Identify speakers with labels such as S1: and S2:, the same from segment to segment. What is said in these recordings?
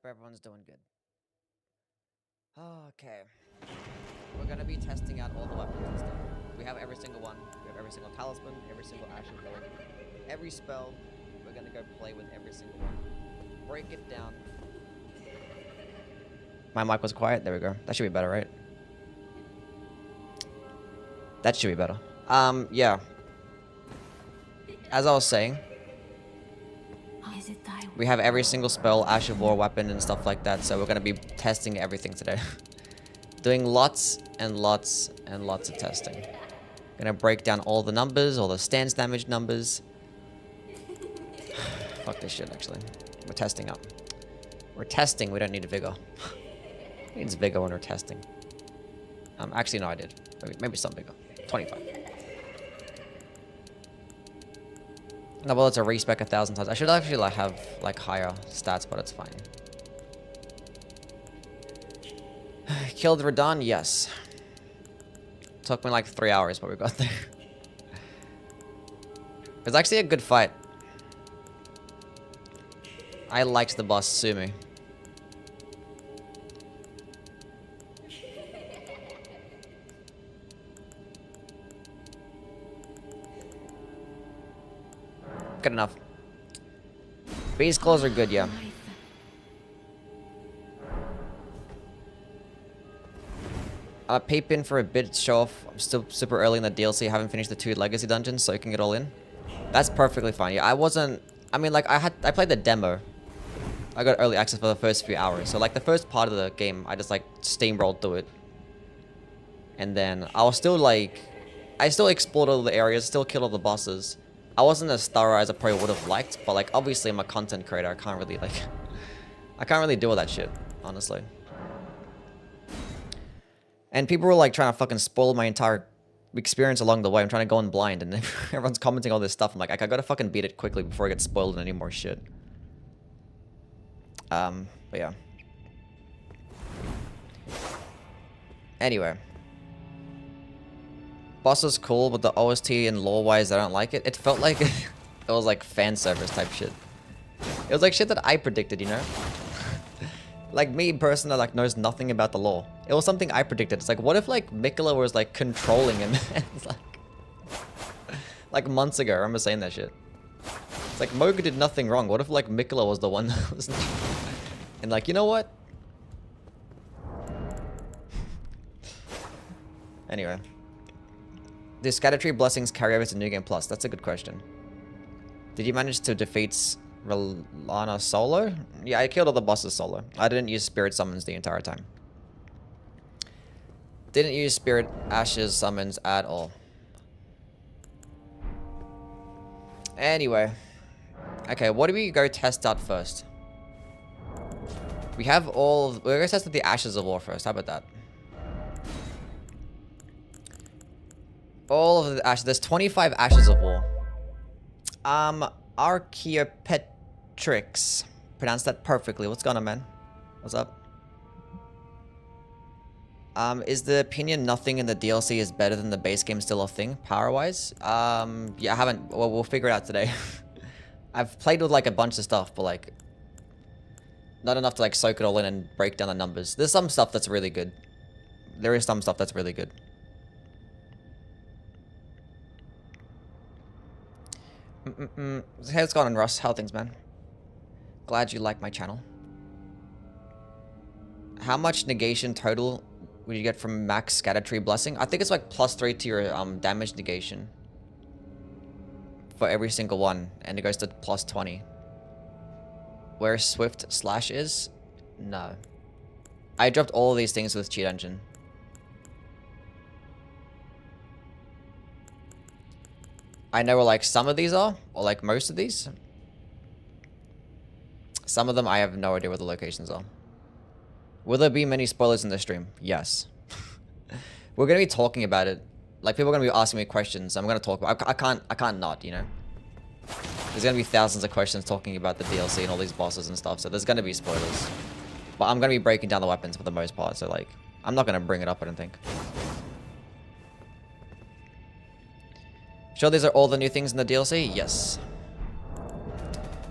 S1: everyone's doing good. Okay. We're gonna be testing out all the weapons and stuff. We have every single one. We have every single talisman, every single ashen board, every spell. We're gonna go play with every single one. Break it down. My mic was quiet. There we go. That should be better, right? That should be better. Yeah. As I was saying, we have every single spell, Ash of War weapon, and stuff like that, so we're gonna be testing everything today. Doing lots and lots and lots of testing. Gonna break down all the numbers, all the stance damage numbers. Fuck this shit, actually. We're testing up. We're testing, we don't need a vigor. It needs vigor when we're testing. Actually, no, I did. Maybe some vigor. 25. No, well, it's a respec 1,000 times. I should actually have higher stats, but it's fine. Killed Radon, yes. Took me like 3 hours, but we got there. It was actually a good fight. I liked the boss Sumi. Good enough. Base claws are good, yeah. Peep in for a bit, show off. I'm still super early in the DLC. Haven't finished the 2 legacy dungeons, so you can get all in. That's perfectly fine. Yeah, I mean, like, I played the demo. I got early access for the first few hours. So, like, the first part of the game, I just, like, steamrolled through it. And then I was still, like, I still explored all the areas, still killed all the bosses. I wasn't as thorough as I probably would have liked, but, like, obviously I'm a content creator. I can't really, like, I can't really do all that shit, honestly. And people were, like, trying to fucking spoil my entire experience along the way. I'm trying to go in blind, and everyone's commenting all this stuff. I'm like, I gotta fucking beat it quickly before I get spoiled in any more shit. But yeah. Anyway. Boss was cool, but the OST and lore-wise, I don't like it. It felt like it was like fan service type shit. It was like shit that I predicted, you know? Like me, person that like knows nothing about the lore. It was something I predicted. It's like, what if like Mikola was like controlling him? It's like months ago, I remember saying that shit. It's like Moga did nothing wrong. What if like Mikola was the one that was and like, you know what? Anyway. Do Scattertree Blessings carry over to New Game Plus? That's a good question. Did you manage to defeat Relana solo? Yeah, I killed all the bosses solo. I didn't use Spirit Summons the entire time. Didn't use Spirit Ashes Summons at all. Anyway. Okay, what do we go test out first? We have all... We're going to test out the Ashes of War first. How about that? All of the ashes. There's 25 Ashes of War. Archaeopetrix. Pronounced that perfectly. What's going on, man? What's up? Is the opinion nothing in the DLC is better than the base game still a thing, power-wise? Yeah, I haven't... Well, we'll figure it out today. I've played with, like, a bunch of stuff, but, like... Not enough to, like, soak it all in and break down the numbers. There's some stuff that's really good. There is some stuff that's really good. Hey, what's going on, Russ? How are things, man? Glad you like my channel. How much negation total would you get from max Scattertree Blessing? I think it's like +3 to your damage negation. For every single one. And it goes to +20. Where Swift Slash is? No. I dropped all of these things with Cheat Engine. I know where, like, some of these are, or, like, most of these. Some of them, I have no idea where the locations are. Will there be many spoilers in this stream? Yes. We're going to be talking about it. Like, people are going to be asking me questions. I'm going to talk about it. I can't not, you know? There's going to be thousands of questions talking about the DLC and all these bosses and stuff, so there's going to be spoilers. But I'm going to be breaking down the weapons for the most part, so, like, I'm not going to bring it up, I don't think. Sure, these are all the new things in the DLC? Yes.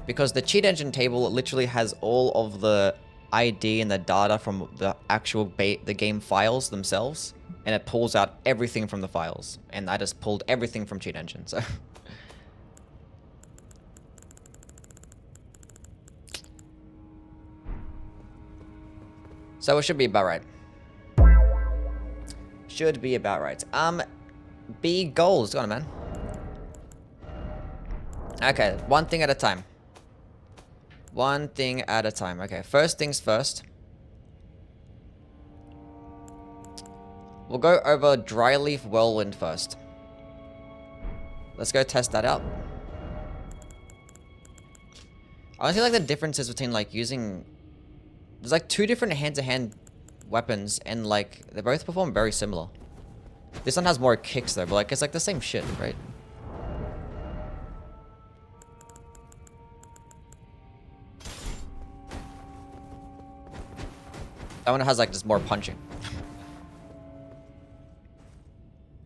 S1: Because the cheat engine table literally has all of the ID and the data from the actual the game files themselves, and it pulls out everything from the files. And I just pulled everything from Cheat Engine, so... So it should be about right. Should be about right. B goals. Go on, man. Okay, one thing at a time. One thing at a time. Okay, first things first. We'll go over Dry Leaf Whirlwind first. Let's go test that out. I honestly like the differences between like using... There's like 2 different hand-to-hand weapons, and like they both perform very similar. This one has more kicks though, but like it's like the same shit, right? That one has like just more punching.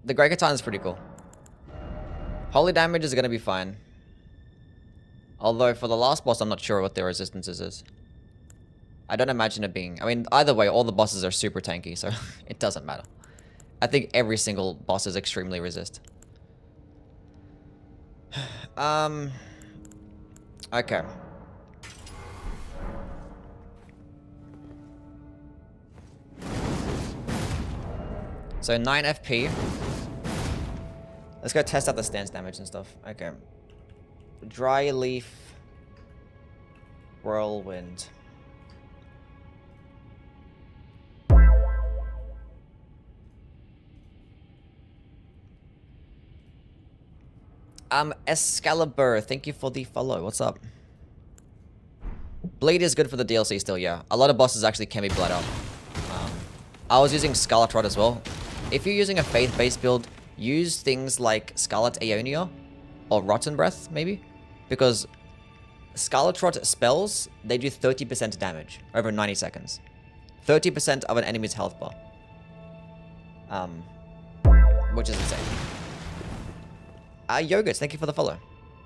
S1: The Grey Katana is pretty cool. Holy damage is gonna be fine. Although for the last boss, I'm not sure what their resistances is. I don't imagine it being... I mean, either way, all the bosses are super tanky, so it doesn't matter. I think every single boss is extremely resist. Okay. So 9 FP. Let's go test out the stance damage and stuff. Okay. Dry Leaf Whirlwind. Excalibur, thank you for the follow. What's up? Bleed is good for the DLC still, yeah. A lot of bosses actually can be bled out. I was using Scarlet Rot as well. If you're using a faith-based build, use things like Scarlet Aeonia or Rotten Breath, maybe. Because Scarlet Rot spells, they do 30% damage over 90 seconds. 30% of an enemy's health bar. Which is insane. Yogurt, thank you for the follow.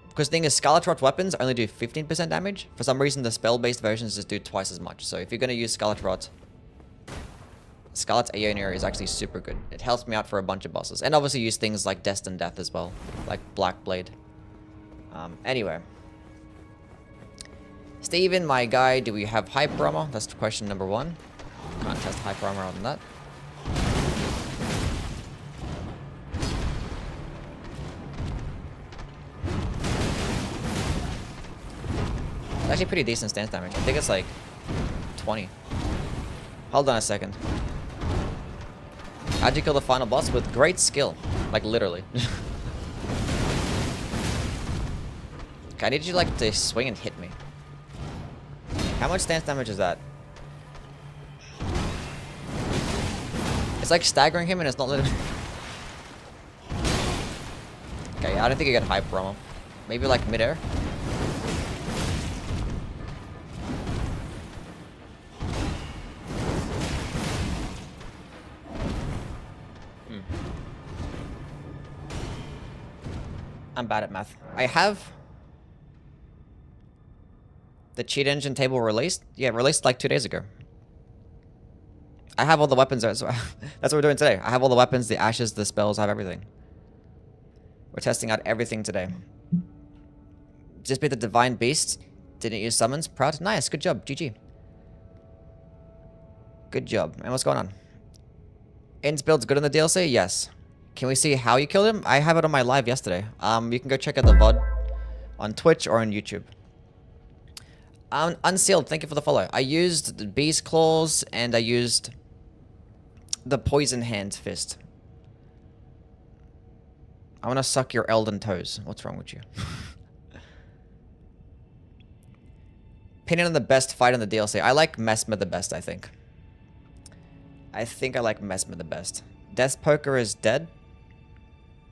S1: Because the thing is, Scarlet Rot weapons only do 15% damage. For some reason, the spell-based versions just do twice as much. So if you're going to use Scarlet Rot, Scarlet Aeonia is actually super good. It helps me out for a bunch of bosses. And obviously use things like Destined Death as well. Like Black Blade. Anyway. Steven, my guy, do we have Hyper Armor? That's question number 1. Can't test Hyper Armor on that. It's actually pretty decent stance damage. I think it's like 20. Hold on a second. How'd you kill the final boss? With great skill. Like, literally. Okay, I need you, like, to swing and hit me. How much stance damage is that? It's like staggering him and it's not letting him... Okay, I don't think you get Hyper Armor. Maybe, like, midair? I'm bad at math. I have the Cheat Engine table released. Yeah, released like 2 days ago. I have all the weapons. So that's what we're doing today. I have all the weapons, the ashes, the spells. I have everything. We're testing out everything today. Just beat the Divine Beast. Didn't use summons. Proud. Nice. Good job. GG. Good job. And what's going on? Ins build's good in the DLC? Yes. Can we see how you killed him? I have it on my live yesterday. You can go check out the VOD on Twitch or on YouTube. Unsealed, thank you for the follow. I used the Bee's Claws and I used the Poison Hand Fist. I want to suck your Elden Toes. What's wrong with you? Opinion on the best fight on the DLC. I like Mesmer the best, I think. I think I like Mesmer the best. Death Poker is dead.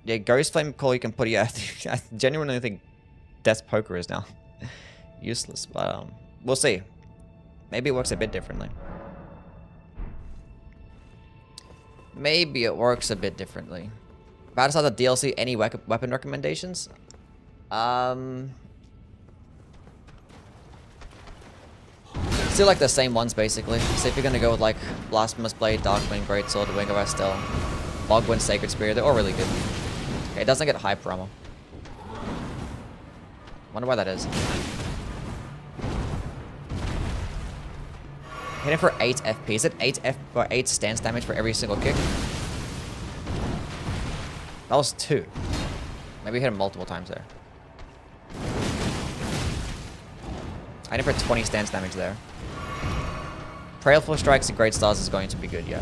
S1: Yeah, Ghost Flame Call you can put... Yeah, I genuinely think Death Poker is now useless. But we'll see. Maybe it works a bit differently. Maybe it works a bit differently. About to start the DLC, any weapon recommendations? do like the same ones basically. So if you're gonna go with like Blasphemous Blade, Darkwind, Greatsword, Wing of Astel, Bogwind, Sacred Spear, they're all really good. Okay, it doesn't get hyper armor. Wonder why that is. Hit it for 8 FP. Is it 8 stance damage for every single kick? That was 2. Maybe hit him multiple times there. I hit it for 20 stance damage there. Prayerful Strikes and Great Stars is going to be good, yeah.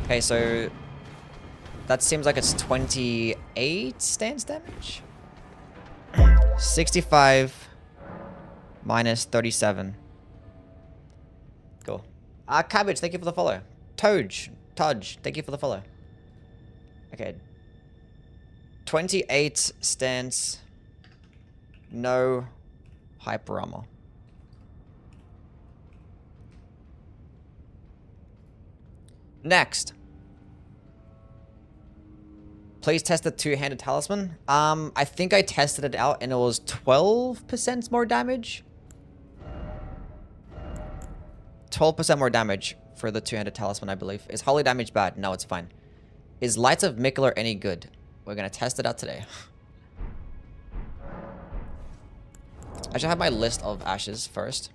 S1: Okay, so that seems like it's 28 stance damage. 65 minus 37. Cool. Cabbage, thank you for the follow. Tudge, thank you for the follow. Okay. 28 stance. No hyper armor. Next. Please test the two-handed talisman. I think I tested it out and it was 12% more damage. 12% more damage for the two-handed talisman, I believe. Is holy damage bad? No, it's fine. Is Lights of Miqueller any good? We're gonna test it out today. I should have my list of ashes first.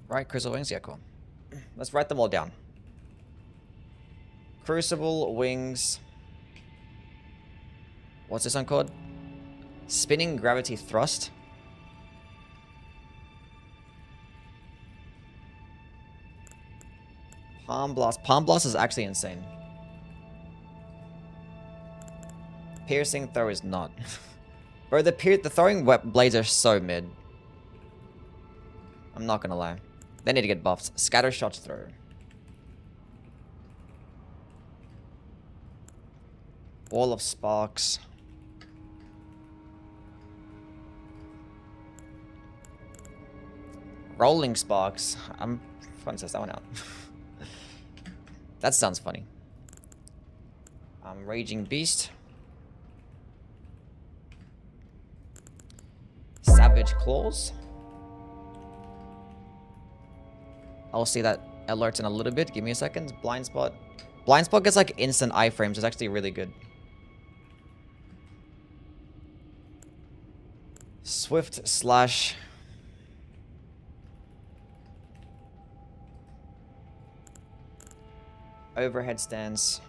S1: Right, Crucible Wings? Yeah, cool. Let's write them all down. Crucible Wings. What's this one called? Spinning Gravity Thrust. Palm Blast. Palm Blast is actually insane. Piercing Throw is not. Bro, the throwing blades are so mid. I'm not gonna lie. They need to get buffed. Scatter Shot Throw. Wall of Sparks. Rolling Sparks. I'm fun to test that one out. That sounds funny. Raging Beast. Savage Claws. I'll see that alert in a little bit. Give me a second. Blind Spot. Blind Spot gets like instant iframes. It's actually really good. Swift Slash. Overhead Stance.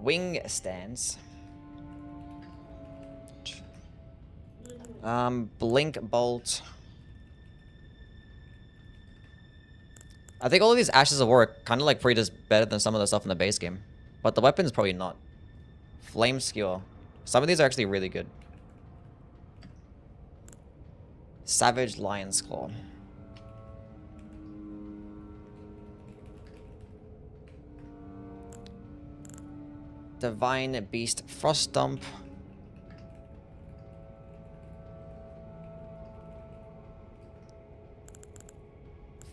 S1: Wing Stance. Blink Bolt. I think all of these Ashes of War are kind of like pretty just better than some of the stuff in the base game. But the weapon is probably not. Flame Skewer. Some of these are actually really good. Savage Lion's Claw. Divine Beast Frost Stomp.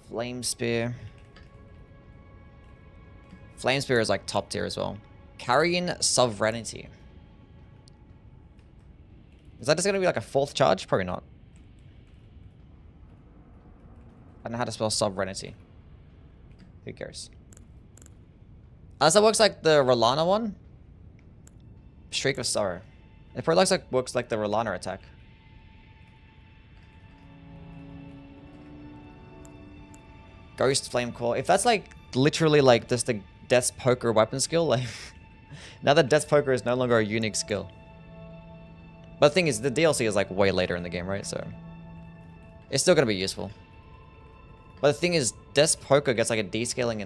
S1: Flame Spear. Flame Spear is like top tier as well. Carian Sovereignty. Is that just going to be like a 4th charge? Probably not. I don't know how to spell Sovereignty. Who cares? Unless that works like the Rolana one. Shriek of Sorrow. It probably works like the Rolana attack. Ghost Flame Core. If that's like literally like just the Death's Poker weapon skill, like now that Death's Poker is no longer a unique skill. But the thing is, the DLC is like way later in the game, right? So it's still gonna be useful. But the thing is, Death's Poker gets like a descaling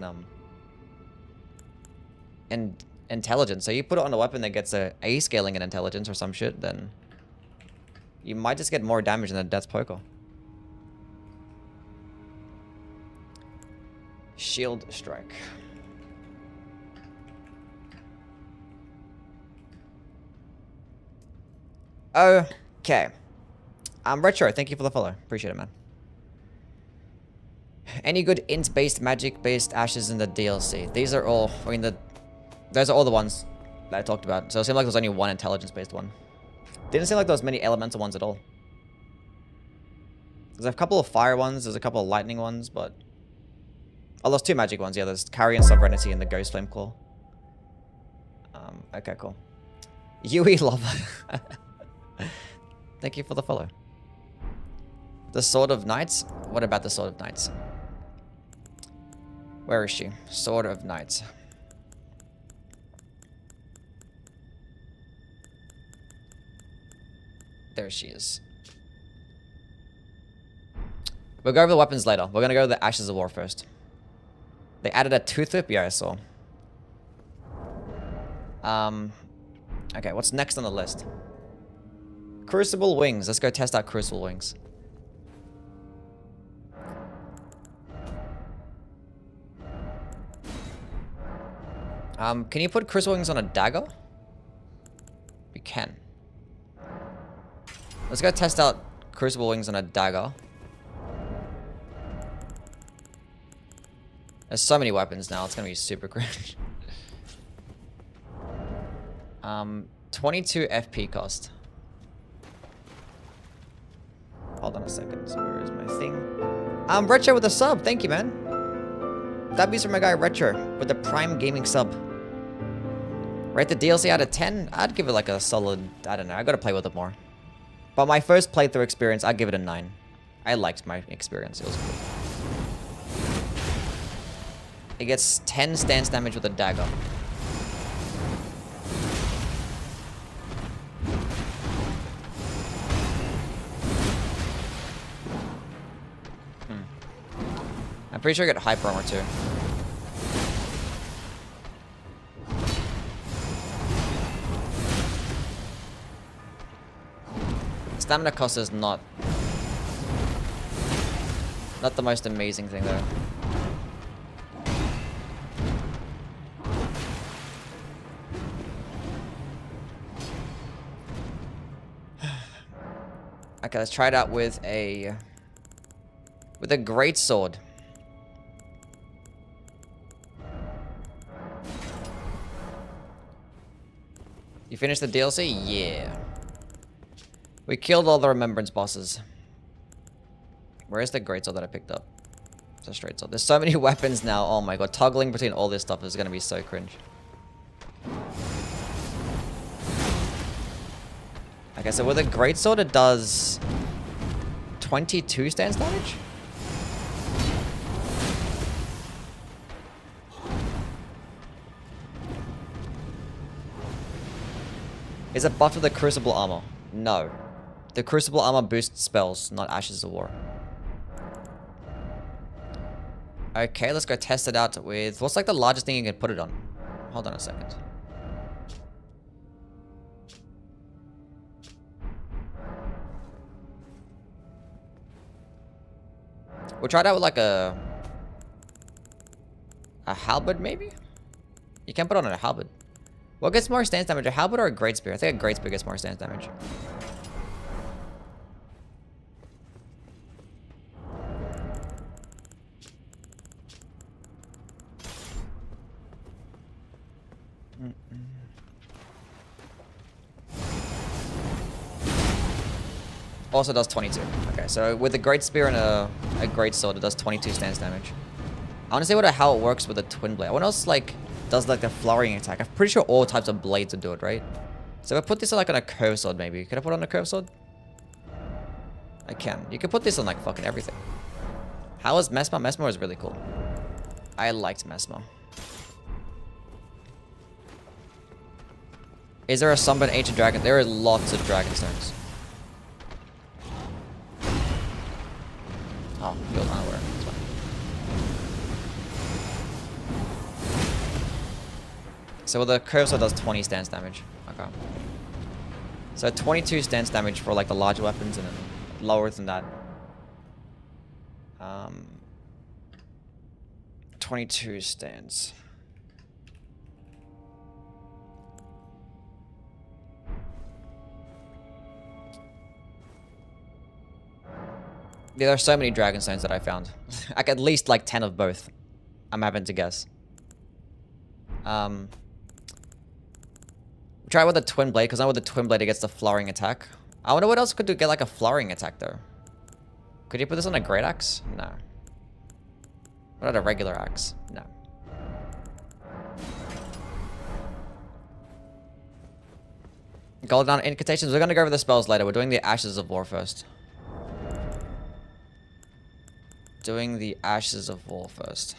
S1: in intelligence. So you put it on a weapon that gets a scaling in intelligence or some shit, then you might just get more damage than the Death's Poker. Shield Strike. Okay. Retro, thank you for the follow. Appreciate it, man. Any good int-based, magic-based ashes in the DLC? These are all, those are all the ones that I talked about. So it seemed like there's only one intelligence-based one. Didn't seem like there was many elemental ones at all. There's a couple of fire ones, there's a couple of lightning ones, but... Oh, there's two magic ones, yeah. There's Carian Sovereignty and the Ghost Flame Claw. Okay, cool. Yui Lava. Thank you for the follow. The Sword of Knights? What about the Sword of Knights? Where is she? Sword of Knights. There she is. We'll go over the weapons later. We're gonna go to the Ashes of War first. They added a tooth whip? Yeah, I saw. Okay, what's next on the list? Crucible wings. Let's go test out Crucible wings. Can you put Crucible wings on a dagger? You can. Let's go test out Crucible wings on a dagger. There's so many weapons now, it's gonna be super cringe. 22 FP cost. Hold on a second, so where is my thing? Retro with a sub, thank you, man. W's for my guy Retro with the Prime Gaming sub. Rate the DLC out of 10? I'd give it like a solid, I don't know, I gotta play with it more. But my first playthrough experience, I'd give it a 9. I liked my experience, it was cool. It gets 10 stance damage with a dagger. I'm pretty sure I get hyper armor too. Stamina cost is not the most amazing thing though. Okay, let's try it out with a great sword. You finished the DLC? Yeah. We killed all the Remembrance bosses. Where's the greatsword that I picked up? It's a straight sword. There's so many weapons now. Oh my god. Toggling between all this stuff is going to be so cringe. Okay, so with a greatsword it does 22 stance damage? Is it buffed with the Crucible armor? No. The Crucible armor boosts spells, not Ashes of War. Okay, let's go test it out with... What's like the largest thing you can put it on? Hold on a second. We'll try it out with like a halberd maybe? You can put it on a halberd. What gets more stance damage, a halberd or a great spear? I think a great spear gets more stance damage. Also does 22. Okay, so with a great spear and a great sword, it does 22 stance damage. I want to see how it works with a twin blade. What else like does like the flurrying attack? I'm pretty sure all types of blades would do it, right? So if I put this like on a curved sword, maybe could I put it on a curved sword? I can. You can put this on like fucking everything. How is Mesmer? Mesmer is really cool. I liked Mesmer. Is there a sunburn ancient dragon? There are lots of dragon stones. Oh, you're not aware. It's fine. So well, the curve sword does 20 stance damage. Okay. So 22 stance damage for like the larger weapons, and then lower than that. 22 stance. There are so many dragon stones that I found. Like at least like 10 of both. I'm having to guess. Try with the twin blade, because now with the twin blade it gets the flowering attack. I wonder what else could do get like a flowering attack though. Could you put this on a great axe? No. What about a regular axe? No. Golden incantations. We're gonna go over the spells later. We're doing the Ashes of War first. Doing the Ashes of War first.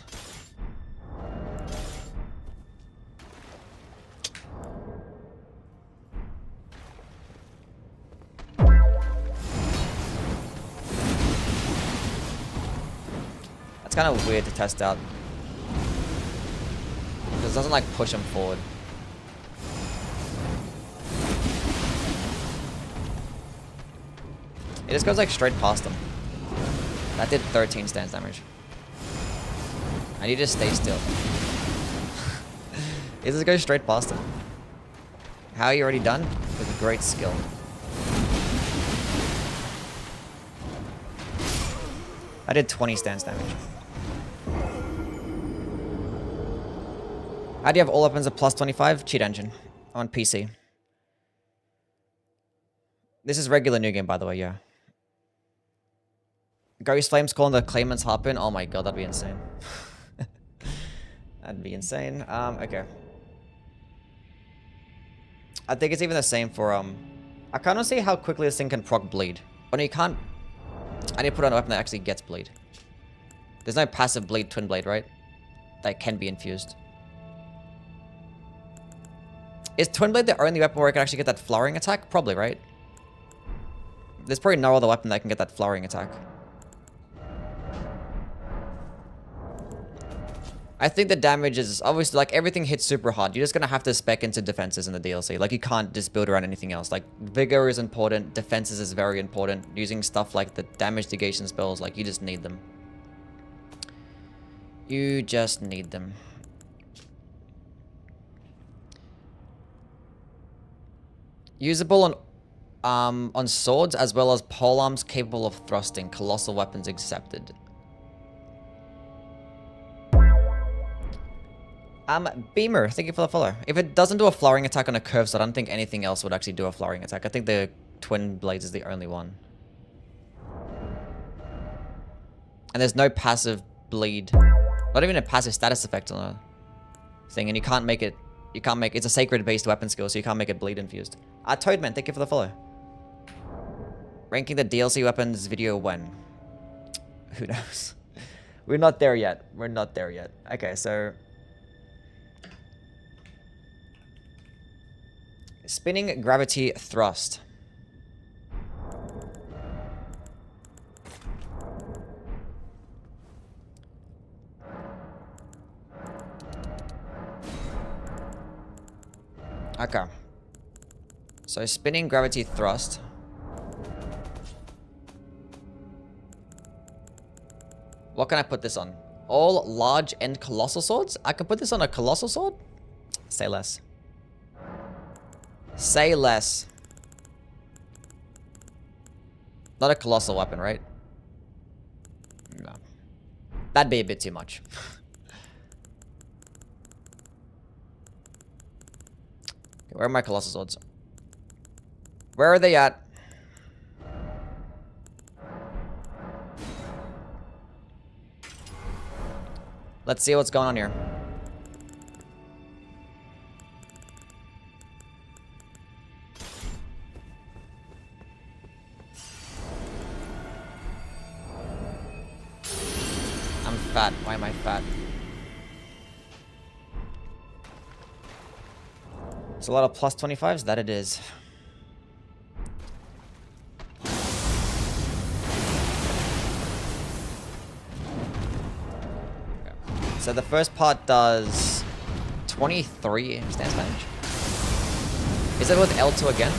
S1: It's kind of weird to test out. Because it doesn't like push him forward. It just goes like straight past him. That did 13 stance damage. I need to stay still. It just goes straight past him. How are you already done? With great skill. I did 20 stance damage. How do you have all weapons at plus 25? Cheat engine. On PC. This is regular new game, by the way, yeah. Ghost Flames calling the Claimant's Harpoon. Oh my god, that'd be insane. That'd be insane. Okay. I think it's even the same for, I kind of see how quickly this thing can proc bleed. But you can't... I need to put on a weapon that actually gets bleed. There's no passive bleed twin blade, right? That can be infused. Is twin blade the only weapon where I can actually get that flowering attack? Probably, right? There's probably no other weapon that can get that flowering attack. I think the damage is obviously like everything hits super hard. You're just gonna have to spec into defenses in the DLC. Like you can't just build around anything else. Like vigor is important, defenses is very important. Using stuff like the damage negation spells, like you just need them. You just need them. Usable on swords as well as polearms capable of thrusting. Colossal weapons accepted. Beamer, thank you for the follow. If it doesn't do a flowering attack on a curve, so I don't think anything else would actually do a flowering attack. I think the twin blades is the only one. And there's no passive bleed. Not even a passive status effect on a thing, and you can't make it. It's a sacred based weapon skill, so you can't make it bleed infused. Toadman, thank you for the follow. Ranking the DLC weapons video when? Who knows? We're not there yet. We're not there yet. Okay, so spinning gravity thrust. Okay. So spinning gravity thrust. What can I put this on? All large and colossal swords? I can put this on a colossal sword? Say less. Say less. Not a colossal weapon, right? No. That'd be a bit too much. Okay, where are my colossal swords? Where are they at? Let's see what's going on here. I'm fat. Why am I fat? It's a lot of plus 25s. That it is. So the first part does 23 stance damage. Is it with L2 again?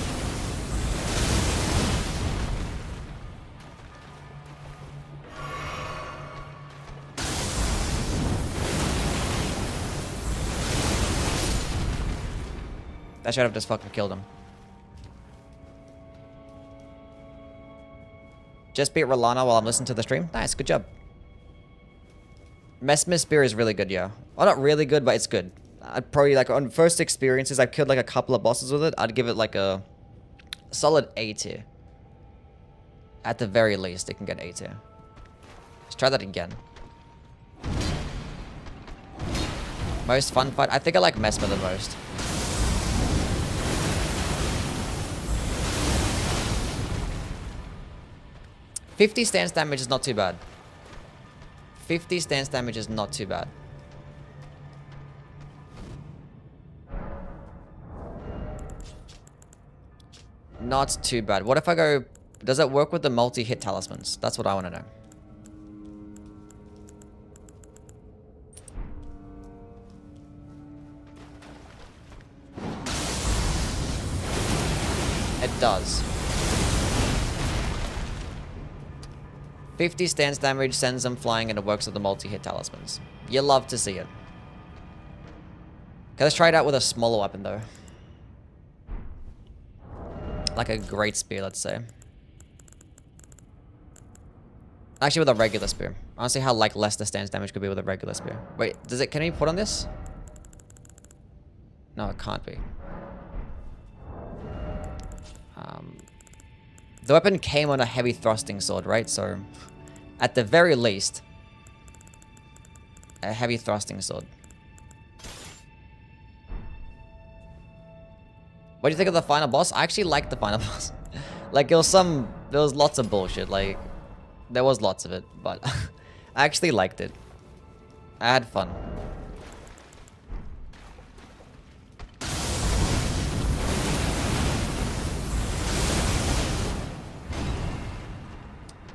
S1: That should have just fucking killed him. Just beat Rolana while I'm listening to the stream. Nice, good job. Messmith Spear is really good, yeah. Well, not really good, but it's good. I'd probably, like, on first experiences, I killed, like, a couple of bosses with it. I'd give it, like, a solid A tier. At the very least, it can get A tier. Let's try that again. Most fun fight? I think I like Messmith the most. $50 stance damage is not too bad. 50 stance damage is not too bad. Not too bad. What if I go... Does it work with the multi-hit talismans? That's what I want to know. It does. 50 stance damage sends them flying and it works with the multi-hit talismans. You love to see it. Okay, let's try it out with a smaller weapon though. Like a great spear, let's say. Actually, with a regular spear. I want to see how like less the stance damage could be with a regular spear. Wait, does it? Can you put on this? No, it can't be. The weapon came on a heavy thrusting sword, right? So, at the very least, a heavy thrusting sword. What do you think of the final boss? I actually liked the final boss. Like, there was lots of bullshit. Like, there was lots of it, but I actually liked it. I had fun.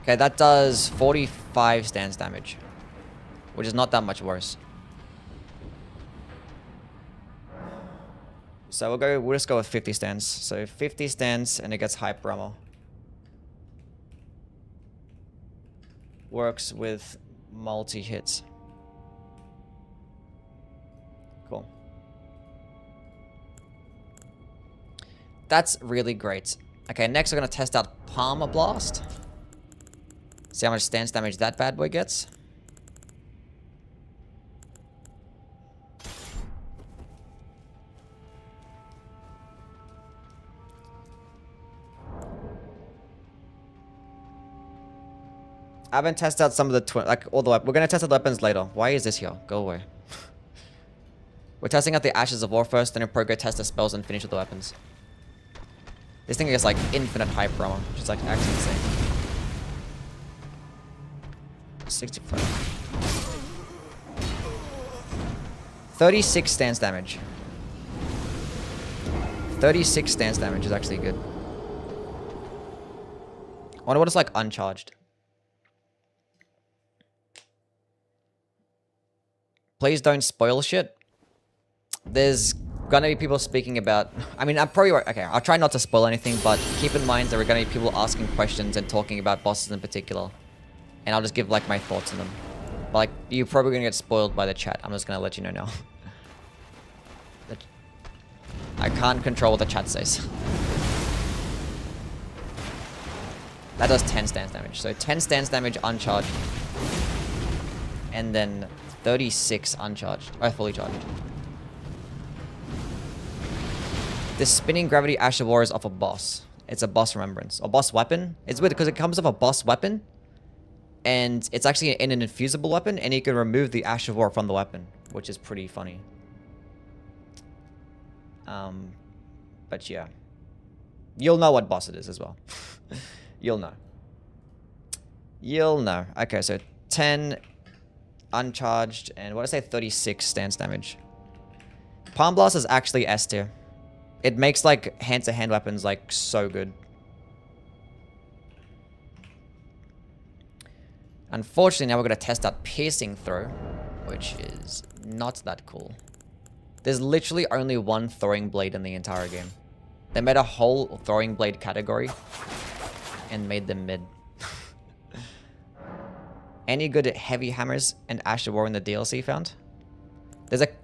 S1: Okay, that does 45 stance damage, which is not that much worse. So we'll just go with 50 stance. So 50 stance and it gets hyper armor. Works with multi-hits. Cool. That's really great. Okay, next we're gonna test out Palmer Blast. See how much stance damage that bad boy gets. I haven't tested out some of the all the weapons. We're gonna test out the weapons later. Why is this here? Go away. We're testing out the Ashes of War first, then in progress test the spells and finish with the weapons. This thing is like infinite hyper armor, which is like actually insane. 65. 36 stance damage. 36 stance damage is actually good. I wonder what it's like uncharged. Please don't spoil shit. There's gonna be people speaking about... I mean, I'm probably... Okay, I'll try not to spoil anything, but keep in mind there are gonna be people asking questions and talking about bosses in particular. And I'll just give, like, my thoughts on them. But, like, you're probably gonna get spoiled by the chat. I'm just gonna let you know now. I can't control what the chat says. That does 10 stance damage. So 10 stance damage uncharged. And then 36 uncharged. Or fully charged. This spinning gravity Ash of War is off a boss. It's a boss remembrance. A boss weapon. It's weird because it comes off a boss weapon. And it's actually in an infusible weapon. And you can remove the Ash of War from the weapon. Which is pretty funny. But yeah. You'll know what boss it is as well. You'll know. You'll know. Okay, so 10 uncharged, and what did I say? 36 stance damage. Palm Blast is actually S tier. It makes like hand-to-hand weapons like so good. Unfortunately, now we're going to test out Piercing Throw, which is not that cool. There's literally only one throwing blade in the entire game. They made a whole throwing blade category and made them mid. Any good heavy hammers and Ash of War in the DLC found?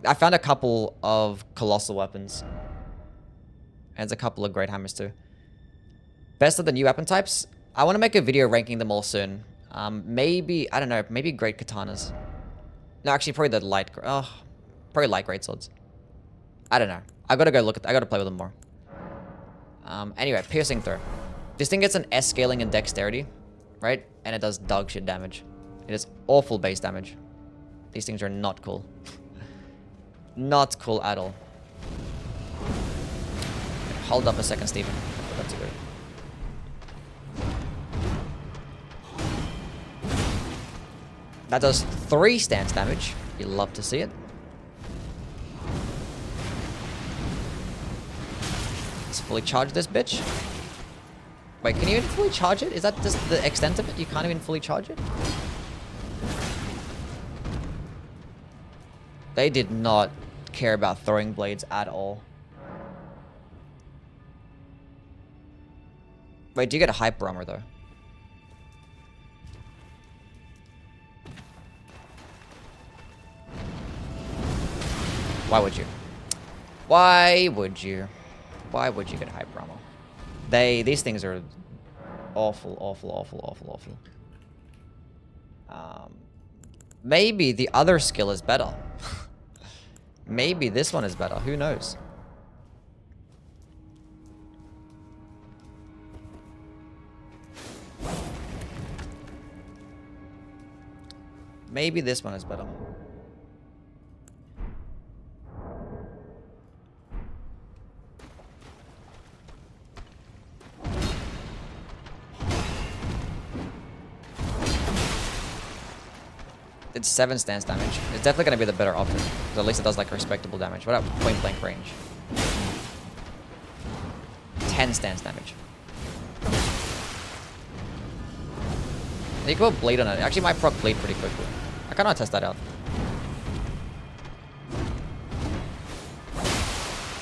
S1: I found a couple of colossal weapons. And there's a couple of great hammers too. Best of the new weapon types? I want to make a video ranking them all soon. Maybe, I don't know, maybe great katanas. No, actually, probably the light, probably light great swords. I don't know. I gotta go look at, I gotta play with them more. Anyway, piercing throw. This thing gets an S scaling in dexterity, right? And it does dog shit damage. It is awful base damage. These things are not cool. Not cool at all. Hold up a second, Steven. That's good. That does 3 stance damage. You love to see it. Let's fully charge this bitch. Wait, can you even fully charge it? Is that just the extent of it? You can't even fully charge it? They did not care about throwing blades at all. Wait, do you get a hyper armor though? Why would you? Why would you? Why would you get hyper armor? These things are awful, awful, awful, awful, awful. Maybe the other skill is better. Maybe this one is better. Who knows? Maybe this one is better. It's 7 stance damage. It's definitely going to be the better option. Because at least it does like respectable damage. What about point blank range? 10 stance damage. You can put bleed on it. Actually, might proc bleed pretty quickly. I kind of want to test that out.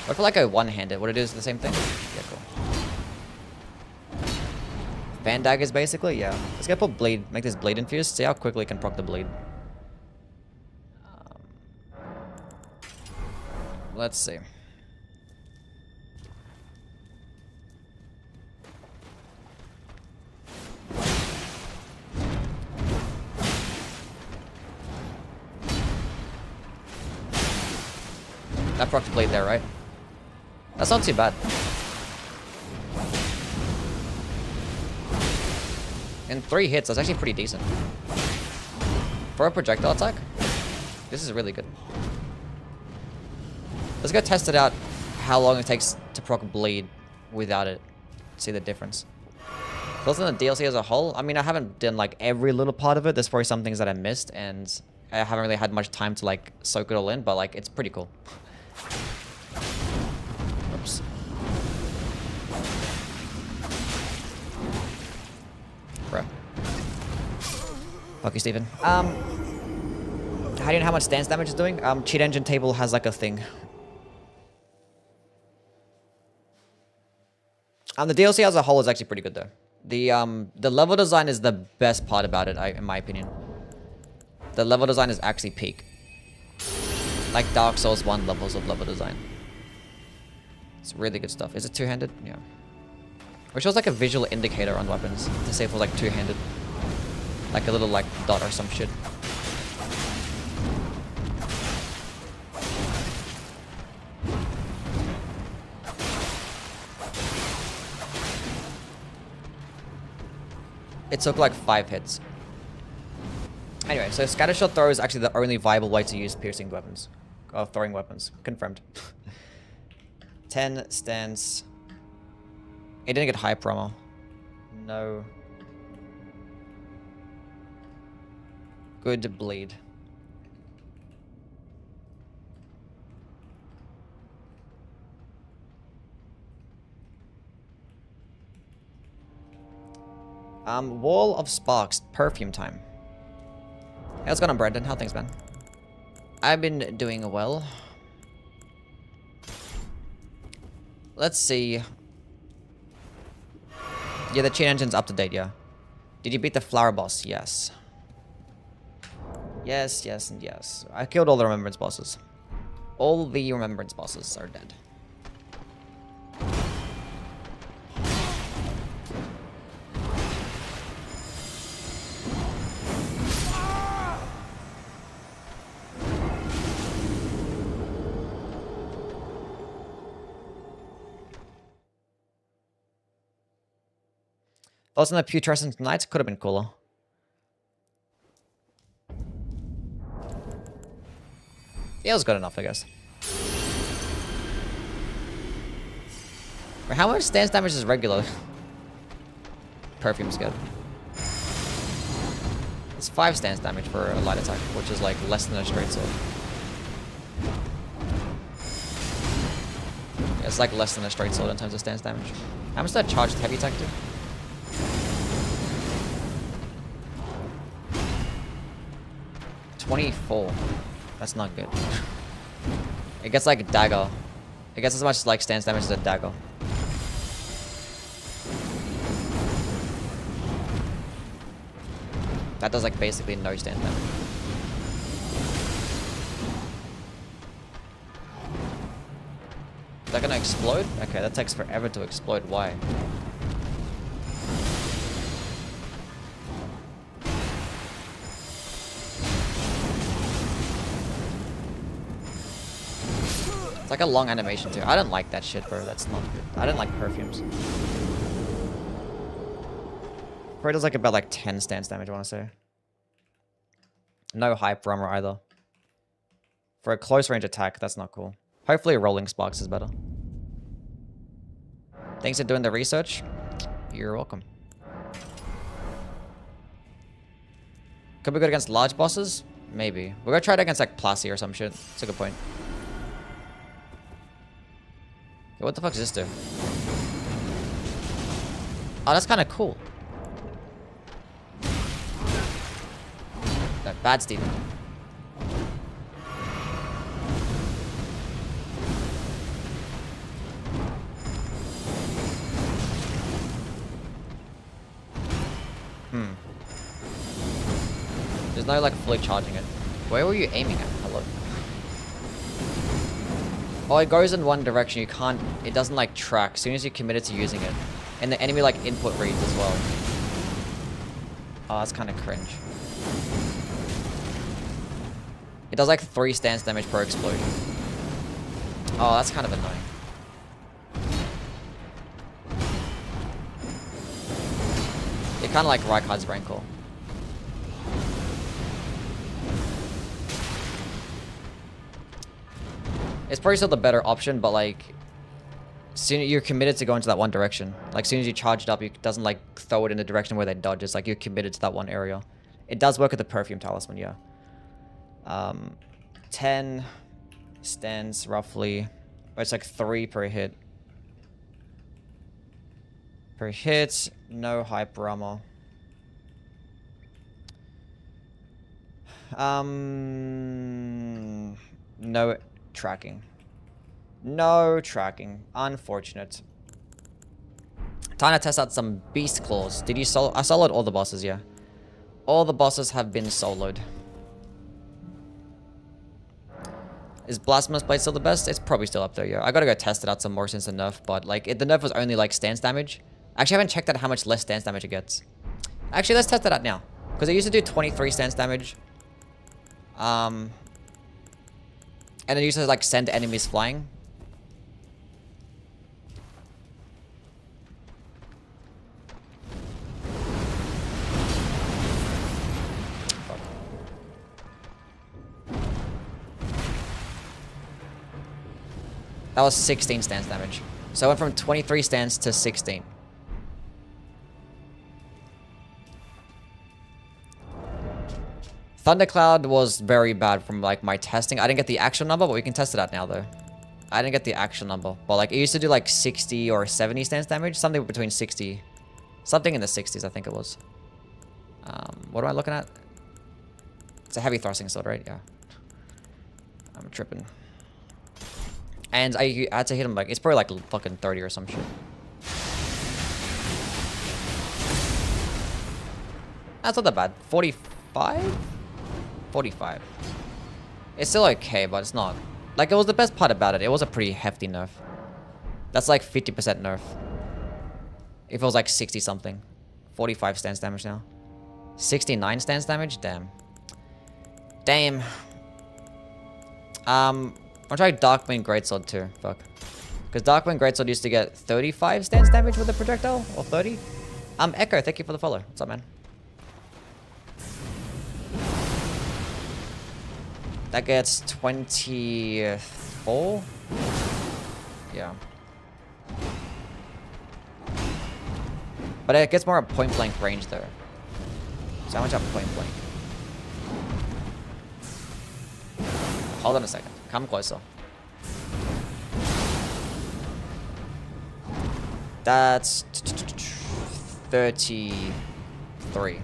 S1: What for like a one-handed? Would it do the same thing? Yeah, cool. Fan daggers, basically? Yeah. Let's go put bleed. Make this bleed infused. See how quickly it can proc the bleed. Let's see. That proc the bleed there, right? That's not too bad. In 3 hits, that's actually pretty decent. For a projectile attack, this is really good. Let's go test it out, how long it takes to proc bleed without it. See the difference. Those in the DLC as a whole, I mean, I haven't done like every little part of it. There's probably some things that I missed, and I haven't really had much time to like soak it all in, but like, it's pretty cool. Oops. Bro. Fuck you, Steven. How do you know how much stance damage is doing? Cheat engine table has like a thing. The DLC as a whole is actually pretty good though. The level design is the best part about it, in my opinion. The level design is actually peak. Like Dark Souls 1 levels of level design. It's really good stuff. Is it two-handed? Yeah. Which was like a visual indicator on weapons to see if it was like two-handed. Like a little like dot or some shit. It took like 5 hits. Anyway, so scattershot throw is actually the only viable way to use piercing weapons. Or throwing weapons. Confirmed. 10 stance. It didn't get high promo. No. Good bleed. Wall of Sparks, Perfume time. Hey, what's going on, Brandon? How things, man? I've been doing well. Let's see. Yeah, the chain engine's up to date, yeah. Did you beat the flower boss? Yes. Yes, yes, and yes. I killed all the remembrance bosses. All the remembrance bosses are dead. Thoughts on the Putrescent Knights? Could have been cooler. Yeah, it was good enough, I guess. Wait, how much stance damage is regular? Perfume's good. It's 5 stance damage for a light attack, which is like less than a straight sword. Yeah, it's like less than a straight sword in terms of stance damage. How much does that charged heavy attack do? $24. That's not good. It gets like a dagger. It gets as much like stance damage as a dagger. That does like basically no stance damage. Is that gonna explode? Okay, that takes forever to explode. Why? It's like a long animation too. I don't like that shit, bro. That's not good. I don't like perfumes. Probably does like about like 10 stance damage, I want to say. No hype armor either. For a close range attack, that's not cool. Hopefully Rolling Sparks is better. Thanks for doing the research. You're welcome. Could be good against large bosses? Maybe. We're gonna try it against like Plassey or some shit. It's a good point. Okay, what the fuck does this do? Oh, that's kind of cool. No, bad Steven. There's no like fully charging it. Where were you aiming at? Hello. Oh, it goes in one direction. You can't. It doesn't like track. As soon as you're committed to using it, and the enemy like input reads as well. Oh, that's kind of cringe. It does like 3 stance damage per explosion. Oh, that's kind of annoying. You're kind of like Rykard's Rancor. It's probably still the better option, but like, soon you're committed to going to that one direction. Like, soon as you charge it up, it doesn't like throw it in the direction where they dodge. It's like you're committed to that one area. It does work with the Perfume Talisman, yeah. 10 stance roughly. But it's like 3 per hit. Per hit, no hype armor. No tracking. No tracking. Unfortunate. Time to test out some beast claws. Did you solo? I soloed all the bosses, yeah. All the bosses have been soloed. Is Blasphemous Blade still the best? It's probably still up there, yeah. I gotta go test it out some more since the nerf, but like the nerf was only like stance damage. Actually, I haven't checked out how much less stance damage it gets. Actually, let's test it out now. Because it used to do 23 stance damage. And it used to like send enemies flying. That was 16 stance damage. So I went from 23 stance to 16. Thundercloud was very bad from like my testing. I didn't get the actual number, but we can test it out now though. I didn't get the actual number, but like it used to do like 60 or 70 stance damage. Something between 60. Something in the 60s, I think it was. What am I looking at? It's a heavy thrusting sword, right? Yeah. I'm tripping. And I had to hit him like, it's probably like fucking 30 or some shit. That's not that bad. 45? 45. It's still okay, but it's not. Like, it was the best part about it. It was a pretty hefty nerf. That's like 50% nerf. If it was like 60 something. 45 stance damage now. 69 stance damage? Damn. Damn. I'll try Darkwind Greatsword too. Fuck. Because Darkwind Greatsword used to get 35 stance damage with a projectile? Or 30? Echo, thank you for the follow. What's up, man? That gets 24? Yeah. But it gets more at point blank range though. So how much at point blank? Hold on a second. Come closer. That's 33.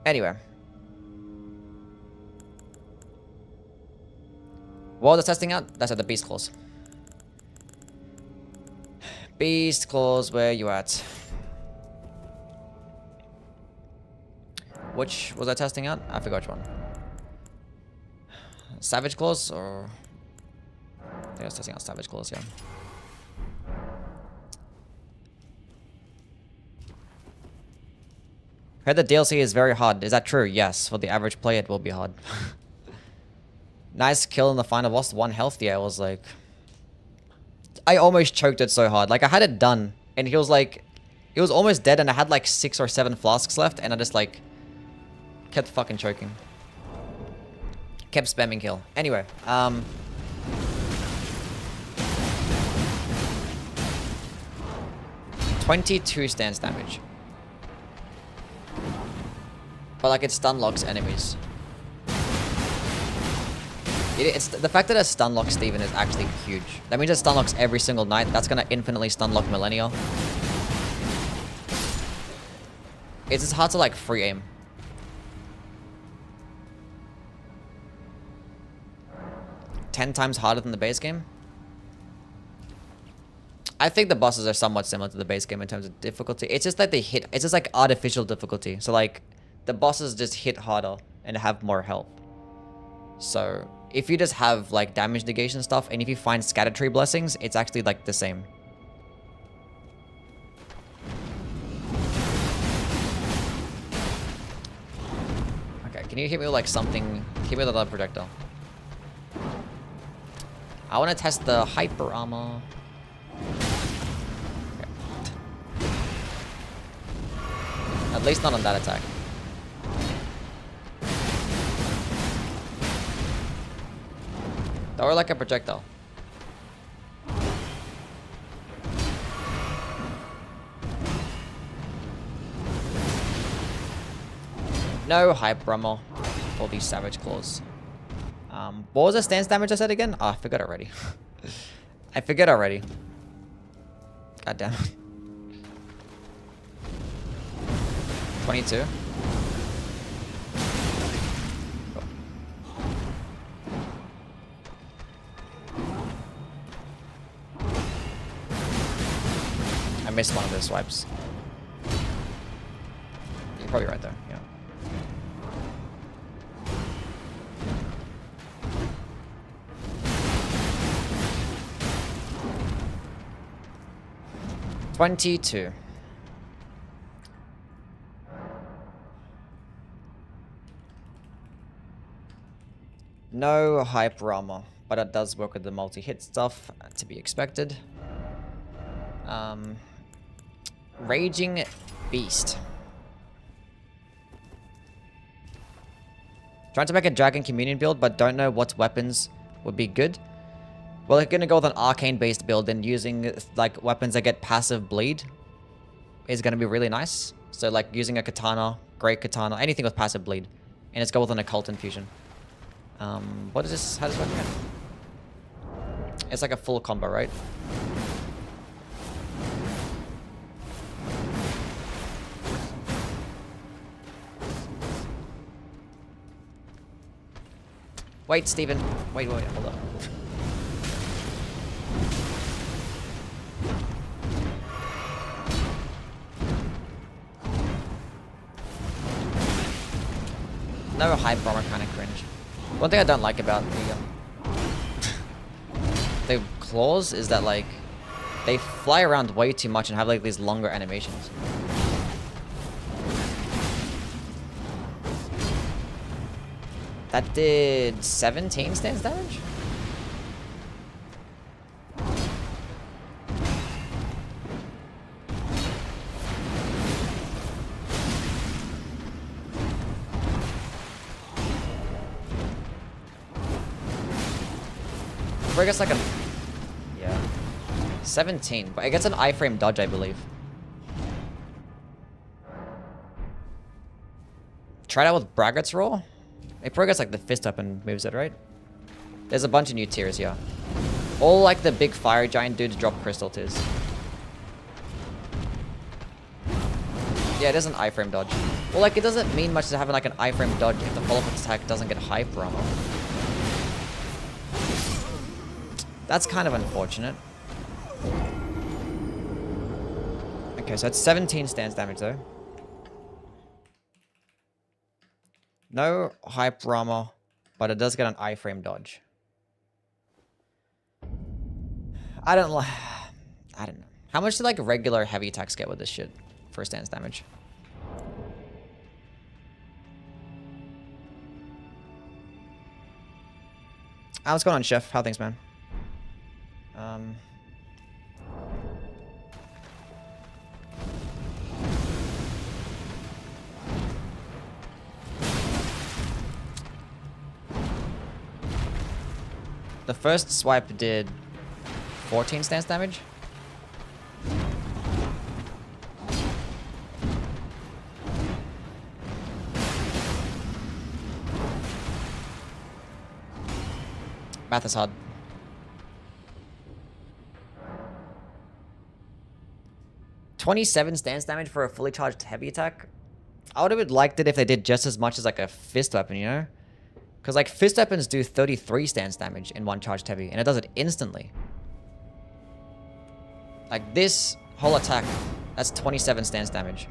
S1: Anyway. What was the testing out? That's at the Beast Claws. Beast Claws, where you at? Which was I testing out? I forgot which one. Savage Claws or... I think I was testing out Savage Claws, yeah. Heard the DLC is very hard. Is that true? Yes. For the average player, it will be hard. Nice kill in the final boss. 1 health. Yeah, it was like... I almost choked it so hard. Like, I had it done. And he was like... He was almost dead and I had like 6 or 7 flasks left. And I just like... kept fucking choking. Kept spamming kill. Anyway, 22 stance damage. But like it stun locks enemies. It's the fact that it stun locks Steven is actually huge. That means it stun locks every single night. That's gonna infinitely stun lock Millennia. It's just hard to like free aim. Ten times harder than the base game. I think the bosses are somewhat similar to the base game in terms of difficulty. It's just that they hit. It's just like artificial difficulty. So like the bosses just hit harder and have more health. So if you just have like damage negation stuff, and if you find scatter tree blessings, it's actually like the same. Okay, can you hit me with like something? Hit me with another projectile. I want to test the hyper armor. Okay. At least not on that attack. Or like a projectile. No hyper armor for these savage claws. What was the stance damage I said again? Oh, I forgot already. I forget already. God damn it. 22. Cool. I missed one of those swipes. You're probably right there, yeah. $22. No hyper armor, but it does work with the multi-hit stuff, to be expected. Raging Beast. Trying to make a Dragon Communion build, but don't know what weapons would be good. Well, they're gonna go with an arcane-based build, and using like weapons that get passive bleed is gonna be really nice. So like using a katana, great katana, anything with passive bleed, and let's go with an occult infusion. What is this? How does this work again? It's like a full combo, right? Wait, Steven. Wait, hold up. No hyper armor, kind of cringe. One thing I don't like about the claws is that like they fly around way too much and have like these longer animations. That did 17 stance damage? Before it gets like a... Yeah. 17. But it gets an iframe dodge, I believe. Try it out with Braggart's roll. It probably gets like the fist up and moves it, right? There's a bunch of new tiers here. All like the big fire giant dudes drop crystal tiers. Yeah, it is an iframe dodge. Well, like, it doesn't mean much to having like an iframe dodge if the follow-up attack doesn't get hyper armor. That's kind of unfortunate. Okay, so it's 17 stance damage though. No hyper armor, but it does get an iframe dodge. I don't know. How much do like regular heavy attacks get with this shit for stance damage? What's going on, Chef? How things, man? The first swipe did 14 stance damage. Math is hard. $27 stance damage for a fully charged heavy attack. I would have liked it if they did just as much as like a fist weapon, you know? Because like fist weapons do 33 stance damage in one charged heavy, and it does it instantly. Like this whole attack, that's 27 stance damage.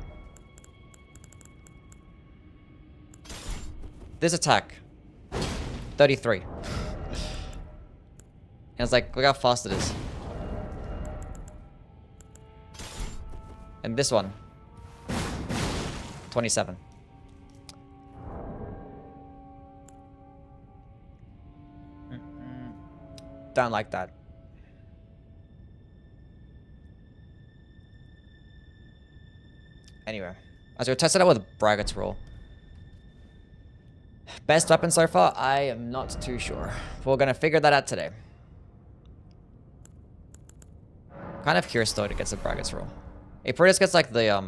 S1: This attack, 33. And it's like, look how fast it is. And this one, 27. Don't like that. Anyway, as we'll test it out with Braggart's roll. Best weapon so far? I am not too sure. We're gonna figure that out today. Kind of curious though to get the Braggart's roll. It probably just gets like the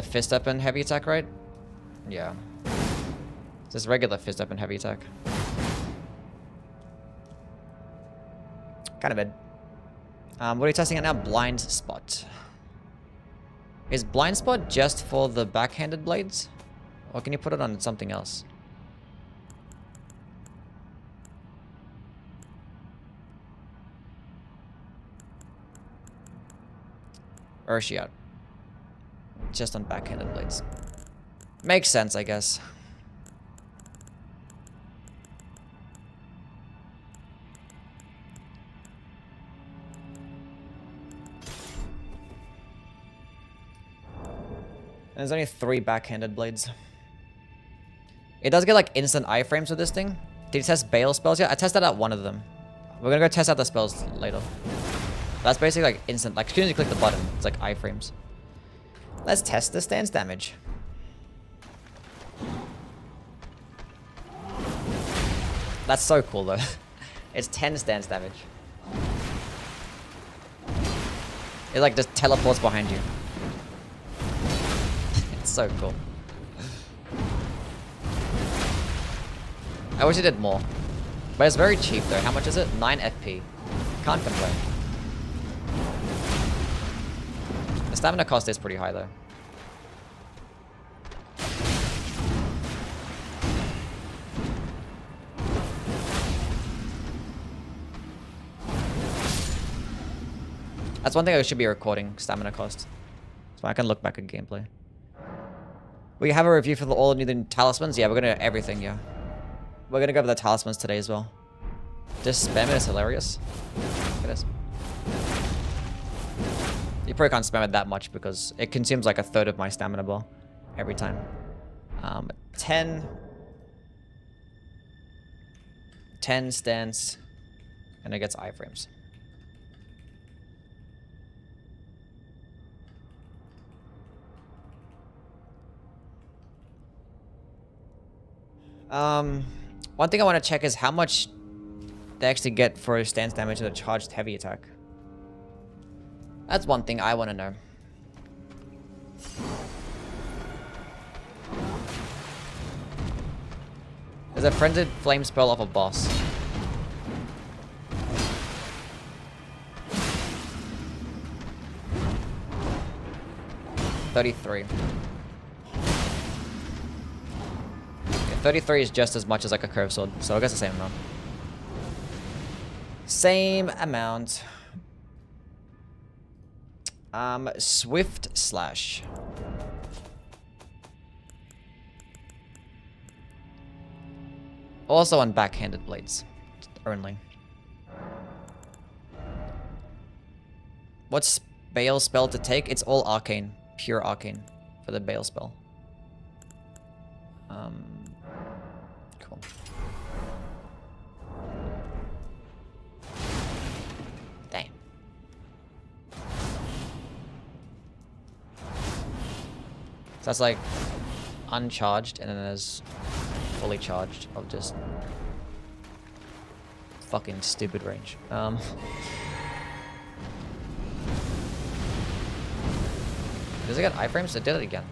S1: fist weapon heavy attack, right? Yeah. It's just regular fist weapon heavy attack. Kind of bad. What are you testing at now? Blind Spot. Is Blind Spot just for the backhanded blades? Or can you put it on something else? Or is she out? Just on backhanded blades. Makes sense, I guess. And there's only 3 backhanded blades. It does get like instant iframes with this thing. Did you test Bale spells yet? I tested out one of them. We're gonna go test out the spells later. That's basically like instant. Like as soon as you click the button, it's like iframes. Let's test the stance damage. That's so cool though. It's 10 stance damage. It like just teleports behind you. It's so cool. I wish it did more. But it's very cheap though. How much is it? 9 FP. Can't complain. The stamina cost is pretty high though. That's one thing I should be recording, stamina cost. So I can look back at gameplay. We have a review for all the new talismans? Yeah, we're gonna everything, yeah. We're gonna go over the talismans today as well. Just spam it is hilarious. It is. You probably can't spam it that much because it consumes like a third of my stamina bar every time. 10 stance, and it gets iframes. One thing I want to check is how much they actually get for stance damage with a charged heavy attack. That's one thing I want to know. There's a frenzied flame spell off a boss. $33. Yeah, 33 is just as much as like a curved sword, so I guess the same amount. Same amount. Swift slash. Also on backhanded blades only. What's Bale spell to take? It's all arcane. Pure arcane for the Bale spell. Cool. Damn. So that's like uncharged, and then there's fully charged of just fucking stupid range. Does it get iframes? It did it again.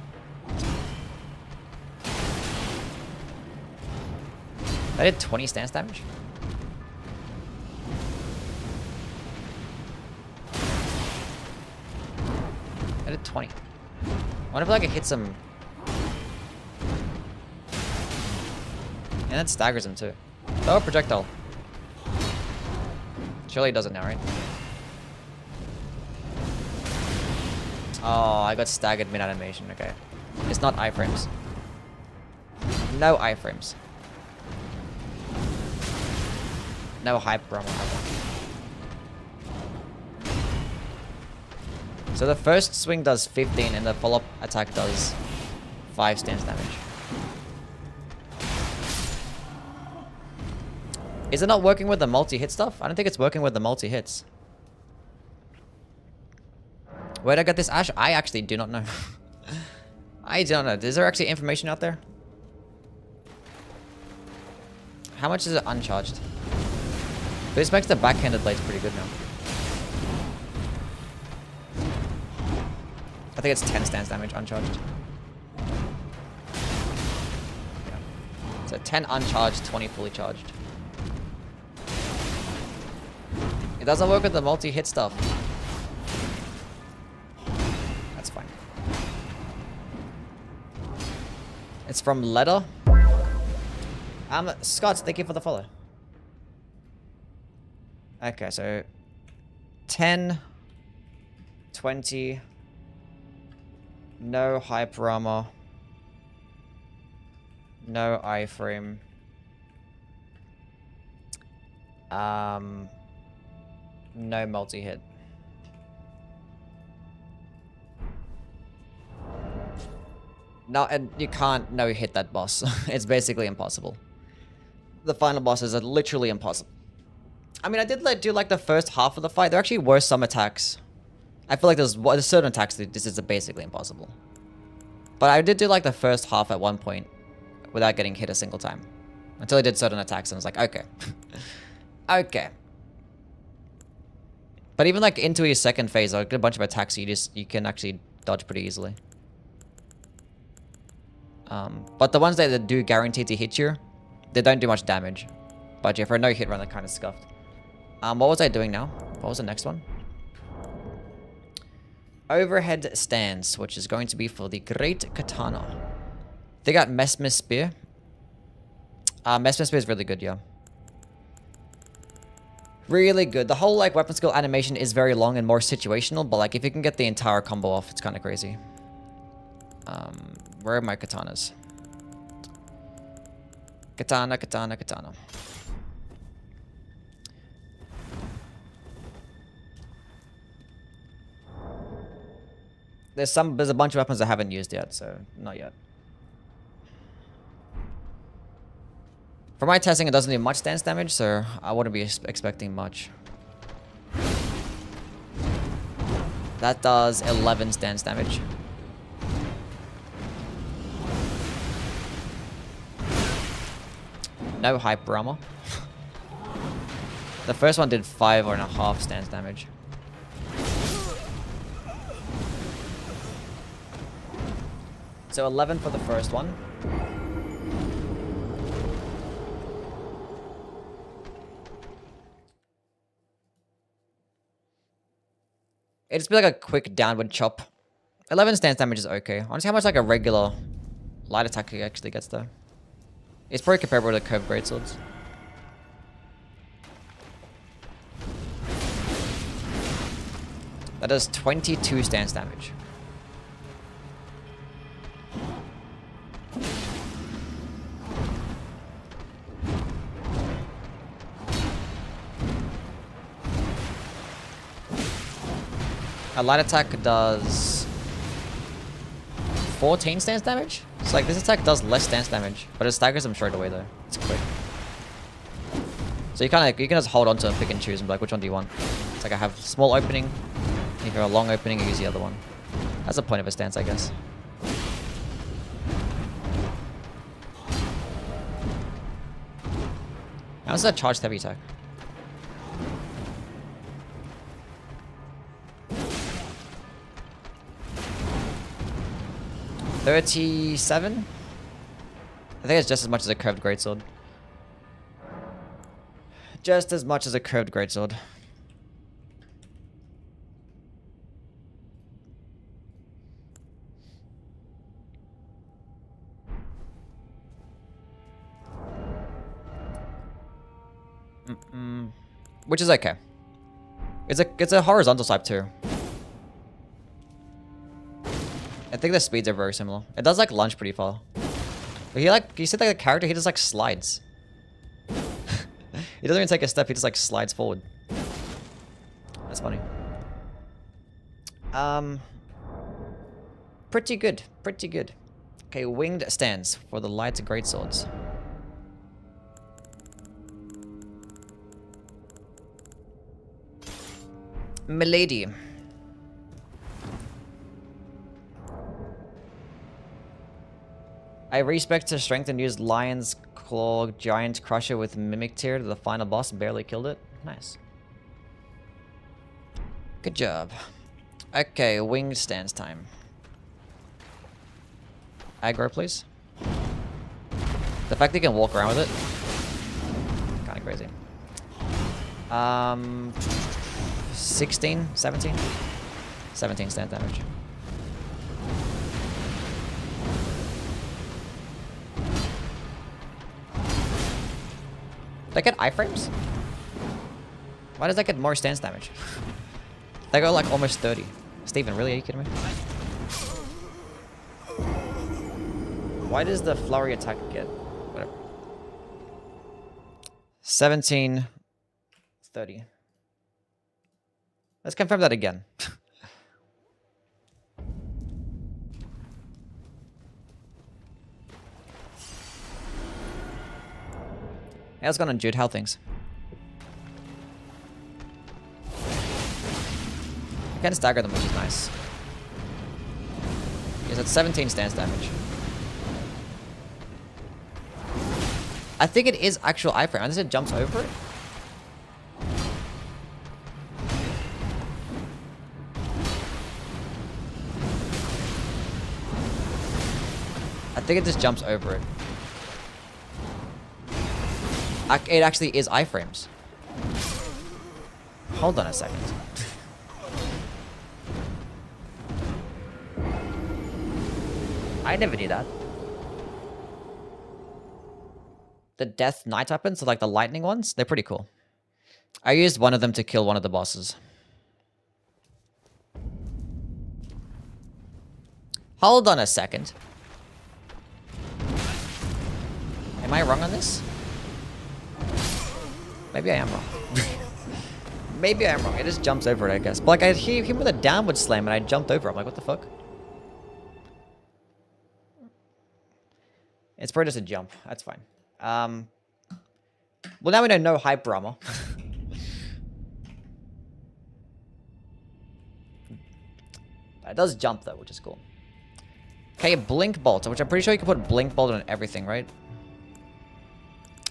S1: I did 20 stance damage. I did 20. I wonder if I could hit some. And that staggers him too. Throw a projectile. Surely he does it now, right? Oh, I got staggered mid-animation. Okay. It's not iframes. No iframes. No hype promo. So the first swing does 15 and the follow-up attack does 5 stance damage. Is it not working with the multi-hit stuff? I don't think it's working with the multi-hits. Where'd I get this ash? I actually do not know. I don't know. Is there actually information out there? How much is it uncharged? This makes the backhanded blades pretty good now. I think it's 10 stance damage uncharged. Yeah. So 10 uncharged, 20 fully charged. It doesn't work with the multi-hit stuff. That's fine. It's from Letter. Scott, thank you for the follow. Okay, so 10, 20, no hyper armor, no iframe, no multi-hit. No, and you can't no-hit that boss. It's basically impossible. The final bosses are literally impossible. I mean, I did do like the first half of the fight. There actually were some attacks. I feel like there's certain attacks that this is basically impossible. But I did do like the first half at one point without getting hit a single time. Until I did certain attacks and I was like, okay. Okay. But even like into your second phase, I did a bunch of attacks you can actually dodge pretty easily. But the ones that do guarantee to hit you, they don't do much damage. But yeah, for a no-hit run, they're kind of scuffed. What was I doing now? What was the next one? Overhead stance, which is going to be for the Great Katana. They got Mesmer Spear. Mesmer Spear is really good, yeah. Really good. The whole like weapon skill animation is very long and more situational, but like if you can get the entire combo off, it's kind of crazy. Where are my katanas? Katana, katana, katana. There's a bunch of weapons I haven't used yet, so not yet. For my testing, it doesn't do much stance damage, so I wouldn't be expecting much. That does 11 stance damage. No hyper armor. The first one did 5.5 stance damage. So 11 for the first one. It'd be like a quick downward chop. 11 stance damage is okay. I want to see how much like a regular light attack actually gets though. It's probably comparable to curved greatswords. That does 22 stance damage. A light attack does 14 stance damage? It's like this attack does less stance damage, but it staggers them straight away though. It's quick. So you can just hold on to and pick and choose and be like, which one do you want? It's like I have small opening. If you're a long opening, you use the other one. That's the point of a stance, I guess. How's that charged heavy attack? $37? I think it's just as much as a curved greatsword. Just as much as a curved greatsword. Which is okay. It's a horizontal swipe too. I think the speeds are very similar. It does like lunge pretty far. But you said like the character, he just like slides. He doesn't even take a step, he just like slides forward. That's funny. Pretty good, pretty good. Okay, winged stance for the light greatswords. Milady. I respect her strength and used Lion's Claw Giant Crusher with Mimic Tear to the final boss. Barely killed it. Nice. Good job. Okay, winged stance time. Aggro, please. The fact that you can walk around with it, kind of crazy. 16? 17? 17 stance damage. Did I get iframes? Why does that get more stance damage? They go like almost 30. Steven, really? Are you kidding me? Why does the flurry attack get... whatever. 17... 30. Let's confirm that again. Hey, how's it going on, Jude? How things? You can stagger them, which is nice. Yes, that's 17 stance damage. I think it is actual iframe, unless it jumps over it. I think it just jumps over it. It actually is iframes. Hold on a second. I never knew that. The Death Knight weapons, so like the lightning ones, they're pretty cool. I used one of them to kill one of the bosses. Hold on a second. Am I wrong on this? Maybe I am wrong. Maybe I am wrong. It just jumps over it, I guess. But like I hit him with a downward slam and I jumped over. I'm like, what the fuck? It's probably just a jump. That's fine. Well, now we know no hyper armor. It does jump though, which is cool. Okay, Blink Bolt, which I'm pretty sure you can put Blink Bolt on everything, right?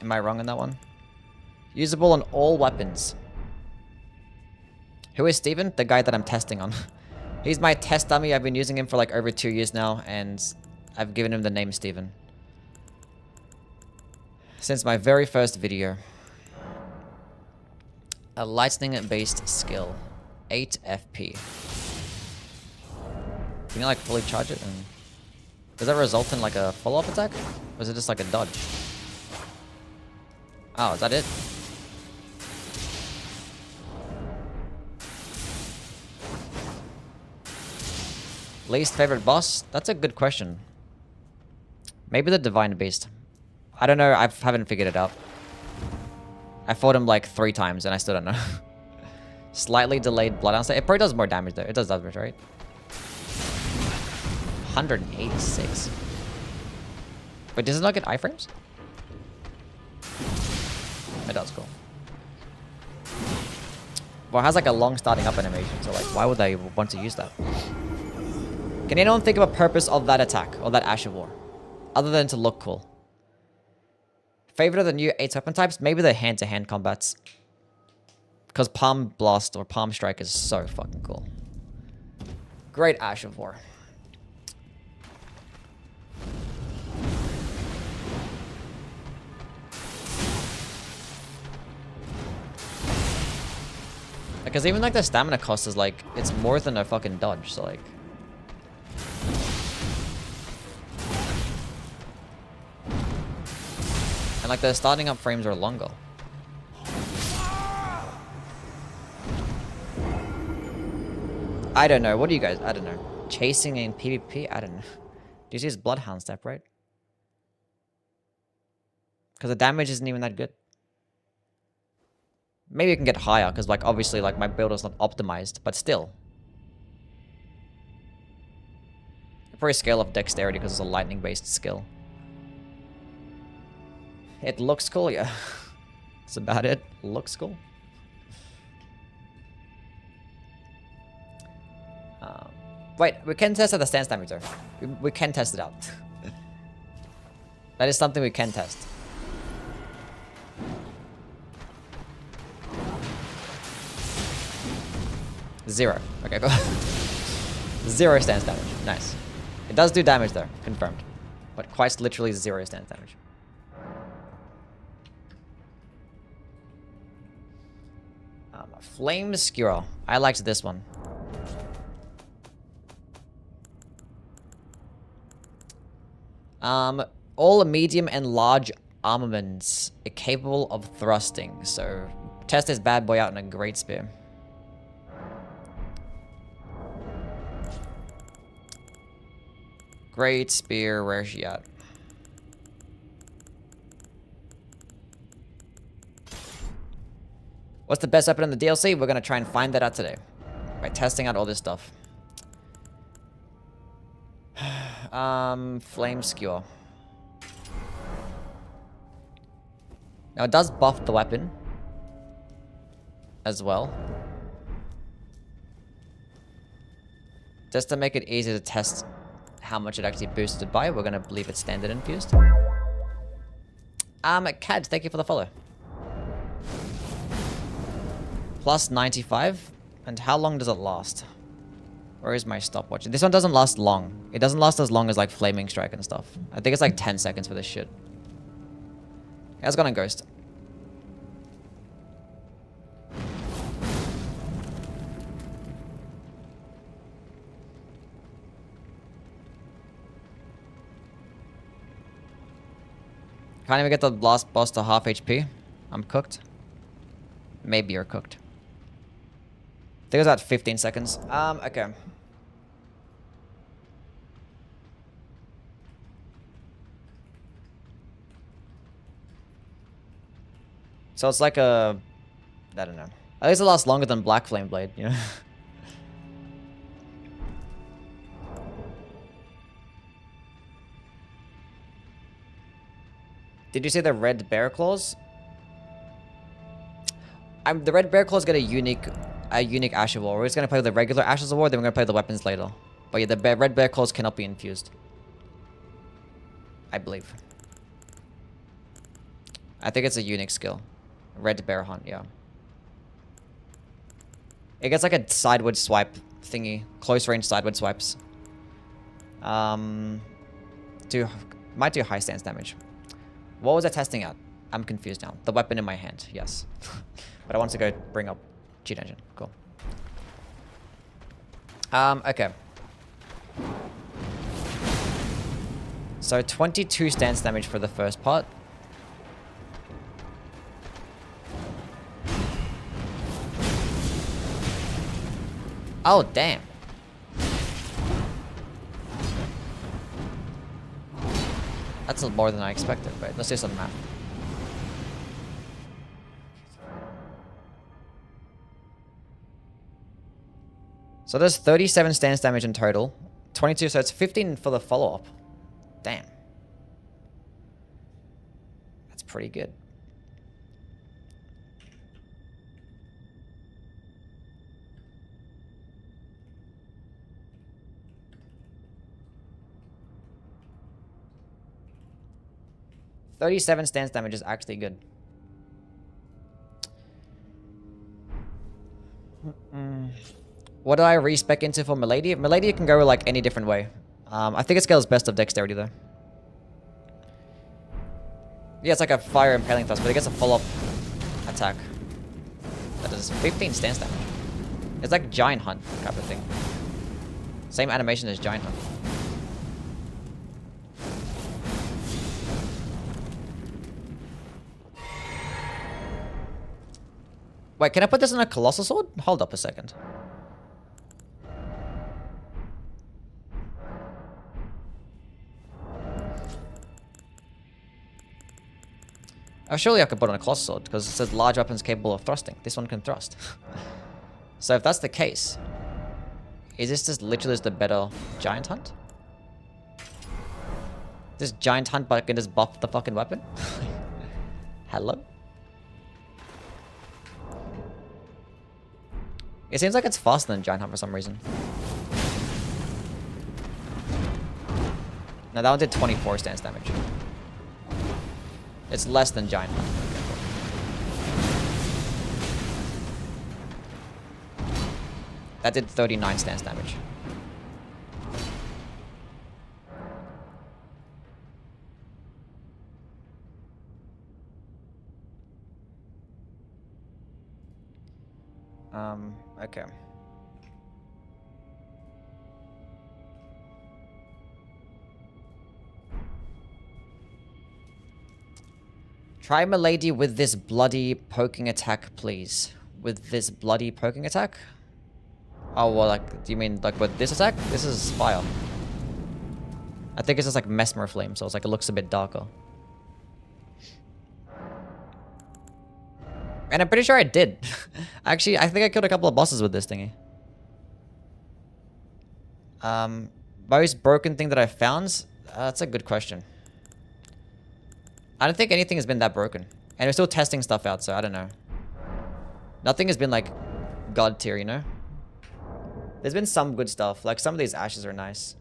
S1: Am I wrong on that one? Usable on all weapons. Who is Steven? The guy that I'm testing on. He's my test dummy. I've been using him for like over 2 years now, and I've given him the name Steven. Since my very first video. A lightning-based skill. 8 FP. Can you like fully charge it? And does that result in like a follow-up attack? Or is it just like a dodge? Oh, is that it? Least favorite boss? That's a good question. Maybe the Divine Beast. I don't know. I haven't figured it out. I fought him like 3 times and I still don't know. Slightly delayed bloodhound state. It probably does more damage though. It does damage, right? 186. Wait, does it not get iframes? It does, cool. Well, it has like a long starting up animation, so like, why would they want to use that? Can anyone think of a purpose of that attack, or that Ash of War? Other than to look cool. Favorite of the new 8 weapon types? Maybe the hand-to-hand combats. Because Palm Blast or Palm Strike is so fucking cool. Great Ash of War. Because even like the stamina cost is like, it's more than a fucking dodge, so like. And like the starting up frames are longer. I don't know. What do you guys? I don't know. Chasing in PvP? I don't know. Do you see his Bloodhound step, right? Because the damage isn't even that good. Maybe you can get higher, because like obviously like my build is not optimized, but still. Probably scale of dexterity because it's a lightning based skill. It looks cool, yeah. That's about it. Looks cool. Wait, we can test out the stance damage though. We can test it out. That is something we can test. Zero. Okay, go. 0 stance damage. Nice. It does do damage though, confirmed. But quite literally 0 stance damage. Flame Skewer. I liked this one. All medium and large armaments are capable of thrusting. So test this bad boy out in a great spear. Great spear, where's she at? What's the best weapon in the DLC? We're gonna try and find that out today. By testing out all this stuff. Flame Skewer. Now it does buff the weapon. As well. Just to make it easy to test how much it actually boosted by, we're gonna leave it standard infused. Cad, thank you for the follow. Plus 95. And how long does it last? Where is my stopwatch? This one doesn't last long. It doesn't last as long as like Flaming Strike and stuff. I think it's like 10 seconds for this shit. It's gonna Ghost. Can't even get the last boss to half HP. I'm cooked. Maybe you're cooked. I think it was at 15 seconds. Okay. So it's like a... I don't know. At least it lasts longer than Black Flame Blade, you know? Did you see the red bear claws? The red bear claws get a unique Ash of War. We're just gonna play with the regular Ashes of War, then we're gonna play the weapons later. But yeah, the red bear claws cannot be infused. I believe. I think it's a unique skill. Red Bear Hunt, yeah. It gets like a sideward swipe thingy. Close range sideward swipes. Might do high stance damage. What was I testing at? I'm confused now. The weapon in my hand, yes. But I want to go bring up cheat engine. Cool. Okay. So 22 stance damage for the first part. Oh, damn. That's more than I expected. Wait, let's do some math. So there's 37 stance damage in total. 22, so it's 15 for the follow-up. Damn. That's pretty good. $37 stance damage is actually good. What do I respec into for Milady? Milady can go like any different way. I think it scales best of dexterity though. Yeah, it's like a fire impaling thrust, but it gets a follow-up attack. That does 15 stance damage. It's like Giant Hunt type of thing. Same animation as Giant Hunt. Wait, can I put this on a Colossal Sword? Hold up a second. Oh, surely I could put on a Colossal Sword, because it says large weapons capable of thrusting. This one can thrust. So if that's the case, is this just literally just a better Giant Hunt? This Giant Hunt, but I can just buff the fucking weapon? Hello? It seems like it's faster than Giant Hunt for some reason. No, that one did 24 stance damage. It's less than Giant Hunt. That did 39 stance damage. Okay. Try Milady with this bloody poking attack, please. With this bloody poking attack? Oh, well, like, do you mean, like, with this attack? This is fire. I think it's just, like, Mesmer Flame, so it's, like, it looks a bit darker. And I'm pretty sure I did. Actually, I think I killed a couple of bosses with this thingy. Most broken thing that I found? That's a good question. I don't think anything has been that broken. And we're still testing stuff out, so I don't know. Nothing has been, like, god tier, you know? There's been some good stuff. Like, some of these ashes are nice.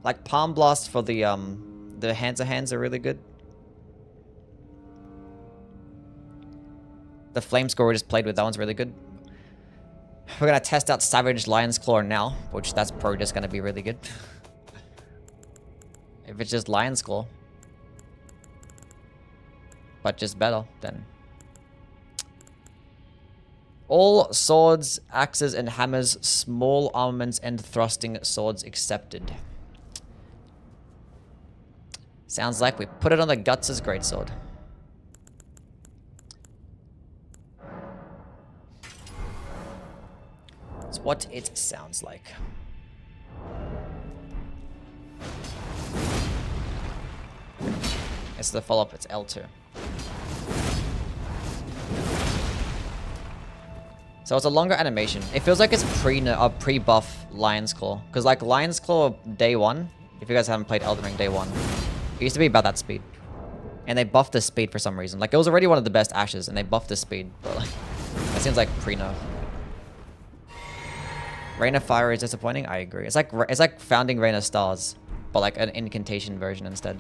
S1: Like, Palm Blast for the Hands of Hands are really good. The Flame Score we just played with, that one's really good. We're gonna test out Savage Lion's Claw now, which that's probably just gonna be really good. If it's just Lion's Claw, but just better, then. All swords, axes, and hammers, small armaments, and thrusting swords accepted. Sounds like we put it on the Guts' greatsword. It's what it sounds like. It's the follow-up, it's L2. So it's a longer animation. It feels like it's pre-buff Lion's Claw. Because like Lion's Claw day 1, if you guys haven't played Elden Ring day 1, it used to be about that speed. And they buffed the speed for some reason. Like it was already one of the best ashes and they buffed the speed. But like, that seems like pre-nerf. Rain of Fire is disappointing? I agree. It's like Founding Rain of Stars. But like an incantation version instead.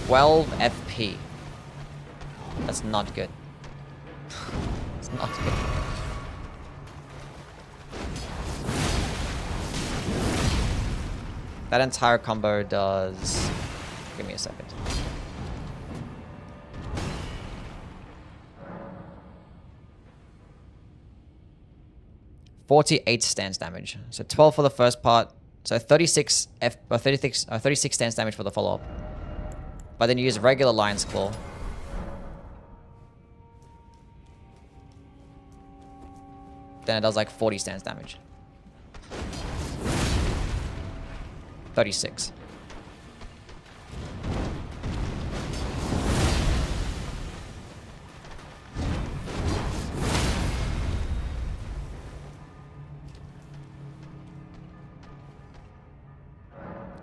S1: 12 FP. That's not good. It's not good. That entire combo does... Give me a second. $48 stance damage. So 12 for the first part. So 36 stance damage for the follow-up. But then you use regular Lion's Claw. Then it does like 40 stance damage. 36.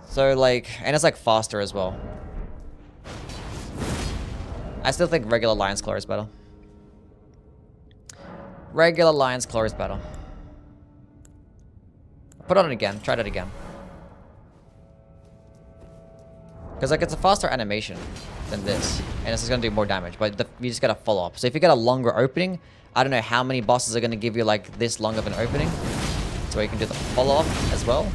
S1: So like, and it's like faster as well. I still think regular Lion's Claw is better. Regular Lion's Claw is better. Put on it again. Try that again. Because like it's a faster animation than this. And it's just going to do more damage. But you just got to follow up. So if you get a longer opening, I don't know how many bosses are going to give you like this long of an opening. So you can do the follow up as well.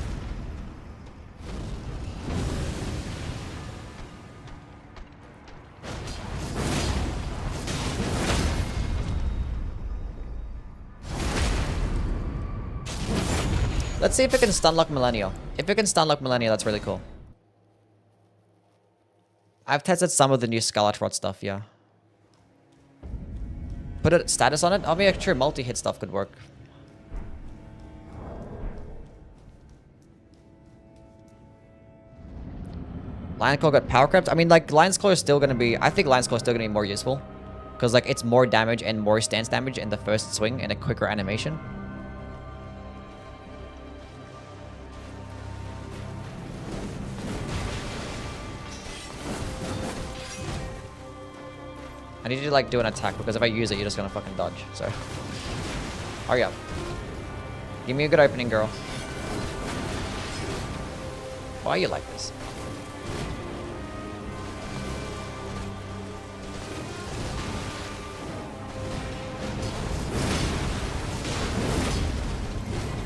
S1: Let's see if it can stunlock Millennial. If it can stunlock Millennial, that's really cool. I've tested some of the new Scarlet Rot stuff, yeah. Put a status on it? I mean, true, multi-hit stuff could work. Lion's Claw got power crept. I mean, like, Lion's Claw is still going to be... I think Lion's Claw is still going to be more useful. Because, like, it's more damage and more stance damage in the first swing and a quicker animation. I need you to like do an attack because if I use it, you're just gonna fucking dodge. So, hurry up. Give me a good opening, girl. Why are you like this?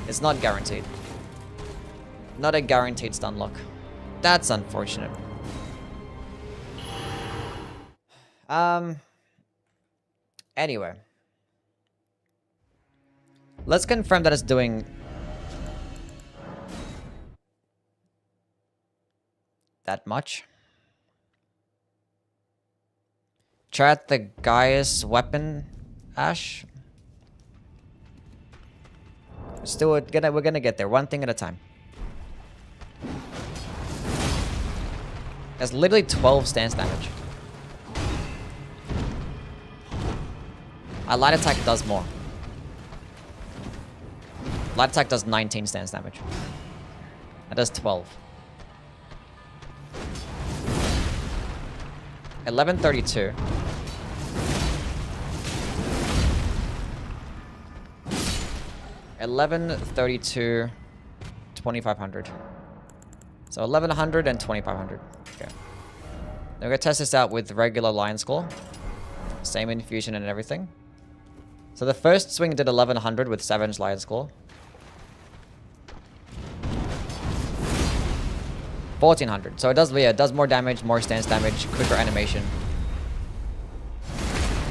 S1: It's not guaranteed. Not a guaranteed stun lock. That's unfortunate. Anyway. Let's confirm that it's doing... that much. Try out the Gaius weapon, Ash. Still, we're gonna get there, one thing at a time. That's literally 12 stance damage. A light attack does more. Light attack does 19 stance damage. That does 12. 1132. 1132. 2500. So 1100 and 2500. Okay. Now we're gonna test this out with regular Lion's Claw. Same infusion and everything. So the first swing did 1100 with Savage Lion's Claw. 1400. So it does, yeah, it does more damage, more stance damage, quicker animation.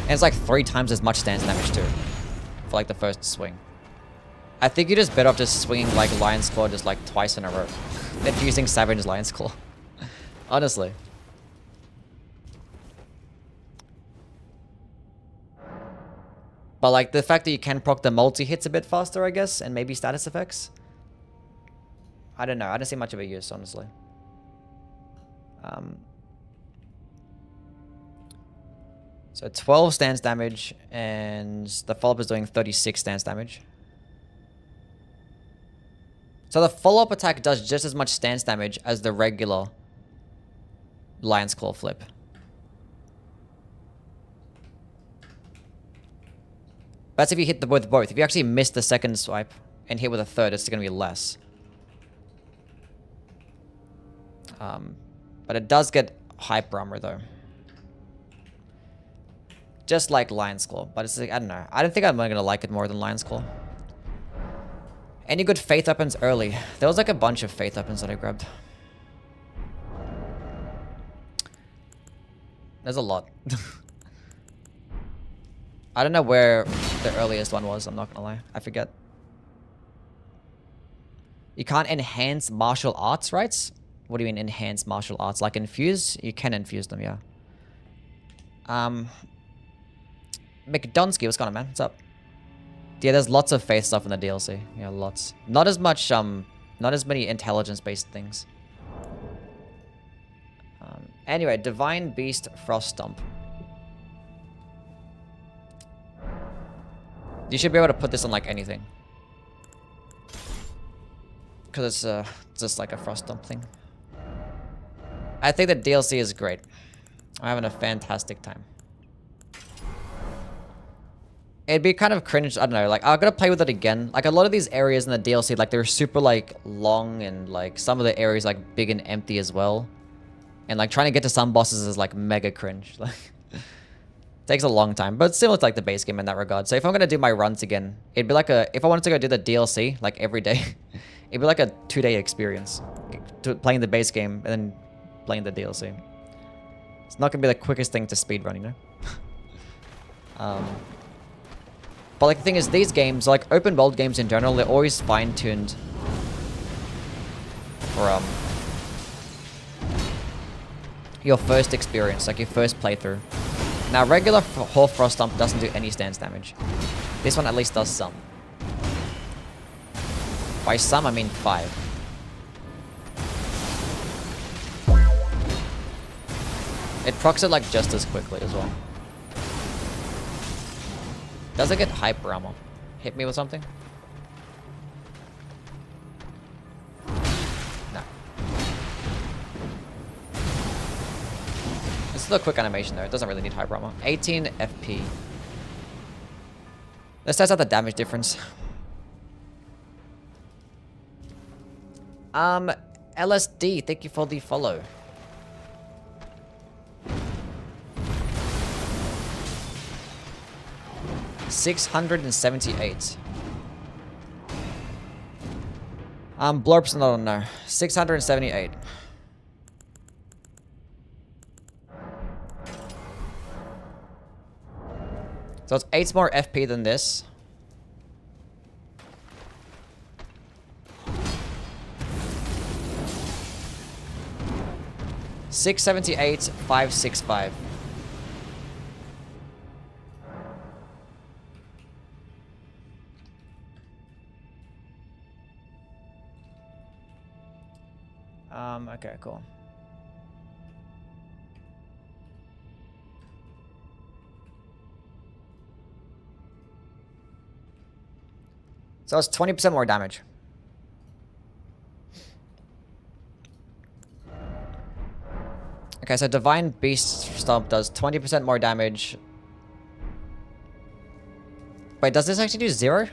S1: And it's like 3 times as much stance damage too. For like the first swing. I think you're just better off just swinging like Lion's Claw just like twice in a row. Than using Savage Lion's Claw. Honestly. But like the fact that you can proc the multi-hits a bit faster, I guess, and maybe status effects. I don't know. I don't see much of a use, honestly. So 12 stance damage, and the follow-up is doing 36 stance damage. So the follow-up attack does just as much stance damage as the regular Lion's Claw flip. That's if you hit with both. If you actually miss the second swipe and hit with a third, it's going to be less. But it does get Hype Armor though. Just like Lion's Claw, but it's like, I don't know. I don't think I'm gonna like it more than Lion's Claw. Any good Faith weapons early? There was like a bunch of Faith weapons that I grabbed. There's a lot. I don't know where the earliest one was, I'm not gonna lie. I forget. You can't enhance martial arts, right? What do you mean enhance martial arts? Like infuse? You can infuse them, yeah. McDonsky, what's going on, man? What's up? Yeah, there's lots of faith stuff in the DLC. Yeah, lots. Not as much, not as many intelligence-based things. Anyway, Divine Beast Frost Stomp. You should be able to put this on, like, anything. Because it's just like a Frost Stomp thing. I think the DLC is great. I'm having a fantastic time. It'd be kind of cringe, I don't know, like, I'm gonna play with it again. Like, a lot of these areas in the DLC, like, they're super, like, long and, like, some of the areas, like, big and empty as well. And, like, trying to get to some bosses is, like, mega cringe. Like, takes a long time, but it's similar to, like, the base game in that regard. So if I'm gonna do my runs again, it'd be like if I wanted to go do the DLC, like, every day, it'd be like a 2-day experience. Playing the base game and then playing the DLC. It's not gonna be the quickest thing to speedrun, you know? But like the thing is, these games, like open world games in general, they're always fine-tuned for your first experience, like your first playthrough. Now, regular Hall Frost Stomp doesn't do any stance damage. This one at least does some. By some, I mean 5. It procs it like just as quickly as well. Does it get hype armor? Hit me with something? No. This is a quick animation though. It doesn't really need hype armor. 18 FP. Let's test out the damage difference. LSD, thank you for the follow. $678. Blurps not on there. 678. So it's 8 more FP than this. $678, $565. Okay, cool. So it's 20% more damage. Okay, so Divine Beast Stomp does 20% more damage. Wait, does this actually do 0?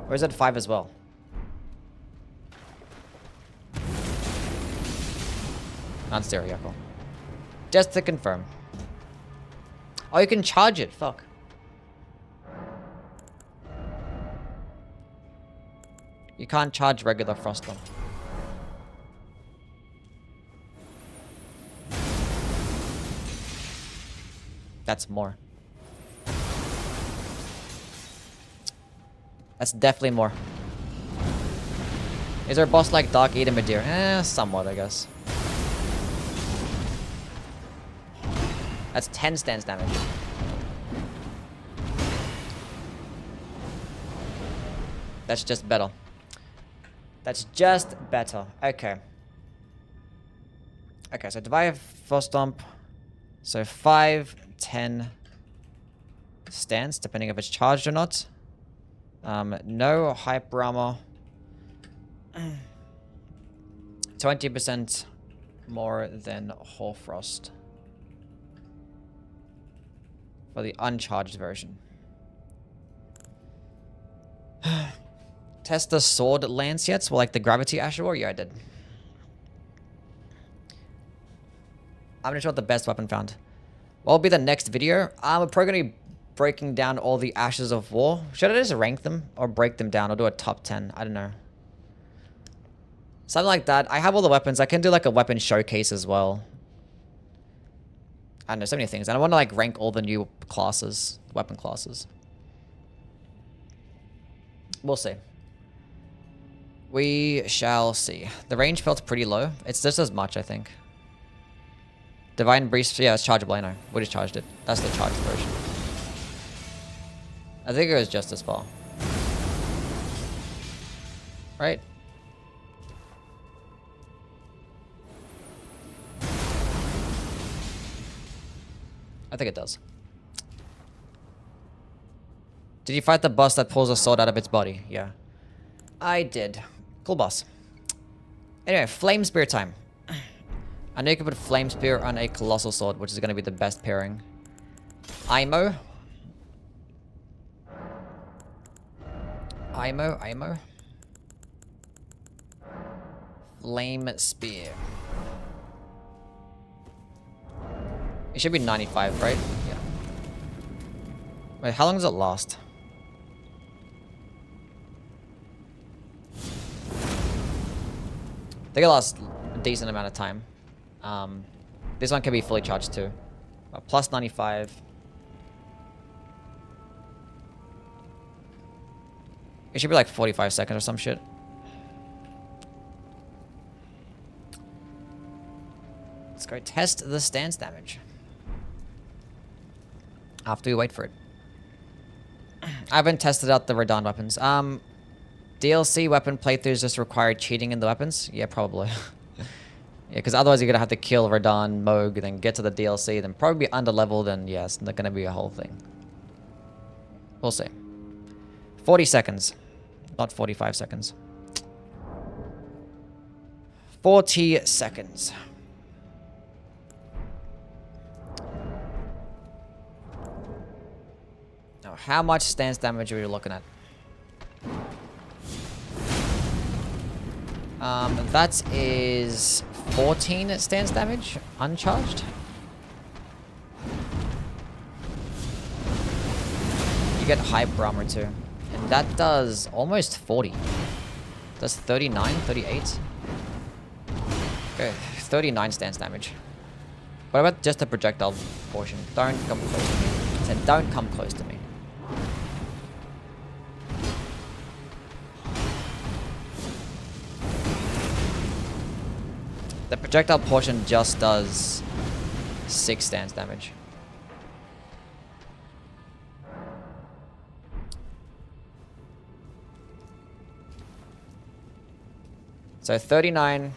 S1: Or is it 5 as well? Not 0, yeah, cool. Just to confirm. Oh, you can charge it, fuck. You can't charge regular Frost Stomp. That's more. That's definitely more. Is there a boss like Dark Eden Madeira? Somewhat, I guess. That's 10 stance damage. That's just better. That's just better. Okay. Okay, so Divine Frost Stomp. So 5, 10 stance, depending if it's charged or not. No hype armor. 20% more than Hoarfrost. For the uncharged version. Test the sword lance yet? Well, like the gravity Asher War? Yeah, I did. I'm not sure what the best weapon found. What will be the next video? We're probably going to be breaking down all the Ashes of War. Should I just rank them or break them down or do a top 10? I don't know. Something like that. I have all the weapons. I can do like a weapon showcase as well. I don't know, so many things. And I want to like rank all the new classes, weapon classes. We'll see. We shall see. The range felt pretty low. It's just as much, I think. Divine Breeze, yeah, it's chargeable, I know. We just charged it. That's the charged version. I think it was just as far. Right? I think it does. Did you fight the boss that pulls a sword out of its body? Yeah. I did. Cool boss. Anyway, Flame Spear time. I know you can put Flame Spear on a Colossal Sword, which is going to be the best pairing. IMO. IMO. Flame Spear. It should be 95, right? Yeah. Wait, how long does it last? I think it lasts a decent amount of time. This one can be fully charged too. Plus 95. It should be like 45 seconds or some shit. Let's go test the stance damage. After we wait for it. I haven't tested out the Radon weapons. DLC weapon playthroughs just require cheating in the weapons? Yeah, probably. Yeah, because otherwise you're going to have to kill Radon, Moog, then get to the DLC, then probably be under-leveled, and yes, it's going to be a whole thing. We'll see. 40 seconds. Not 45 seconds. 40 seconds. Now, how much stance damage are we looking at? That is 14 stance damage, uncharged. You get hyper armor too. And that does almost 40. Does 39, 38? Okay, 39 stance damage. What about just the projectile portion? Don't come close to me. I said don't come close to me. The projectile portion just does 6 stance damage. So 39.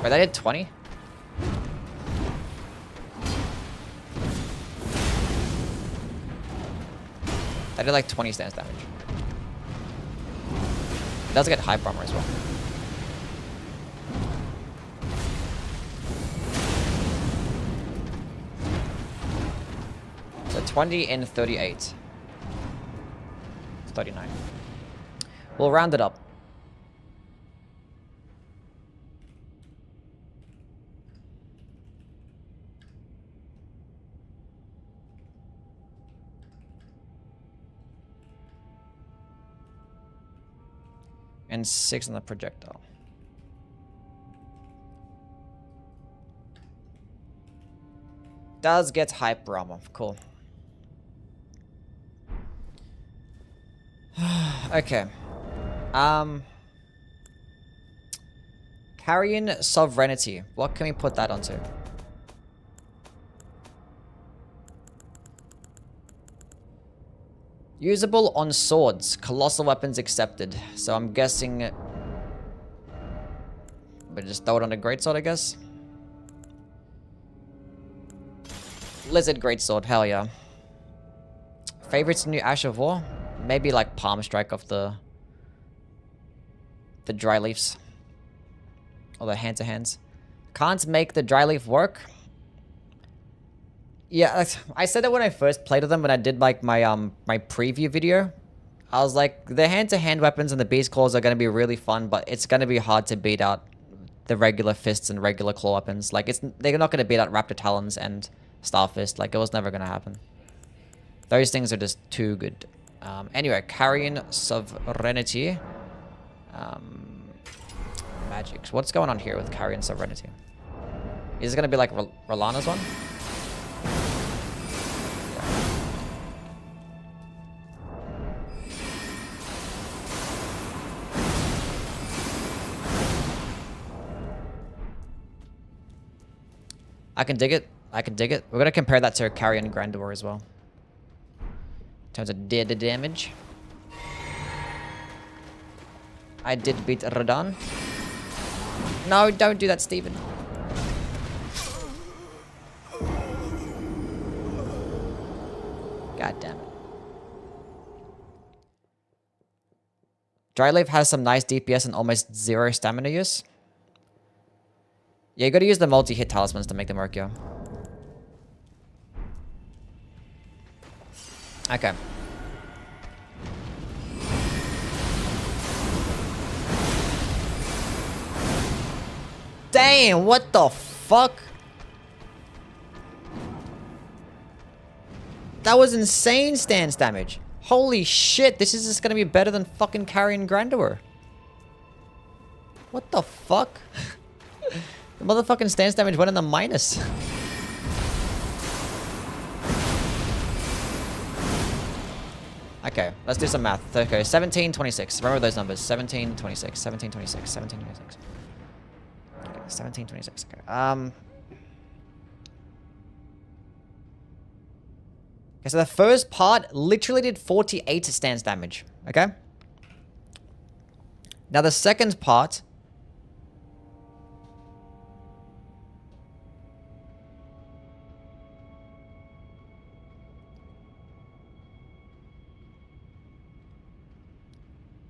S1: Wait, that did 20? That did like 20 stance damage. It does get hyper armor as well. So 20 and 38. 39. We'll round it up. And 6 on the projectile. Does get hyper armor. Cool. Okay. Carian Sovereignty. What can we put that onto? Usable on swords. Colossal weapons accepted. So I'm guessing... But just throw it on a greatsword, I guess. Lizard greatsword. Hell yeah. Favorites in new Ash of War? Maybe like Palm Strike off the dry leaves. Or the hand-to-hands. Can't make the dry leaf work. Yeah, I said that when I first played with them, when I did like my my preview video. I was like, the hand-to-hand weapons and the beast claws are going to be really fun, but it's going to be hard to beat out the regular fists and regular claw weapons. Like, they're not going to beat out Raptor Talons and Star Fist. Like, it was never going to happen. Those things are just too good. Anyway, Carian Sovereignty. Magics. What's going on here with Carian Sovereignty? Is it going to be like Rolana's one? I can dig it. I can dig it. We're going to compare that to Carian Grandeur as well. In terms of dead damage. I did beat Radon. No, don't do that, Steven. God damn it. Dryleaf has some nice DPS and almost zero stamina use. Yeah, you gotta use the multi-hit talismans to make them work, yo. Okay. Damn, what the fuck? That was insane stance damage. Holy shit, this is just gonna be better than fucking Carian Grandeur. What the fuck? The motherfucking stance damage went in the minus. Okay, let's do some math. Okay, 1726. Remember those numbers. 1726, 1726, 1726. Okay, 1726. Okay. Okay, so the first part literally did 48 stance damage. Okay? Now the second part...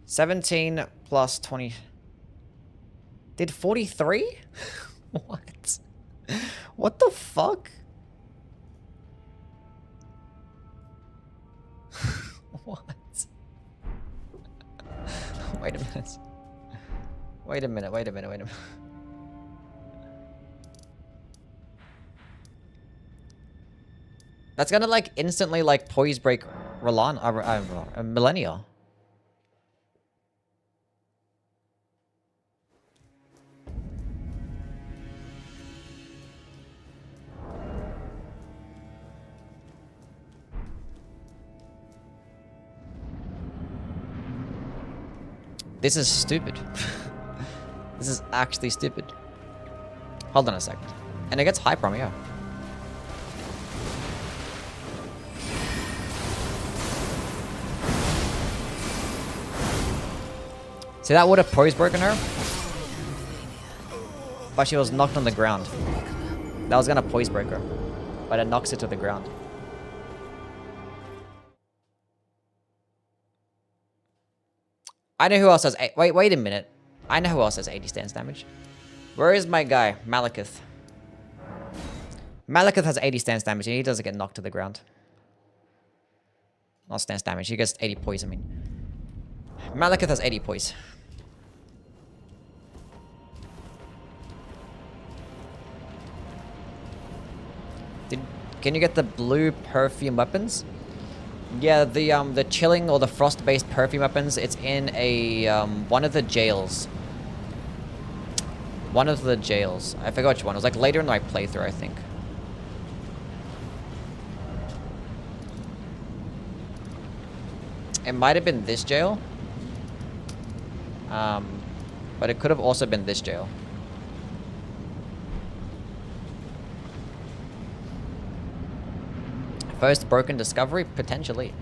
S1: $17 plus 20... Did 43? What? What the fuck? What? Wait a minute. Wait a minute, wait a minute, wait a minute. That's gonna like instantly like poise break Millennia. This is stupid. This is actually stupid. Hold on a second. And it gets hype from here. See, that would have poise broken her. But she was knocked on the ground. That was gonna poise break her. But it knocks it to the ground. I know who else has... Wait a minute. I know who else has 80 stance damage. Where is my guy? Malekith. Malekith has 80 stance damage and he doesn't get knocked to the ground. Not stance damage. He gets 80 poise, I mean. Malekith has 80 poise. Can you get the blue perfume weapons? Yeah, the chilling or the frost-based perfume weapons, it's in a one of the jails. One of the jails. I forgot which one. It was like later in my playthrough, I think. It might have been this jail. But it could have also been this jail. First broken discovery? Potentially.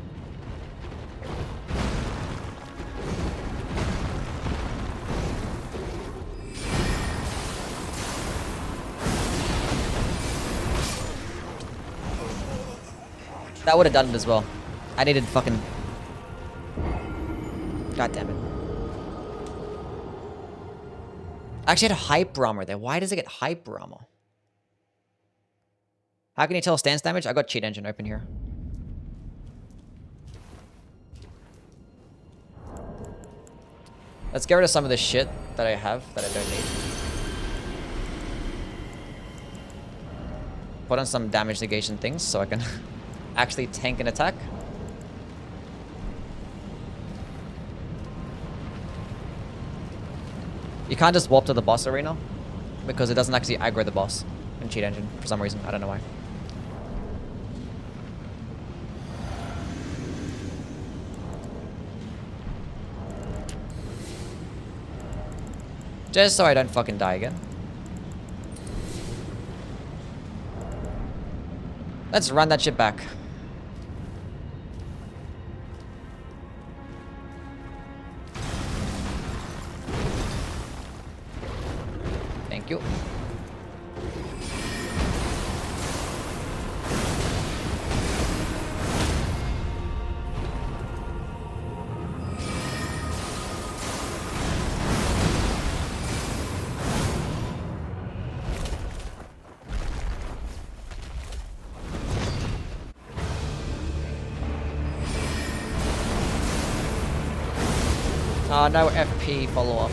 S1: That would have done it as well. I needed fucking... God damn it. I actually had a hype armor there. Why does it get hype armor? How can you tell stance damage? I got cheat engine open here. Let's get rid of some of the shit that I have that I don't need. Put on some damage negation things so I can actually tank an attack. You can't just warp to the boss arena because it doesn't actually aggro the boss in Cheat Engine for some reason. I don't know why. Just so I don't fucking die again. Let's run that shit back. Thank you. No FP follow-up.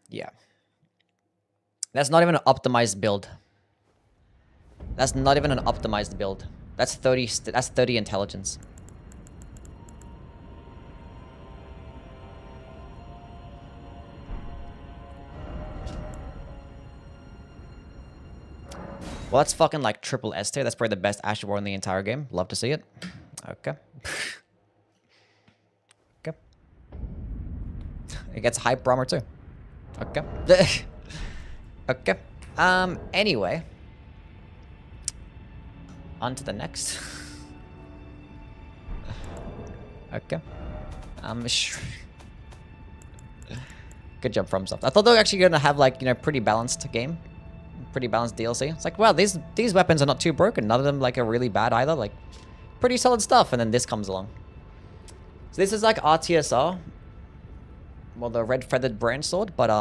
S1: Yeah. That's not even an optimized build. That's not even an optimized build. That's 30 intelligence. Well, that's fucking like triple S tier. That's probably the best Asher War in the entire game. Love to see it. Okay. Okay. It gets hype bomber too. Okay. Okay. Anyway. On to the next. Okay. Good job, FromSoft. I thought they were actually gonna have like, you know, pretty balanced game. Pretty balanced DLC. It's like, wow, these weapons are not too broken. None of them like are really bad either. Like, pretty solid stuff. And then this comes along. So this is like RTSR. Well, the red feathered branch sword, but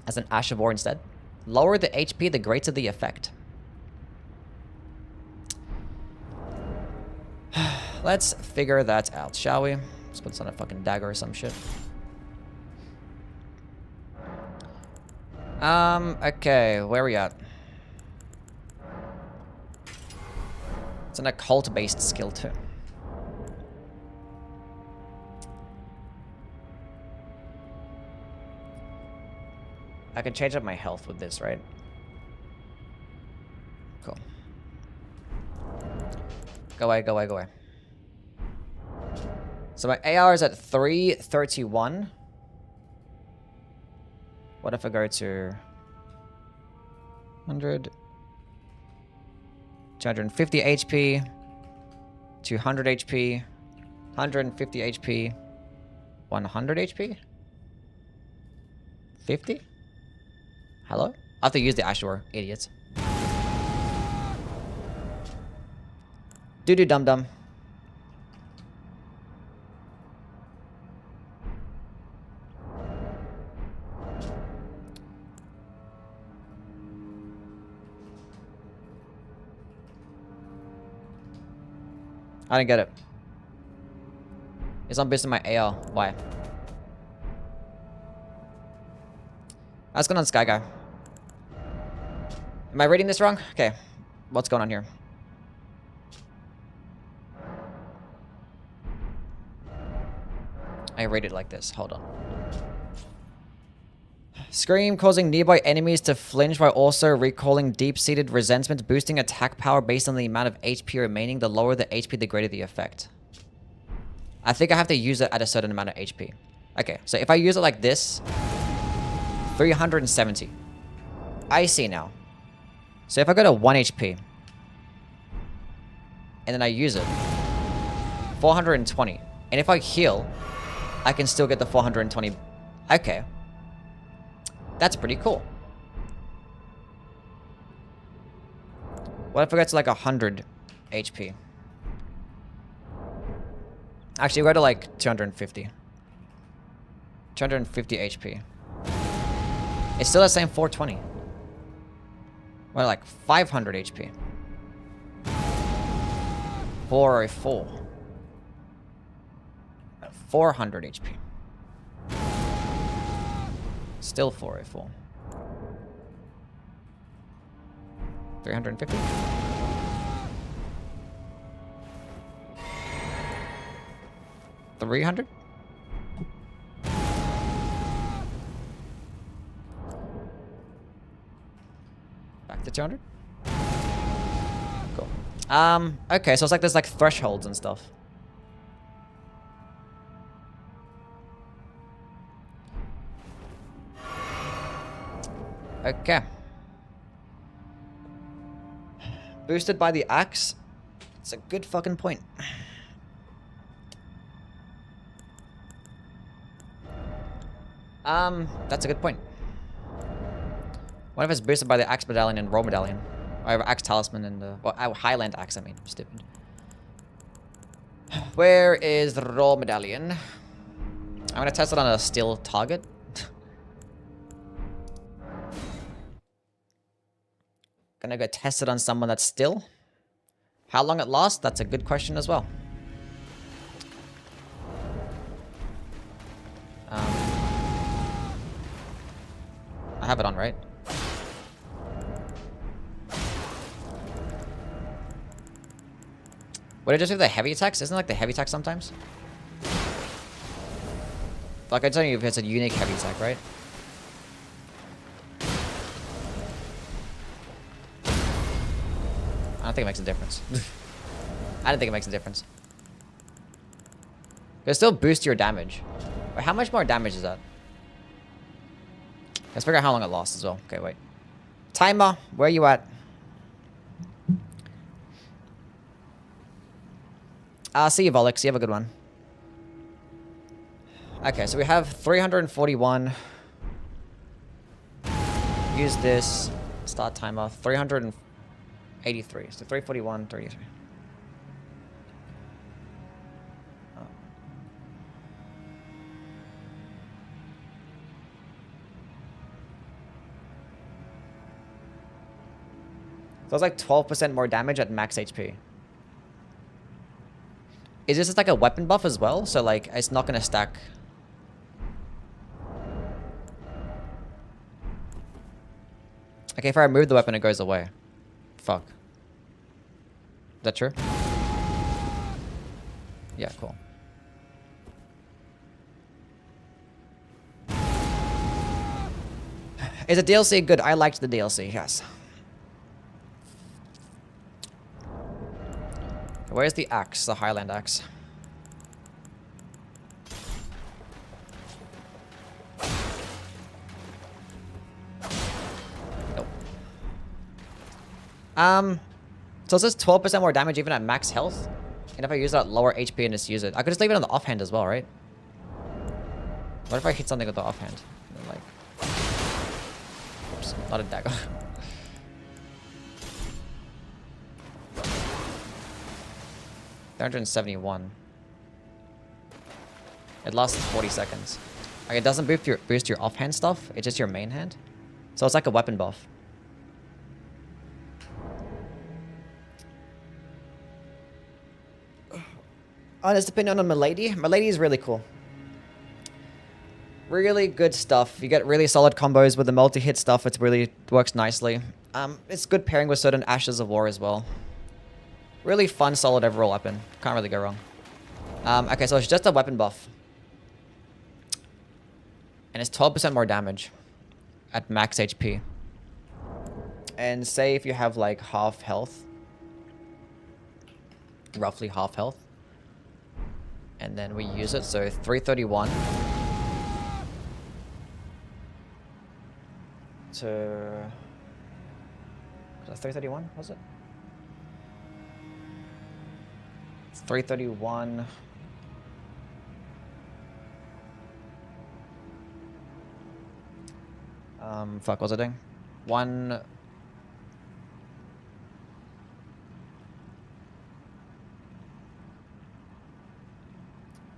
S1: as an Ash of War instead. Lower the HP, the greater the effect. Let's figure that out, shall we? Let's put this on a fucking dagger or some shit. Okay, where are we at? It's an occult-based skill too. I can change up my health with this, right? Cool. Go away, go away, go away. So my AR is at 331. What if I go to 100, 250 HP, 200 HP, 150 HP, 100 HP, 50? Hello? I have to use the Ashur, idiots. Doo-doo dum-dum. I didn't get it. It's on boosting my AR. Why? That's going on Sky Guy. Am I reading this wrong? Okay. What's going on here? I read it like this. Hold on. Scream, causing nearby enemies to flinch while also recalling deep-seated resentment, boosting attack power based on the amount of HP remaining. The lower the HP, the greater the effect. I think I have to use it at a certain amount of HP. Okay, so if I use it like this, 370. I see now. So if I go to 1 HP, and then I use it, 420. And if I heal, I can still get the 420. Okay. That's pretty cool. What if I get to like 100 HP? Actually, go to like 250. 250 HP. It's still the same 420. What, like 500 HP? 404. 400 HP. Still 404. 350. $300. Back to 200. Cool. Okay, so it's like there's like thresholds and stuff. Okay. Boosted by the axe. It's a good fucking point. That's a good point. What if it's boosted by the axe medallion and roll medallion? Or axe talisman and well, Highland axe, I mean. Stupid. Where is the roll medallion? I'm gonna test it on a steel target. Gonna go test it on someone that's still. How long it lasts? That's a good question as well. I have it on, right? Would it just do the heavy attacks? Isn't it like the heavy attack sometimes? Like, I don't know if it's a unique heavy attack, right? I don't think it makes a difference. I don't think it makes a difference. It'll still boost your damage. Wait, how much more damage is that? Let's figure out how long it lasts as well. Okay, wait. Timer, where are you at? See you, Volix. You have a good one. Okay, so we have 341. Use this. Start timer. 383. So 341, 33. Oh. So it's like 12% more damage at max HP. Is this just like a weapon buff as well? So like, it's not gonna stack. Okay, if I remove the weapon, it goes away. Fuck. Is that true? Yeah, cool. Is the DLC good? I liked the DLC, yes. Where's the axe? The Highland axe. Nope. So it says 12% more damage even at max health? And if I use it at lower HP and just use it, I could just leave it on the offhand as well, right? What if I hit something with the offhand? And then, like... Oops, not a dagger. 371. It lasts 40 seconds. Okay, it doesn't boost your offhand stuff. It's just your main hand. So it's like a weapon buff. Honest opinion on Milady. Milady is really cool. Really good stuff. You get really solid combos with the multi-hit stuff. It really works nicely. It's good pairing with certain Ashes of War as well. Really fun, solid overall weapon. Can't really go wrong. Okay, so it's just a weapon buff. And it's 12% more damage at max HP. And say if you have like half health. Roughly half health. And then we use it, so 331. To... Was that 331, was it? 331. Fuck, what was I doing? One...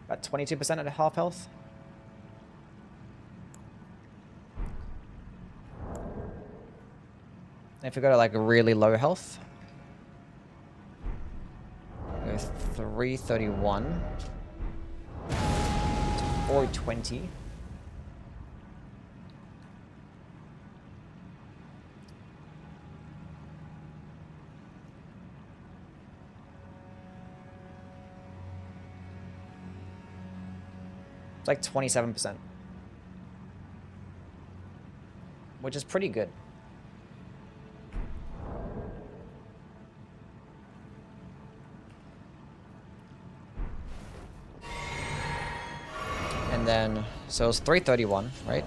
S1: About 22% at half health. If we go to like really low health, go 331. 420. It's like 27%. Which is pretty good. And then, so it's 331, right?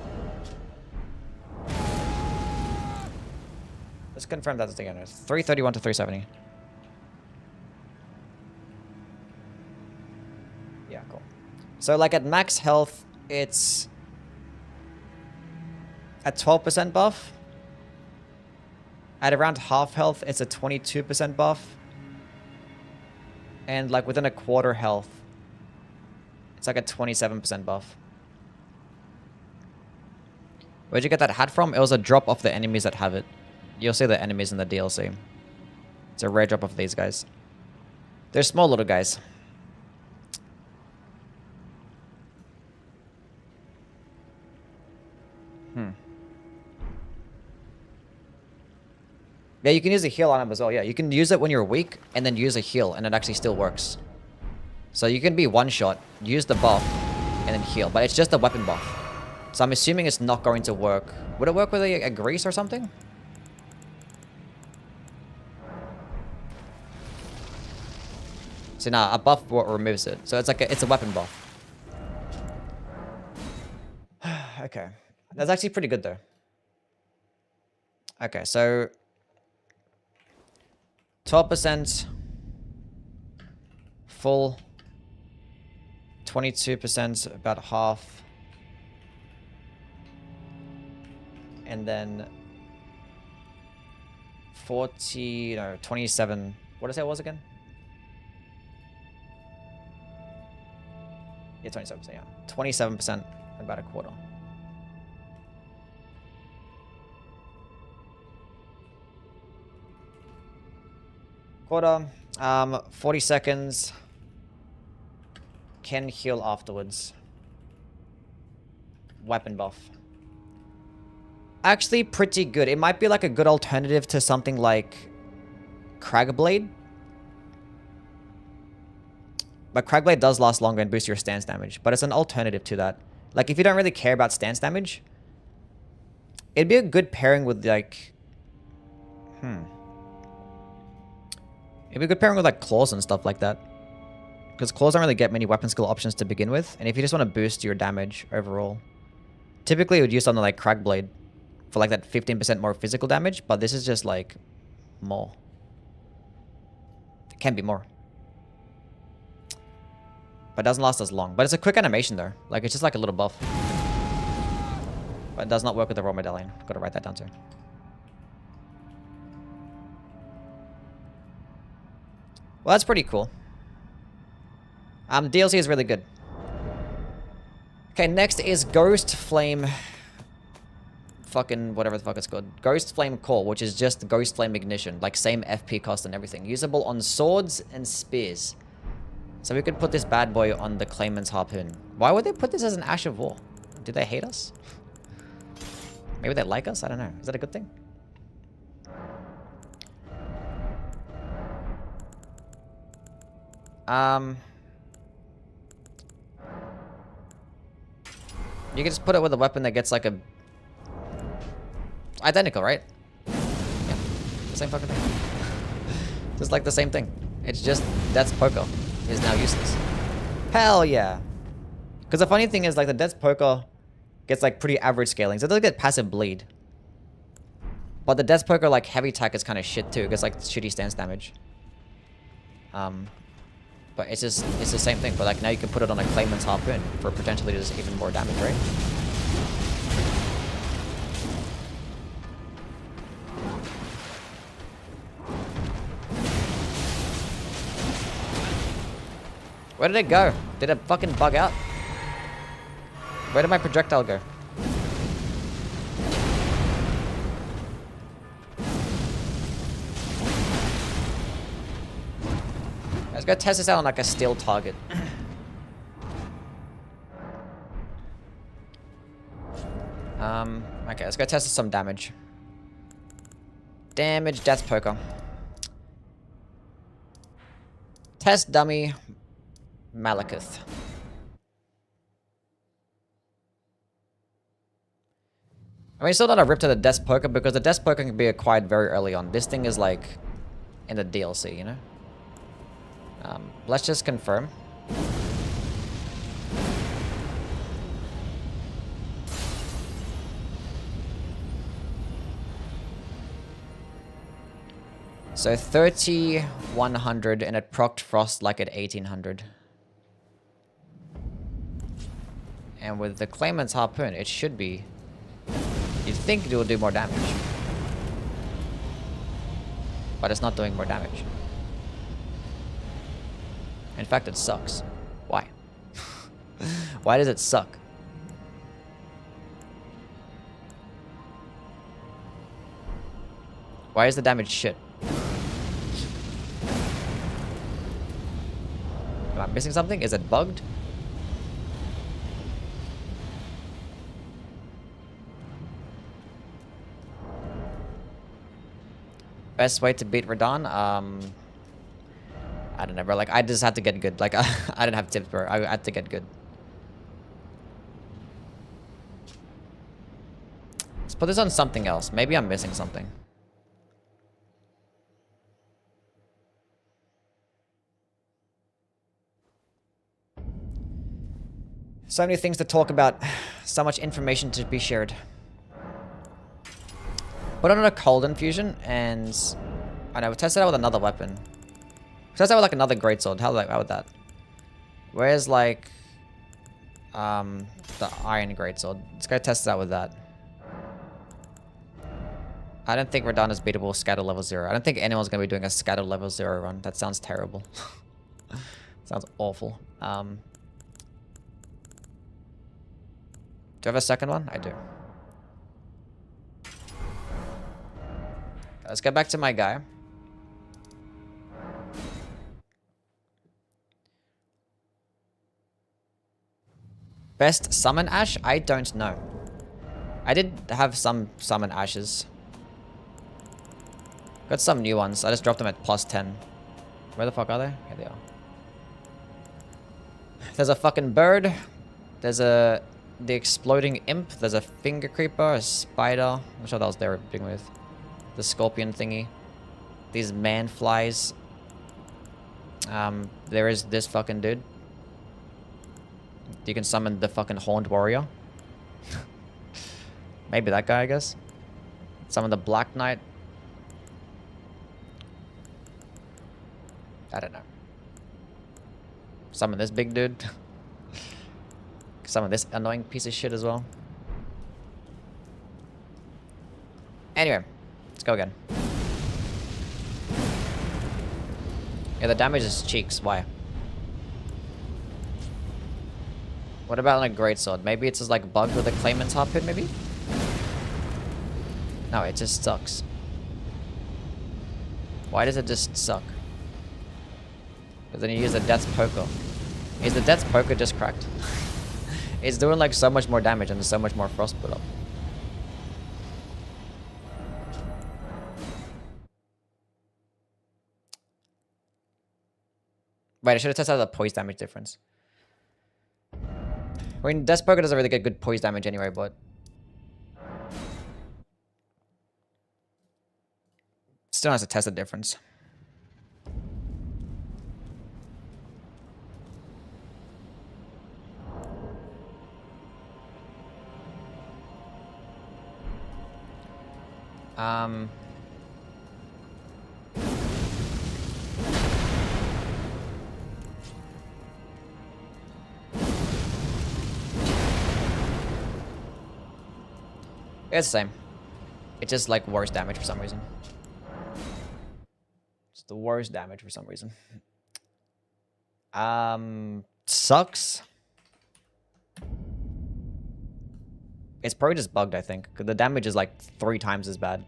S1: Let's confirm that again. It's 331 to 370. Yeah, cool. So like at max health, it's a 12% buff. At around half health, it's a 22% buff. And like within a quarter health, it's like a 27% buff. Where'd you get that hat from? It was a drop off the enemies that have it. You'll see the enemies in the DLC. It's a rare drop of these guys. They're small little guys. Yeah, you can use a heal on him as well. Yeah, you can use it when you're weak and then use a heal and it actually still works. So you can be one shot, use the buff, and then heal. But it's just a weapon buff. So I'm assuming it's not going to work. Would it work with a grease or something? So nah, a buff removes it. So it's like it's a weapon buff. Okay. That's actually pretty good though. Okay, so 12% full, 22% about half, and then 27. What did I say it was again? Yeah, 27%, yeah. 27%, about a quarter. Quarter, 40 seconds. Can heal afterwards. Weapon buff. Actually pretty good. It might be like a good alternative to something like Cragblade. But Cragblade does last longer and boost your stance damage. But it's an alternative to that. Like if you don't really care about stance damage, it'd be a good pairing with like... It'd be a good pairing with like claws and stuff like that. Because claws don't really get many weapon skill options to begin with. And if you just want to boost your damage overall. Typically, you would use something like Cragblade for like that 15% more physical damage. But this is just like more. It can be more. But it doesn't last as long. But it's a quick animation though. Like it's just like a little buff. But it does not work with the raw medallion. Gotta write that down too. Well, that's pretty cool. DLC is really good. Okay, next is Ghost Flame... Fucking whatever the fuck it's called. Ghost Flame Core, which is just Ghost Flame Ignition. Like, same FP cost and everything. Usable on swords and spears. So we could put this bad boy on the Claimant's Harpoon. Why would they put this as an Ash of War? Do they hate us? Maybe they like us? I don't know. Is that a good thing? You can just put it with a weapon that gets like a... Identical, right? Yeah. The same fucking thing. Just like the same thing. It's just... Death's Poker is now useless. Hell yeah. Because the funny thing is like the Death's Poker gets like pretty average scaling. So it doesn't get passive bleed. But the Death's Poker like heavy attack is kind of shit too. It gets like shitty stance damage. But it's the same thing, but like now you can put it on a Claimant's Harpoon for potentially just even more damage, right? Where did it go? Did it fucking bug out? Where did my projectile go? Guys, Let's go test this out on like a steel target. Okay, let's go test some damage. Damage, death poker. Test dummy, Malekith. I mean, still not a rip to the death poker because the death poker can be acquired very early on. This thing is like in the DLC, you know? Let's just confirm. So 30,100 and it procced Frost like at 1800. And with the Claimant's Harpoon, it should be... You'd think it will do more damage. But it's not doing more damage. In fact, it sucks. Why? Why does it suck? Why is the damage shit? Am I missing something? Is it bugged? Best way to beat Radahn? I don't know, bro. Like, I just had to get good. Like, I didn't have tips, bro. I had to get good. Let's put this on something else. Maybe I'm missing something. So many things to talk about. So much information to be shared. Put on a cold infusion and... I know, we'll test it out with another weapon. Test it out with like another greatsword. How would that? Where's like... the iron greatsword. Let's go test it out with that. I don't think Radahn is beatable with scatter level 0. I don't think anyone's going to be doing a scatter level 0 run. That sounds terrible. Sounds awful. Do I have a second one? I do. Let's get back to my guy. Best summon ash? I don't know. I did have some summon ashes. Got some new ones. I just dropped them at +10. Where the fuck are they? Here they are. There's a fucking bird. There's the exploding imp. There's a finger creeper, a spider. I'm sure that was there to begin with. The scorpion thingy. These man flies. There is this fucking dude. You can summon the fucking horned warrior. Maybe that guy, I guess. Summon the Black Knight. I don't know. Summon this big dude. Summon this annoying piece of shit as well. Anyway, let's go again. Yeah, the damage is cheeks. Why? What about like a greatsword? Maybe it's just like bugged with a Claimant's Harpoon, maybe? No, it just sucks. Why does it just suck? Because then you use the Death's Poker. Is the Death's Poker just cracked? It's doing like so much more damage and there's so much more frost put up. Wait, I should have tested out the poise damage difference. I mean, Death's Poker doesn't really get good poise damage anyway, but... Still has to test the difference. It's the same. It's just like worse damage for some reason. It's the worst damage for some reason. Sucks. It's probably just bugged, I think. 'Cause the damage is like 3 times as bad.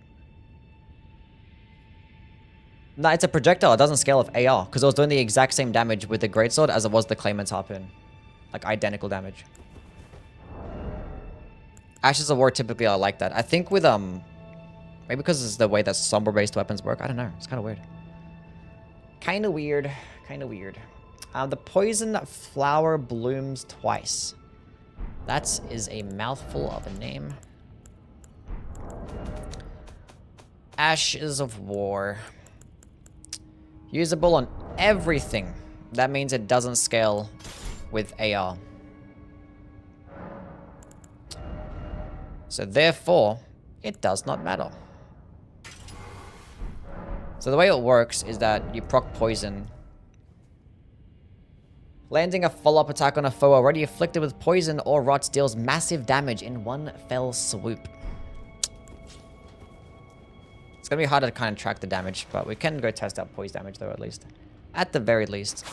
S1: No, it's a projectile. It doesn't scale with AR because it was doing the exact same damage with the greatsword as it was the Claimant's harpoon. Like identical damage. Ashes of War typically are like that. I think with maybe because it's the way that somber based weapons work. I don't know. It's kind of weird. Kind of weird. Kind of weird. The poison flower blooms twice. That is a mouthful of a name. Ashes of War. Usable on everything. That means it doesn't scale with AR. So therefore, it does not matter. So the way it works is that you proc poison. Landing a follow-up attack on a foe already afflicted with poison or rot deals massive damage in one fell swoop. It's gonna be hard to kind of track the damage, but we can go test out poise damage though, at least. At the very least.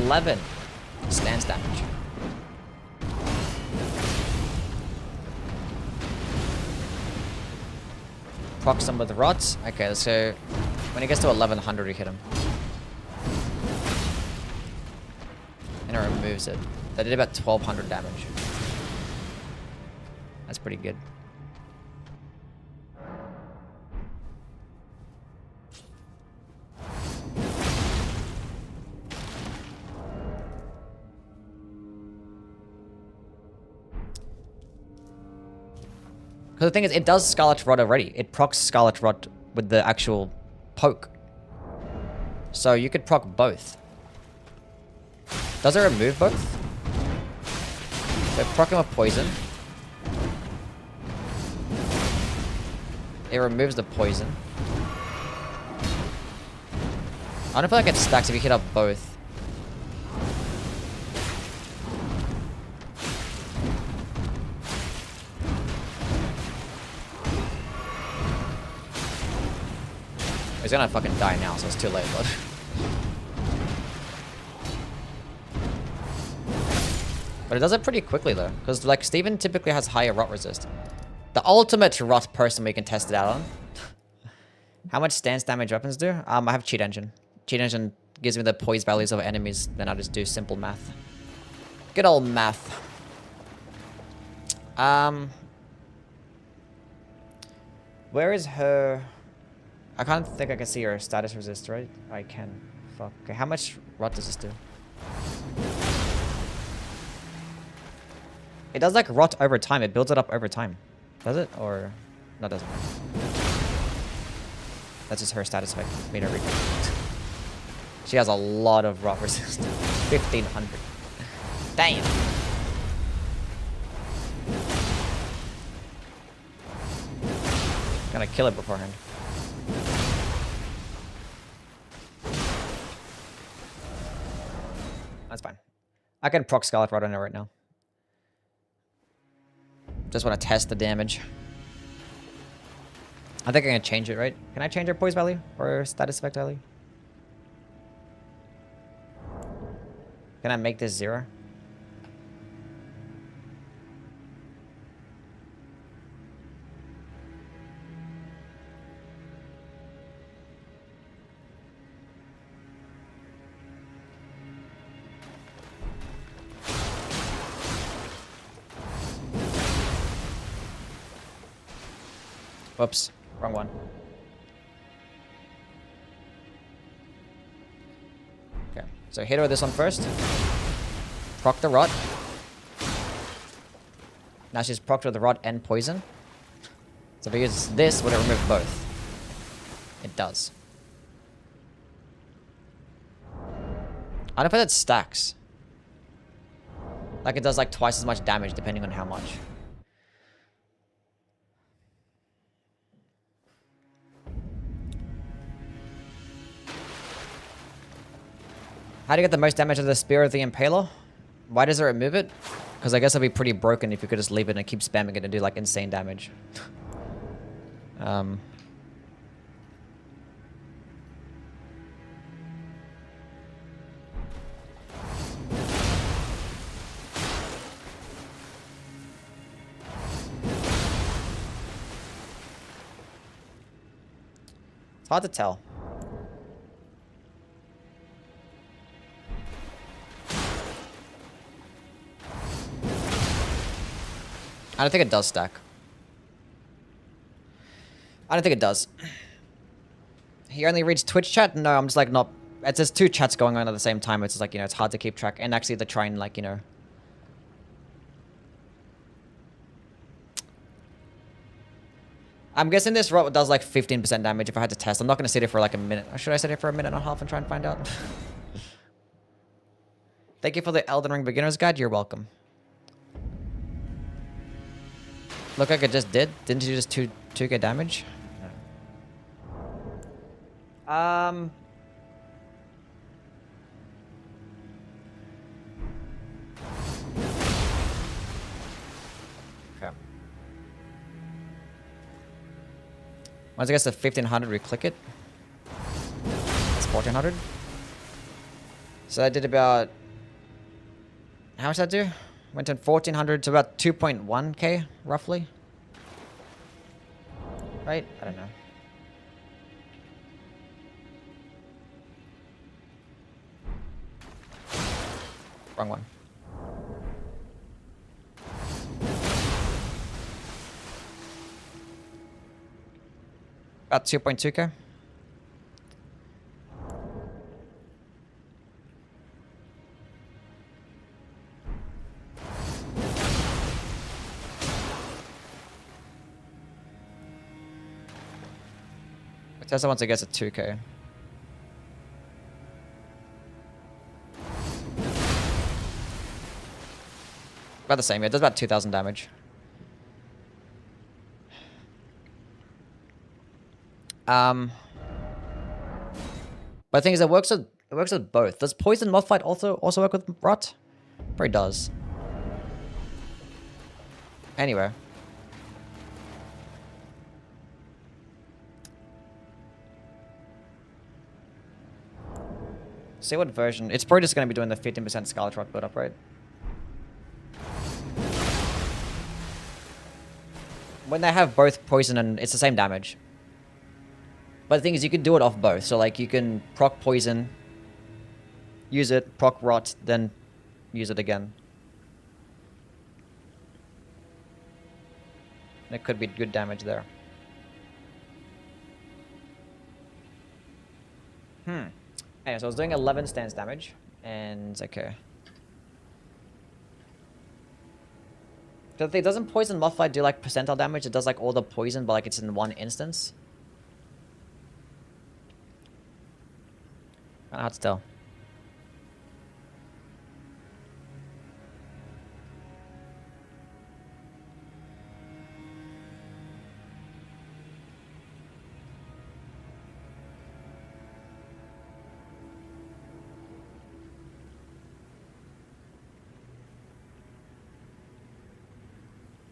S1: 11 stance damage. Procs him with rots. Okay, so when he gets to 1100, we hit him. And it removes it. That did about 1200 damage. That's pretty good. Because the thing is, it does Scarlet Rot already. It procs Scarlet Rot with the actual poke. So you could proc both. Does it remove both? So proc him with poison. It removes the poison. I don't feel like it stacks if you hit up both. He's gonna fucking die now, so it's too late, bud. But it does it pretty quickly, though. Because, like, Steven typically has higher rot resist. The ultimate rot person we can test it out on. How much stance damage weapons do? I have Cheat Engine. Cheat Engine gives me the poise values of enemies. Then I just do simple math. Good old math. Where is her... I can't think I can see her status resist, right? I can. Fuck. Okay, how much rot does this do? It does like rot over time. It builds it up over time. Does it? Or... No, it doesn't. That's just her status effect. Made her read. She has a lot of rot resist. 1500. Damn. Gotta kill it beforehand. That's fine. I can proc Scarlet Rot on it right now. Just want to test the damage. I think I'm going to change it, right? Can I change her poise value? Or status effect value? Can I make this 0? Whoops, wrong one. Okay, so hit her with this one first. Proc the rot. Now she's procced with the rot and poison. So if I use this, would it remove both? It does. I don't know if that stacks. Like it does like twice as much damage depending on how much. How do you get the most damage of the Spear of the Impaler? Why does it remove it? Because I guess it'd be pretty broken if you could just leave it and keep spamming it and do like insane damage. It's hard to tell. I don't think it does stack. I don't think it does. He only reads Twitch chat? No, I'm just like not... It's just two chats going on at the same time. It's just like, you know, it's hard to keep track. And actually to try and like, you know... I'm guessing this rot does like 15% damage if I had to test. I'm not going to sit here for like a minute. Or should I sit here for a minute and a half and try and find out? Thank you for the Elden Ring Beginner's Guide. You're welcome. Look like it just did. Didn't you just 2k damage? No. Okay. Once it gets to 1500, we click it. That's 1400. So that did about... How much did that do? Went from 1400 to about 2.1k, roughly. Right? I don't know. Wrong one. About 2.2k. Tesla once it gets at 2k. About the same, yeah. It does about 2,000 damage. But the thing is, it works with both. Does poison moth fight also work with rot? Probably does. Anyway. See what version. It's probably just going to be doing the 15% Scarlet Rot build up, right? When they have both poison and it's the same damage. But the thing is, you can do it off both. So like you can proc poison, use it, proc rot, then use it again. And it could be good damage there. Anyway, so I was doing 11 stance damage, and okay. The thing, doesn't poison mothlight do like percentile damage? It does like all the poison, but like it's in one instance. I don't know how to tell.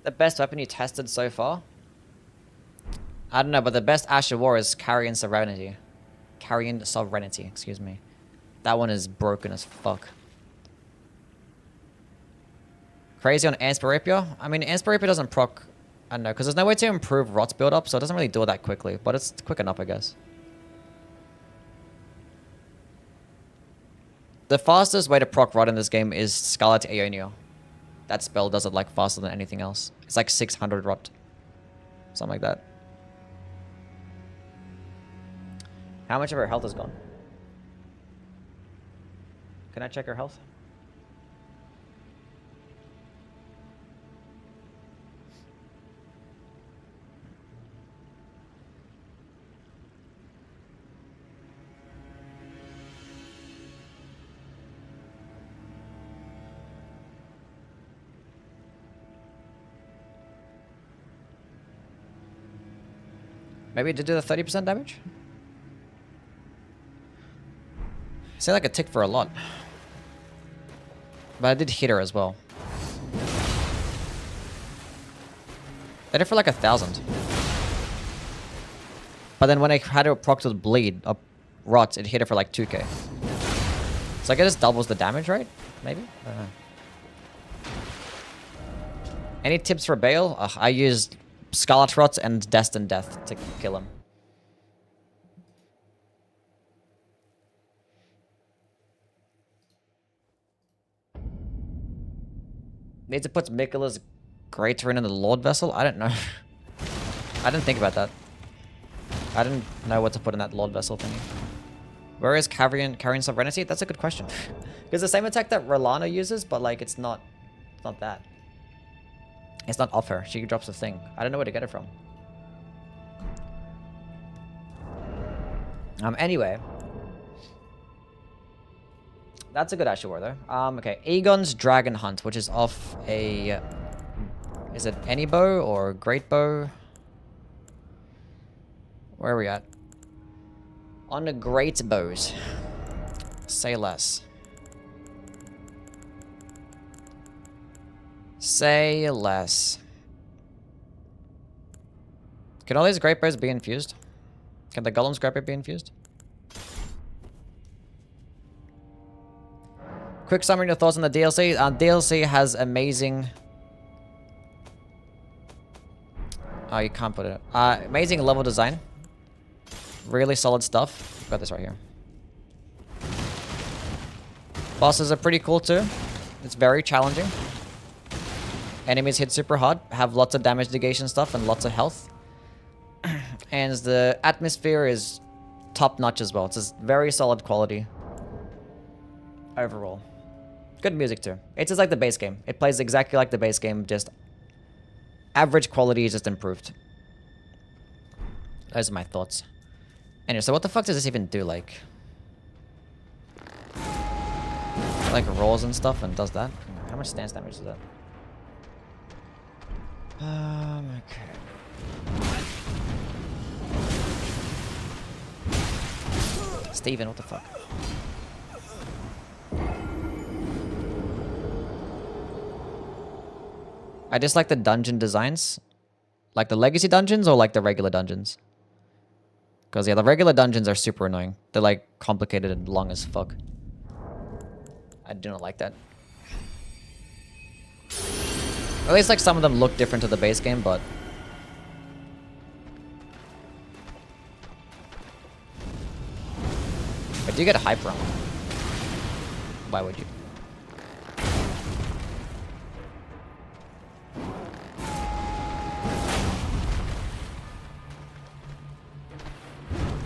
S1: The best weapon you tested so far? I don't know, but the best Asher War is Carian Serenity. Carian Sovereignty, excuse me. That one is broken as fuck. Crazy on Anspirapia? I mean, Anspirapia doesn't proc... I don't know, because there's no way to improve Rot's build-up, so it doesn't really do it that quickly. But it's quick enough, I guess. The fastest way to proc Rot in this game is Scarlet Aeonia. That spell does it like faster than anything else. It's like 600 rot. Something like that. How much of her health is gone? Can I check her health? Maybe to do the 30% damage? Seemed like it ticked for a lot. But I did hit her as well. I did it for like 1,000. But then when I had her proc to bleed, rot, it hit her for like 2k. So I guess it doubles the damage, right? Maybe? I don't know. Any tips for Bale? I used Scarlet Rot and Destined Death to kill him. Need to put Miquella's Greater in the Lord Vessel? I don't know. I didn't think about that. I didn't know what to put in that Lord Vessel thingy. Where is Carian Sovereignty? That's a good question. It's the same attack that Rolana uses, but like it's not that. It's not off her. She drops a thing. I don't know where to get it from. Anyway. That's a good Asher War, though. Okay. Aegon's Dragon Hunt, which is off a... Is it any bow or great bow? Where are we at? On the great bows. Say less. Say less. Can all these great bows be infused? Can the Golem's great bow be infused? Quick summary of thoughts on the DLC. DLC has amazing... Oh, you can't put it. Amazing level design. Really solid stuff. Got this right here. Bosses are pretty cool too. It's very challenging. Enemies hit super hard, have lots of damage negation stuff and lots of health. And the atmosphere is top notch as well. It's a very solid quality overall. Good music too. It's just like the base game. It plays exactly like the base game, just average quality is just improved. Those are my thoughts. Anyway, so what the fuck does this even do? Like rolls and stuff and does that? How much stance damage is that? Okay. Steven, what the fuck? I just like the dungeon designs. Like the legacy dungeons or like the regular dungeons? Because, yeah, the regular dungeons are super annoying. They're, like, complicated and long as fuck. I do not like that. At least, like, some of them look different to the base game, but... But do you get a hyper on? Why would you?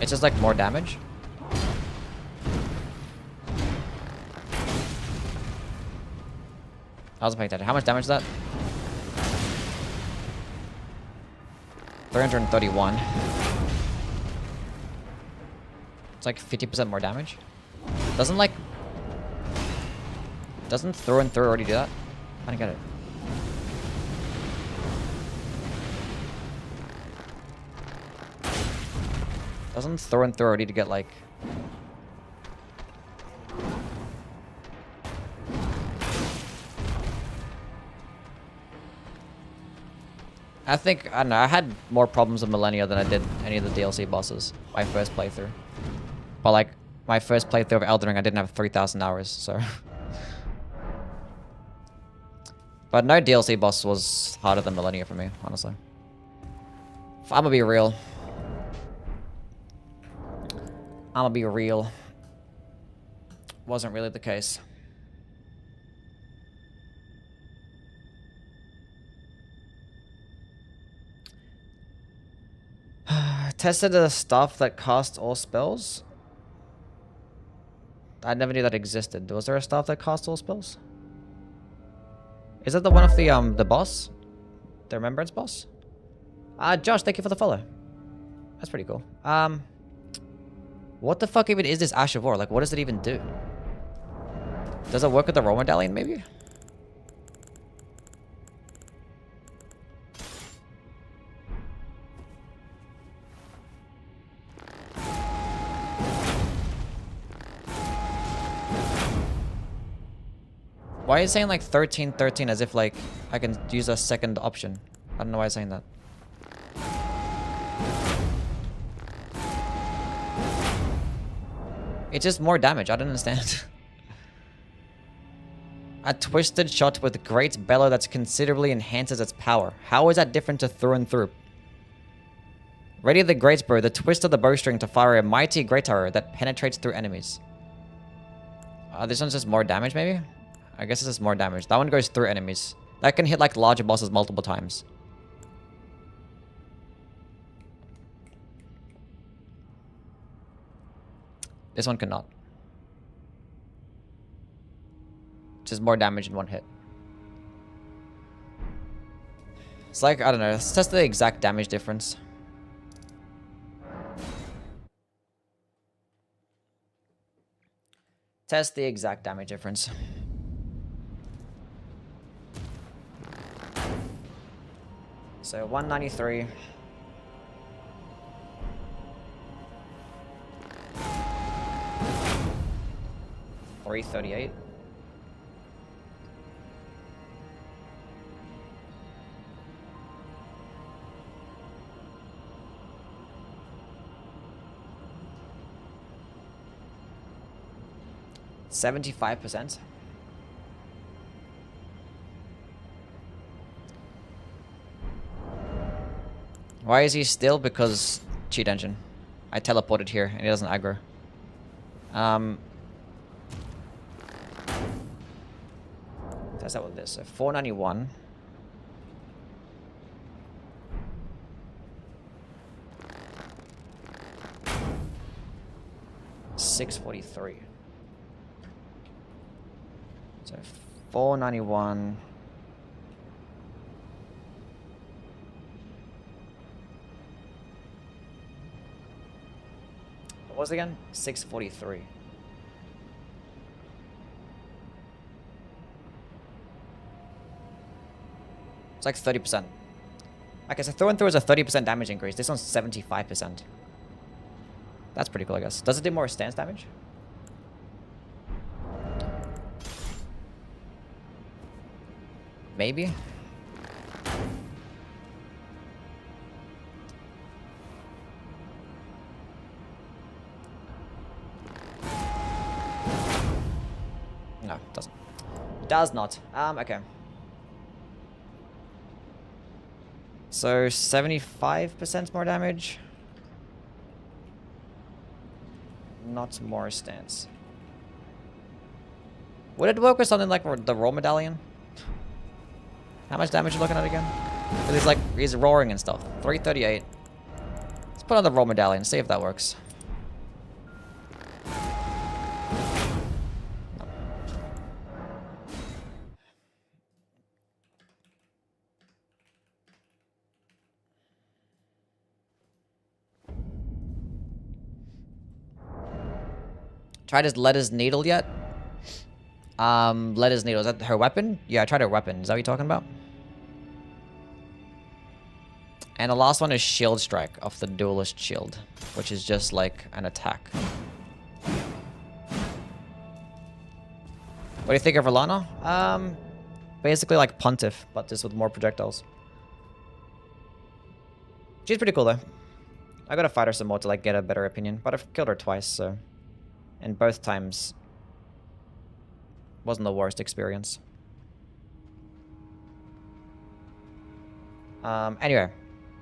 S1: It's just like more damage. I wasn't paying attention. How much damage is that? 331. It's like 50% more damage. Doesn't through and through already do that? I don't get it. Doesn't throw and throw already to get like... I don't know, I had more problems with Millennia than I did any of the DLC bosses. My first playthrough. But like, my first playthrough of Elden Ring, I didn't have 3,000 hours, so... But no DLC boss was harder than Millennia for me, honestly. If I'm gonna be real. Wasn't really the case. Tested the stuff that casts all spells? I never knew that existed. Was there a staff that casts all spells? Is that the one of the boss? The Remembrance boss? Josh, thank you for the follow. That's pretty cool. What the fuck even is this Ash of War? Like, what does it even do? Does it work with the Roll Medallion, maybe? Why are you saying like 1313 as if like I can use a second option? I don't know why I'm saying that. It's just more damage. I don't understand. A twisted shot with great bellow that considerably enhances its power. How is that different to through and through? Ready the great bow, the twist of the bowstring to fire a mighty great arrow that penetrates through enemies. This one's just more damage, maybe? I guess it's just more damage. That one goes through enemies. That can hit like larger bosses multiple times. This one cannot. Just more damage in one hit. It's like, I don't know, let's test the exact damage difference. Test the exact damage difference. So 193. $338. $75%. Why is he still? Because cheat engine. I teleported here and he doesn't aggro. Test that with this. So 491. $643. So 491. What was it again? 643. It's like 30%. Okay, so through and through is a 30% damage increase. This one's 75%. That's pretty cool, I guess. Does it do more stance damage? Maybe. No, it doesn't. It does not. Okay. So 75% more damage. Not more stance. Would it work with something like the raw medallion? How much damage are you looking at again? Because he's roaring and stuff. 338. Let's put on the raw medallion, see if that works. No. Tried his Letter's Needle yet? Letter's Needle, is that her weapon? Yeah, I tried her weapon. Is that what you're talking about? And the last one is Shield Strike off the Duelist Shield, which is just like an attack. What do you think of Verlana? Basically like Pontiff, but just with more projectiles. She's pretty cool though. I gotta fight her some more to like get a better opinion, but I've killed her twice, so... And both times... wasn't the worst experience. Anyway.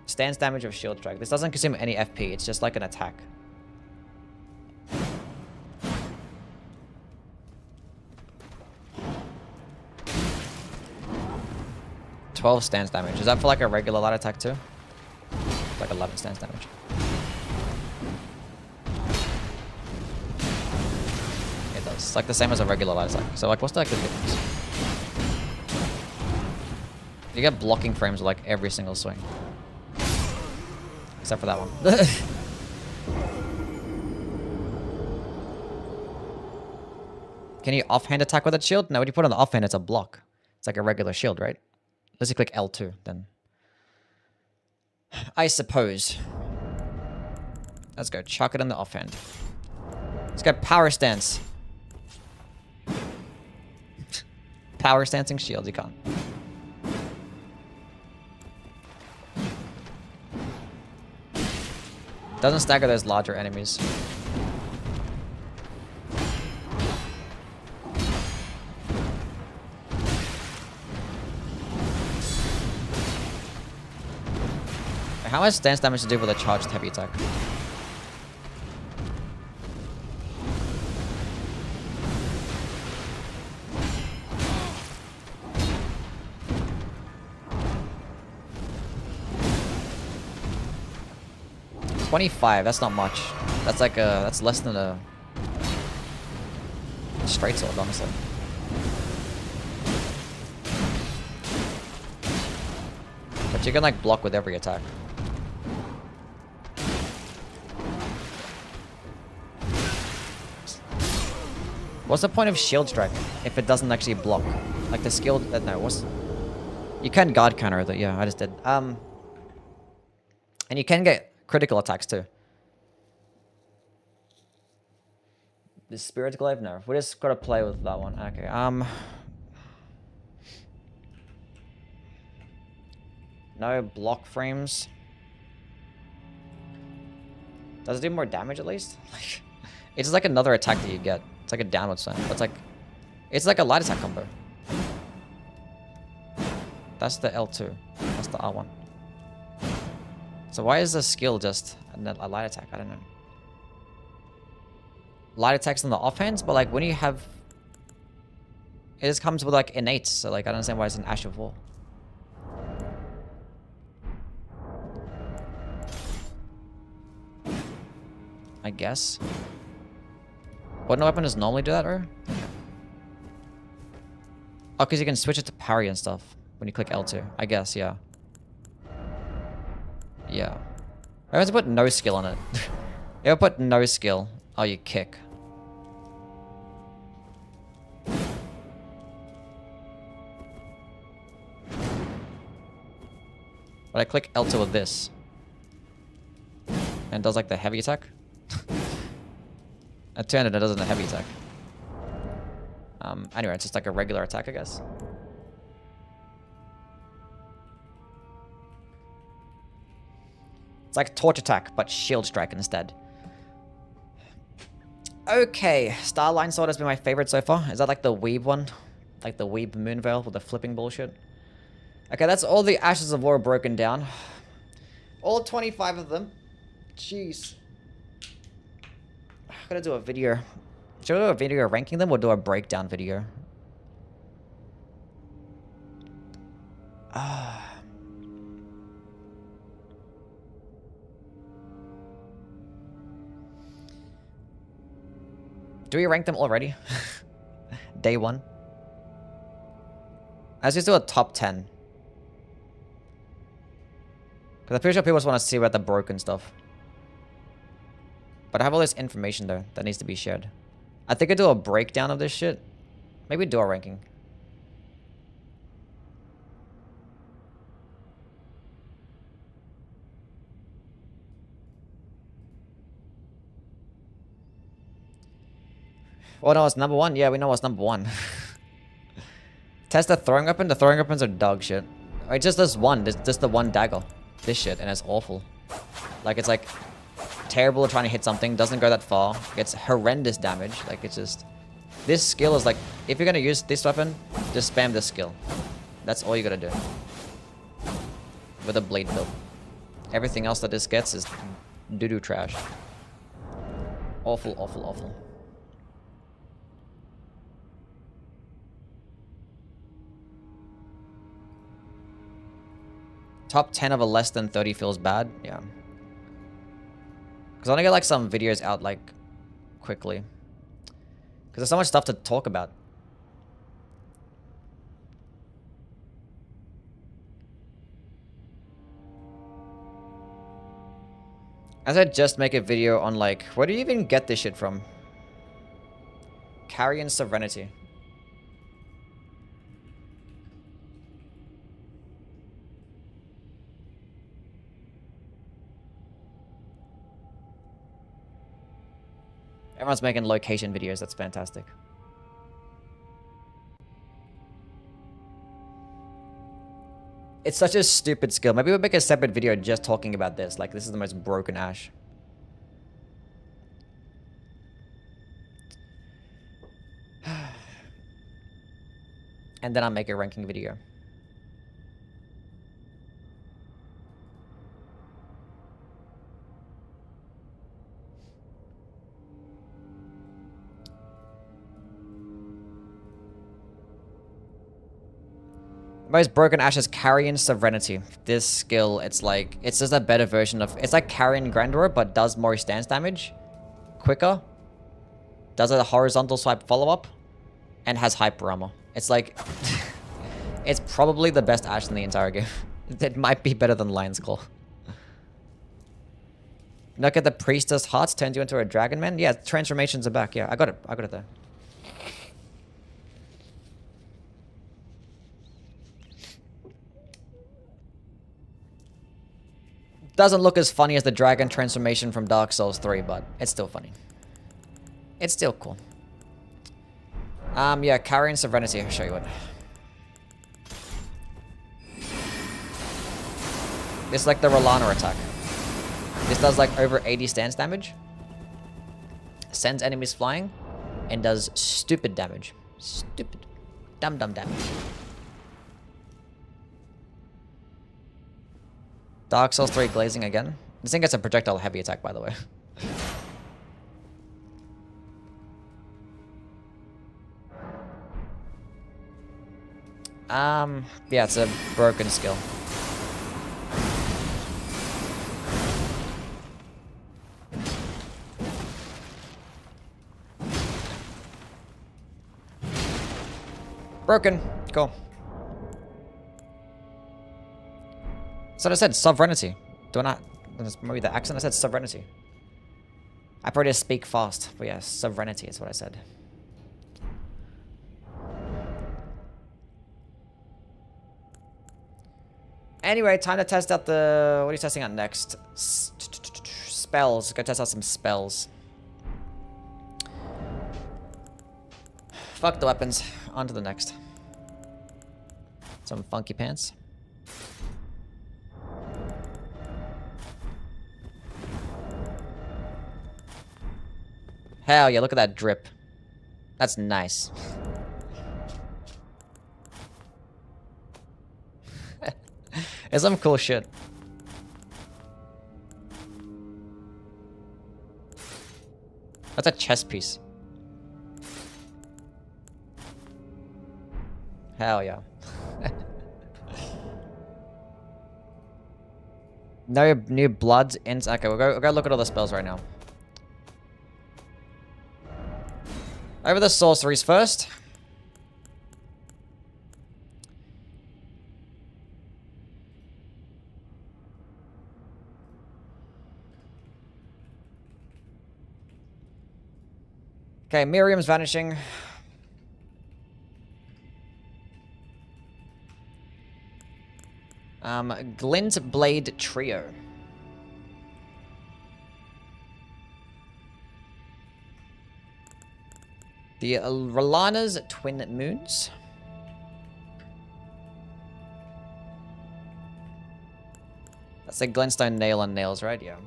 S1: Stance damage of Shield Strike. This doesn't consume any FP, it's just like an attack. $12 stance damage. Is that for like a regular light attack too? Like 11 stance damage. It does. It's like the same as a regular light attack. So like what's the difference? You get blocking frames with like every single swing. Except for that one. Can you offhand attack with that shield? No, when you put on the offhand, it's a block. It's like a regular shield, right? Let's click L2, then. I suppose. Let's go. Chuck it in the offhand. Let's go power stance. Power stancing shields, you can't. Doesn't stagger those larger enemies. How much stance damage to do with a charged heavy attack? 25, that's not much. That's like a, that's less than a straight sword, honestly. But you can like block with every attack. What's the point of shield strike if it doesn't actually block? Like the skill, no, what's... You can guard counter that, yeah, I just did. And you can get critical attacks too. The Spirit Glaive? No. We just gotta play with that one. Okay, no block frames. Does it do more damage at least? Like, it's just like another attack that you get. It's like a downward swing. It's like a light attack combo. That's the L2. That's the R1. So why is the skill just a light attack? I don't know. Light attacks on the offhands, but like when you have... It just comes with like innate, so like I don't understand why it's an Ash of War. I guess. What weapon does normally do that, or? Oh, because you can switch it to parry and stuff when you click L2. I guess, yeah. Yeah. I always put no skill on it. You ever put no skill? Oh, you kick. But I click L2 with this. And it does like the heavy attack. I turn it, it doesn't a heavy attack. Anyway, it's just like a regular attack, I guess. It's like torch attack, but shield strike instead. Okay, Starline Sword has been my favorite so far. Is that like the Weeb one? Like the Weeb Moonveil with the flipping bullshit? Okay, that's all the Ashes of War broken down. All 25 of them. Jeez. I gotta do a video. Should I do a video ranking them or do a breakdown video? Do we rank them already? Day one. Let's just do a top 10. Because I'm pretty sure people just want to see about the broken stuff. But I have all this information though that needs to be shared. I think I do a breakdown of this shit. Maybe do a ranking. Oh no, it's number one. Yeah, we know what's number one. Test the throwing weapon. The throwing weapons are dog shit. It's just this one. Just the one dagger. This shit, and it's awful. Like, it's like terrible at trying to hit something. Doesn't go that far. Gets horrendous damage. Like, it's just... This skill is like... If you're gonna use this weapon, just spam this skill. That's all you gotta do. With a blade build. Everything else that this gets is doo-doo trash. Awful, awful, awful. Top 10 of a less than 30 feels bad. Yeah. Because I want to get like some videos out like quickly. Because there's so much stuff to talk about. As I just make a video on like, where do you even get this shit from? Carian Serenity. Everyone's making location videos. That's fantastic. It's such a stupid skill. Maybe we'll make a separate video just talking about this. Like, this is the most broken Ash. And then I'll make a ranking video. Most broken ash is Carian Serenity. This skill, it's just a better version of, it's like Carian Grandeur, but does more stance damage, quicker, does a horizontal swipe follow-up, and has hyper armor. It's like, it's probably the best ash in the entire game. It might be better than Lion's Claw. Look at the Priestess Hearts turns you into a dragon man. Yeah, transformations are back. Yeah, I got it there. Doesn't look as funny as the dragon transformation from Dark Souls 3, but it's still funny. It's still cool. Yeah, Carian Serenity, I'll show you it. This is like the Rolana attack. This does like over 80 stance damage. Sends enemies flying. And does stupid damage. Stupid. Dumb damage. Dark Souls 3 glazing again. This thing gets a projectile heavy attack, by the way. Yeah, it's a broken skill. Broken. Cool. So I said sovereignty. Do I not? That's maybe the accent. I said sovereignty. I probably just speak fast, but yeah, sovereignty is what I said. Anyway, time to test out the... What are you testing out next? Spells. Go test out some spells. Fuck the weapons. On to the next. Some funky pants. Hell yeah, look at that drip. That's nice. It's some cool shit. That's a chess piece. Hell yeah. No new bloods in. Okay, we'll go look at all the spells right now. Over the sorceries first. Okay, Miriam's vanishing. Glint Blade Trio. The Rolana's Twin Moons. That's a Glintstone Nail on Nails, right? Yeah.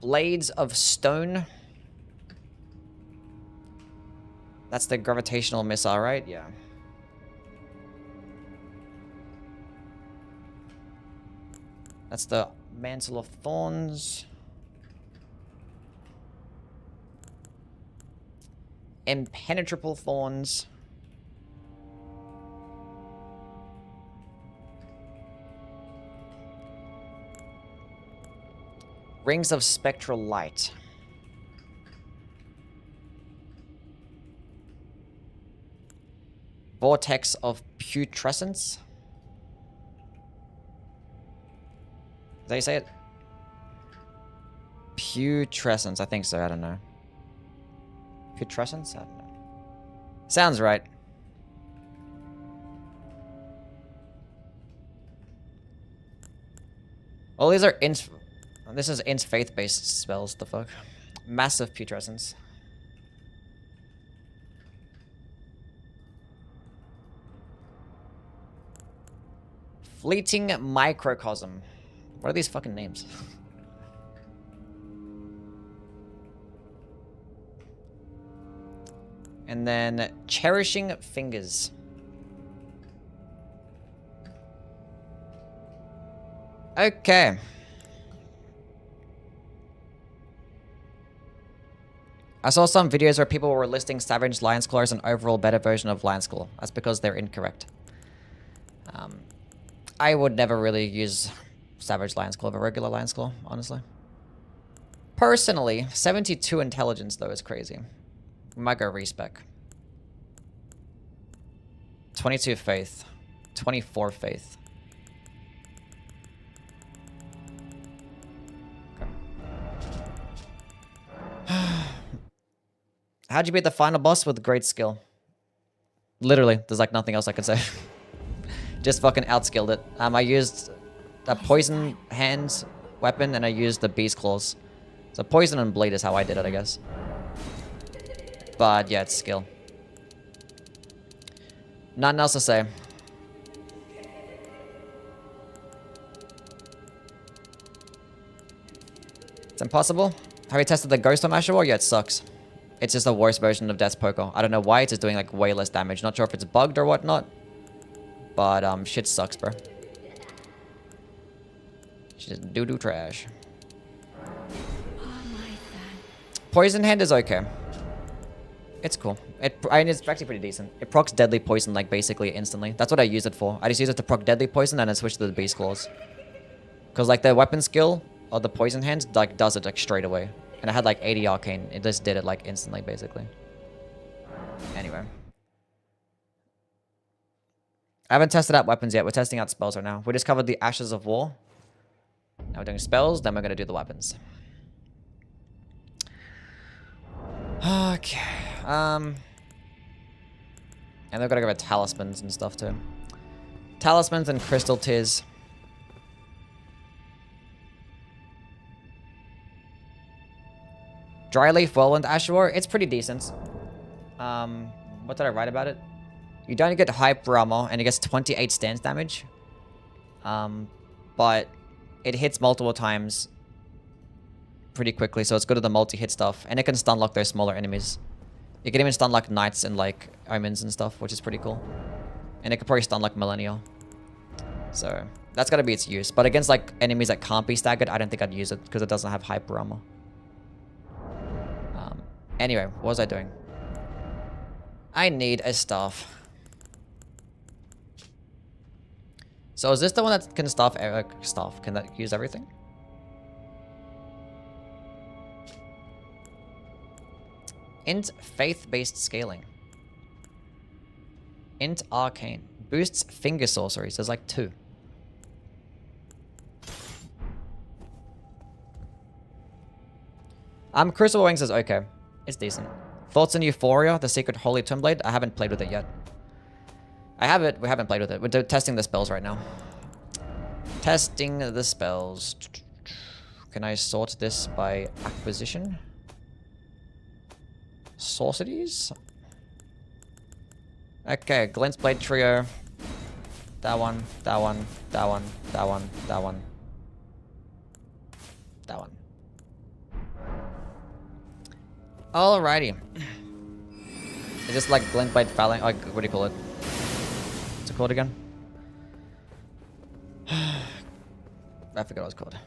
S1: Blades of Stone. That's the gravitational missile, right? Yeah. That's the Mantle of Thorns. Impenetrable Thorns. Rings of Spectral Light. Vortex of Putrescence. Is that how you say it? Putrescence, I think so, I don't know. Putrescence? I don't know. Sounds right. All these are this is int faith-based spells, the fuck. Massive Putrescence. Fleeting Microcosm. What are these fucking names? And then Cherishing Fingers. Okay. I saw some videos where people were listing Savage Lion's Claw as an overall better version of Lion's Claw. That's because they're incorrect. I would never really use Savage Lion's Claw over regular Lion's Claw, honestly. Personally, 72 intelligence, though, is crazy. We might go respec. 22 faith. 24 faith. How'd you beat the final boss? With great skill. Literally, there's like nothing else I could say. Just fucking outskilled it. I used a poison hands weapon and I used the beast claws. So poison and bleed is how I did it, I guess. But yeah, it's skill. Nothing else to say. It's impossible. Have you tested the ghost on Ashura? Yeah, it sucks. It's just a worse version of Death's Poker. I don't know why, it's just doing like way less damage. Not sure if it's bugged or whatnot. But shit sucks, bro. Just doo-doo trash. Poison hand is okay. It's cool. I mean, it's actually pretty decent. It procs deadly poison like basically instantly. That's what I use it for. I just use it to proc deadly poison and then switch to the beast claws. Cause like the weapon skill of the poison hand like does it like straight away. And I had like 80 arcane. It just did it like instantly basically. Anyway. I haven't tested out weapons yet. We're testing out spells right now. We just covered the Ashes of War. Now we're doing spells, then we're going to do the weapons. Okay. And they've got to go with talismans and stuff too. Talismans and crystal tears. Dryleaf Whirlwind Ashura, it's pretty decent. What did I write about it? You don't get hyper armor and it gets 28 stance damage. But it hits multiple times pretty quickly, so it's good at the multi-hit stuff. And it can stun lock those smaller enemies. You can even stun like knights and like omens and stuff, which is pretty cool. And it could probably stun like millennial. So that's gotta be its use. But against like enemies that can't be staggered, I don't think I'd use it because it doesn't have hyper armor. Anyway, what was I doing? I need a staff. So is this the one that can staff? Can that use everything? Int faith-based scaling. Int arcane. Boosts finger sorceries. There's like 2. Crucible Wings is okay. It's decent. Thoughts on Euphoria, the secret holy twin blade? I haven't played with it yet. I have it. We haven't played with it. We're testing the spells right now. Testing the spells. Can I sort this by acquisition? Sorceries? Okay, Glint's Blade Trio. That one, that one, that one, that one, that one. That one. Alrighty. Is this like Glint Blade Phalanx? Like, what do you call it? What's it called again? I forgot what it was called.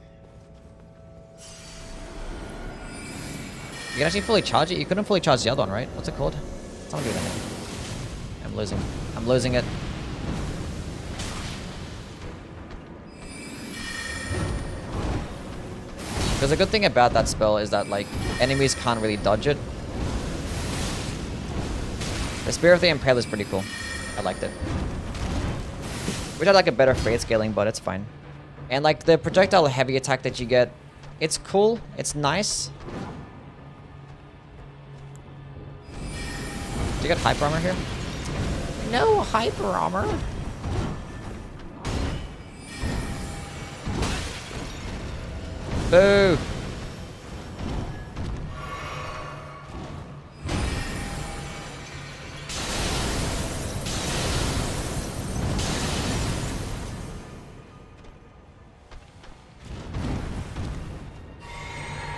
S1: You can actually fully charge it? You couldn't fully charge the other one, right? What's it called? Someone do that. I'm losing. I'm losing it. Because the good thing about that spell is that, like, enemies can't really dodge it. The Spear of the Impaler is pretty cool. I liked it. Wish I had, like, a better fade scaling, but it's fine. And, like, the projectile heavy attack that you get, it's cool. It's nice. Do you get hyper armor here? No hyper armor. Boo!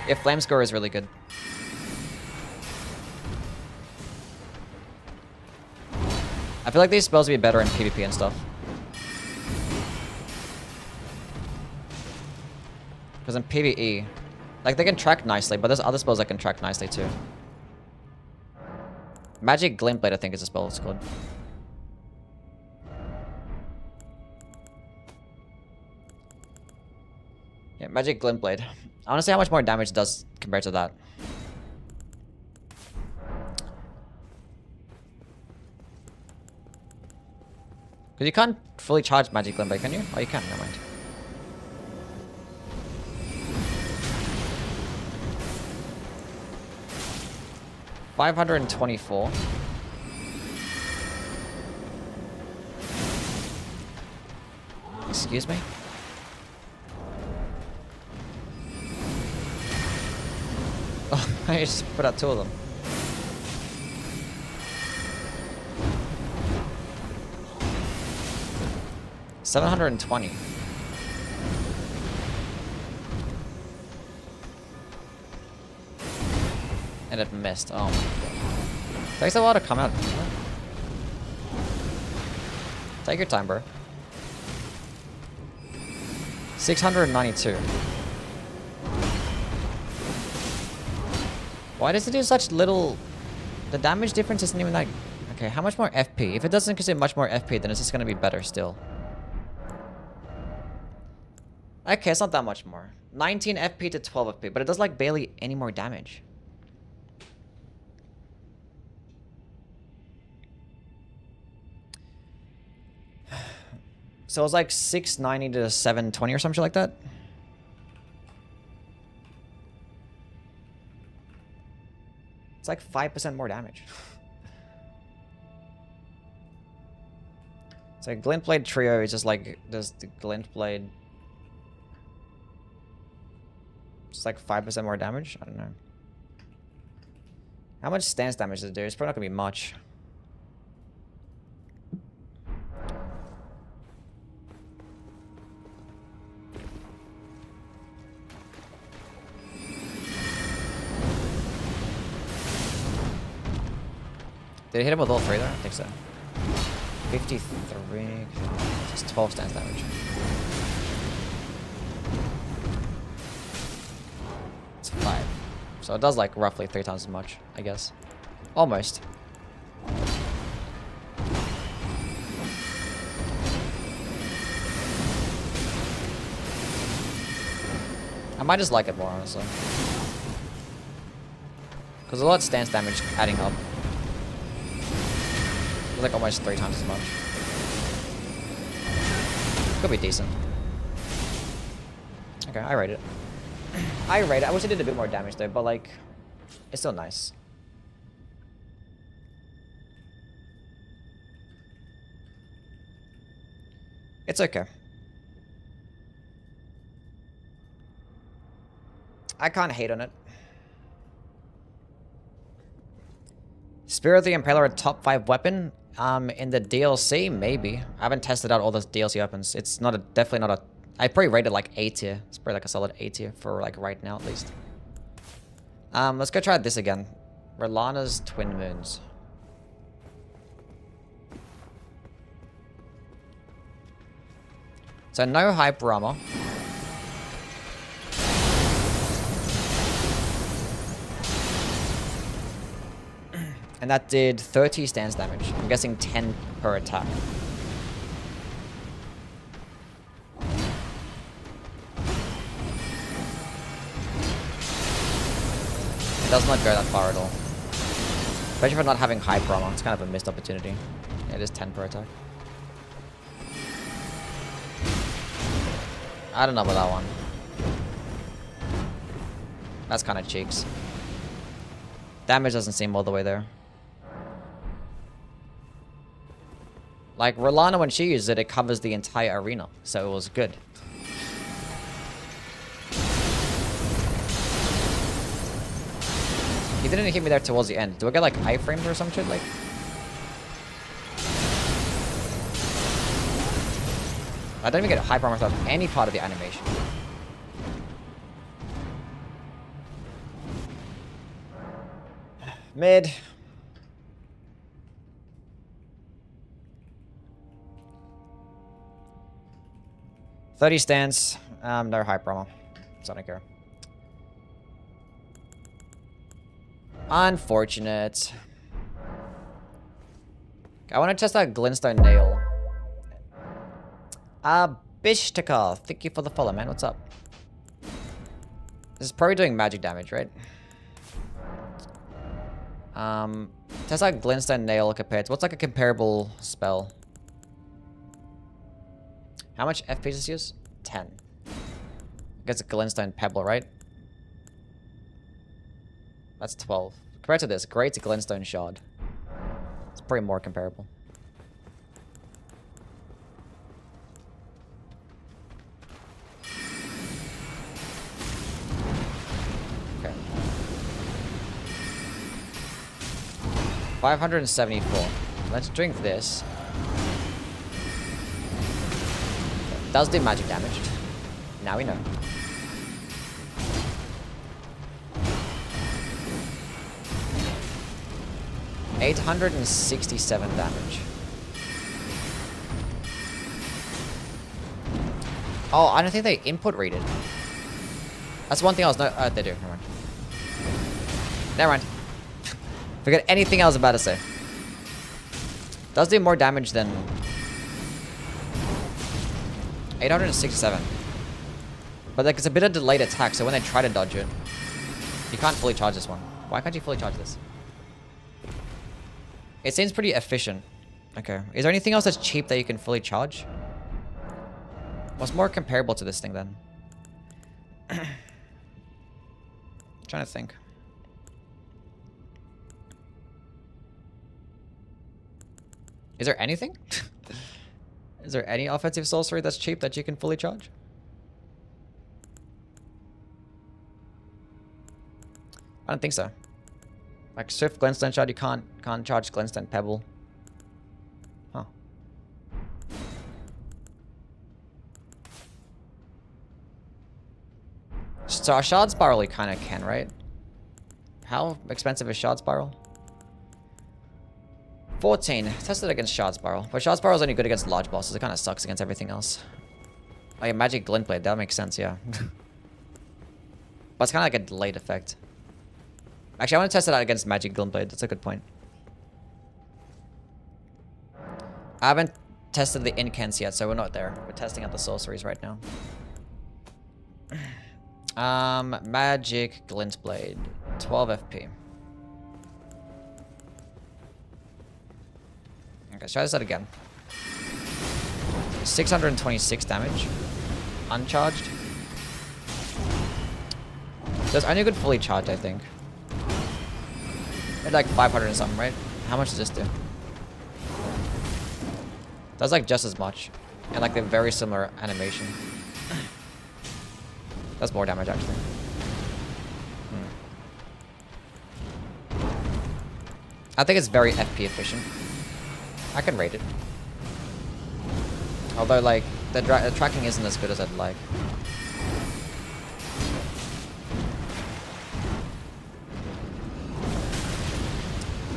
S1: Yeah, Flame Score is really good. I feel like these spells would be better in PvP and stuff. Because in PvE, like, they can track nicely, but there's other spells that can track nicely too. Magic Glintblade, I think, is a spell it's called. Yeah, Magic Glintblade. I want to see how much more damage it does compared to that. Because you can't fully charge Magic Glintblade, can you? Oh, you can, never mind. $524. Excuse me? Oh, I just put out 2 of them. $720. And it missed. Oh my god. Takes a while to come out. Take your time, bro. 692. Why does it do such little... The damage difference isn't even that... Okay, how much more FP? If it doesn't consume much more FP, then it's just gonna be better still. Okay, it's not that much more. 19 FP to 12 FP, but it does like barely any more damage. So it's like 690 to 720 or something like that. It's like 5% more damage. So Glintblade Trio is just like, does the Glintblade... Just like 5% more damage? I don't know. How much stance damage does it do? It's probably not going to be much. Did it hit him with all 3 there? I think so. 53. Just 12 stance damage. It's 5. So it does like roughly 3 times as much, I guess. Almost. I might just like it more, honestly. Because a lot of stance damage adding up. Like almost 3 times as much. Could be decent. Okay, I rate it. I rate it. I wish it did a bit more damage though, but like, it's still nice. It's okay. I can't hate on it. Spirit of the Impaler, a top 5 weapon. In the DLC, maybe. I haven't tested out all the DLC weapons. It's not a, definitely not a... I probably rated like A tier. It's probably like a solid A tier for like right now at least. Let's go try this again. Relana's Twin Moons. So no hyper armor. And that did 30 stance damage. I'm guessing 10 per attack. It does not go that far at all. Especially for not having high promo. It's kind of a missed opportunity. Yeah, it is 10 per attack. I don't know about that one. That's kind of cheeks. Damage doesn't seem all the way there. Like, Rolana, when she uses it, it covers the entire arena. So it was good. He didn't hit me there towards the end. Do I get, like, iframes or some shit? Like... I don't even get a hyper armor without any part of the animation. Mid. $30 stance. No high promo. So I don't care. Unfortunate. I want to test out Glintstone Nail. Bishtakar, thank you for the follow, man. What's up? This is probably doing magic damage, right? Test out Glintstone Nail compared to... What's like a comparable spell? How much FP does this use? 10. I guess a Glintstone Pebble, right? That's 12. Compared to this, Great Glintstone Shard. It's pretty more comparable. Okay. 574. Let's drink this. Does do magic damage. Now we know. $867 damage. Oh, I don't think they input read it. That's one thing I was not. They do. Never mind. Never mind. Forget anything I was about to say. Does do more damage than 867. But like it's a bit of delayed attack, so when they try to dodge it, you can't fully charge this one. Why can't you fully charge this? It seems pretty efficient. Okay. Is there anything else that's cheap that you can fully charge? What's more comparable to this thing then? Trying to think. Is there anything? Is there any offensive sorcery that's cheap that you can fully charge? I don't think so. Like Swift Glintstone Shard, you can't charge Glintstone Pebble. Huh. So a Shard Spiral you kind of can, right? How expensive is Shard Spiral? 14. Tested against Shard Spiral. But Shard Spiral is only good against large bosses. It kind of sucks against everything else. Like a Magic Glintblade, that makes sense, yeah. But it's kind of like a delayed effect. Actually, I want to test it out against Magic Glintblade. That's a good point. I haven't tested the incants yet, so we're not there. We're testing out the sorceries right now. Magic Glintblade. 12 FP. Okay, let's try this out again. 626 damage. Uncharged. There's only good fully charged, I think. It's like 500 and something, right? How much does this do? Does like just as much. And like the very similar animation. That's more damage actually. I think it's very FP efficient. I can rate it. Although like the tracking isn't as good as I'd like.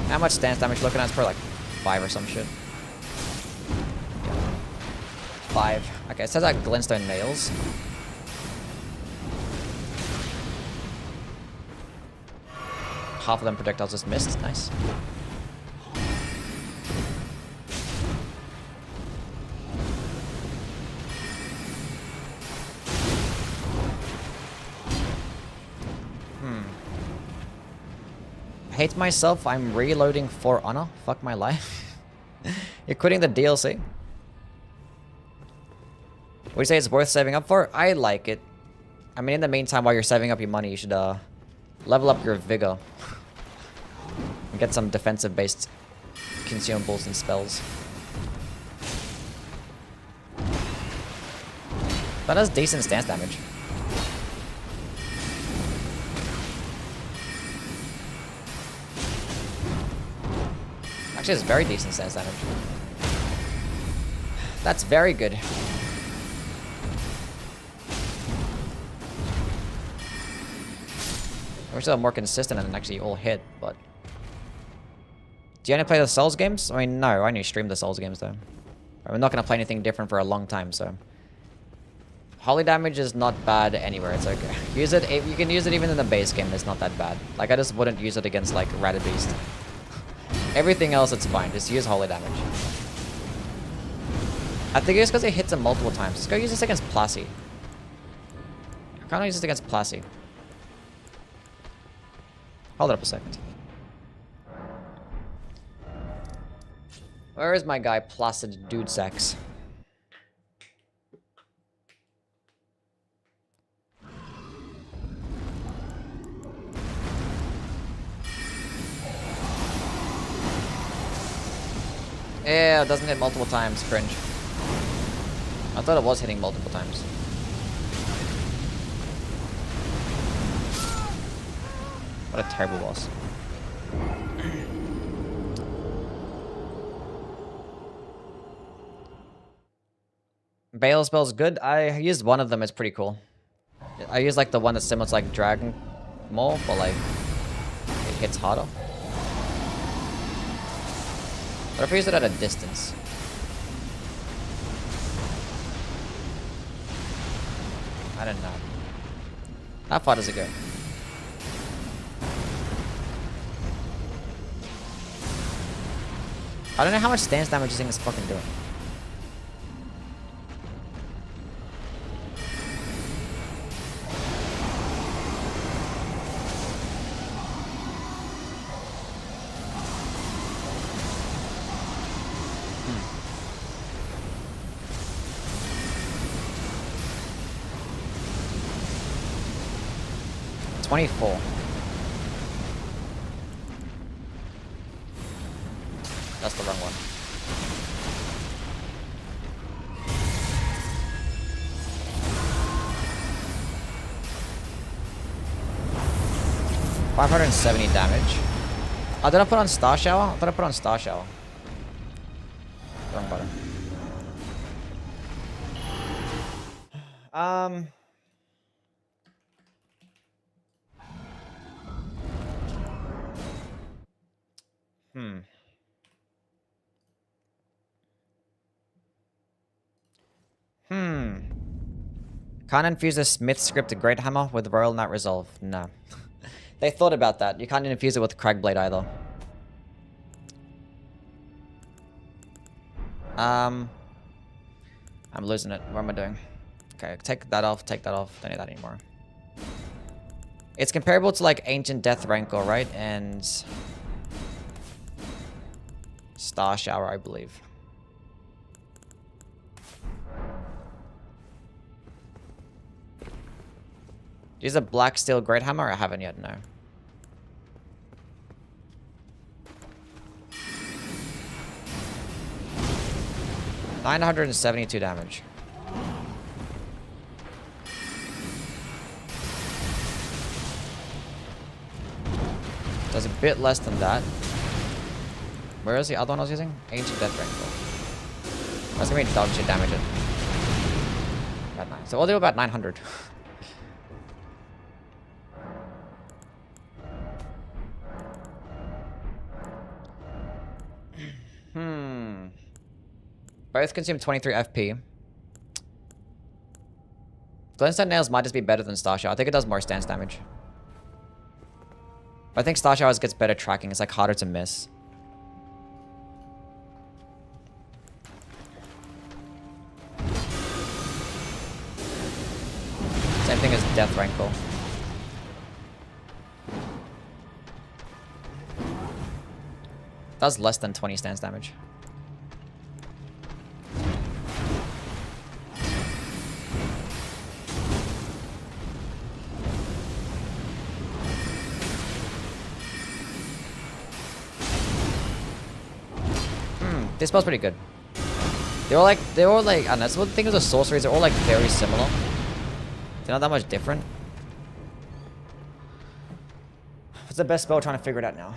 S1: How much stance damage looking at? It's probably like 5 or some shit. 5. Okay, it says that Glintstone Nails. Half of them projectiles just missed. Nice. Hate myself, I'm reloading For Honor. Fuck my life. You're quitting the DLC. Would you say it's worth saving up for? I like it. I mean, in the meantime, while you're saving up your money, you should level up your vigor. And get some defensive-based consumables and spells. That does decent stance damage. Actually, it's very decent stance damage. That's very good. I wish they were more consistent and actually all hit, but... Do you only play the Souls games? I mean, no, I only stream the Souls games, though. I'm not going to play anything different for a long time, so... Holy damage is not bad anywhere, it's okay. Use it, you can use it even in the base game, it's not that bad. Like, I just wouldn't use it against, like, Ratted Beast. Everything else, it's fine. Just use holy damage. I think it's because it hits him multiple times. Let's go use this against Plassey. I can't use this against Plassey. Hold it up a second. Where is my guy, Placid Dude Sex? Yeah, it doesn't hit multiple times. Cringe. I thought it was hitting multiple times. What a terrible boss. Bale spell's good. I used one of them. It's pretty cool. I used like the one that's similar to like Dragon more, but like it hits harder. What if I use it at a distance? I don't know. How far does it go? I don't know how much stance damage this thing is fucking doing. Hmm. 24. That's the wrong one. $570 damage. Oh, did I put on Star Shower? I thought I put on Star Shower. Wrong button. Can't infuse a Smith script Great Hammer with Royal Knight Resolve. No. They thought about that. You can't infuse it with Cragblade either. I'm losing it. What am I doing? Okay, take that off, take that off. Don't need that anymore. It's comparable to like Ancient Death Rancor, right? And Star Shower, I believe. Use a Black Steel Great Hammer? I haven't yet, no. $972 damage. Does a bit less than that. Where is the other one I was using? Ancient Death Rancor. That's gonna be dog shit damage. About 9. So we'll do about 900. Both consume 23 FP. Glintstone Nails might just be better than Star Shower. I think it does more stance damage. But I think Star Showers gets better tracking. It's like harder to miss. Same thing as Death Rancor. Does less than 20 stance damage. This spell's pretty good. They're all like, I don't know, that's what the thing with the sorceries, they're all like very similar. They're not that much different. What's the best spell? Trying to figure it out now.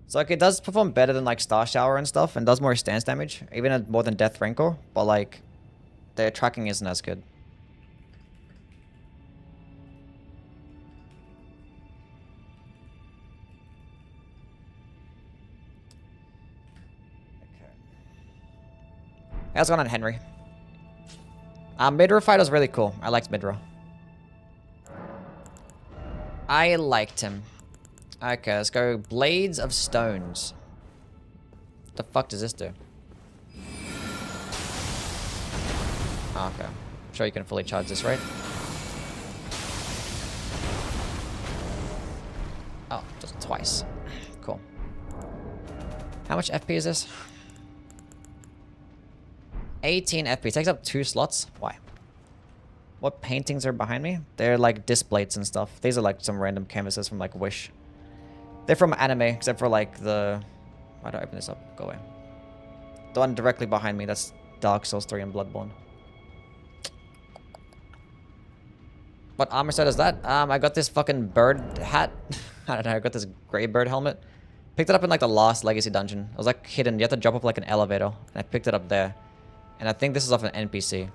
S1: So like it does perform better than like Star Shower and stuff, and does more stance damage, even at more than Death Rancor, but like their tracking isn't as good. How's it going on, Henry? Midra fight was really cool. I liked Midra. I liked him. Okay, let's go Blades of Stones. What the fuck does this do? Oh, okay. I'm sure you can fully charge this, right? Oh, just twice. Cool. How much FP is this? 18 FP. Takes up 2 slots. Why? What paintings are behind me? They're like disc plates and stuff. These are like some random canvases from like Wish. They're from anime, except for like the... Why do I open this up? Go away. The one directly behind me, that's Dark Souls 3 and Bloodborne. What armor set is that? I got this fucking bird hat. I don't know, I got this grey bird helmet. Picked it up in like the last Legacy dungeon. It was like hidden. You have to jump up like an elevator. And I picked it up there. And I think this is off an NPC.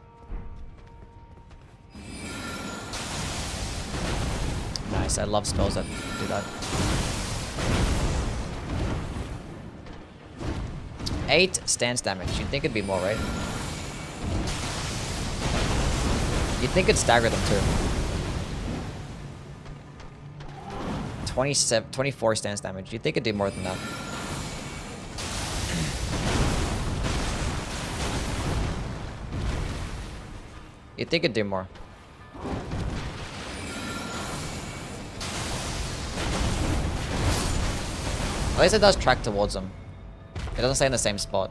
S1: Nice, I love spells that do that. 8 stance damage. You'd think it'd be more, right? You'd think it'd stagger them too. 24 stance damage. You'd think it'd do more than that. You'd think it'd do more. At least it does track towards them. It doesn't stay in the same spot.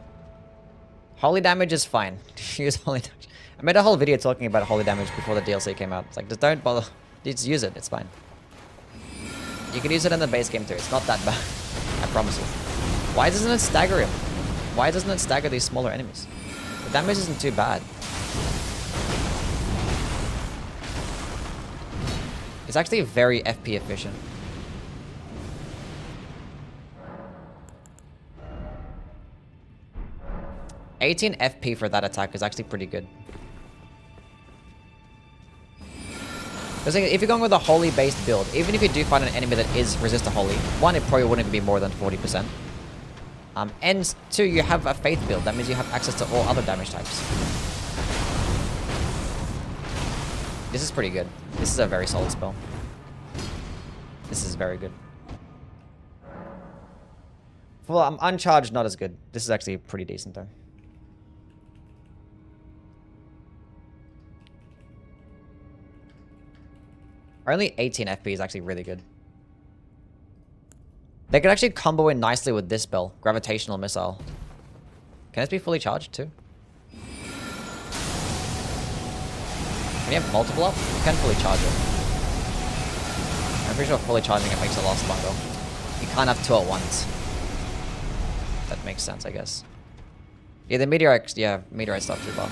S1: Holy damage is fine. Use holy damage. I made a whole video talking about holy damage before the DLC came out. It's like, just don't bother. Just use it. It's fine. You can use it in the base game too. It's not that bad. I promise you. Why doesn't it stagger him? Why doesn't it stagger these smaller enemies? The damage isn't too bad. It's actually very FP efficient. $18 FP for that attack is actually pretty good. Because if you're going with a holy based build, even if you do find an enemy that is resist to holy, 1, it probably wouldn't be more than 40%. And 2, you have a faith build. That means you have access to all other damage types. This is pretty good. This is a very solid spell. This is very good. Well, uncharged, not as good. This is actually pretty decent though. Only 18 FP is actually really good. They could actually combo in nicely with this spell, Gravitational Missile. Can this be fully charged too? Can you have multiple up? You can fully charge it. I'm pretty sure fully charging it makes it last longer. You can't have 2 at once. That makes sense, I guess. Yeah, the meteorite, meteorite stuff too far.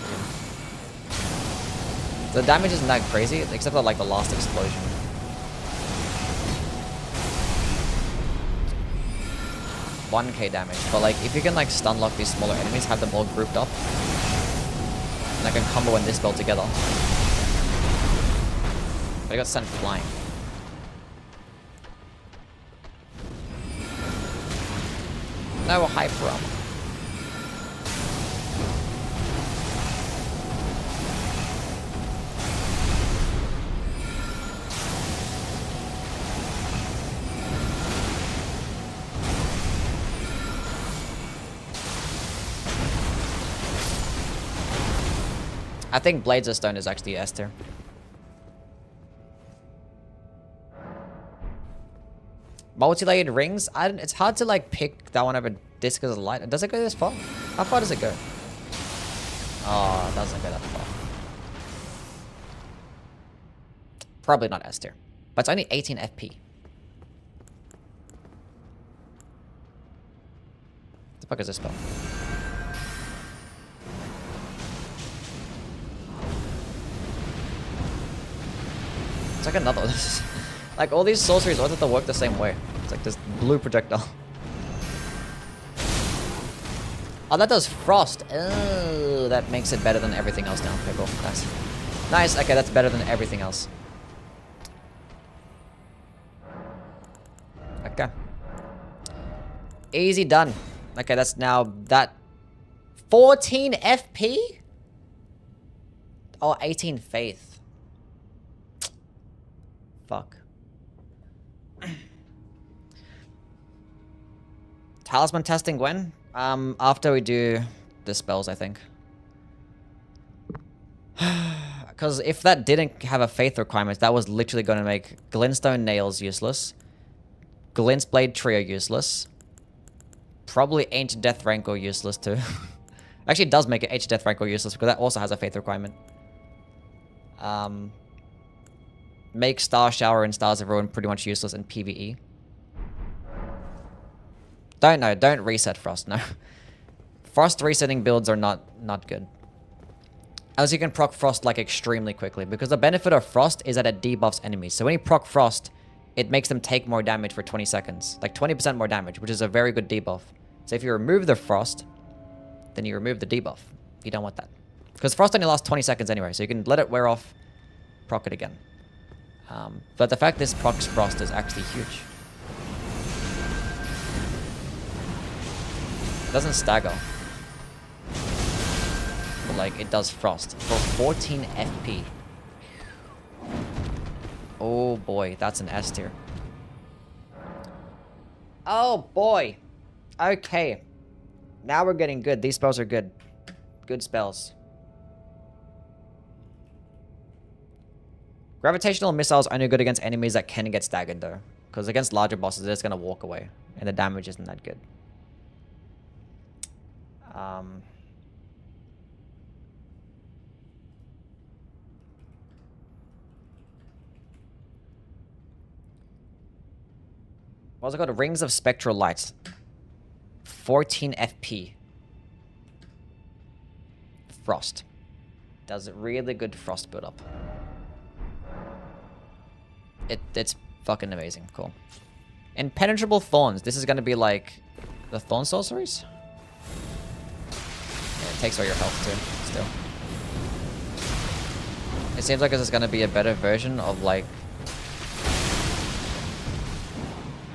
S1: The damage isn't that crazy, except for like the last explosion. $1k damage, but like if you can like stun lock these smaller enemies, have them all grouped up, and I can combo in this spell together. But I got sent flying. No hyper armor. I think Blades of Stone is actually S tier. Multi-layered rings? It's hard to like pick that one over Disc of Light. Does it go this far? How far does it go? Oh, it doesn't go that far. Probably not S tier. But it's only 18 FP. What the fuck is this spell? It's like another one. Like all these sorceries always have to work the same way. It's like this blue projectile. Oh, that does frost. Oh, that makes it better than everything else now. Okay, cool. Nice. Nice. Okay, that's better than everything else. Okay. Easy done. Okay, that's now that 14 FP? Oh, 18 faith. Fuck. Talisman testing when? After we do the spells, I think. Because if that didn't have a faith requirement, that was literally going to make Glintstone Nails useless. Glint's Blade Trio useless. Probably Ancient Death Rancor useless too. Actually, it does make it Ancient Death Rancor useless because that also has a faith requirement. Make Star Shower and Stars of Ruin pretty much useless in PvE. Don't reset Frost, no. Frost resetting builds are not good. As you can proc Frost like extremely quickly, because the benefit of Frost is that it debuffs enemies. So when you proc Frost, it makes them take more damage for 20 seconds. Like 20% more damage, which is a very good debuff. So if you remove the Frost, then you remove the debuff. You don't want that. Because Frost only lasts 20 seconds anyway, so you can let it wear off, proc it again. But the fact this procs Frost is actually huge. It doesn't stagger. But like, it does Frost. For 14 FP. Oh boy, that's an S tier. Oh boy. Okay. Now we're getting good. These spells are good. Good spells. Gravitational missiles are only good against enemies that can get staggered though. Because against larger bosses, they're just going to walk away. And the damage isn't that good. What's it called? Rings of Spectral Light. 14 FP. Frost. Does really good Frost build up. It's fucking amazing. Cool. Impenetrable Thorns. This is going to be like the Thorn Sorceries? Yeah, it takes all your health too, still. It seems like this is going to be a better version of like...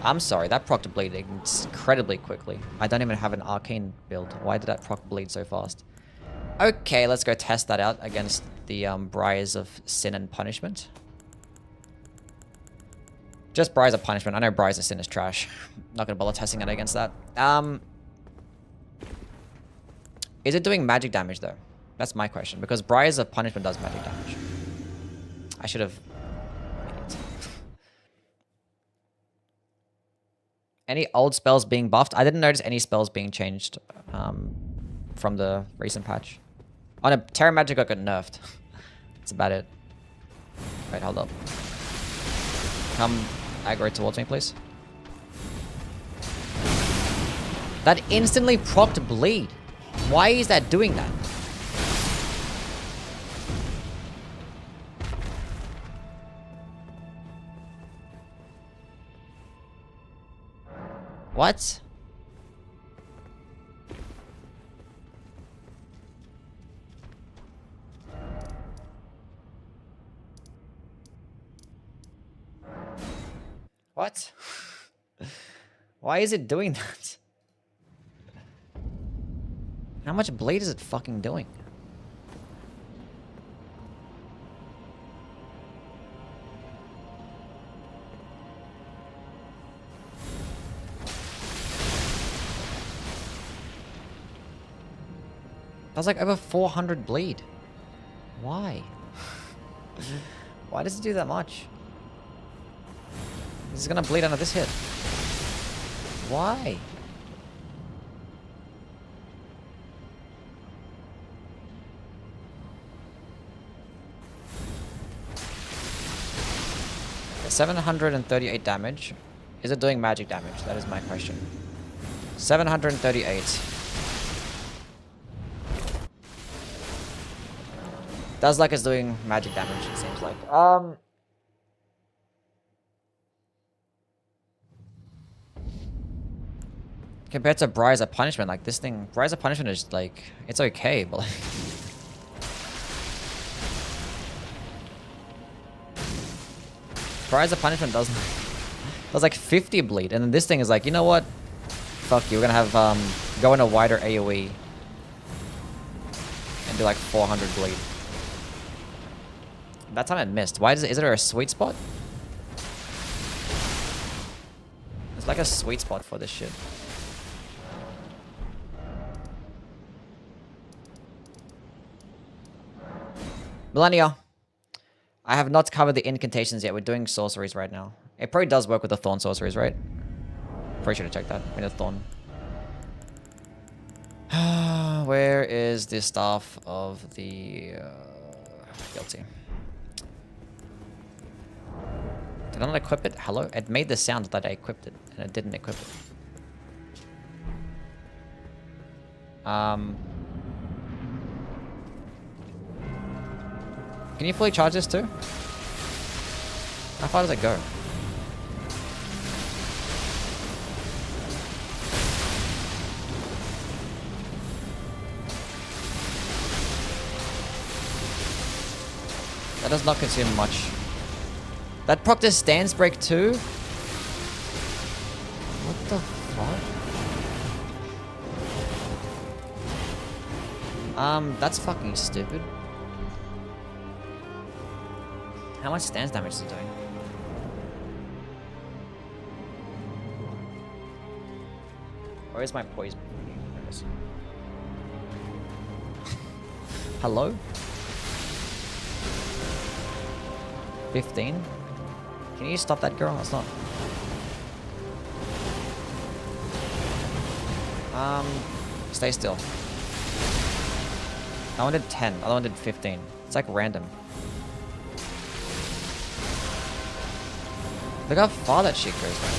S1: I'm sorry, that proc to bleed incredibly quickly. I don't even have an arcane build. Why did that proc bleed so fast? Okay, let's go test that out against the Briars of Sin and Punishment. Just Briars of Punishment. I know Briars of Sin is trash. Not gonna bother testing it against that. Is it doing magic damage though? That's my question. Because Briars of Punishment does magic damage. I should have... Any old spells being buffed? I didn't notice any spells being changed from the recent patch. On a Terra Magic got nerfed. That's about it. Wait, hold up. Come aggro towards me, please. That instantly procced bleed. Why is that doing that? What? What? Why is it doing that? How much bleed is it fucking doing? That's like over 400 bleed. Why? Why does it do that much? This is gonna bleed under this hit. Why? Okay, 738 damage. Is it doing magic damage? That is my question. 738. Does like it's doing magic damage, it seems like. Compared to Briars of Punishment, like this thing, Briars of Punishment is like, it's okay, but like... Briars of Punishment does like 50 bleed, and then this thing is like, you know what? Fuck you, we're gonna have, go in a wider AoE. and do like 400 bleed. That time it missed. Why is there a sweet spot? It's like a sweet spot for this shit. Millennia. I have not covered the incantations yet. We're doing sorceries right now. It probably does work with the thorn sorceries, right? Probably should have checked that. I mean, the thorn. Where is the staff of the guilty? Did I not equip it? Hello? It made the sound that I equipped it, and it didn't equip it. Can you fully charge this too? How far does it go? That does not consume much. That proc does stance break too? What the fuck? That's fucking stupid. How much stance damage is it doing? Where is my poison? There it is. Hello? 15? Can you stop that girl? It's not. Stay still. That one did 10. The other one did 15. It's like random. Look how far that shit goes, man.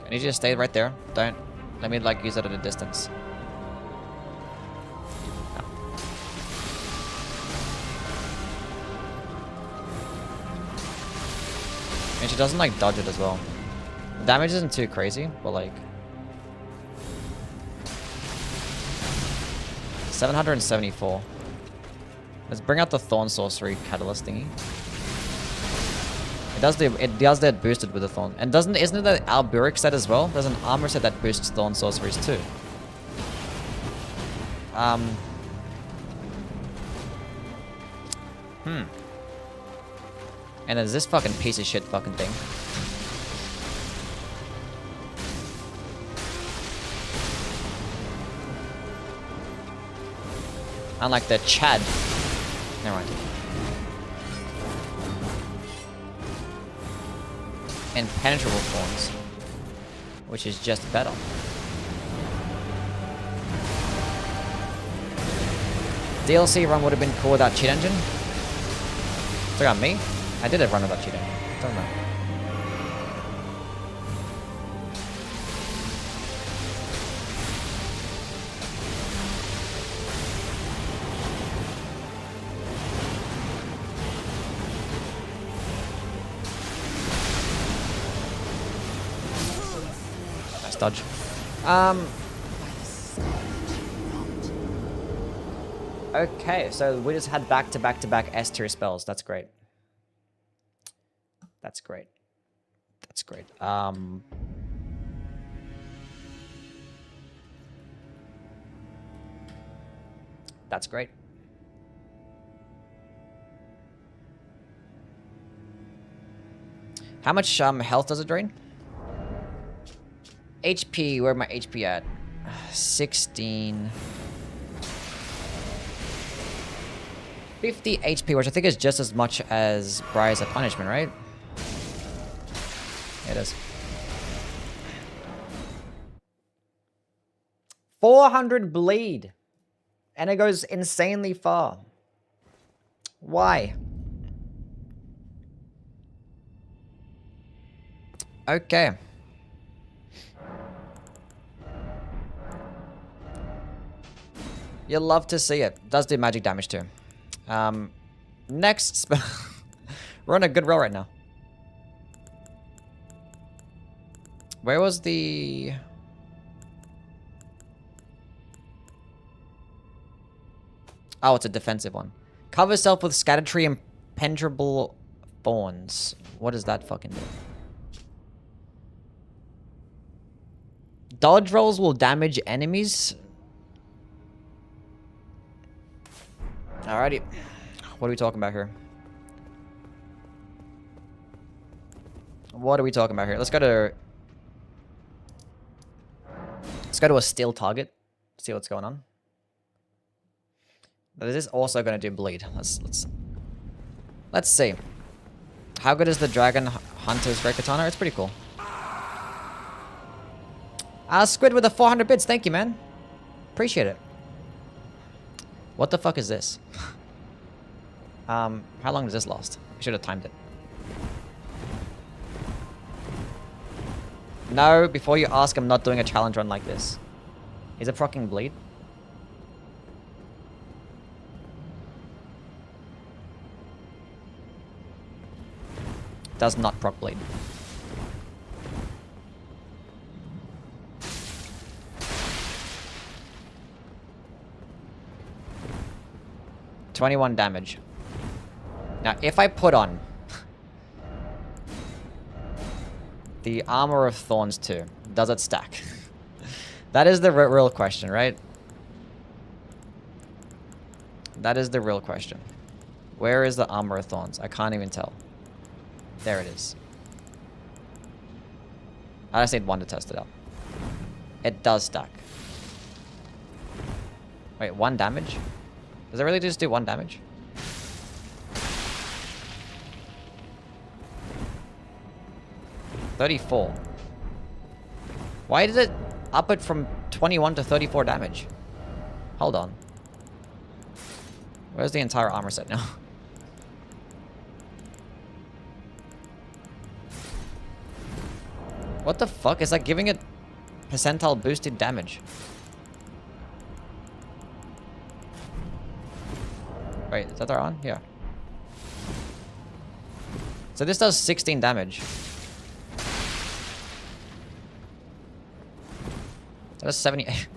S1: I need you to stay right there. Don't let me like use it at a distance. No. And she doesn't like dodge it as well. The damage isn't too crazy, but like 774. Let's bring out the Thorn Sorcery Catalyst thingy. It does that boosted with the Thorn. And isn't it the Alburic set as well? There's an armor set that boosts Thorn Sorceries too. And there's this fucking piece of shit fucking thing. Unlike the Chad. Never mind. Impenetrable Thorns. Which is just better. DLC run would have been cool without cheat engine. Look at me. I did a run without cheat engine. Don't know. Dodge. Okay, so we just had back-to-back S tier spells. That's great. That's great. That's great. That's great. How much health does it drain? HP, where my HP at? 16. 50 HP, which I think is just as much as Briar's a punishment, right? It is. 400 bleed. And it goes insanely far. Why? Okay. You'll love to see it. Does do magic damage too. Next spell. We're on a good roll right now. Where was the... Oh, it's a defensive one. Cover self with Scattered Tree Impenetrable Thorns. What does that fucking do? Dodge rolls will damage enemies. Alrighty. What are we talking about here? What are we talking about here? Let's go to a steel target. See what's going on. This is also going to do bleed. Let's see. How good is the Dragon Hunter's Great Katana? It's pretty cool. Squid with the 400 bits. Thank you, man. Appreciate it. What the fuck is this? How long does this last? I should have timed it. No, before you ask, I'm not doing a challenge run like this. Is it proccing bleed? Does not proc bleed. $21 damage. Now, if I put on the Armor of Thorns 2, does it stack? That is the real question, right? That is the real question. Where is the Armor of Thorns? I can't even tell. There it is. I just need one to test it out. It does stack. Wait, 1 damage? Does it really just do 1 damage? $34. Why did it up it from 21 to 34 damage? Hold on. Where's the entire armor set now? What the fuck? Is that giving it percentile boosted damage? Wait, is that our on? Yeah. So this does 16 damage. That does 78.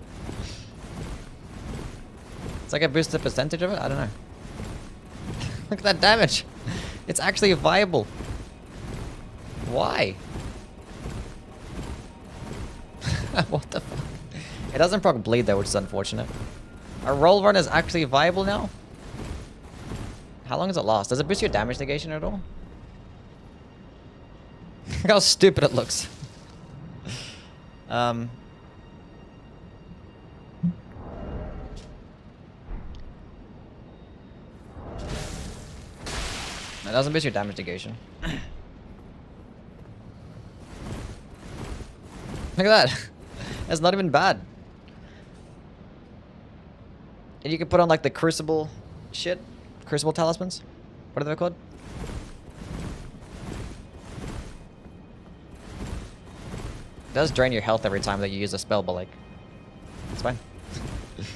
S1: It's like a boosted percentage of it? I don't know. Look at that damage. It's actually viable. Why? What the fuck? It doesn't proc bleed though, which is unfortunate. Our roll run is actually viable now? How long does it last? Does it boost your damage negation at all? Look how stupid it looks. It doesn't boost your damage negation. Look at that. That's not even bad. And you can put on like the Crucible shit. Crucible talismans? What are they called? It does drain your health every time that you use a spell, but like... It's fine. Look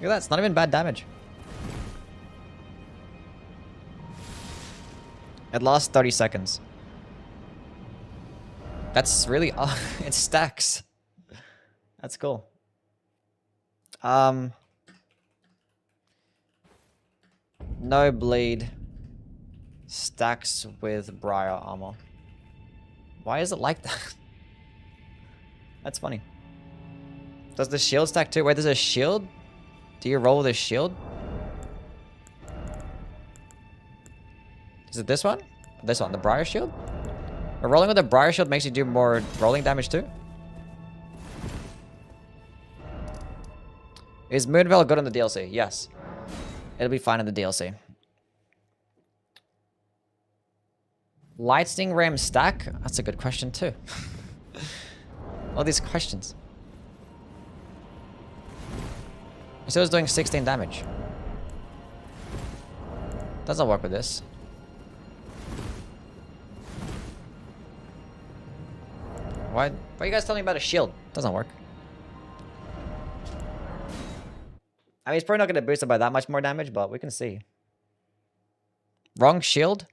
S1: at that, it's not even bad damage. It lasts 30 seconds. That's really... it stacks. That's cool. No bleed. Stacks with Briar armor. Why is it like that? That's funny. Does the shield stack too? Wait, there's a shield? Do you roll with a shield? Is it this one? This one, the Briar shield? Or rolling with the Briar shield makes you do more rolling damage too? Is Moonveil good on the DLC? Yes. It'll be fine in the DLC. Lightning Ram stack? That's a good question too. All these questions. It still is doing 16 damage. Doesn't work with this. Why are you guys telling me about a shield? Doesn't work. I mean, it's probably not going to boost it by that much more damage, but we can see. Wrong shield?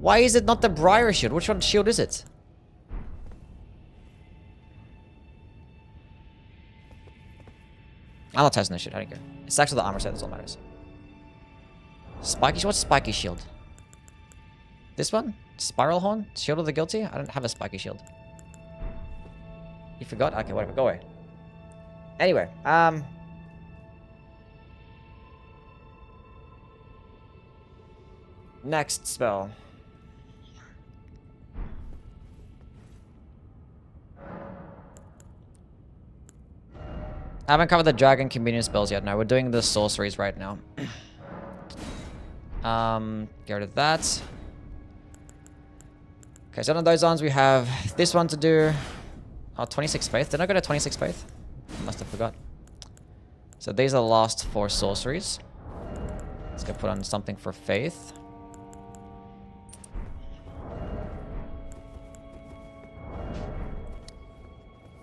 S1: Why is it not the Briar shield? Which one shield is it? I'm not testing this shit. I don't care. It stacks with the armor set. That's all that matters. Spiky? What's Spiky shield? This one? Spiral Horn? Shield of the Guilty? I don't have a spiky shield. You forgot? Okay, whatever. Go away. Anyway, next spell. I haven't covered the dragon communion spells yet. No, we're doing the sorceries right now. Get rid of that. Okay, so on those ones we have this one to do. Oh, 26 Faith. Did I go to 26 Faith? I must have forgot. So these are the last 4 sorceries. Let's go put on something for Faith.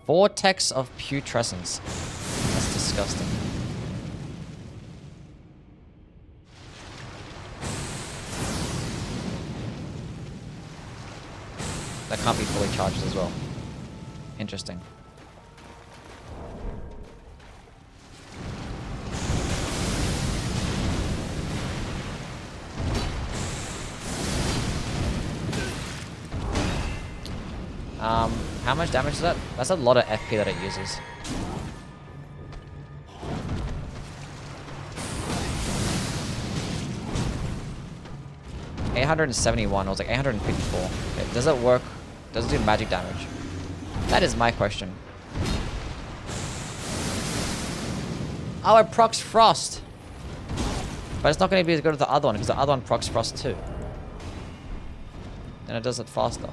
S1: Vortex of Putrescence. That's disgusting. That can't be fully charged as well. Interesting. How much damage is that? That's a lot of FP that it uses. $871. I was like 854. Okay, does it work? Does it do magic damage? That is my question. Oh, it procs Frost. But it's not going to be as good as the other one, because the other one procs Frost too. And it does it faster.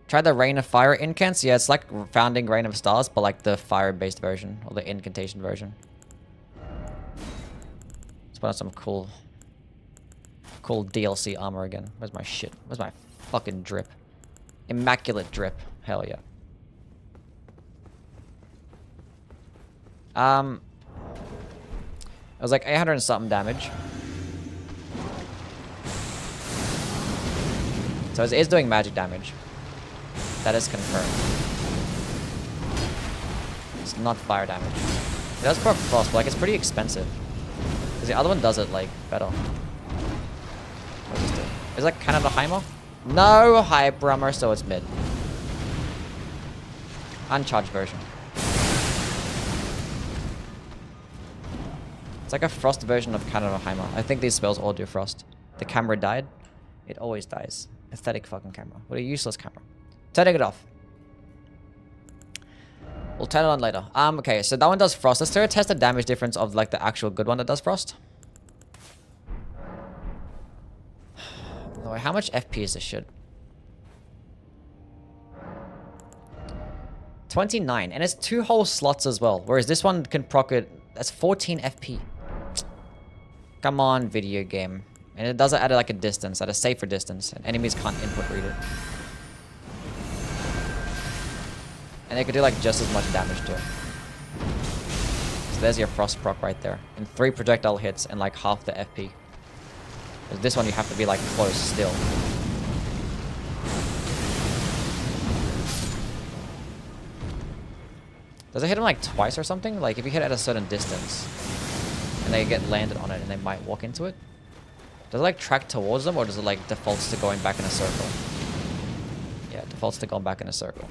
S1: Try the Rain of Fire incants. Yeah, it's like Founding Rain of Stars, but like the fire-based version, or the incantation version. Let's put on some cool DLC armor again. Where's my shit? Where's my fucking drip? Immaculate drip. Hell yeah. It was like 800 and something damage. So it is doing magic damage. That is confirmed. It's not fire damage. It does proc Frost, but like it's pretty expensive. Because the other one does it like better. What does this do? Is that Canada Heimer? No hyper armor, so it's mid. Uncharged version. It's like a Frost version of Canada Heimer. I think these spells all do Frost. The camera died. It always dies. Pathetic fucking camera. What a useless camera. Turning it off. We'll turn it on later. Okay, so that one does Frost. Let's test the damage difference of like the actual good one that does Frost. How much FP is this shit? 29, and it's 2 whole slots as well. Whereas this one can proc it. That's 14 FP. Come on, video game. And it does it at like a distance, at a safer distance, and enemies can't input read it. And they could do like just as much damage to it. So there's your Frost proc right there. And 3 projectile hits and like half the FP. With this one you have to be like close still. Does it hit him like twice or something? Like if you hit at a certain distance and they get landed on it and they might walk into it? Does it like track towards them, or does it like defaults to going back in a circle? Yeah, it defaults to going back in a circle.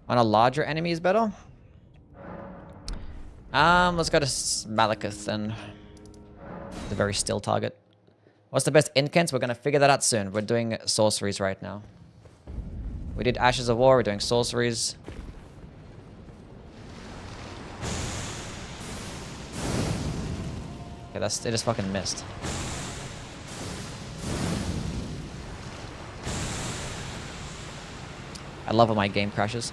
S1: On a larger enemy is better. Let's go to Malekith and the very still target. What's the best incants? We're gonna figure that out soon. We're doing sorceries right now. We did Ashes of War. We're doing sorceries. Okay, it just fucking missed. I love when my game crashes.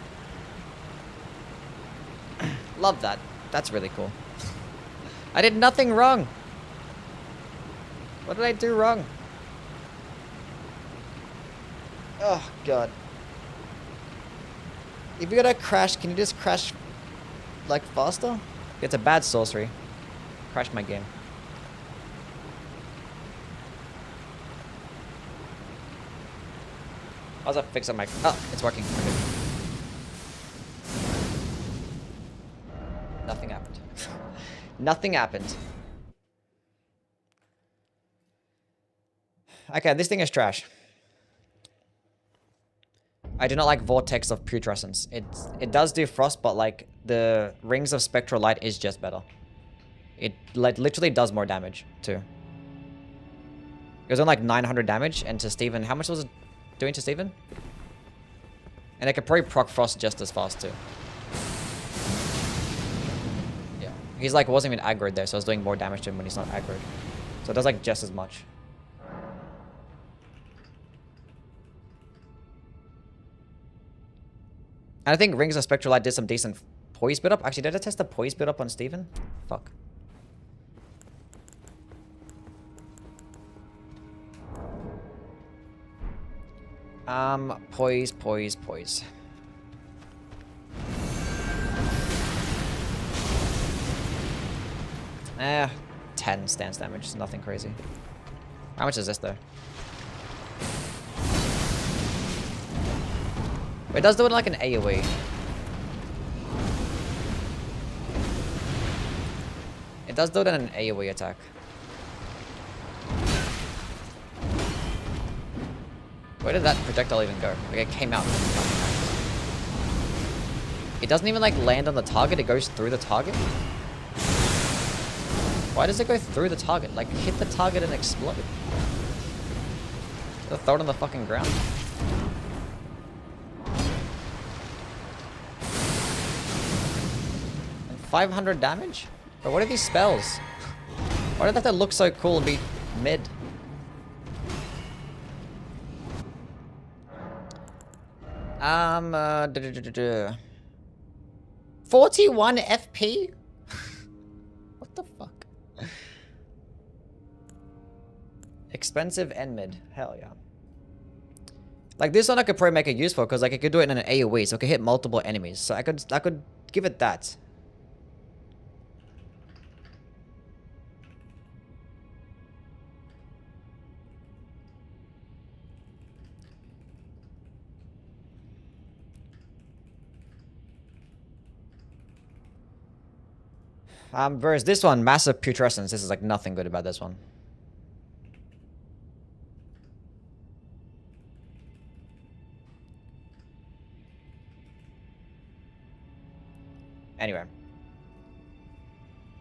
S1: Love that. That's really cool. I did nothing wrong. What did I do wrong? Oh, God. If you're gonna crash, can you just crash, like, faster? It's a bad sorcery. Crashed my game. How's that fixing my... Oh, it's working. Okay. Nothing happened. Nothing happened. Okay, this thing is trash. I do not like Vortex of Putrescence. It does do frost, but like the Rings of Spectral Light is just better. It like literally does more damage too. It was on like 900 damage, and to Steven, how much was it doing to Steven? And it could probably proc frost just as fast too. Yeah, he's like wasn't even aggroed there, so I was doing more damage to him when he's not aggroed. So it does like just as much. And I think Rings of Spectral Light did some decent poise build up. Actually, did I test the poise build up on Steven? Fuck. Poise. 10 stance damage. It's nothing crazy. How much is this though? It does do it like an AoE. It does do it in an AoE attack. Where did that projectile even go? Like it came out. It doesn't even like land on the target, it goes through the target. Why does it go through the target? Like hit the target and explode. Just throw it on the fucking ground. And 500 damage? But what are these spells? Why did that have to look so cool and be mid? Uh, 41 FP? What the fuck? Expensive and mid. Hell yeah. Like this one I could probably make it useful because like I could do it in an AoE, so I could hit multiple enemies. So I could give it that. Whereas this one, massive putrescence, this is like nothing good about this one. Anyway.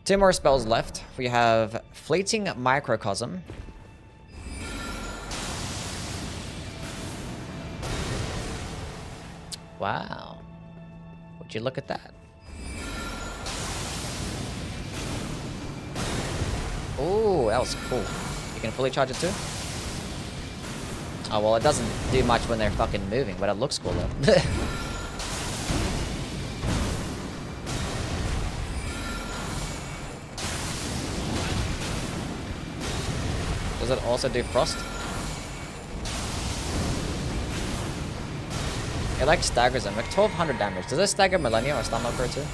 S1: 2 more spells left. We have Fleeting Microcosm. Wow. Would you look at that? Oh, that was cool. You can fully charge it too? Oh, well, it doesn't do much when they're fucking moving, but it looks cool though. Does it also do frost? It like staggers them, like 1200 damage. Does it stagger Millennia or Stunlocker too?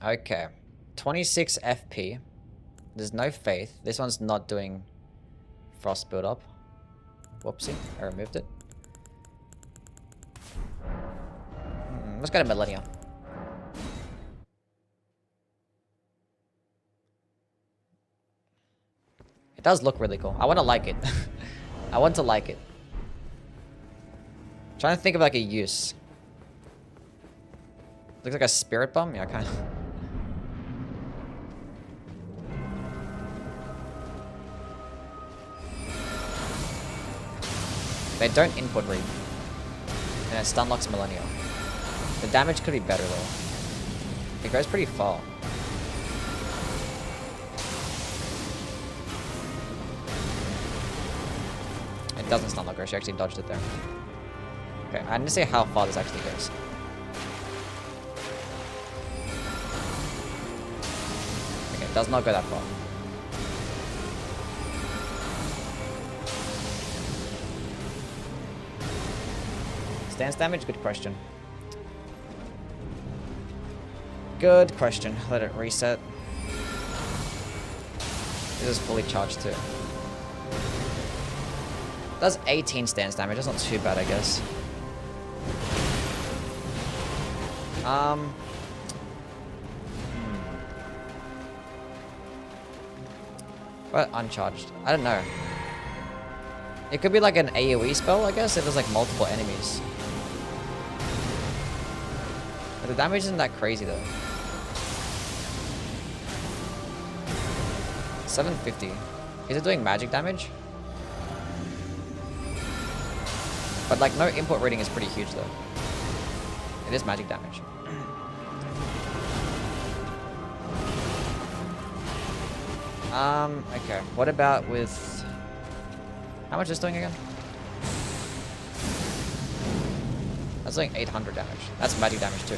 S1: Okay. 26 FP. There's no faith. This one's not doing frost build up. Whoopsie. I removed it. Let's go to Millennia. It does look really cool. I want to like it. I want to like it. Trying to think of like a use. Looks like a spirit bomb? Yeah, kind of. They don't input read. And it stun locks Millennia. The damage could be better though. It goes pretty far. It doesn't stun lock her, she actually dodged it there. Okay, I need to see how far this actually goes. Okay, it does not go that far. Stance damage? Good question. Good question. Let it reset. It is fully charged too. Does 18 stance damage. That's not too bad, I guess. But uncharged. I don't know. It could be like an AoE spell, I guess, if there's like multiple enemies. But the damage isn't that crazy though. 750. Is it doing magic damage? But like no input reading is pretty huge though. It is magic damage. Okay. What about with... How much is it doing again? That's doing 800 damage. That's magic damage too.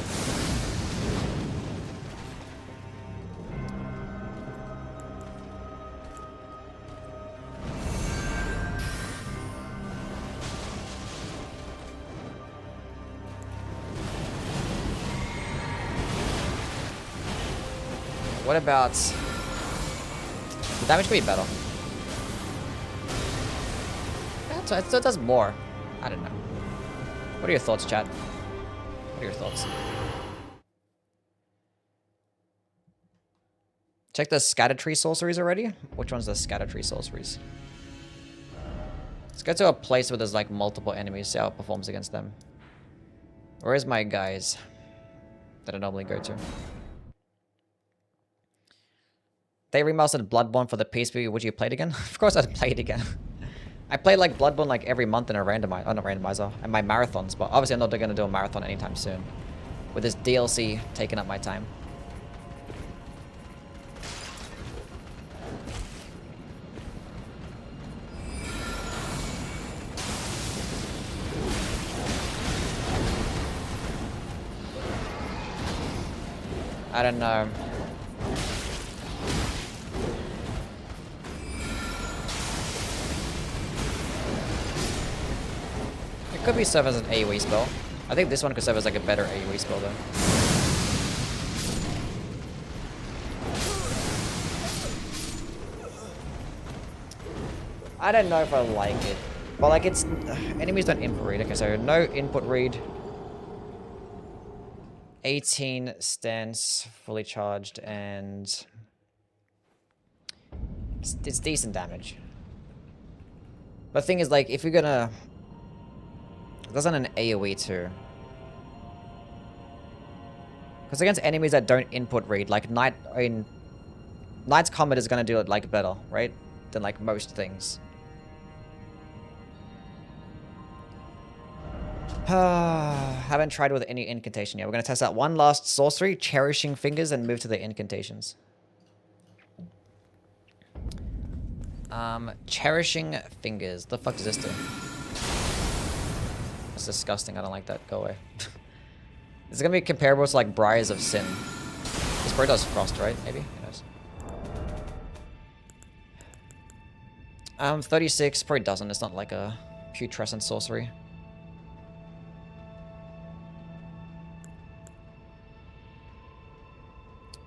S1: What about... The damage could be better. Yeah, so it still does more. I don't know. What are your thoughts, chat? What are your thoughts? Check the scatter tree sorceries already? Which one's the scatter tree sorceries? Let's go to a place where there's like multiple enemies, see how it performs against them. Where's my guys that I normally go to? They remastered Bloodborne for the PSP. Would you play it again? Of course I'd play it again. I play like Bloodborne like every month in a randomizer, not randomizer, and my marathons, but obviously I'm not going to do a marathon anytime soon. With this DLC taking up my time. I don't know. It could be serve as an AoE spell. I think this one could serve as like a better AoE spell though. I don't know if I like it. But like it's... enemies don't input read. Okay, so no input read. 18 stance, fully charged, and... It's decent damage. But the thing is, like, if you're gonna... It doesn't an AoE too. Because against enemies that don't input read, like Knight's Comet is gonna do it like better, right? Than like most things. Haven't tried with any incantation yet. We're gonna test out one last sorcery, Cherishing Fingers, and move to the incantations. Cherishing Fingers. The fuck does this do? That's disgusting. I don't like that. Go away. It's gonna be comparable to like Briars of Sin. This probably does Frost, right? Maybe? Who knows? 36 probably doesn't. It's not like a putrescent sorcery.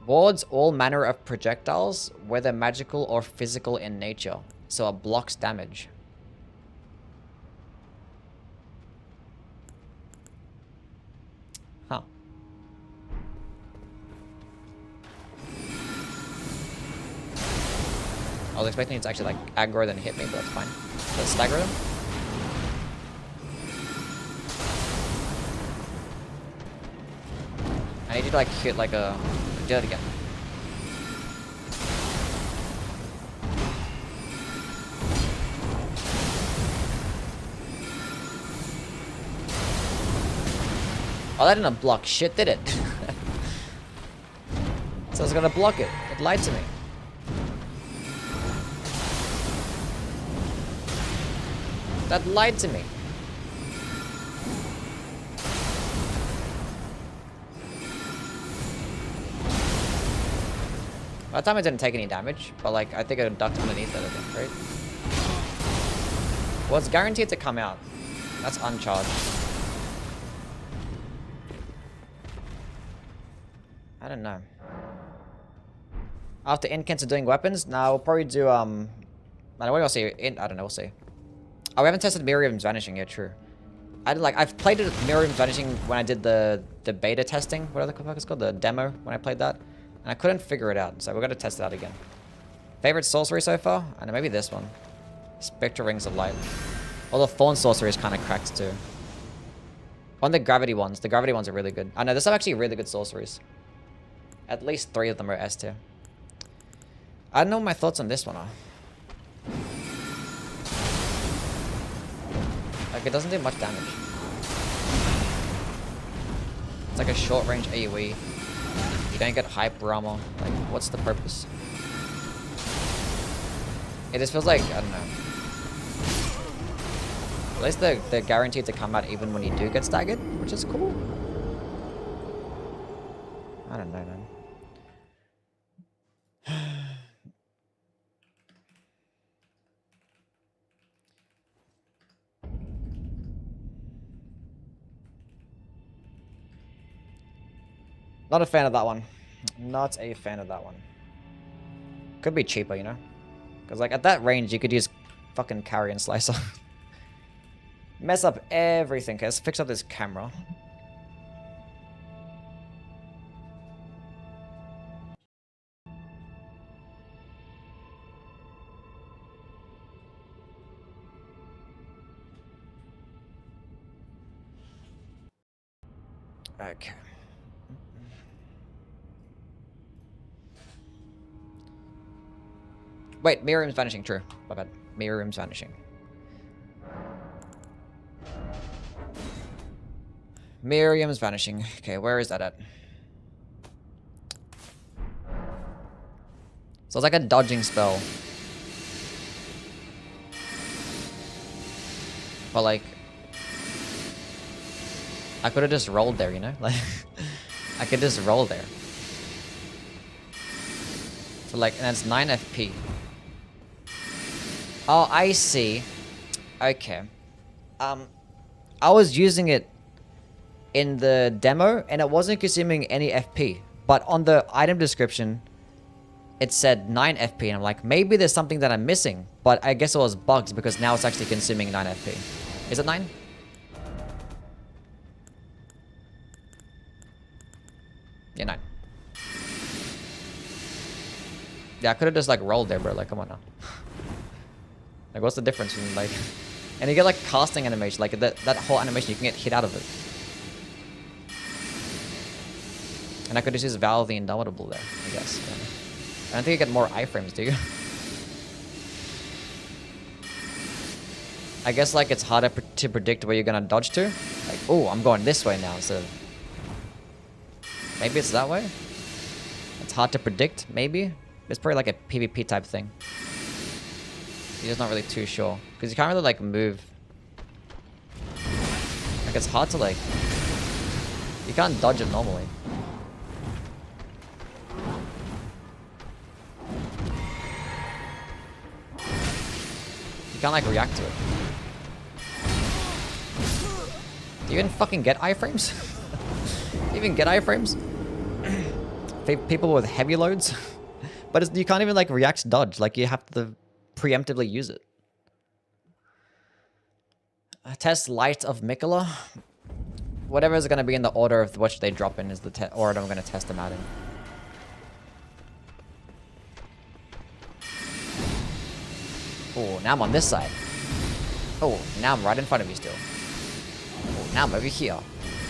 S1: Wards all manner of projectiles, whether magical or physical in nature. So it blocks damage. Huh. I was expecting it to actually like aggro then hit me, but that's fine. Let's stagger them. I need you to like hit like a... Do it again. Oh, that didn't block shit, did it? So I was gonna block it. It lied to me. That lied to me. By the time I didn't take any damage, but like I think I ducked underneath it, I think, right? Well, it's guaranteed to come out. That's uncharged. I don't know. After Incans are doing weapons, now we'll probably do, I don't know, what do I say? I don't know, we'll see. Oh, we haven't tested Miriam's Vanishing yet, true. I've played it with Miriam's Vanishing when I did the beta testing, whatever the fuck it's called, the demo, when I played that. And I couldn't figure it out, so we're gonna test it out again. Favorite sorcery so far? I don't know, maybe this one. Spectral Rings of Light. Although Thorn Sorcery is kind of cracked too. On the gravity ones are really good. I know, there's some actually really good sorceries. At least 3 of them are S tier. I don't know what my thoughts on this one are. Like, it doesn't do much damage. It's like a short range AoE. You don't get hyper armor. Like, what's the purpose? It just feels like, I don't know. At least they're guaranteed to come out even when you do get staggered, which is cool. I don't know, man. Not a fan of that one. Not a fan of that one. Could be cheaper, you know? Because, like, at that range, you could use fucking Carian Slicer. Mess up everything. Okay, let's fix up this camera. Okay. Wait, Miriam's Vanishing, true. My bad. Miriam's Vanishing. Miriam's Vanishing. Okay, where is that at? So it's like a dodging spell. But like... I could have just rolled there, you know? Like... I could just roll there. So like, and it's 9 FP. Oh, I see. Okay. I was using it in the demo, and it wasn't consuming any FP. But on the item description, it said 9 FP, and I'm like, maybe there's something that I'm missing. But I guess it was bugged, because now it's actually consuming 9 FP. Is it 9? Yeah, 9. Yeah, I could have just, like, rolled there, bro. Like, come on now. Like, what's the difference in, like... And you get, like, casting animation. Like, that whole animation, you can get hit out of it. And I could just use Valve the Indomitable there, I guess. Yeah. I don't think you get more iframes, do you? I guess, like, it's harder to predict where you're gonna dodge to. Like, oh, I'm going this way now instead of... Maybe it's that way? It's hard to predict, maybe? It's probably like a PvP type thing. You're just not really too sure. Because you can't really, like, move. Like, it's hard to, like... You can't dodge it normally. You can't, like, react to it. Do you even fucking get iframes? Do you even get iframes? People with heavy loads? But you can't even, like, react dodge. Like, you have to preemptively use it. Test Light of Mikola. Whatever is going to be in the order of which they drop in is the order I'm going to test them out in. Oh, now I'm on this side. Oh, now I'm right in front of you still. Oh, now I'm over here.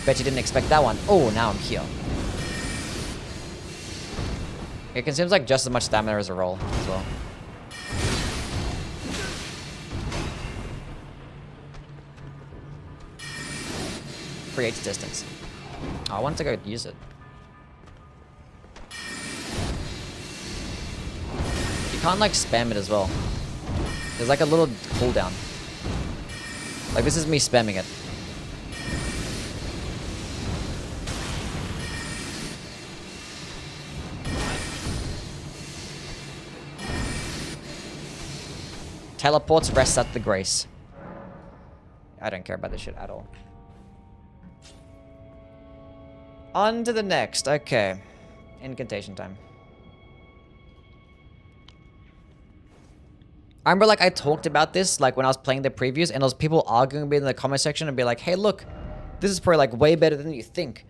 S1: Bet you didn't expect that one. Oh, now I'm here. It consumes, like, just as much stamina as a roll as well. Creates distance. Oh, I wanted to go use it. You can't, like, spam it as well. There's, like, a little cooldown. Like, this is me spamming it. Teleports rests at the Grace. I don't care about this shit at all. On to the next. Okay. Incantation time. I remember, like, I talked about this, like, when I was playing the previews, and there was people arguing with me in the comment section and be like, hey, look, this is probably, like, way better than you think.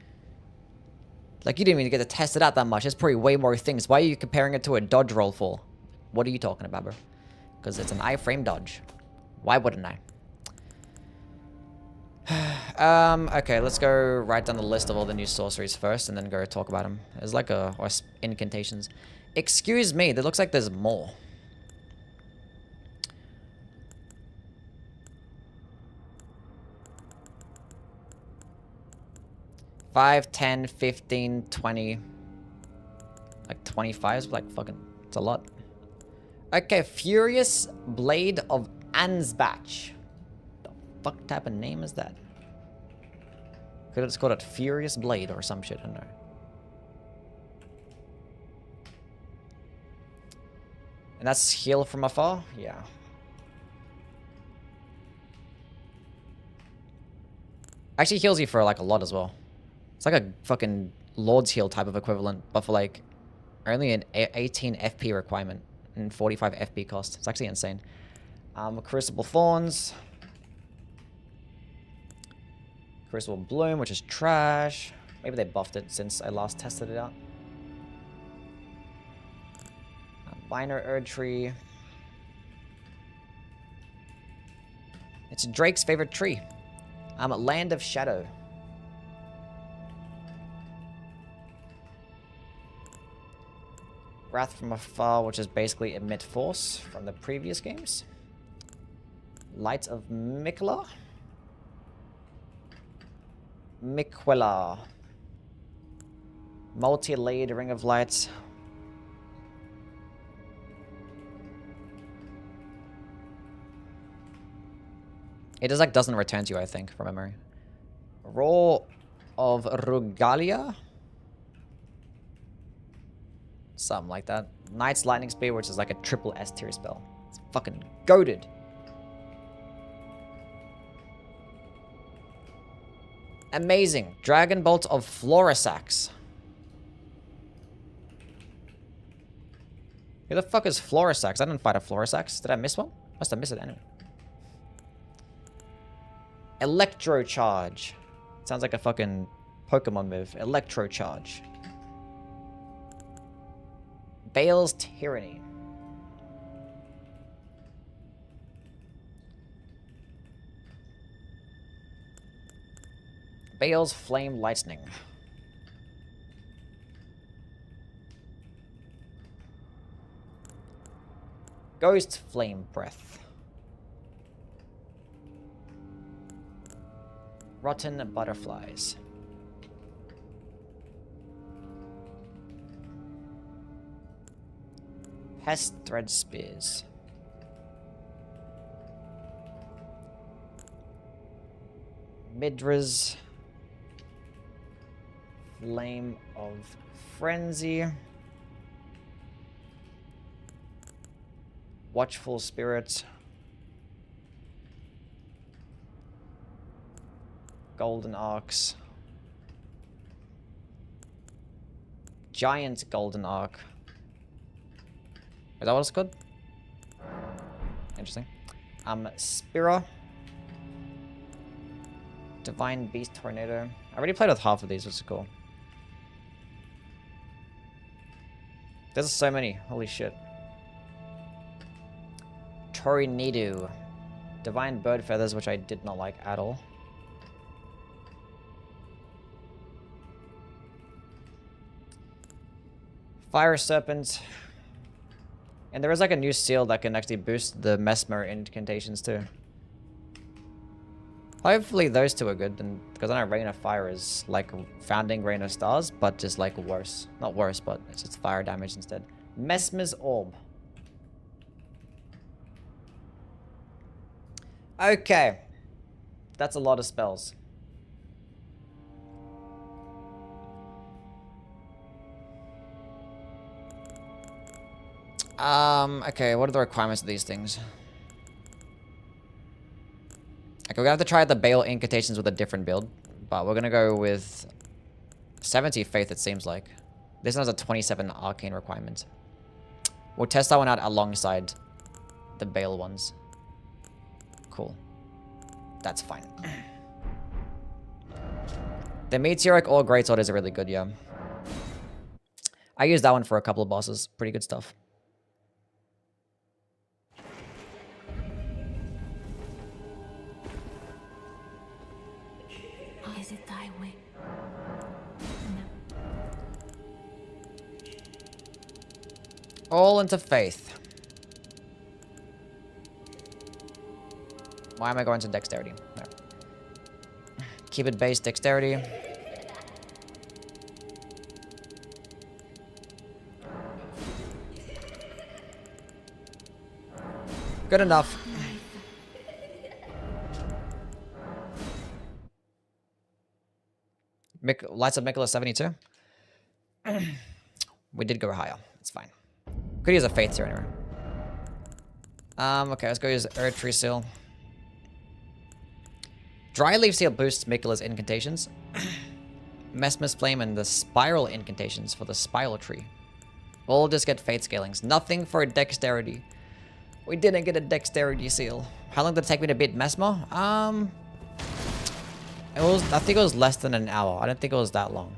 S1: Like, you didn't even get to test it out that much. There's probably way more things. Why are you comparing it to a dodge roll for? What are you talking about, bro? Because it's an iframe dodge. Why wouldn't I? Okay, let's go write down the list of all the new sorceries first, and then go talk about them. There's like or incantations. Excuse me, that looks like there's more. Five, 10, 15, 20. Like 25 is like fucking, it's a lot. Okay, Furious Blade of Ansbach. The fuck type of name is that? Could have just called it Furious Blade or some shit, I don't know. And that's heal from afar? Yeah. Actually heals you for like a lot as well. It's like a fucking Lord's Heal type of equivalent, but for like only an 18 FP requirement and 45 FP cost. It's actually insane. Crucible Thorns. Crucible Bloom, which is trash. Maybe they buffed it since I last tested it out. Binary Erdtree. It's Drake's favorite tree. Land of Shadow. Wrath from Afar, which is basically Emit Force from the previous games. Light of Miquella. Multi-layered Ring of Light. It just like doesn't return to you, I think, from memory. Roar of Rugalia. Something like that. Knight's Lightning Spear, which is like a triple S tier spell. It's fucking goated. Amazing. Dragon Bolt of Florisax. Who the fuck is Florisax? I didn't fight a Florisax. Did I miss one? Must have missed it anyway. Electro Charge. Sounds like a fucking Pokemon move. Electro Charge. Bale's Tyranny. Bale's Flame Lightning. Ghost Flame Breath. Rotten Butterflies. Pest Thread Spears. Midra's Flame of Frenzy. Watchful Spirit. Golden Arcs. Giant Golden Arc. Is that what it's called? Interesting. Spira. Divine Beast Tornado. I already played with half of these, which is cool. There's so many. Holy shit. Tornado. Divine Bird Feathers, which I did not like at all. Fire Serpent. And there is like a new seal that can actually boost the Mesmer incantations too. Hopefully those two are good, and because I know Rain of Fire is like Founding Rain of Stars, but just like worse. Not worse, but it's just fire damage instead. Mesmer's Orb. Okay. That's a lot of spells. Okay, what are the requirements of these things? Okay, we're gonna have to try the Bale incantations with a different build, but we're gonna go with 70 Faith, it seems like. This one has a 27 arcane requirement. We'll test that one out alongside the Bale ones. Cool. That's fine. The Meteoric or Greatsword is really good, yeah. I used that one for a couple of bosses. Pretty good stuff.
S2: Is it thy way? No.
S1: All into faith. Why am I going to dexterity? No. Keep it base dexterity. Good enough. Lights of Mikula 72. We did go higher. It's fine. Could use a faith here anyway. Okay, let's go use Earth Tree Seal. Dry Leaf Seal boosts Mikula's incantations. Mesmer's Flame and the Spiral incantations for the Spiral Tree. All just get faith scalings. Nothing for dexterity. We didn't get a dexterity seal. How long did it take me to beat Mesmer? I think it was less than an hour. I don't think it was that long.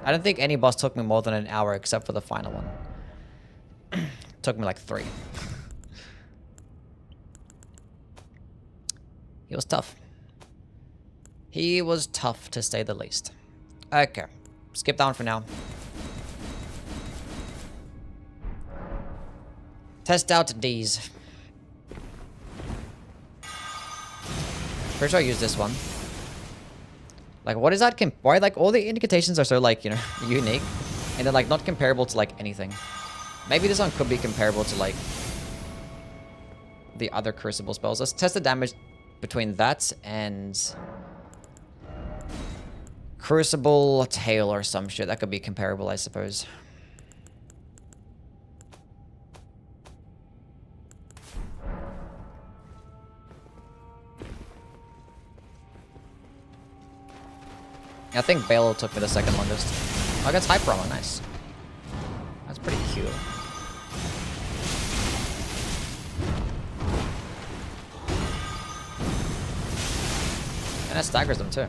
S1: I don't think any boss took me more than an hour except for the final one. Took me like 3. He was tough. He was tough to say the least. Okay. Skip that one for now. Test out these. Pretty sure I use this one. Like, what is that? Why, like, all the indications are so, like, you know, unique. And they're, like, not comparable to, like, anything. Maybe this one could be comparable to, like, the other Crucible spells. Let's test the damage between that and Crucible Tail or some shit. That could be comparable, I suppose. I think Bale took me the second longest. Oh, I got Hyper Armor, nice. That's pretty cute. And that staggers them too.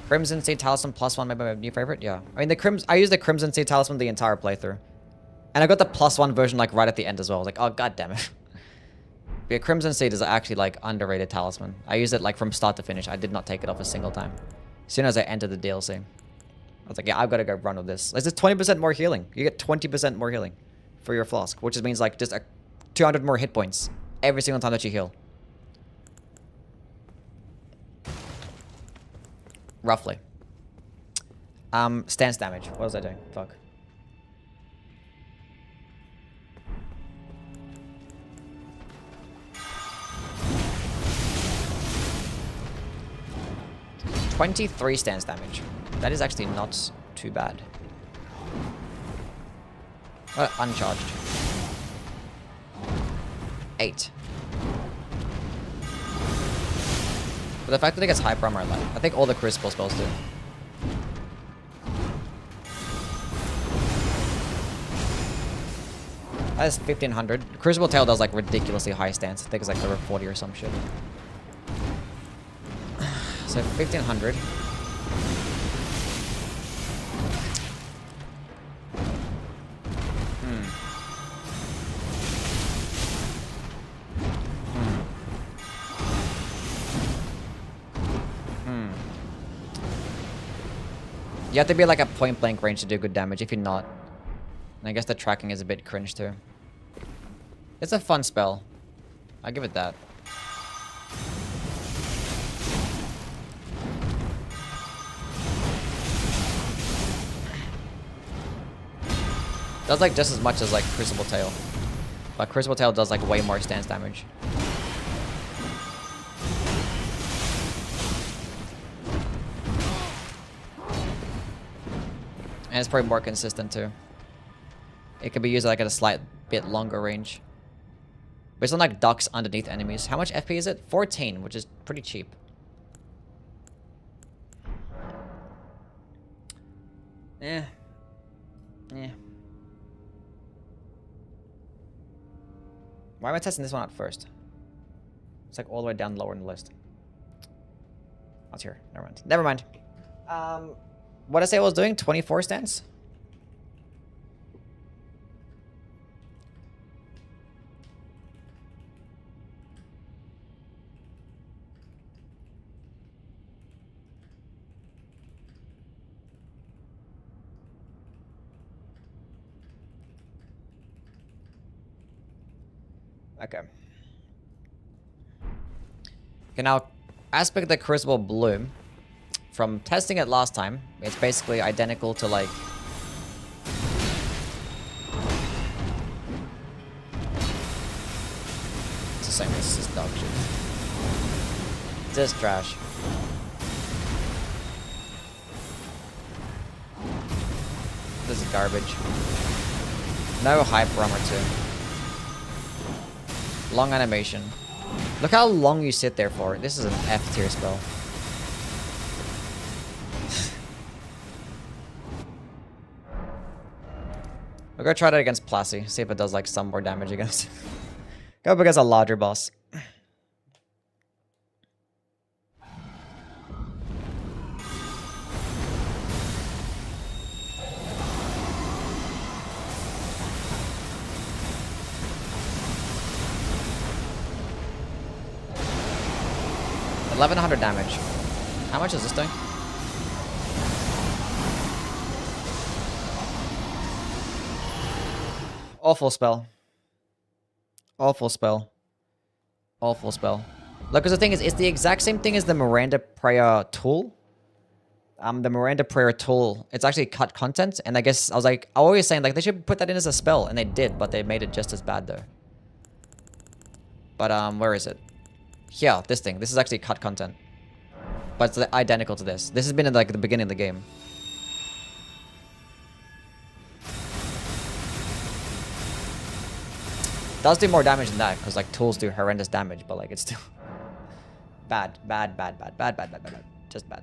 S1: Crimson Seed Talisman +1, maybe my new favorite. Yeah, I mean I used the Crimson Seed Talisman the entire playthrough, and I got the +1 version like right at the end as well. I was like, oh god damn it. Yeah, Crimson Seed is actually like underrated talisman. I used it like from start to finish. I did not take it off a single time. As soon as I entered the DLC, I was like, yeah, I've got to go run with this. It's just 20% more healing. You get 20% more healing for your flask, which means like just 200 more hit points every single time that you heal. Roughly. Stance damage. What was I doing? Fuck. $23 stance damage. That is actually not too bad. Uncharged. 8. But the fact that it gets Hyper Armor, I think all the Crucible spells do. That is 1500. Crucible Tail does like ridiculously high stance. I think it's like over 40 or some shit. So 1500. You have to be like a point blank range to do good damage. If you're not, and I guess the tracking is a bit cringe too. It's a fun spell. I'll give it that. Does like just as much as like Crucible Tail, but Crucible Tail does like way more stance damage. And it's probably more consistent too. It could be used like at a slight bit longer range. But it's not like ducks underneath enemies. How much FP is it? 14, which is pretty cheap. Yeah. Yeah. Why am I testing this one out first? It's like all the way down lower in the list. Oh, it's here. Never mind. Never mind. What did I say I was doing? 24 stance? Okay. Okay, now, aspect the Crucible Bloom. From testing it last time, it's basically identical to, like... It's the same, this is dog shit. This is trash. This is garbage. No hyper armor too. Long animation. Look how long you sit there for. This is an F tier spell. We'll go try that against Plassy. See if it does like some more damage against. Go up against a larger boss. $1,100 damage. How much is this doing? Awful spell. Awful spell. Awful spell. Look, because the thing is, it's the exact same thing as the Miranda Prayer tool. The Miranda Prayer tool, it's actually cut content, and I guess I was always saying like they should put that in as a spell, and they did, but they made it just as bad though. But where is it? Here, this thing. This is actually cut content, but it's identical to this. This has been in like the beginning of the game. Does do more damage than that, because like tools do horrendous damage, but like it's still bad. Just bad.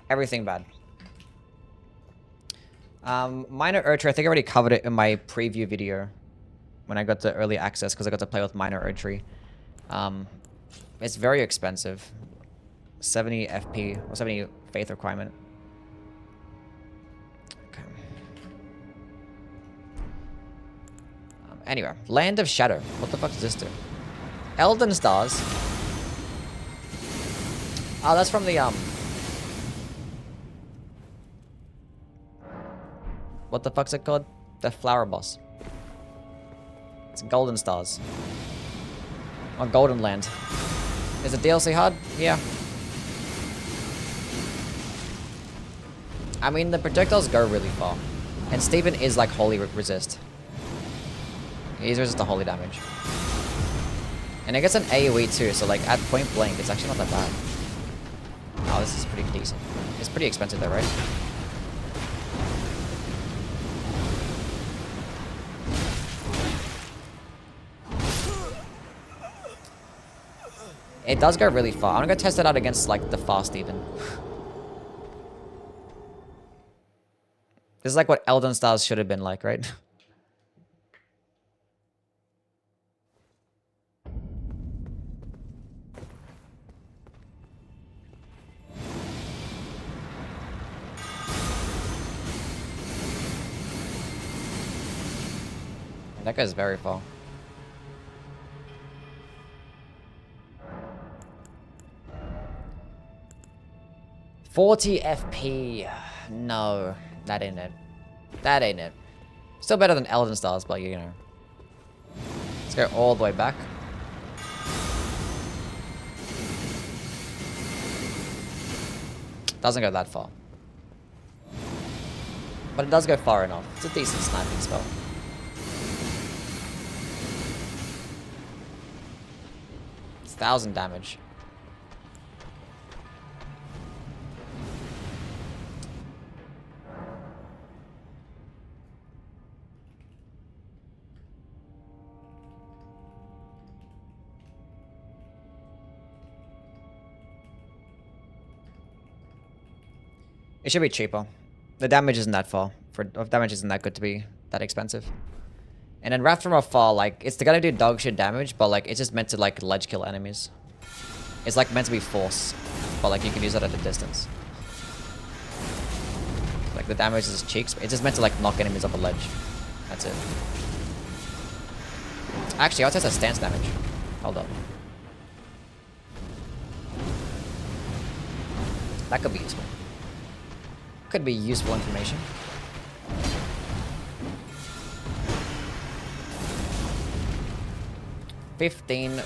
S1: Everything bad. Minor Urchery, I think I already covered it in my preview video when I got the early access, because I got to play with Minor Urchery. It's very expensive. 70 FP, or 70 faith requirement. Anyway, Land of Shadow. What the fuck does this do? Elden Stars. Oh, that's from the, what the fuck's it called? The flower boss. It's Golden Stars. Or Golden Land. Is the DLC hard? Yeah. I mean, the projectiles go really far. And Steven is like holy resist. He's resist the holy damage. And it gets an AoE too, so like at point blank, it's actually not that bad. Oh, this is pretty decent. It's pretty expensive though, right? It does go really far. I'm gonna go test it out against like the fast even. This is like what Elden Stars should have been like, right? That guy's very far. $40 FP. No, that ain't it. That ain't it. Still better than Elden Stars, but you know. Let's go all the way back. Doesn't go that far. But it does go far enough. It's a decent sniping spell. It's 1,000 damage. It should be cheaper. The damage isn't that far. Damage isn't that good to be that expensive. And then Wrath from Afar, like, it's gonna do dog shit damage, but like, it's just meant to like ledge kill enemies. It's like meant to be force, but like you can use it at a distance. Like the damage is cheeks, but it's just meant to like knock enemies off a ledge. That's it. Actually, I'll test that stance damage. Hold up. That could be useful. Could be useful information. $15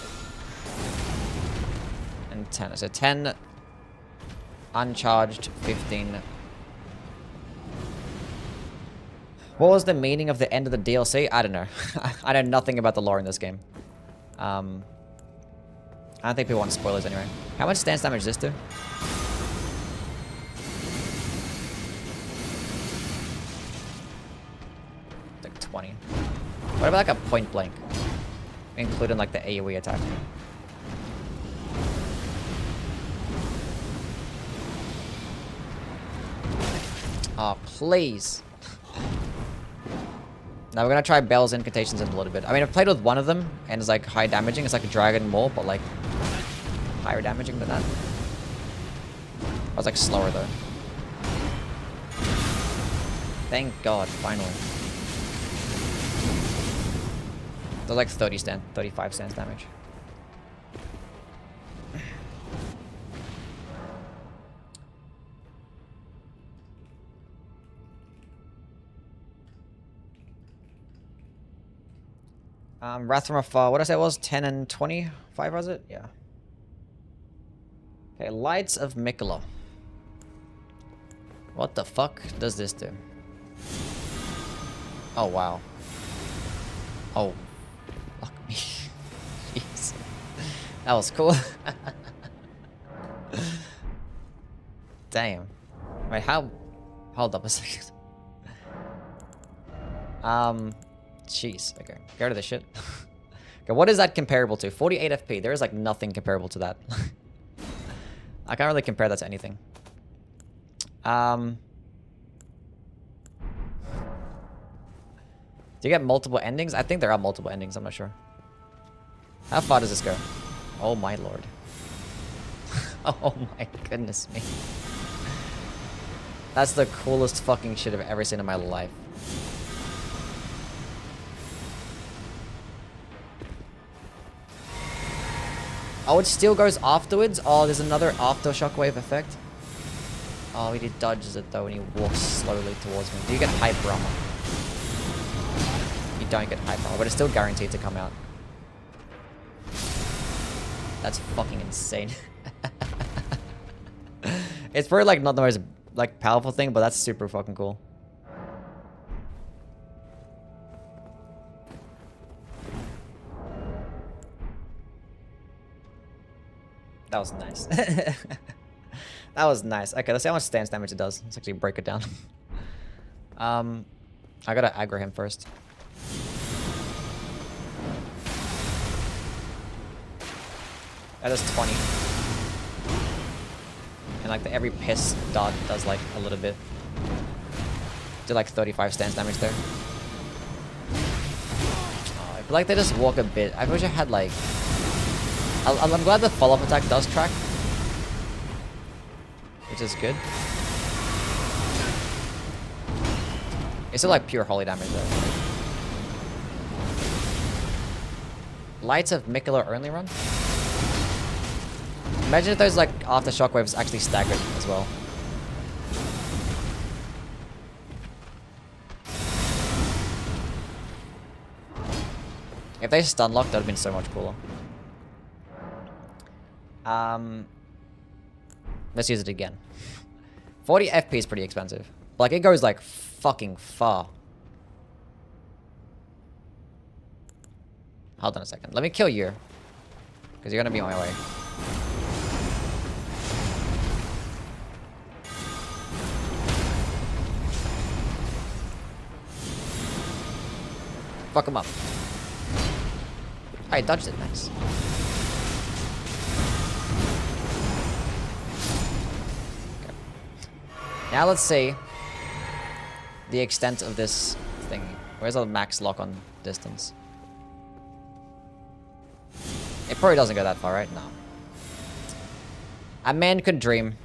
S1: and 10. So 10 uncharged, 15. What was the meaning of the end of the DLC? I don't know. I know nothing about the lore in this game. I don't think people want spoilers anyway. How much stance damage does this do? Like 20. What about like a point blank? Including like the AoE attack. Oh, please. Now we're gonna try Bell's Incantations in a little bit. I mean, I've played with one of them, and it's like high damaging. It's like a dragon more, but like higher damaging than that. I was like slower though. Thank God, finally. They're like 35 stance damage. Wrath from Afar, what did I say it was? 10 and 25, was it? Yeah. Okay, Lights of Mikola. What the fuck does this do? Oh, wow. Oh. Fuck me. Jeez. That was cool. Damn. Wait, how... Hold up a second. Jeez. Okay. Get rid of this shit. Okay, what is that comparable to? 48 FP. There is like nothing comparable to that. I can't really compare that to anything. Do you get multiple endings? I think there are multiple endings. I'm not sure. How far does this go? Oh my lord. Oh my goodness me. That's the coolest fucking shit I've ever seen in my life. Oh, it still goes afterwards? Oh, there's another after shockwave effect? Oh, he dodges it though and he walks slowly towards me. Do you get hyper armor? You don't get hyper armor, but it's still guaranteed to come out. That's fucking insane. It's probably like not the most like powerful thing, but that's super fucking cool. That was nice. That was nice. Okay, let's see how much stance damage it does. Let's actually break it down. I gotta aggro him first. That is 20. And like every piss dot does like a little bit. Did like 35 stance damage there. Oh, I feel like they just walk a bit. I wish I had like... I'm glad the follow-up attack does track. Which is good. It's still like pure holy damage though. Lights of Mikola only run? Imagine if those like after shockwaves actually staggered as well. If they stun locked, that would have been so much cooler. Let's use it again. 40 FP is pretty expensive. Like, it goes, like, fucking far. Hold on a second. Let me kill you. Because you're gonna be on my way. Fuck him up. I dodged it. Nice. Now let's see the extent of this thing. Where's the max lock on distance? It probably doesn't go that far, right? No. A man could dream.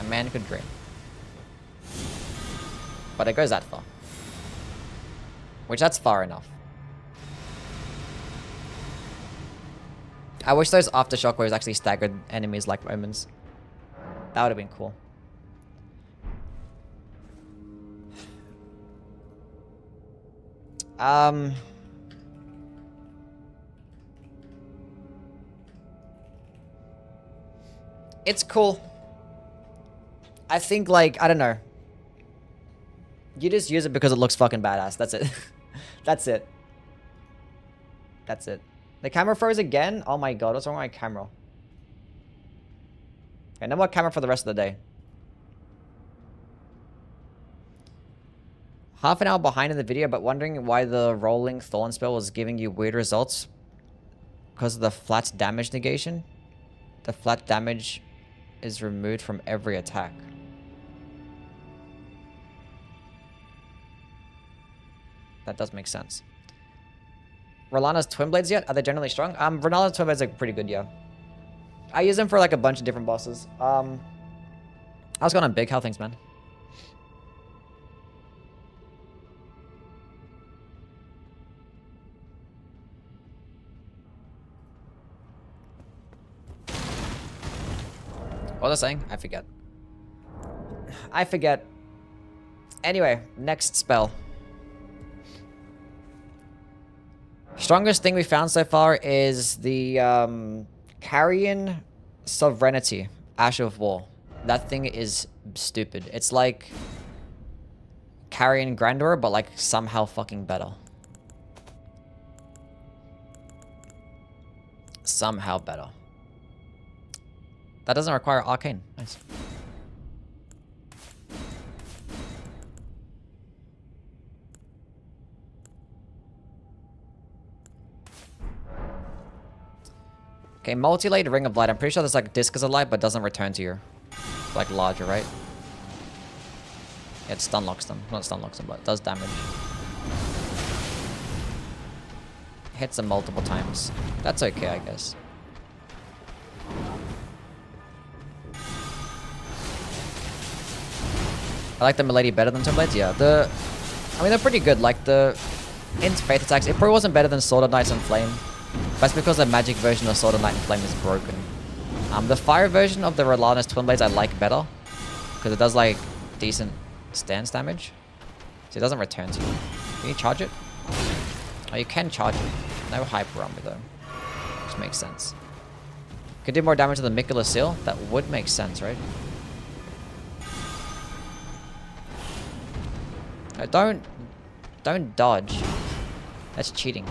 S1: A man could dream. But it goes that far. Which, that's far enough. I wish those aftershock waves actually staggered enemies like Romans. That would have been cool. It's cool. I think, like, I don't know. You just use it because it looks fucking badass. That's it. That's it. That's it. The camera froze again? Oh my god, what's wrong with my camera? Okay, no more camera for the rest of the day. Half an hour behind in the video, but wondering why the rolling Thorn spell was giving you weird results. Because of the flat damage negation. The flat damage is removed from every attack. That does make sense. Rolana's Twin Blades yet? Are they generally strong? Rolana's Twin Blades are pretty good, yeah. I use them for like a bunch of different bosses. How's it going on, Big? How things, man? What was I saying? I forget. I forget. Anyway, next spell. Strongest thing we found so far is the Carian Sovereignty, Ash of War. That thing is stupid. It's like Carian Grandeur, but like somehow fucking better. Somehow better. That doesn't require arcane. Nice. Okay, multi-layered Ring of Light. I'm pretty sure there's like Discus of Light, but doesn't return to you. Like larger, right? Yeah, it stun locks them. Not stun locks them, but it does damage. Hits them multiple times. That's okay, I guess. I like the Milady better than Twin Blades. Yeah, I mean, they're pretty good. Like the Int Faith attacks, it probably wasn't better than Sword of Knights and Flame. That's because the magic version of Sword of Knight and Flame is broken. The fire version of the Rolana's Twin Blades I like better. Because it does like decent stance damage. So it doesn't return to you. Can you charge it? Oh, you can charge it. No hyper armor though. Which makes sense. Could do more damage to the Miquella Seal? That would make sense, right? No, don't dodge. That's cheating.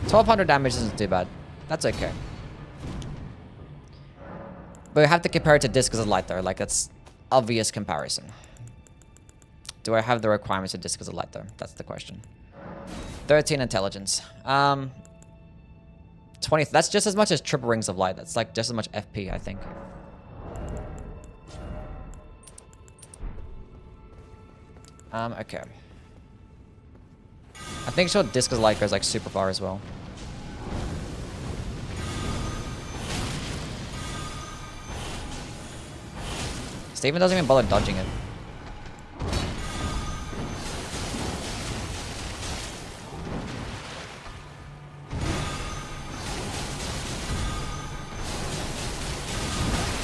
S1: $1,200 damage isn't too bad. That's okay. But we have to compare it to Discus of Light though. Like, that's obvious comparison. Do I have the requirements of Discus of Light though? That's the question. 13 intelligence. 20. That's just as much as triple Rings of Light. That's like just as much FP, I think. Okay. I think sure Discus of Light goes like super far as well. Steven doesn't even bother dodging it.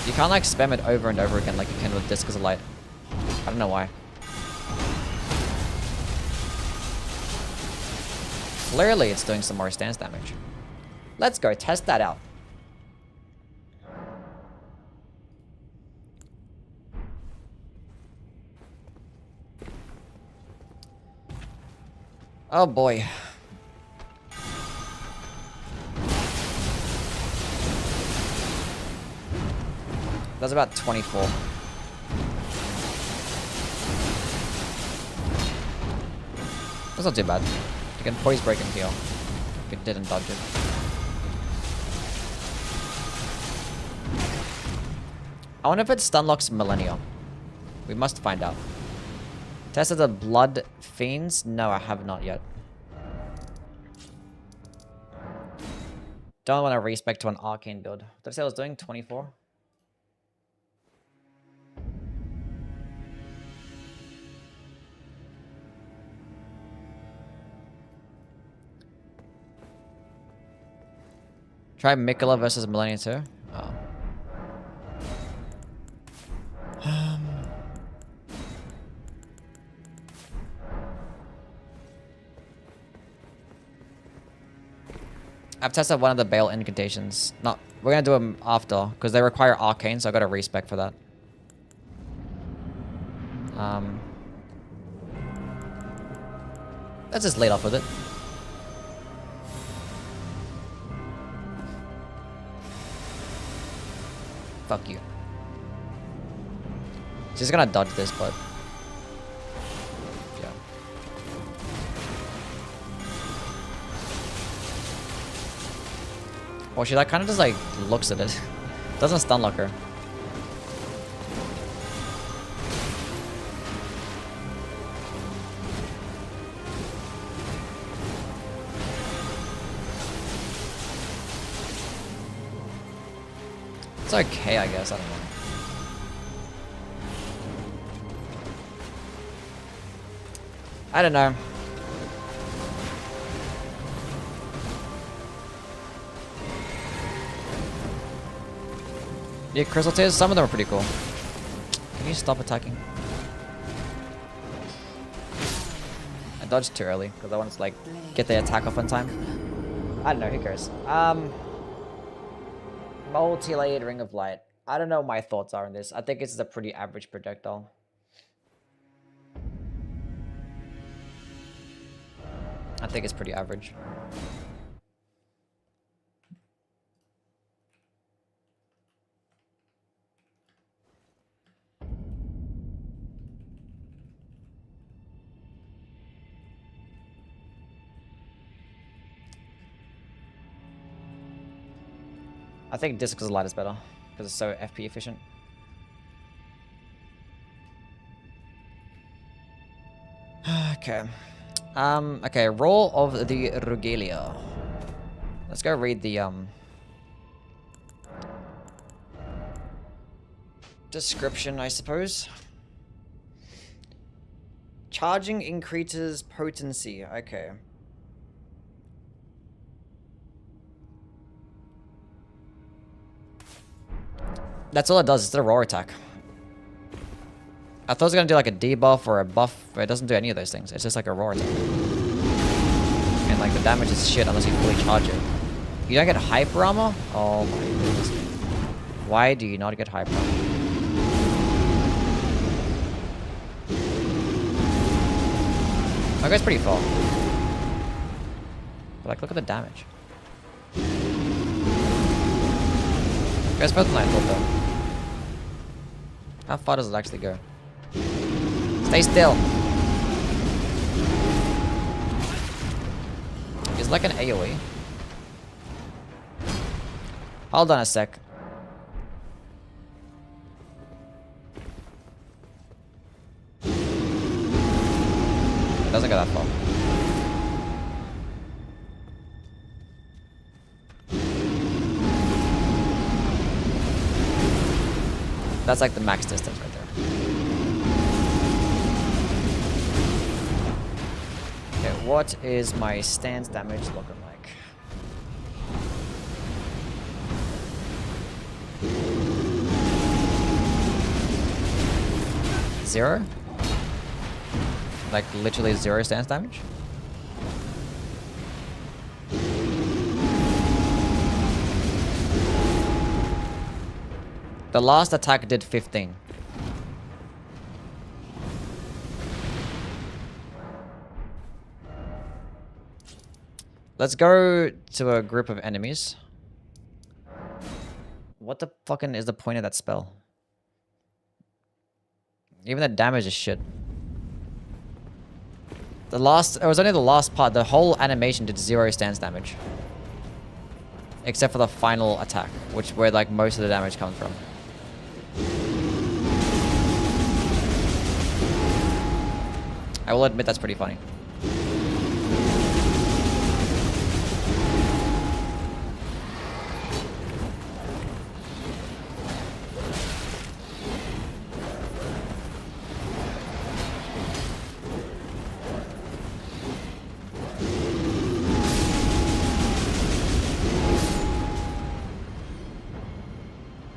S1: You can't like spam it over and over again like you can with Discus of Light. I don't know why. Clearly it's doing some more stance damage. Let's go test that out. Oh boy. That's about 24. That's not too bad. You can poise break and heal. If you didn't dodge it. I wonder if it stun locks Millennial. We must find out. Tested the Blood Fiends? No, I have not yet. Don't want to respec to an arcane build. What did I say I was doing? 24? Try Mikola versus Millennium 2. Oh. I've tested one of the Bale incantations. No, we're gonna do them after, because they require arcane, so I got a respec for that. Let's just lead off with it. Fuck you. She's gonna dodge this, but yeah. Well, she like kind of just like looks at it. Doesn't stun lock her. It's okay, I guess. I don't know. I don't know. Yeah, crystal tears. Some of them are pretty cool. Can you stop attacking? I dodged too early because I wanted to like get the attack off on time. I don't know. Who cares? Multi-layered ring of light. I don't know what my thoughts are on this. I think it's a pretty average projectile. I think it's pretty average. I think Disc's light is better because it's so FP efficient. Okay. Okay, Roll of the Regalia. Let's go read the description, I suppose. Charging increases potency. Okay. That's all it does. It's a raw attack. I thought it was gonna do like a debuff or a buff, but it doesn't do any of those things. It's just like a raw attack. And like the damage is shit unless you fully charge it. You don't get hyper armor? Oh my goodness. Why do you not get hyper armor? That guy's pretty far. But like, look at the damage. That guy's better than I thought though. How far does it actually go? Stay still. It's like an AoE. Hold on a sec. It doesn't go that far. That's like the max distance right there. Okay, what is my stance damage looking like? Zero? Like literally zero stance damage? The last attack did 15. Let's go to a group of enemies. What the fucking is the point of that spell? Even the damage is shit. It was only the last part. The whole animation did 0 stance damage. Except for the final attack, where like most of the damage comes from. I will admit that's pretty funny.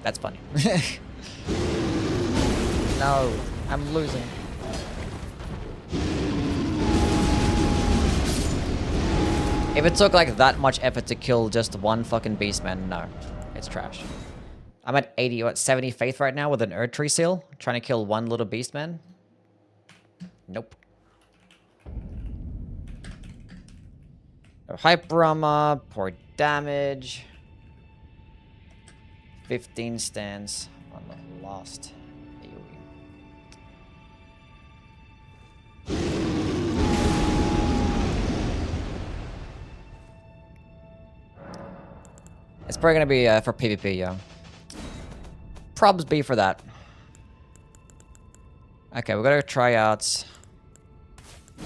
S1: That's funny. No, I'm losing. If it took like that much effort to kill just one fucking beastman, no. It's trash. I'm at 70 faith right now with an Earth Tree Seal. Trying to kill one little beastman. Nope. No hyper armor, poor damage. 15 stands on the last AoE. It's probably gonna be for PvP, yeah. Probs B for that. Okay, we're gonna try out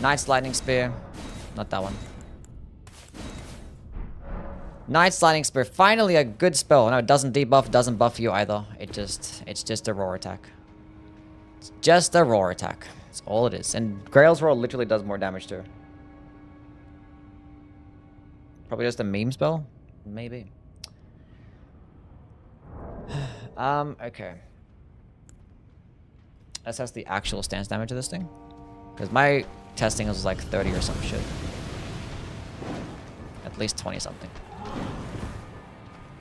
S1: Knight's Lightning Spear. Not that one. Knight's Lightning Spear, finally a good spell. No, it doesn't debuff, doesn't buff you either. It's just a roar attack. It's just a roar attack. That's all it is. And Grail's Roar literally does more damage too. Probably just a meme spell? Maybe. Okay. Let's test the actual stance damage of this thing. Because my testing was like 30 or some shit. At least 20 something.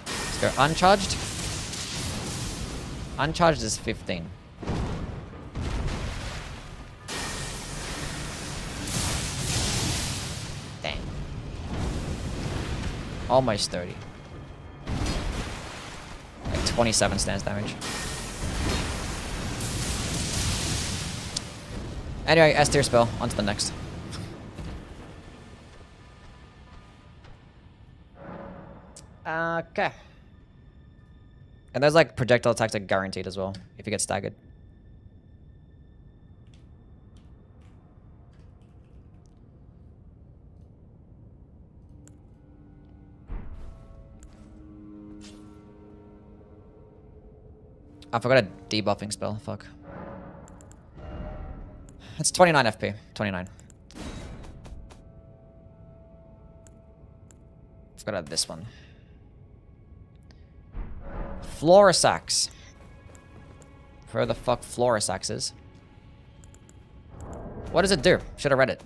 S1: Let's go uncharged. Uncharged is 15. Dang. Almost 30. Like 27 stance damage. Anyway, S tier spell. On to the next. Okay. And there's like projectile attacks are guaranteed as well, if you get staggered. I forgot a debuffing spell, fuck. It's 29 FP, 29. Forgot about this one. Florisax. Where the fuck Florisax is? What does it do? Should have read it.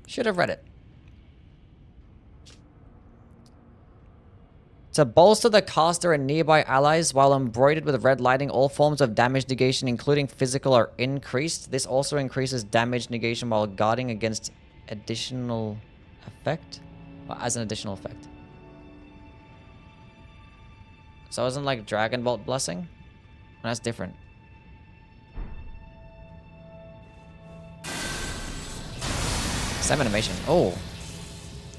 S1: Should have read it. To bolster the caster and nearby allies while embroidered with red lighting, all forms of damage negation, including physical, are increased. This also increases damage negation while guarding against additional effect? Well, as an additional effect. So it wasn't like Dragon Bolt Blessing? That's different. Same animation. Oh.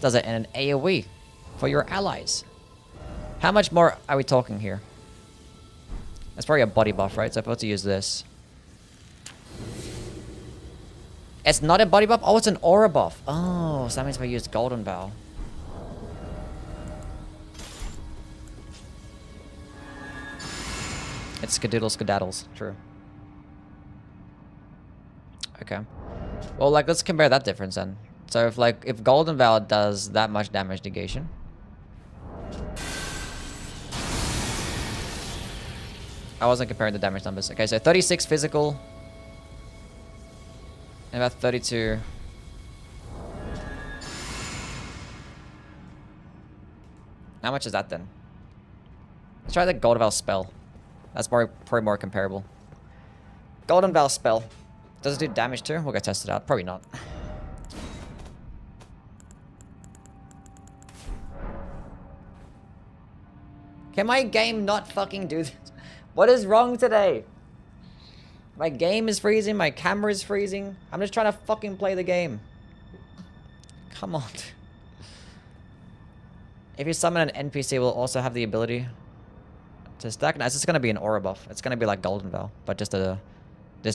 S1: Does it in an AoE for your allies. How much more are we talking here? That's probably a body buff, right? So if I were to use this. It's not a body buff? Oh, it's an aura buff. Oh, so that means if I use Golden Bow. It's Skadoodle Skedaddles. True. Okay. Well, like, let's compare that difference then. So if Golden Bow does that much damage negation. I wasn't comparing the damage numbers. Okay, so 36 physical. And about 32. How much is that then? Let's try the Golden Bow spell. That's probably more comparable. Golden Bow spell. Does it do damage too? We'll go test it out. Probably not. Can my game not fucking do this? What is wrong today? My game is freezing, my camera is freezing. I'm just trying to fucking play the game. Come on. If you summon an NPC, will also have the ability to stack. No, it's just gonna be an aura buff. It's gonna be like Golden Veil, but just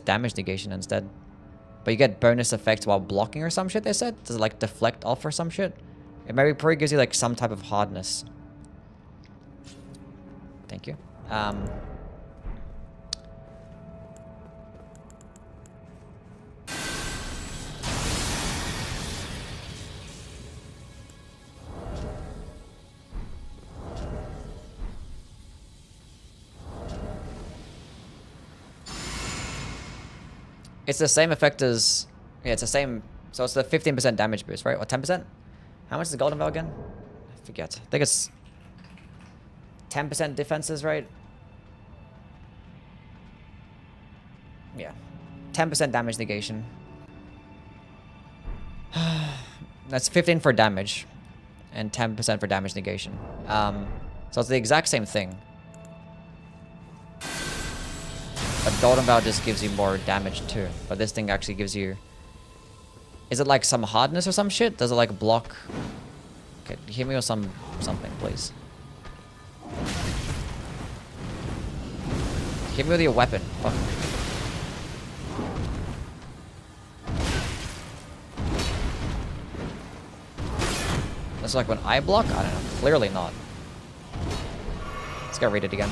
S1: damage negation instead. But you get bonus effects while blocking or some shit, they said? Does it like deflect off or some shit? It maybe probably gives you like some type of hardness. Thank you. It's the same effect as... Yeah, it's the same... So it's the 15% damage boost, right? Or 10%? How much is the Golden Veil again? I forget. I think it's... 10% defenses, right? Yeah. 10% damage negation. That's 15 for damage. And 10% for damage negation. So it's the exact same thing. But Golden Veil just gives you more damage too. But this thing actually gives you... Is it like some hardness or some shit? Does it like block... Okay, hit me with something, please. Hit me with your weapon. Fuck. That's like when I block? I don't know. Clearly not. Let's go read it again.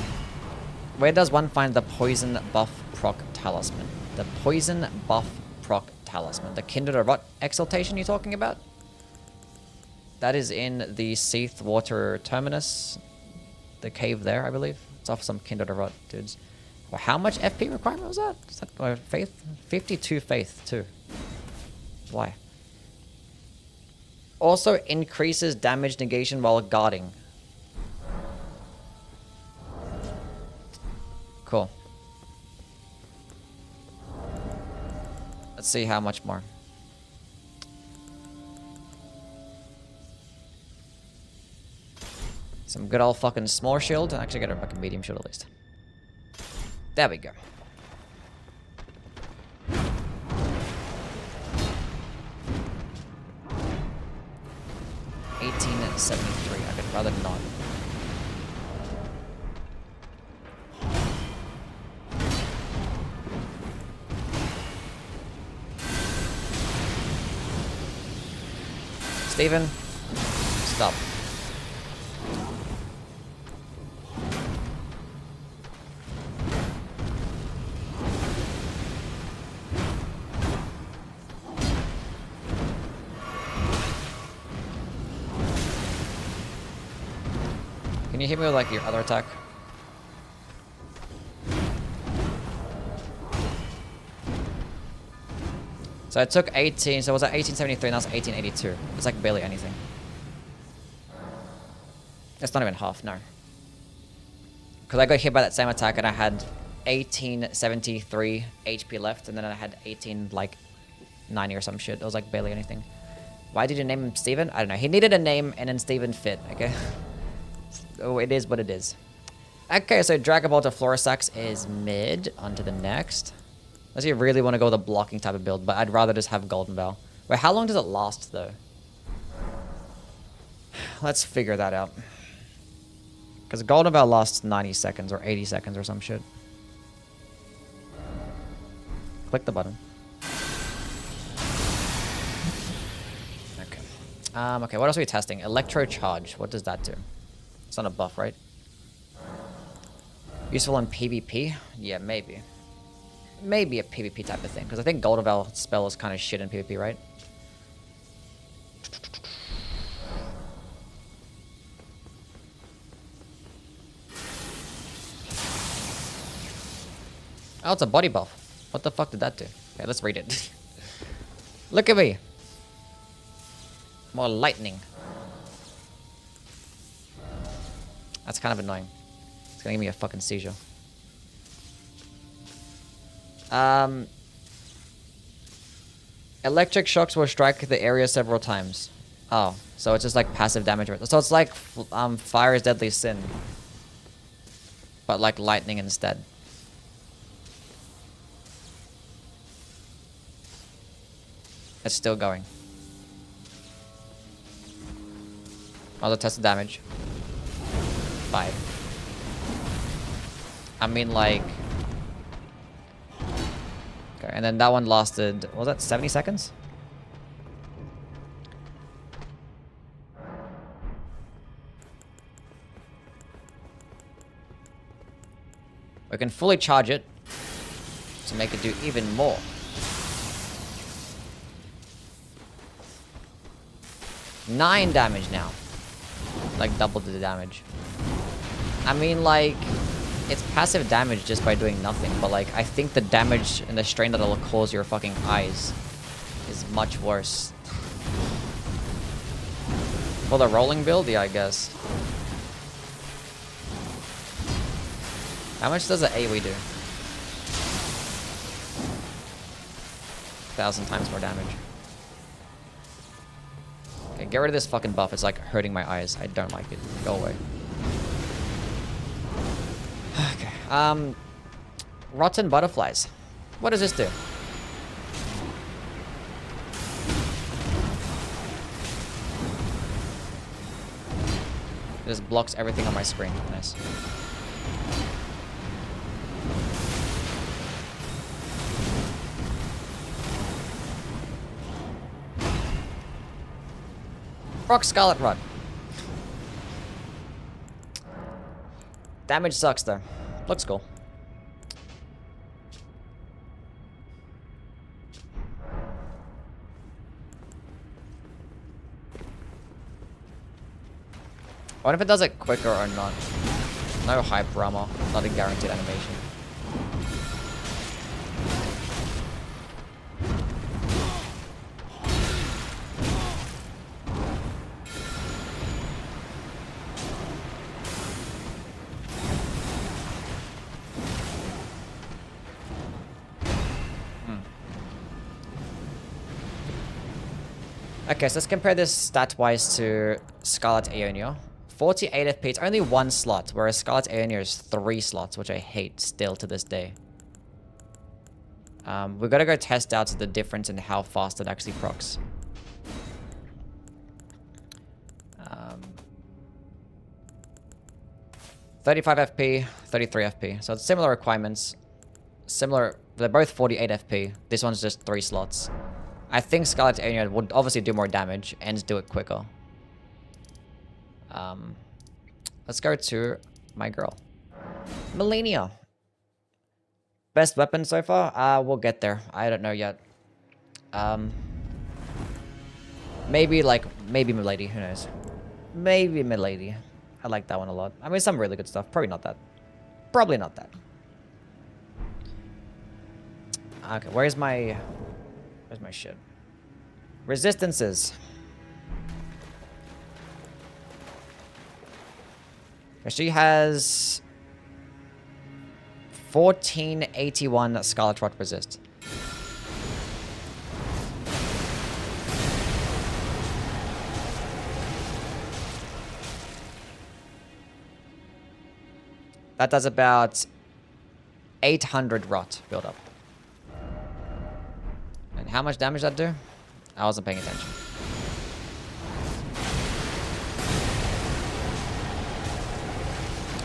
S1: Where does one find the poison buff proc talisman? The poison buff proc talisman. The Kindred of Rot exaltation you're talking about? That is in the Seath Water Terminus. The cave there, I believe. It's off some Kindred of Rot dudes. Well, how much FP requirement was that? Is that faith? 52 faith too. Why? Also increases damage negation while guarding. Cool. Let's see how much more. Some good old fucking small shield. And actually get a fucking medium shield at least. There we go. $18.73. I could rather not. Steven, stop. Can you hit me with like your other attack? So I took 18, so it was at 1873, now it's 1882. It's like barely anything. It's not even half, no. Because I got hit by that same attack and I had 1873 HP left, and then I had 18, like, 90 or some shit. It was like barely anything. Why did you name him Steven? I don't know. He needed a name and then Steven fit, okay? So it is what it is. Okay, so Dragon Ball to Florisax is mid. On to the next. Unless you really want to go with a blocking type of build, but I'd rather just have Golden Veil. Wait, how long does it last, though? Let's figure that out. Because Golden Veil lasts 90 seconds or 80 seconds or some shit. Click the button. Okay. Okay, what else are we testing? Electro Charge. What does that do? It's not a buff, right? Useful in PvP? Yeah, maybe. Maybe a PvP type of thing, because I think Golden Veil spell is kind of shit in PvP, right? Oh, it's a body buff. What the fuck did that do? Okay, let's read it. Look at me. More lightning. That's kind of annoying. It's gonna give me a fucking seizure. Electric shocks will strike the area several times. Oh, so it's just like passive damage. So it's like Fire is Deadly Sin, but like lightning instead. It's still going. I'll test the damage. 5. I mean, like... Okay, and then that one lasted... What was that? 70 seconds? We can fully charge it to make it do even more. Nine damage now. Like double the damage. I mean, like, it's passive damage just by doing nothing, but like, I think the damage and the strain that it'll cause your fucking eyes is much worse. For the rolling build, yeah, I guess. How much does the AoE do? 1,000 times more damage. Okay, get rid of this fucking buff. It's like hurting my eyes. I don't like it. Go away. Okay. Rotten butterflies. What does this do? It just blocks everything on my screen. Nice. Rock Scarlet Rod. Damage sucks though. Looks cool. I wonder if it does it quicker or not. No hype armor, not a guaranteed animation. Okay, so let's compare this stat-wise to Scarlet Aeonia. 48 FP, it's only 1 slot, whereas Scarlet Aeonia is 3 slots, which I hate still to this day. We've got to go test out the difference in how fast it actually procs. 35 FP, 33 FP. So it's similar requirements. Similar, they're both 48 FP. This one's just 3 slots. I think Scarlet Aeonia would obviously do more damage and do it quicker. Let's go to my girl. Melania. Best weapon so far? We'll get there. I don't know yet. Maybe Milady, who knows? Maybe Milady. I like that one a lot. I mean, some really good stuff. Probably not that. Probably not that. Okay, where's my shit? Resistances. She has 1481 Scarlet Rot resist. That does about 800 rot build up. And how much damage that do? I wasn't paying attention.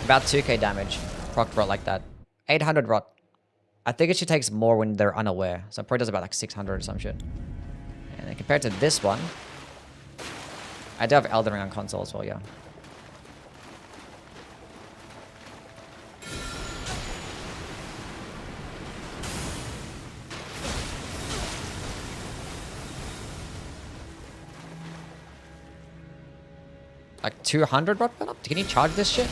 S1: About 2k damage. Proc rot like that. 800 rot. I think it should takes more when they're unaware. So it probably does about like 600 or some shit. And then compared to this one, I do have Elden Ring on console as well, yeah. Like 200 rot build up? Can you charge this shit?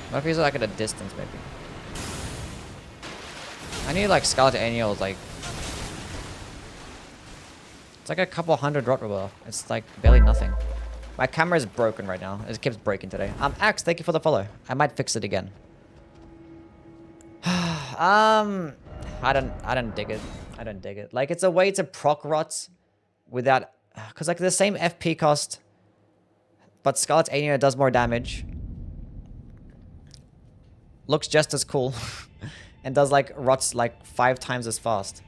S1: What if he's like at a distance, maybe? I need like Scarlet Aeonia was like... It's like a couple hundred rot build. It's like barely nothing. My camera is broken right now. It keeps breaking today. Axe, thank you for the follow. I might fix it again. I don't dig it. I don't dig it. Like, it's a way to proc rot without... Because, like, the same FP cost, but Scarlet Aeonia does more damage. Looks just as cool. And does like rots like 5 times as fast.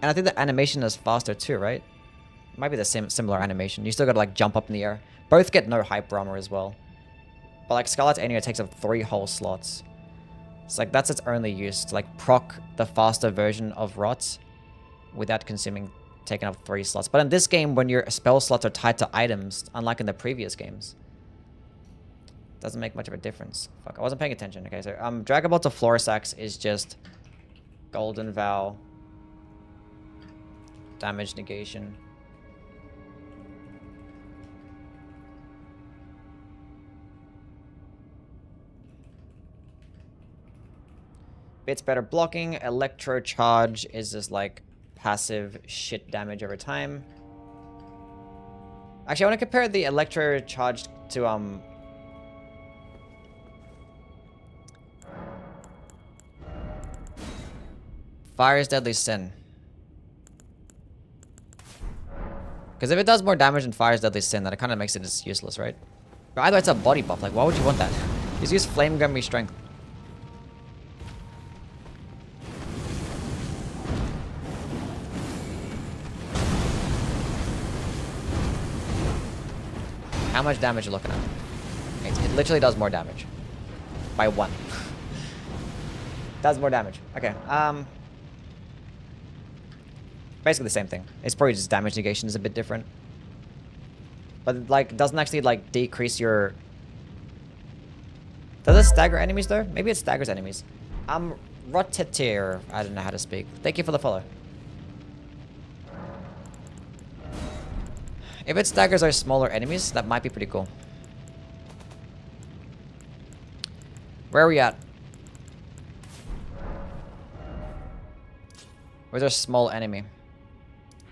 S1: And I think the animation is faster too, right? Might be the same similar animation. You still gotta like jump up in the air. Both get no hyper armor as well. But like Scarlet's Anya takes up 3 whole slots. It's like that's its only use, to like proc the faster version of rots without taking up 3 slots. But in this game, when your spell slots are tied to items, unlike in the previous games, doesn't make much of a difference. Fuck, I wasn't paying attention. Okay, so Dragon Ball to Florisax is just Golden Vow, damage negation. Bits better blocking. Electro Charge is just like passive shit damage over time. Actually, I want to compare the Electro Charge to Fire's Deadly Sin. Because if it does more damage than Fire's Deadly Sin, then it kind of makes it just useless, right? But either it's a body buff. Like, why would you want that? Just use Flame Gummy Strength. How much damage are you looking at? It literally does more damage. By 1. Does more damage. Okay, basically the same thing. It's probably just damage negation is a bit different. But, like, it doesn't actually, like, decrease your... Does it stagger enemies, though? Maybe it staggers enemies. Rotetir. I don't know how to speak. Thank you for the follow. If it staggers our smaller enemies, that might be pretty cool. Where are we at? Where's our small enemy?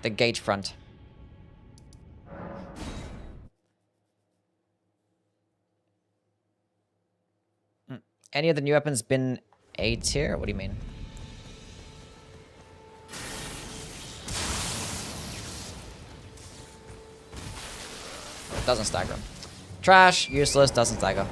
S1: The gate front. Any of the new weapons been A tier? What do you mean? Doesn't stagger. Trash, useless, doesn't stagger.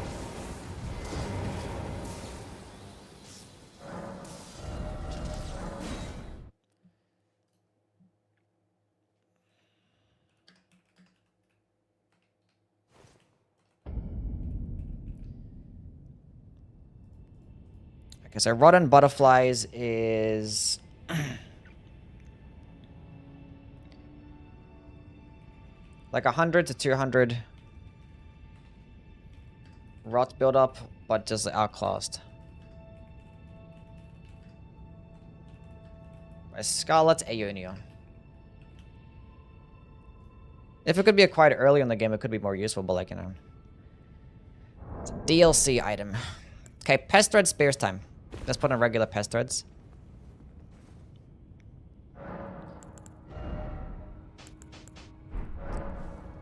S1: Okay, so Rotten Butterflies is... like 100 to 200 rot build-up, but just outclassed. By Scarlet Aeonia. If it could be acquired earlier in the game, it could be more useful, but like, you know. It's a DLC item. Okay, Pest Thread Spears time. Let's put on regular Pest Threads.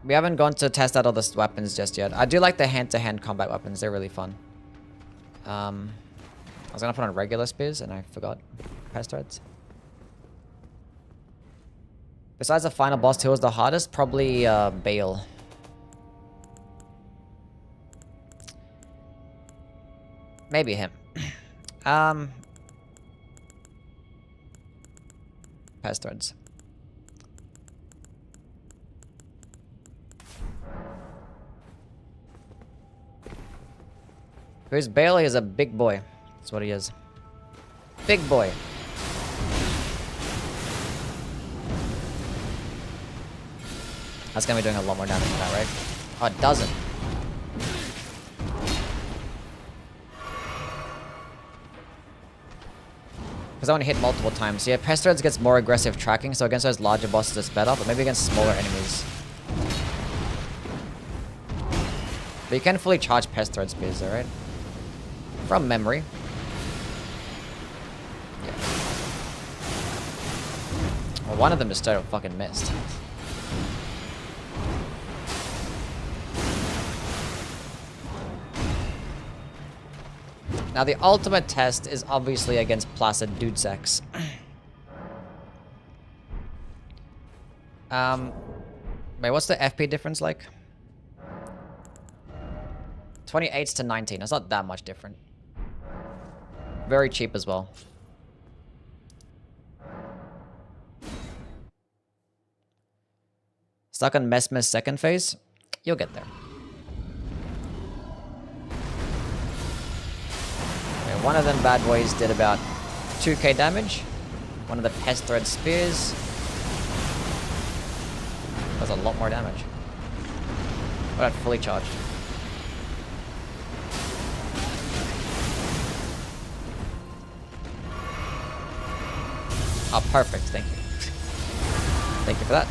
S1: We haven't gone to test out all the weapons just yet. I do like the hand-to-hand combat weapons. They're really fun. I was gonna put on regular spears and I forgot. Pest Threads. Besides the final boss, who was the hardest? Probably Bale. Maybe him. Pest Threads. Who's Bale? He is a big boy. That's what he is. Big boy. That's gonna be doing a lot more damage than that, right? Oh, it doesn't. Because I want to hit multiple times. So yeah, Pest Threads gets more aggressive tracking, so against those larger bosses it's better, but maybe against smaller enemies. But you can fully charge Pest Thread spears though, right? From memory. Yeah. Well, one of them just straight up fucking missed. Now the ultimate test is obviously against Placid Dude Sex. Wait, what's the FP difference like? 28 to 19. It's not that much different. Very cheap as well. Stuck on Mesmer's second phase? You'll get there. Okay, one of them bad boys did about 2k damage. One of the Pest Thread Spears does a lot more damage. But I'm fully charged. Oh, perfect. Thank you. Thank you for that.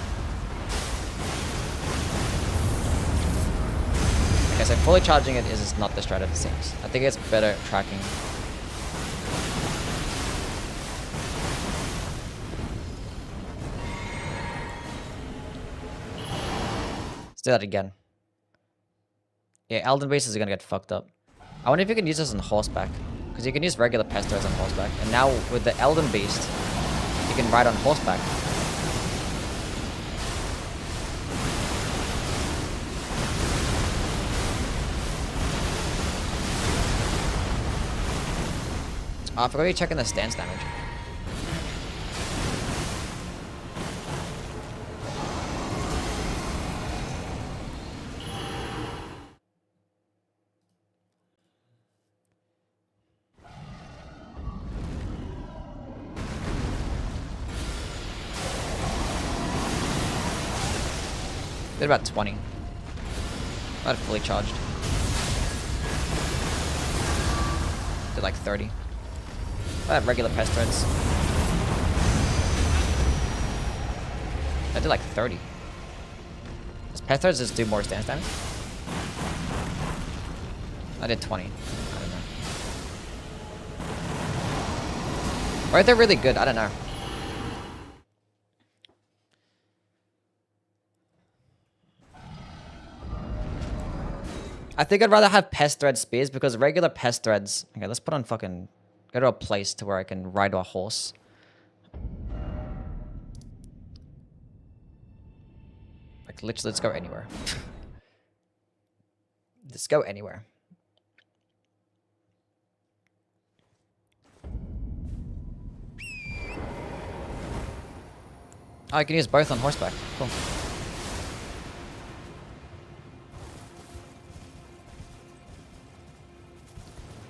S1: Okay, so fully charging it is not the strat it seems. I think it's better at tracking. Let's do that again. Yeah, Elden Beasts are gonna get fucked up. I wonder if you can use this on horseback. Because you can use regular Pest Threads on horseback. And now with the Elden Beast, you can ride on horseback. I forgot you're checking the stance damage. Did about 20. Not fully charged. Did like 30. I have regular Pest Threads. I did like 30. Does Pest Threads just do more stance damage? I did 20. I don't know. Or if they're really good, I don't know. I think I'd rather have Pest Thread Spears because regular Pest Threads... Okay, let's put on fucking... Go to a place to where I can ride a horse. Like, literally, let's go anywhere. Let's go anywhere. Oh, I can use both on horseback. Cool.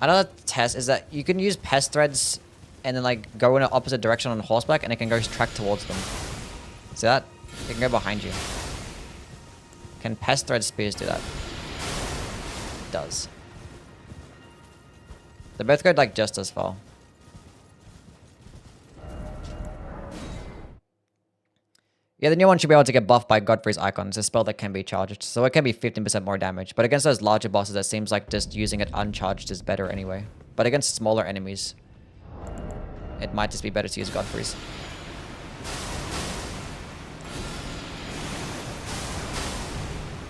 S1: Another test is that you can use Pest Threads and then like go in an opposite direction on horseback and it can go track towards them. See that? It can go behind you. Can Pest Thread Spears do that? It does. They both go like just as far. Yeah, the new one should be able to get buffed by Godfrey's Icon. It's a spell that can be charged, so it can be 15% more damage. But against those larger bosses, it seems like just using it uncharged is better anyway. But against smaller enemies, it might just be better to use Godfrey's.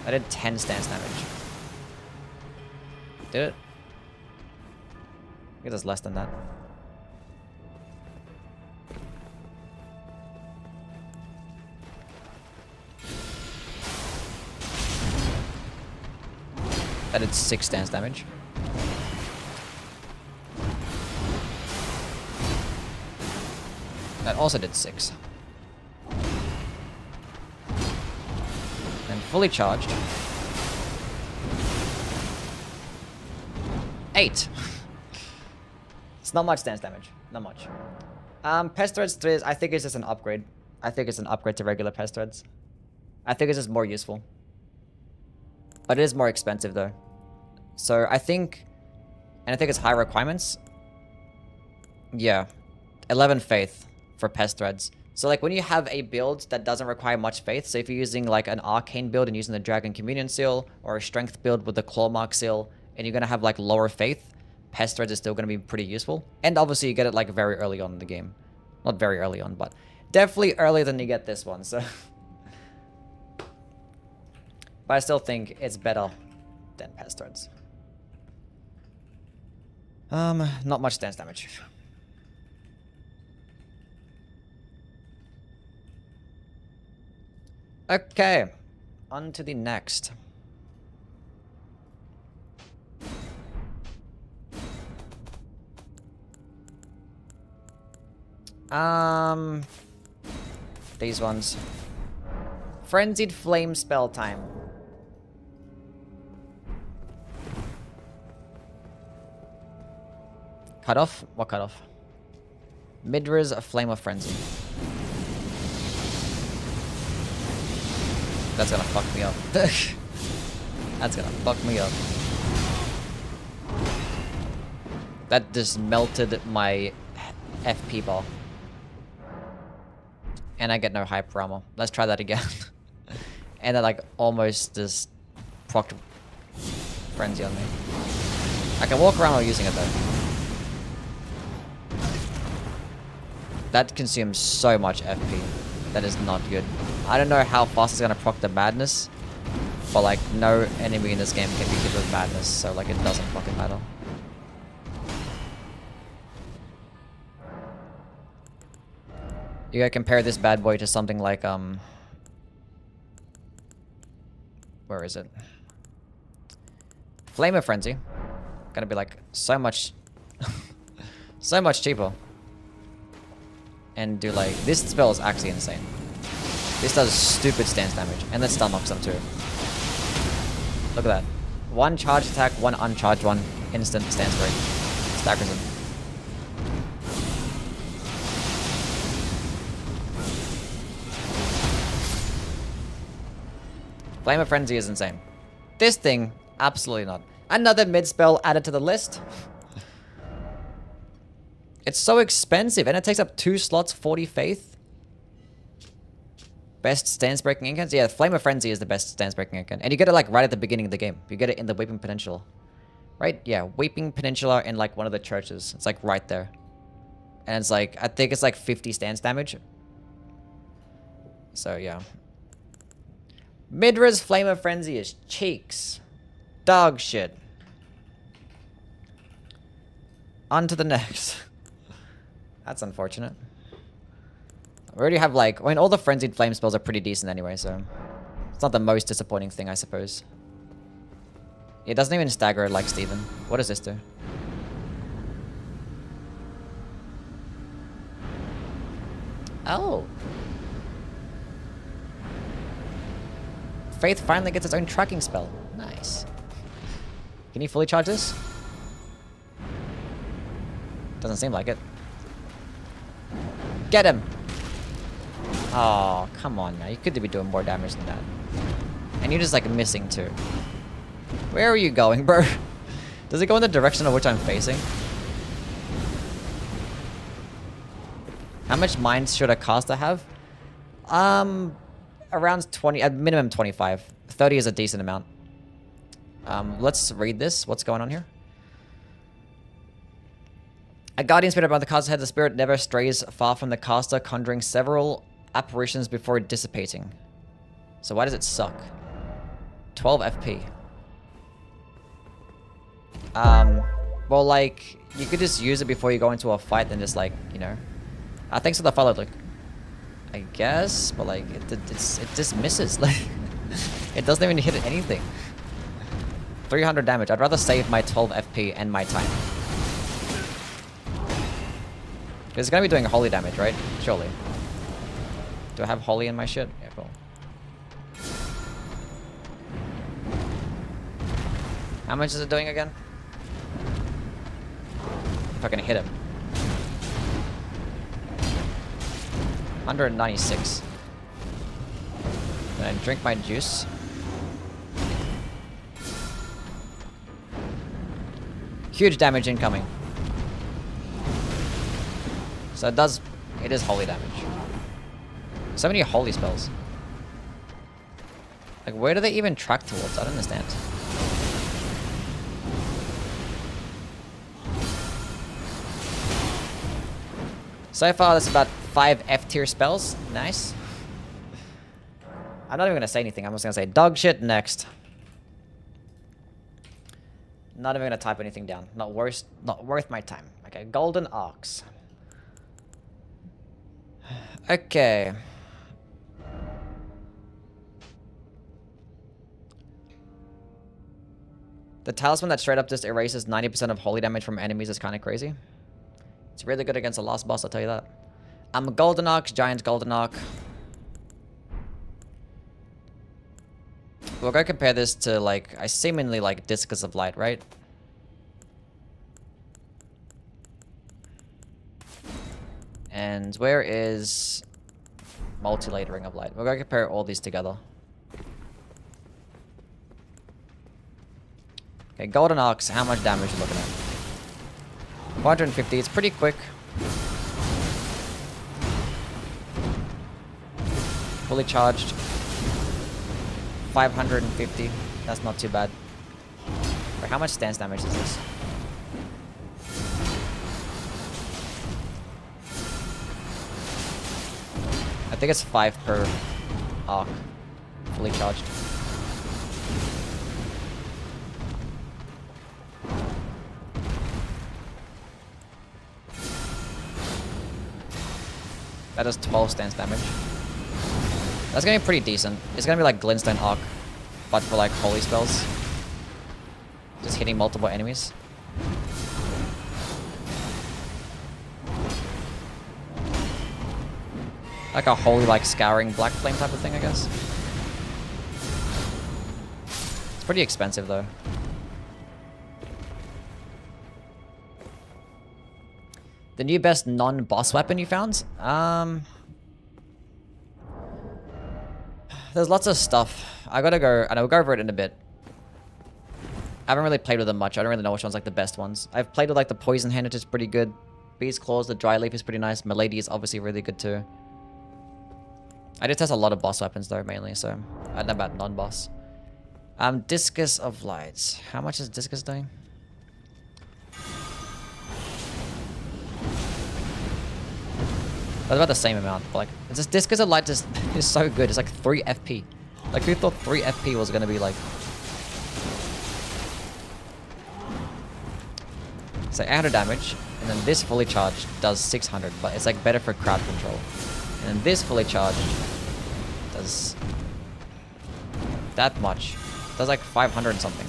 S1: I did 10 stance damage. Did it? I guess it's less than that. That did 6 stance damage. That also did 6. And fully charged. 8. It's not much stance damage. Not much. Pest Threads 3, I think it's just an upgrade. I think it's an upgrade to regular Pest Threads. I think it's just more useful. But it is more expensive though. So I think... And I think it's high requirements. Yeah. 11 faith for Pest Threads. So like when you have a build that doesn't require much faith, so if you're using like an arcane build and using the Dragon Communion seal, or a strength build with the Claw Mark seal, and you're going to have like lower faith, Pest Threads is still going to be pretty useful. And obviously you get it like very early on in the game. Not very early on, but definitely earlier than you get this one, so... But I still think it's better than Pest Threads. Not much stance damage. Okay, on to the next. These ones. Frenzied Flame spell time. Cut off? What cut off? Midra's Flame of Frenzy. That's gonna fuck me up. That's gonna fuck me up. That just melted my FP ball. And I get no hyper ammo. Let's try that again. And I like almost just procced Frenzy on me. I can walk around while using it though. That consumes so much FP. That is not good. I don't know how fast it's gonna proc the madness, but like no enemy in this game can be hit with madness, so like it doesn't fucking matter. You gotta compare this bad boy to something like where is it? Flame of Frenzy. Gonna be like so much so much cheaper. And do like this spell is actually insane. This does stupid stance damage, and then stun knocks them too. Look at that. One charge attack, one uncharged one, instant stance break. Staggers him. Flame of Frenzy is insane. This thing, absolutely not. Another mid spell added to the list. It's so expensive, and it takes up 2 slots, 40 Faith. Best stance breaking incans? Yeah, Flame of Frenzy is the best stance breaking incan. And you get it like right at the beginning of the game. You get it in the Weeping Peninsula. Right? Yeah, Weeping Peninsula in like one of the churches. It's like right there. And it's like, I think it's like 50 stance damage. So yeah. Midra's Flame of Frenzy is cheeks. Dog shit. On to the next. That's unfortunate. We already have like, I mean, all the Frenzied Flame spells are pretty decent anyway, so it's not the most disappointing thing, I suppose. It doesn't even stagger like Steven. What does this do? Oh. Faith finally gets its own tracking spell. Nice. Can you fully charge this? Doesn't seem like it. Get him! Oh, come on now. You could be doing more damage than that. And you're just like missing too. Where are you going, bro? Does it go in the direction of which I'm facing? How much mines should a caster have? Around 20, at minimum 25. 30 is a decent amount. Let's read this. What's going on here? A guardian spirit above the caster's head, the spirit never strays far from the caster, conjuring several apparitions before dissipating. So why does it suck? 12 FP. Well, like, you could just use it before you go into a fight and just, like, you know. Thanks for the follow, Luke. I guess, but, like, it just misses. Like, it doesn't even hit anything. 300 damage. I'd rather save my 12 FP and my time. Because it's going to be doing holy damage, right? Surely. Do I have holy in my shit? Yeah, cool. How much is it doing again? If I can hit him. 196. Then I drink my juice. Huge damage incoming. So it is holy damage. So many holy spells. Like, where do they even track towards? I don't understand. So far, that's about 5 F tier spells. Nice. I'm not even gonna say anything. I'm just gonna say dog shit next. Not even gonna type anything down. Not worth my time. Okay, Golden Ox. Okay. The talisman that straight up just erases 90% of holy damage from enemies is kind of crazy. It's really good against the last boss, I'll tell you that. I'm a Golden Arc, Giant Golden Arc. We'll go compare this to, like, I seemingly like Discus of Light, right? And where is Multi-Layered Ring of Light? We're going to compare all these together. Okay, Golden Arcs, how much damage are you looking at? 450, it's pretty quick. Fully charged. 550, that's not too bad. Wait, how much stance damage is this? I think it's 5 per arc. Fully charged. That does 12 stance damage. That's gonna be pretty decent. It's gonna be like Glintstone Arc, but for like holy spells. Just hitting multiple enemies. Like a holy, like, scouring black flame type of thing, I guess. It's pretty expensive, though. The new best non-boss weapon you found? There's lots of stuff. I gotta go, and I'll go over it in a bit. I haven't really played with them much. I don't really know which one's, like, the best ones. I've played with, like, the Poison Hand, which is pretty good. Beast Claws, the Dry Leaf is pretty nice. Milady is obviously really good, too. I did test a lot of boss weapons though, mainly, so I don't know about non-boss. Discus of Light. How much is Discus doing? That's about the same amount, but like, it's just Discus of Light just is so good. It's like 3 FP. Like, who thought 3 FP was gonna be like... So 800 damage, and then this fully charged does 600, but it's like better for crowd control. And then this fully charged does that much. It does like 500 and something.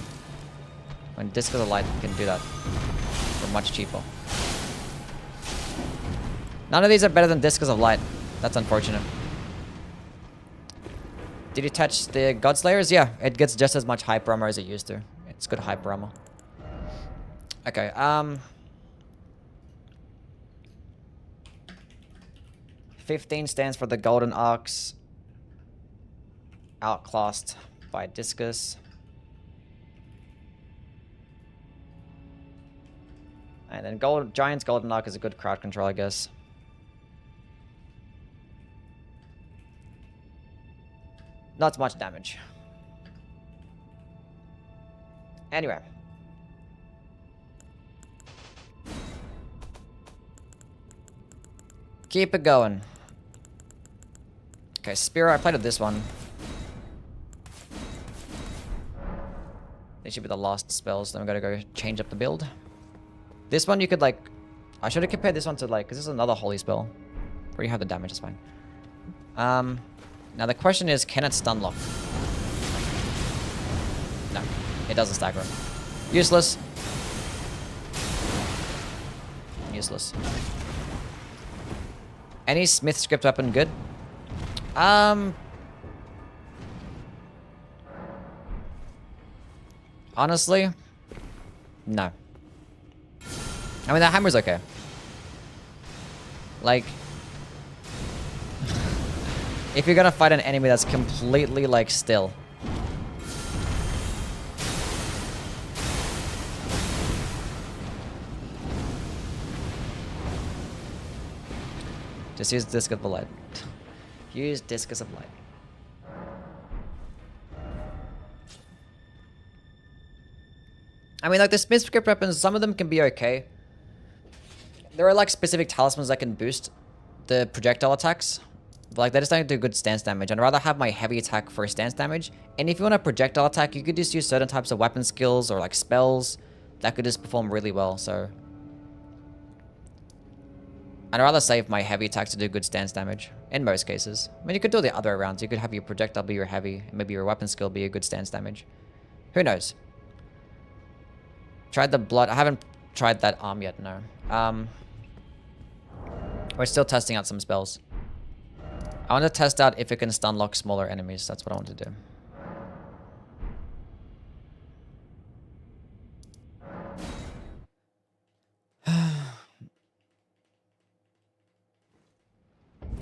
S1: When Discus of Light can do that for much cheaper. None of these are better than Discus of Light. That's unfortunate. Did you touch the Godslayers? Yeah, it gets just as much hyper armor as it used to. It's good hyper armor. Okay, 15 stands for the Golden Arcs. Outclassed by Discus. And then Giant's Golden Arc is a good crowd control, I guess. Not much damage. Anyway. Keep it going. Okay, Spear, I played with this one. These should be the last spells, then I'm gonna go change up the build. This one you could like... I should have compared this one to like... Because this is another holy spell. Where you have the damage, it's fine. Now the question is, can it stun lock? No, it doesn't stagger. Useless. Useless. Any Smith script weapon good? Honestly, no. I mean, that hammer's okay. Like, if you're gonna fight an enemy that's completely, like, still. Just use Discus of Light. Use Discus of Light. I mean, like, the Smith script weapons, some of them can be okay. There are, like, specific talismans that can boost the projectile attacks. Like, they just don't do good stance damage. I'd rather have my heavy attack for stance damage. And if you want a projectile attack, you could just use certain types of weapon skills or, like, spells that could just perform really well, so... I'd rather save my heavy attacks to do good stance damage, in most cases. I mean, you could do it the other way around. So you could have your projectile be your heavy, and maybe your weapon skill be your good stance damage. Who knows? Tried the blood. I haven't tried that arm yet, no. We're still testing out some spells. I want to test out if it can stun lock smaller enemies. That's what I want to do.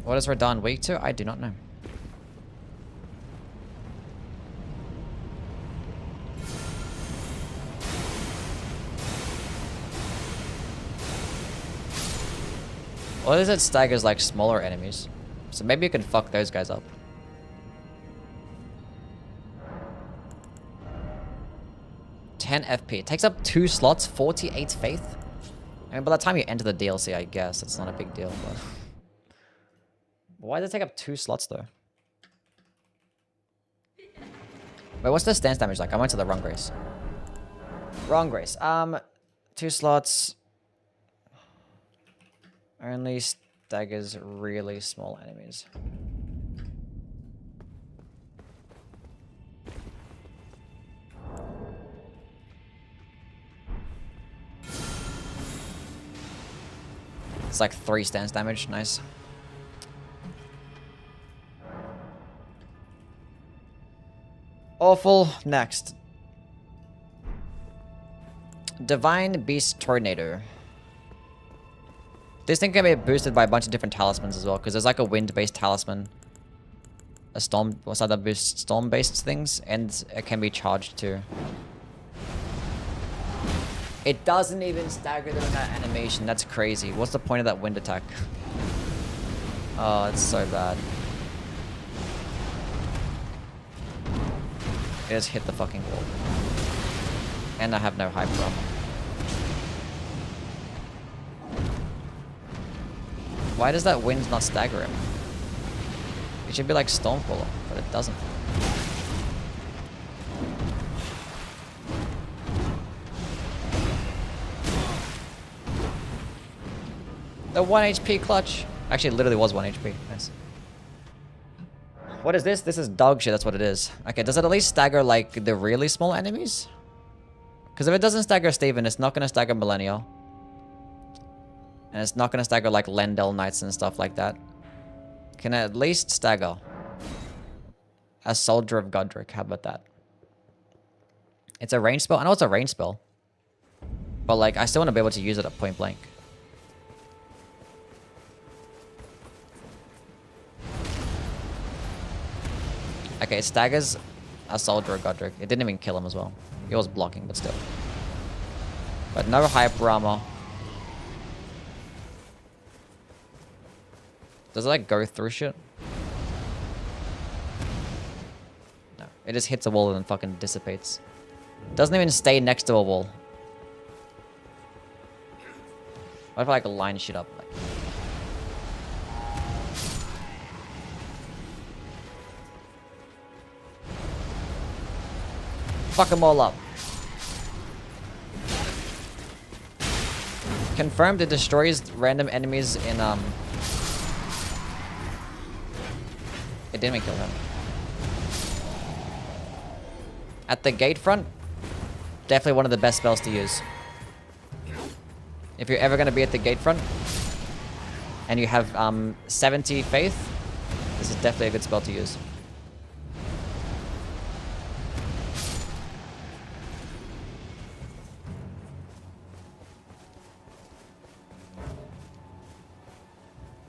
S1: What is Radahn weak to? I do not know. What is it staggers like smaller enemies? So maybe you can fuck those guys up. $10 FP. It takes up 2 slots, 48 faith. I mean, by the time you enter the DLC, I guess it's not a big deal, but... Why does it take up 2 slots, though? Wait, what's the stance damage like? I went to the wrong grace. Wrong grace. 2 slots... Only staggers really small enemies. It's like 3 stance damage. Nice. Awful. Next. Divine Beast Tornado. This thing can be boosted by a bunch of different talismans as well, because there's like a wind-based talisman, a storm, what's that boost, storm-based things, and it can be charged too. It doesn't even stagger them in that animation. That's crazy. What's the point of that wind attack? Oh, it's so bad. It just hit the fucking wall. And I have no hype armor. Why does that wind not stagger him? It should be like Stormcaller, but it doesn't. The 1 HP clutch. Actually, it literally was 1 HP. Nice. What is this? This is dog shit, that's what it is. Okay, does it at least stagger like the really small enemies? Because if it doesn't stagger Steven, it's not going to stagger Millennial. And it's not going to stagger like Lendel Knights and stuff like that. Can at least stagger a Soldier of Godric. How about that? It's a range spell. I know it's a range spell. But like, I still want to be able to use it at point blank. Okay, it staggers a Soldier of Godric. It didn't even kill him as well. He was blocking, but still. But no hyper armor. Does it like go through shit? No. It just hits a wall and then fucking dissipates. Doesn't even stay next to a wall. What if I like line shit up? Like... Fuck them all up. Confirmed it destroys random enemies in It didn't even kill him. At the gate front, definitely one of the best spells to use. If you're ever going to be at the gate front, and you have 70 faith, this is definitely a good spell to use.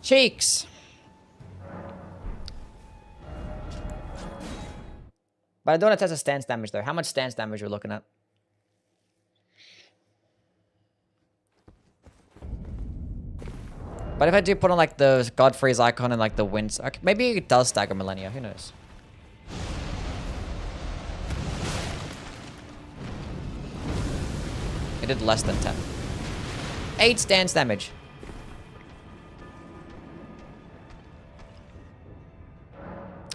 S1: Cheeks! But I don't want to test the stance damage though. How much stance damage we're looking at? But if I do put on like the Godfrey's icon and like the winds, okay, maybe it does stagger Millennia. Who knows? It did less than 10. 8 stance damage.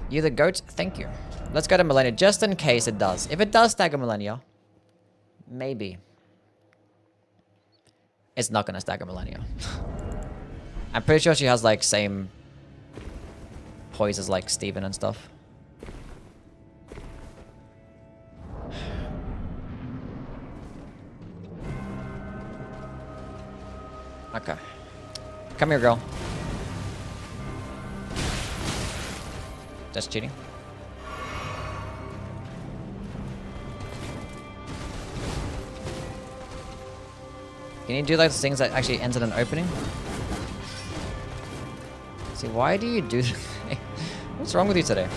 S1: You the goat? Thank you. Let's go to Millennia, just in case it does. If it does stagger Millennia, maybe. It's not gonna stagger Millennia. I'm pretty sure she has like same poise as like Steven and stuff. Okay. Come here, girl. That's cheating. Can you do like things that actually ends in an opening? See, why do you do that? What's wrong with you today?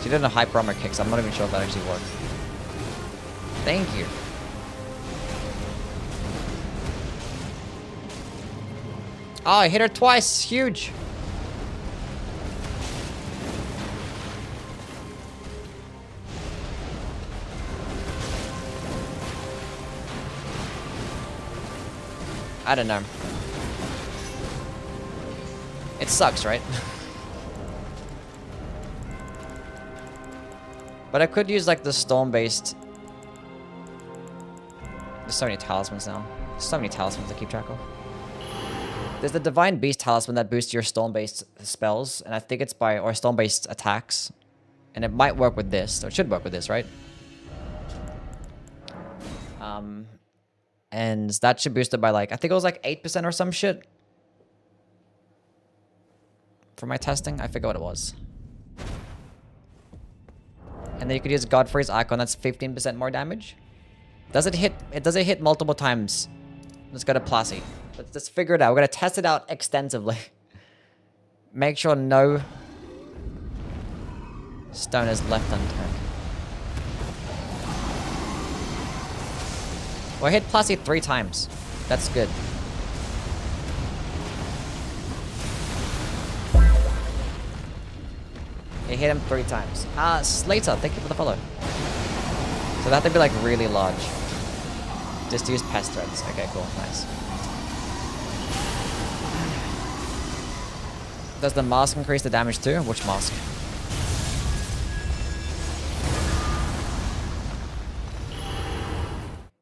S1: She did a hyper armor kick, so I'm not even sure if that actually worked. Thank you. Oh, I hit her twice. Huge. I don't know. It sucks, right? But I could use like the storm-based. There's so many talismans now. There's so many talismans to keep track of. There's the Divine Beast talisman that boosts your storm-based spells, and I think it's by or storm-based attacks, and it might work with this. Or it should work with this, right? And that should boost it by like I think it was like 8% or some shit. For my testing, I forget what it was. And then you could use Godfrey's icon. That's 15% more damage. Does it hit? Does it hit multiple times? Let's go to Plasy. Let's figure it out. We're gonna test it out extensively. Make sure no stone is left unturned. Well, I hit Plasy 3 times. That's good. It hit him 3 times. Slater, thank you for the follow. So that had to be like really large. Just to use pest threads. Okay, cool, nice. Does the mask increase the damage too? Which mask?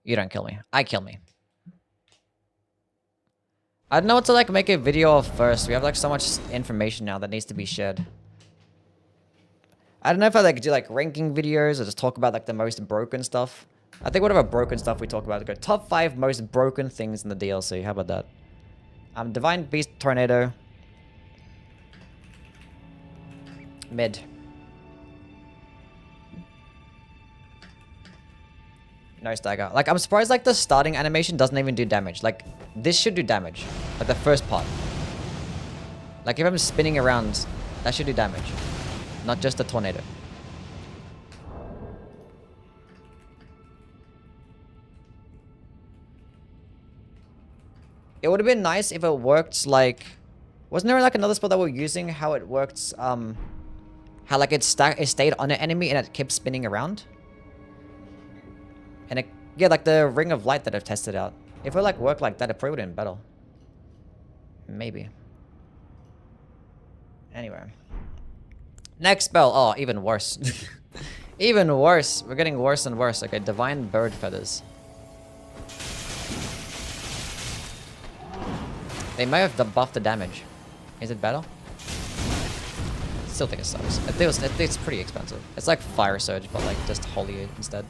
S1: You don't kill me. I kill me. I don't know what to like make a video of first. We have like so much information now that needs to be shared. I don't know if I like do like ranking videos or just talk about like the most broken stuff. I think whatever broken stuff we talk about, go top 5 most broken things in the DLC. How about that? Divine Beast Tornado. Mid. No stagger. Like, I'm surprised, like, the starting animation doesn't even do damage. Like, this should do damage. Like, the first part. Like, if I'm spinning around, that should do damage. Not just the tornado. It would have been nice if it worked, like... Wasn't there, like, another spell that we're using? How it worked, how, like, it stayed on an enemy and it kept spinning around? And it, yeah, like the Ring of Light that I've tested out. If it like worked like that, it probably would have been better. Maybe. Anyway. Next spell. Oh, even worse. Even worse. We're getting worse and worse. Okay, Divine Bird Feathers. They may have buffed the damage. Is it better? Still think it sucks. I think it's pretty expensive. It's like Fire Surge, but like just Holy instead.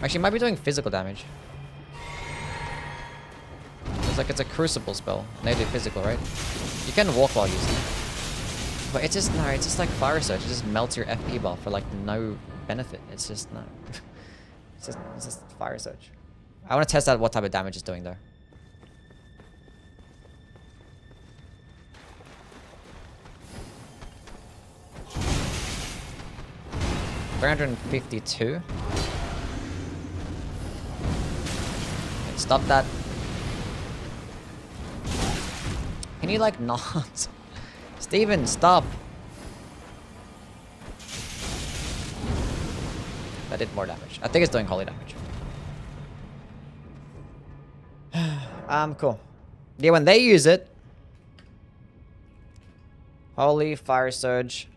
S1: Actually, it might be doing physical damage. It's like it's a Crucible spell. And they do physical, right? You can walk while using it. But it's just, no, it's just like Fire Surge. It just melts your FP bar for like no benefit. It's just, no. It's just Fire Surge. I want to test out what type of damage it's doing though. $352. Stop that. Can you like not? Steven, stop. That did more damage. I think it's doing holy damage. Cool. Yeah, when they use it. Holy, Fire Surge.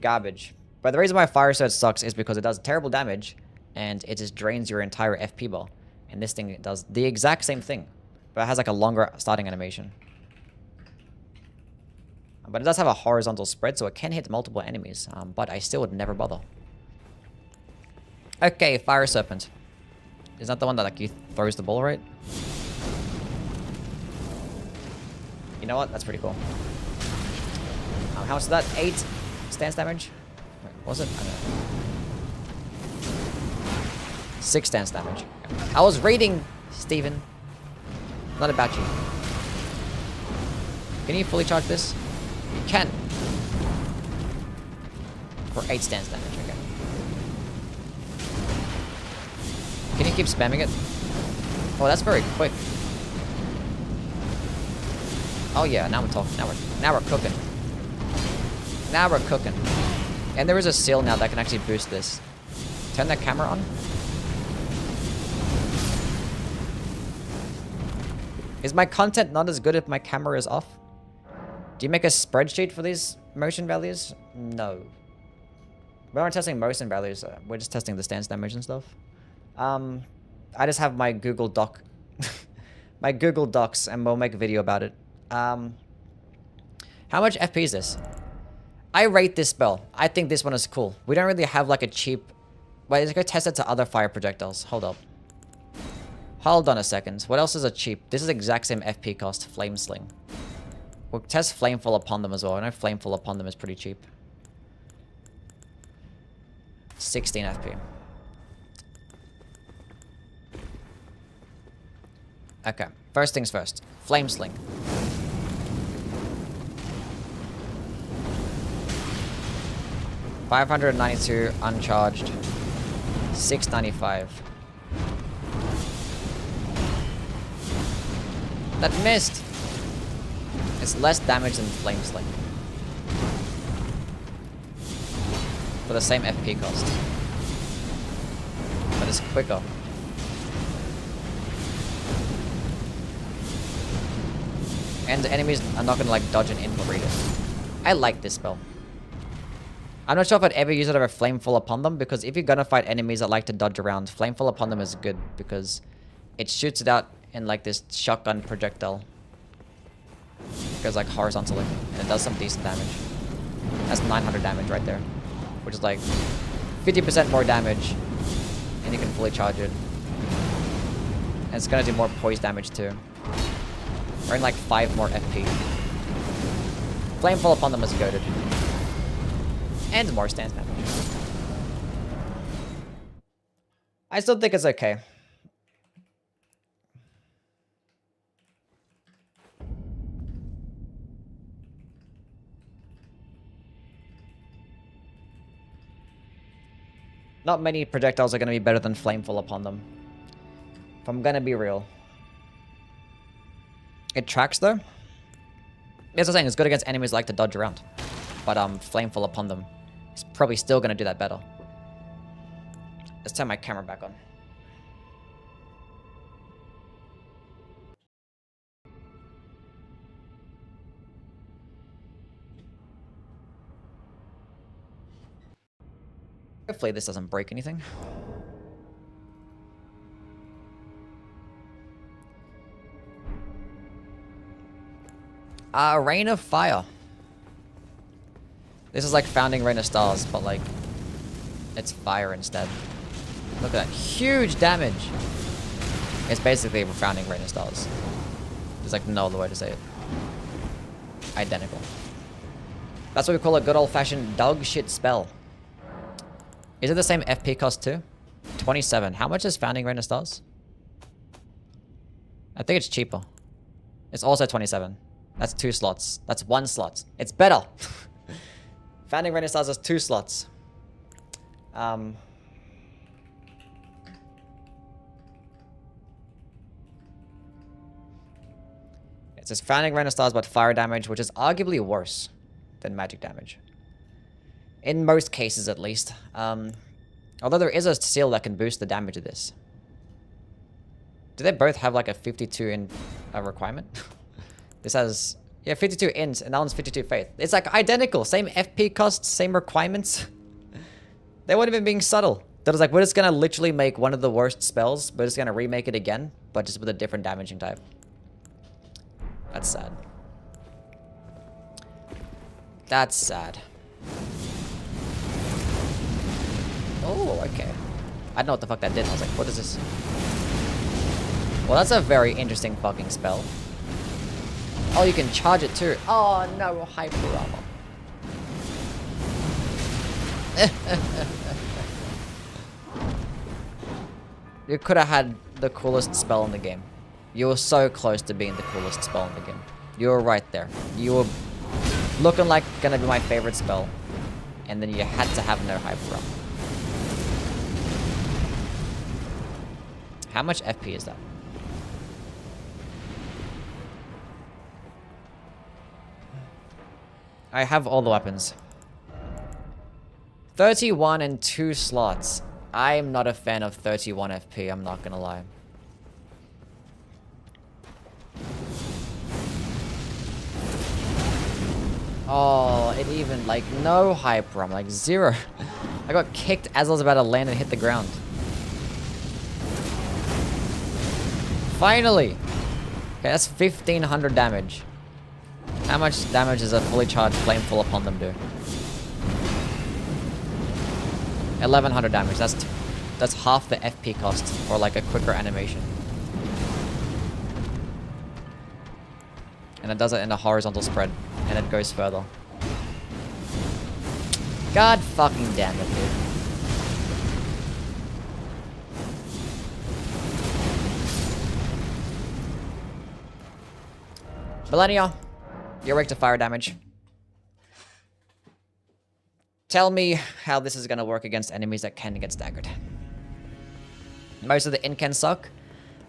S1: Garbage. But the reason why Fire Surge sucks is because it does terrible damage. And it just drains your entire FP bar. And this thing does the exact same thing. But it has like a longer starting animation. But it does have a horizontal spread, so it can hit multiple enemies. But I still would never bother. Okay, Fire Serpent. Is that the one that like you throws the ball, right? You know what? That's pretty cool. How much is that? 8 stance damage? Wait, was it? I don't know. 6 stance damage. I was raiding, Steven. Not about you. Can you fully charge this? You can. For 8 stance damage, okay. Can you keep spamming it? Oh, that's very quick. Oh yeah, now we're talking. Now we're cooking. Now we're cooking. And there is a seal now that can actually boost this. Turn the camera on. Is my content not as good if my camera is off? Do you make a spreadsheet for these motion values? No. We aren't testing motion values. We're just testing the stance damage and stuff. I just have my Google Doc. My Google Docs, and we'll make a video about it. How much FP is this? I rate this spell. I think this one is cool. We don't really have like a cheap... Wait, let's go test it to other fire projectiles. Hold up. Hold on a second. What else is a cheap? This is exact same FP cost. Flame Sling. We'll test Flamefall upon them as well. I know Flamefall upon them is pretty cheap. 16 FP. Okay. First things first. Flame Sling. $592 uncharged. $695. That missed. It's less damage than Flame Sling. For the same FP cost. But it's quicker. And the enemies are not gonna like dodge and input read it. I like this spell. I'm not sure if I'd ever use it over Flamefall upon them, because if you're gonna fight enemies that like to dodge around, Flamefall upon them is good because it shoots it out in like this shotgun projectile. It goes like horizontally, and it does some decent damage. That's 900 damage right there, which is like 50% more damage, and you can fully charge it. And it's gonna do more poise damage too. Earn like 5 more FP. Flamefall upon them is goated. And more stance damage. I still think it's okay. Not many projectiles are going to be better than Flamefall upon them. If I'm going to be real. It tracks though. As I was saying, it's good against enemies that like to dodge around. But Flamefall upon them is probably still going to do that better. Let's turn my camera back on. Hopefully this doesn't break anything. Rain of Fire. This is like Founding Rain of Stars, but like, it's fire instead. Look at that. Huge damage! It's basically Founding Rain of Stars. There's like no other way to say it. Identical. That's what we call a good old-fashioned dog shit spell. Is it the same FP cost too? 27. How much is Founding Rain of Stars? I think it's cheaper. It's also 27. That's 2 slots. That's 1 slot. It's better! Founding Rain of Stars has 2 slots. It says Founding Rain of Stars but fire damage, which is arguably worse than magic damage. In most cases, at least. Although there is a seal that can boost the damage of this. Do they both have like a 52 in requirement? This has... Yeah, 52 int, and that one's 52 faith. It's like identical. Same FP costs, same requirements. They weren't even being subtle. That was like, we're just gonna literally make one of the worst spells, we're just gonna remake it again, but just with a different damaging type. That's sad. That's sad. Oh, okay. I don't know what the fuck that did. I was like, what is this? Well, that's a very interesting fucking spell. Oh, you can charge it too. Oh no, hyper armor. You could have had the coolest spell in the game. You were so close to being the coolest spell in the game. You were right there. You were looking like gonna be my favorite spell. And then you had to have no hyper armor. How much FP is that? I have all the weapons. 31 and 2 slots. I'm not a fan of 31 FP, I'm not gonna lie. Oh, it even, like, no hyper. I'm like, 0. I got kicked as I was about to land and hit the ground. Finally! Okay, that's 1500 damage. How much damage does a fully charged flameful upon them do? 1100 damage. That's half the FP cost for like a quicker animation. And it does it in a horizontal spread, and it goes further. God fucking damn it, dude. Millennia, you're weak to fire damage. Tell me how this is gonna work against enemies that can get staggered. Most of the incans suck.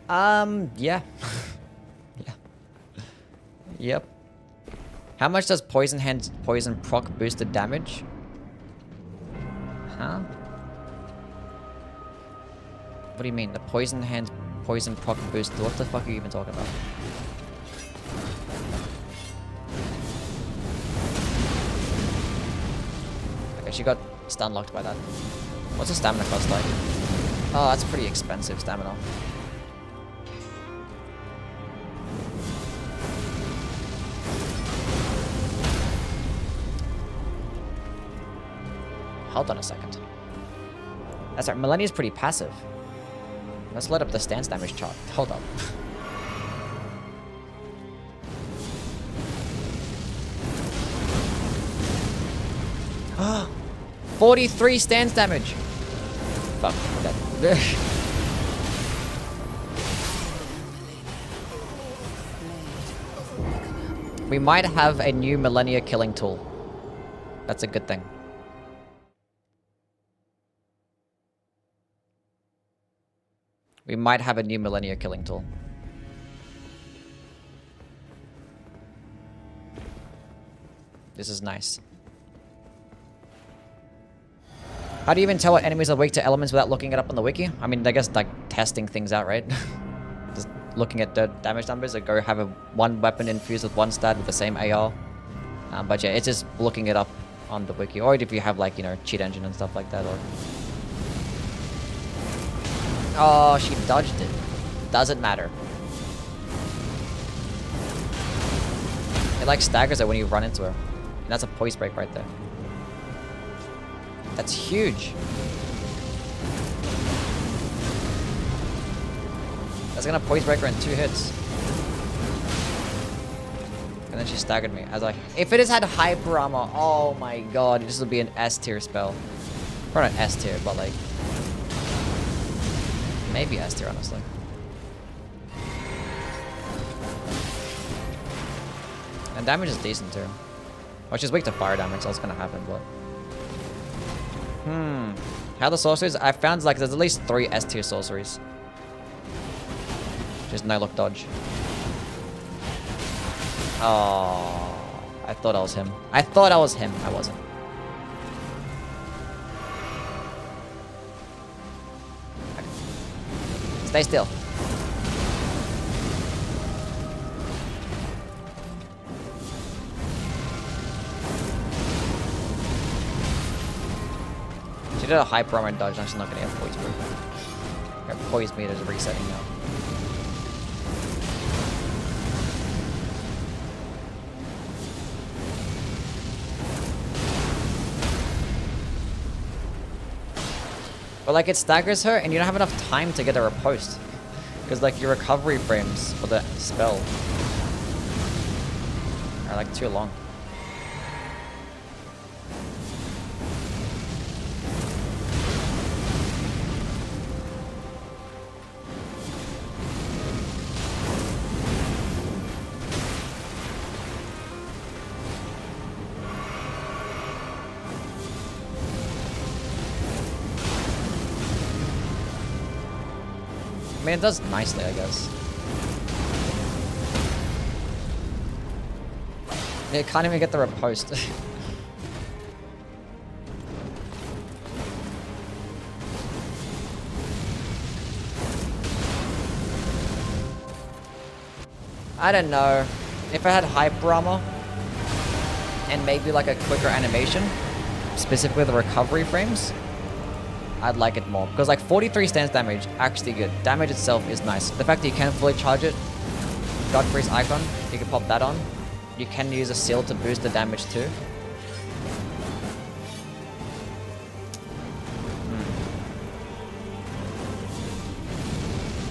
S1: Yeah. Yeah. Yep. How much does Poison Hand's poison proc boosted damage? Huh? What do you mean? The Poison Hand's poison proc boost? What the fuck are you even talking about? Okay, she got stun locked by that. What's the stamina cost like? Oh, that's pretty expensive stamina. Hold on a second. That's right, Millennia's pretty passive. Let's load up the stance damage chart. Hold up. Ah, 43 stance damage. Fuck that. We might have a new Millennia killing tool. That's a good thing. We might have a new Millennia killing tool. This is nice. How do you even tell what enemies are weak to elements without looking it up on the wiki? I mean, I guess like testing things out, right? Just looking at the damage numbers, or go have one weapon infused with one stat with the same AR. But yeah, it's just looking it up on the wiki, or if you have like, you know, cheat engine and stuff like that. Or oh, she dodged it. Doesn't matter. It like staggers her when you run into her. And that's a poise break right there. That's huge. That's gonna poise break her in 2 hits. And then she staggered me. I was like, if it has had hyper armor, oh my god, this would be an S tier spell. Probably not S tier, but like maybe S tier, honestly. And damage is decent too. Well, she's weak to fire damage, so that's gonna happen, but how the sorceries? I found like there's at least 3 S tier sorceries. Just no look dodge. Oh, I thought I was him. I thought I was him. I wasn't. Okay. Stay still. She did a hyper armor and dodge, now she's not gonna get poise proof. Her poise meter is resetting now. But like it staggers her and you don't have enough time to get a riposte. Because like your recovery frames for the spell like too long. I mean, it does nicely, I guess. It can't even get the riposte. I don't know. If I had hyper armor and maybe like a quicker animation, specifically the recovery frames, I'd like it more. Because like 43 stance damage, actually good. Damage itself is nice. The fact that you can fully charge it, God Freeze icon, you can pop that on. You can use a seal to boost the damage too.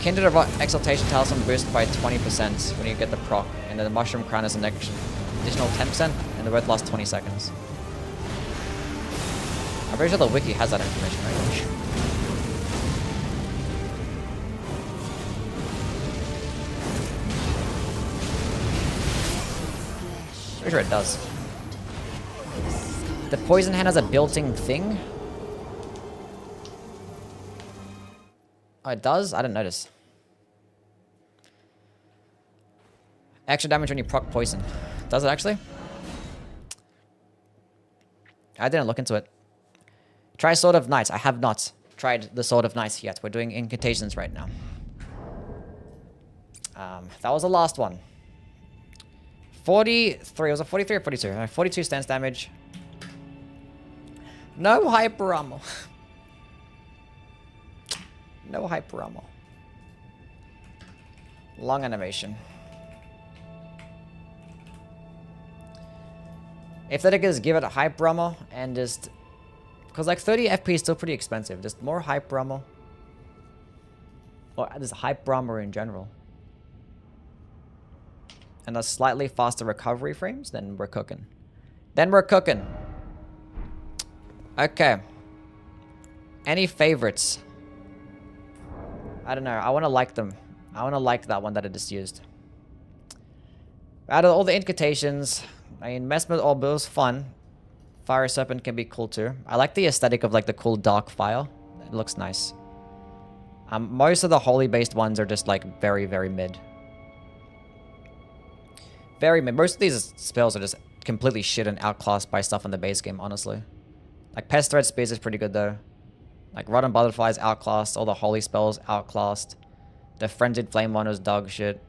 S1: Kindred of Exaltation Talisman boost by 20% when you get the proc, and then the Mushroom Crown is an additional 10%, and the both last 20 seconds. I'm pretty sure the wiki has that information, right? Pretty sure it does. The Poison Hand has a built-in thing. Oh, it does? I didn't notice. Extra damage when you proc poison. Does it actually? I didn't look into it. Try Sword of Knights. I have not tried the Sword of Knights yet. We're doing incantations right now. That was the last one. 43. Was it 43 or 42? 42 stance damage. No hyper armor. No hyper armor. Long animation. If that is, give it a hyper armor and just... Because like 30 FP is still pretty expensive. Just more hyper armor. Or just hyper armor in general. And a slightly faster recovery frames, then we're cooking. Then we're cooking. Okay. Any favorites? I don't know. I want to like them. I want to like that one that I just used. Out of all the incantations, I mean, Mesmer Orb was fun. Fire Serpent can be cool too. I like the aesthetic of like the cool dark fire. It looks nice. Most of the holy based ones are just like very, very mid. Very mid. Most of these spells are just completely shit and outclassed by stuff in the base game, honestly. Like Pest Thread Spears is pretty good though. Like Rotten Butterfly is outclassed. All the holy spells outclassed. The Frenzied Flame one was dog shit.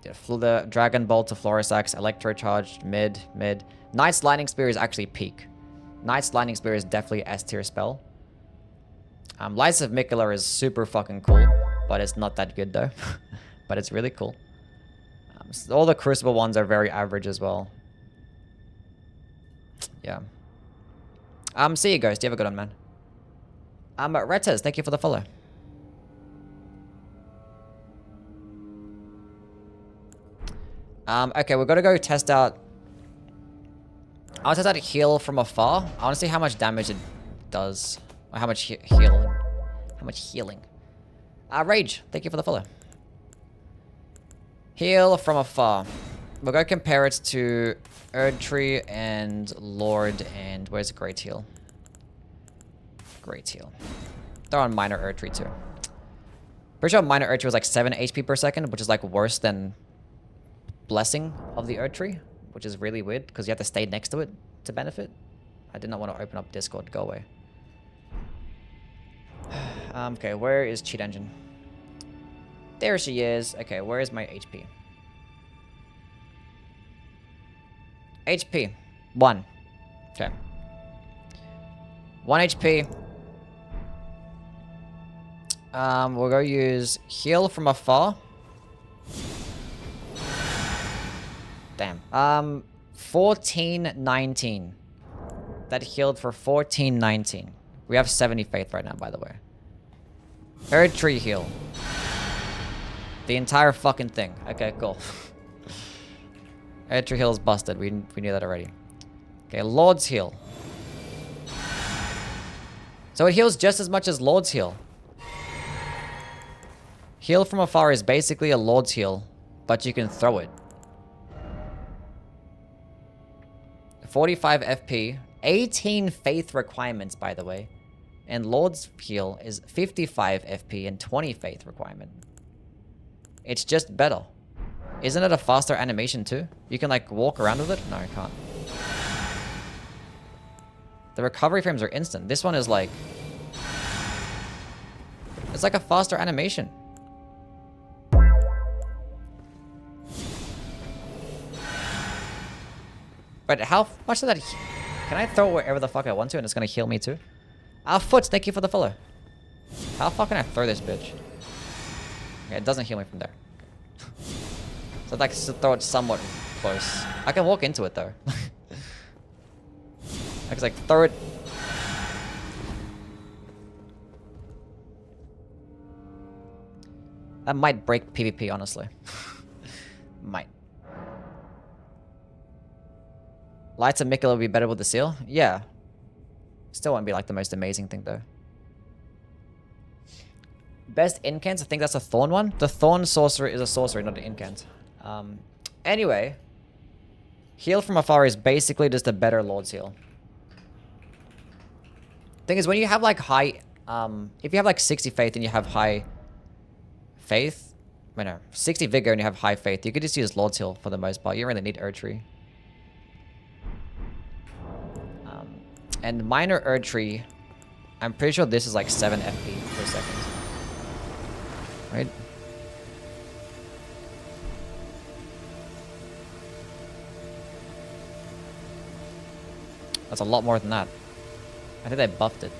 S1: Yeah, the Dragon Bolt to Florus Axe, Electro Charge, mid. Knight's Lightning Spear is actually peak. Knight's Lightning Spear is definitely S tier spell. Lights of Miquella is super fucking cool, but it's not that good though. But it's really cool. So all the Crucible ones are very average as well. Yeah. See you, Ghost. You have a good one, man. Retes, thank you for the follow. Okay, we're gonna go test out... I'll test out a heal from afar. I want to see how much damage it does. Or how much healing. How much healing. Rage, thank you for the follow. Heal from afar. We'll go compare it to Erdtree and Lord and... Where's Great Heal? Great Heal. They're on Minor Erdtree too. Pretty sure Minor Erdtree was like 7 HP per second, which is like worse than... Blessing of the Erdtree, which is really weird because you have to stay next to it to benefit. I did not want to open up Discord. Go away. Okay, where is Cheat Engine? There she is. Okay, where is my HP? HP. 1. Okay. 1 HP. We'll go use Heal from Afar. Damn. 1419. That healed for 1419. We have 70 faith right now, by the way. Erdtree heal. The entire fucking thing. Okay, cool. Entry heal is busted. We knew that already. Okay, Lord's heal. So it heals just as much as Lord's heal. Heal from afar is basically a Lord's heal, but you can throw it. 45 FP, 18 faith requirements, by the way. And Lord's heal is 55 FP and 20 faith requirement. It's just better. Isn't it a faster animation too? You can like walk around with it? No, you can't. The recovery frames are instant. This one is like... It's like a faster animation. But how much of that... Can I throw it wherever the fuck I want to and it's gonna heal me too? Foot, thank you for the follow. How far can I throw this bitch? Okay, it doesn't heal me from there. So I'd like to throw it somewhat close. I can walk into it though. I can like throw it. That might break PvP, honestly. Might. Lights and Mikula would be better with the seal? Yeah. Still won't be like the most amazing thing though. Best incants? I think that's a Thorn one. The Thorn sorcerer is a sorcery, not an incant. Anyway. Heal from afar is basically just a better Lord's heal. Thing is, when you have like high... if you have like 60 faith and you have high... faith? Wait, no. 60 vigor and you have high faith. You could just use Lord's heal for the most part. You don't really need Erdtree. And minor Erdtree, I'm pretty sure this is like 7 FP per second. Right? That's a lot more than that. I think they buffed it.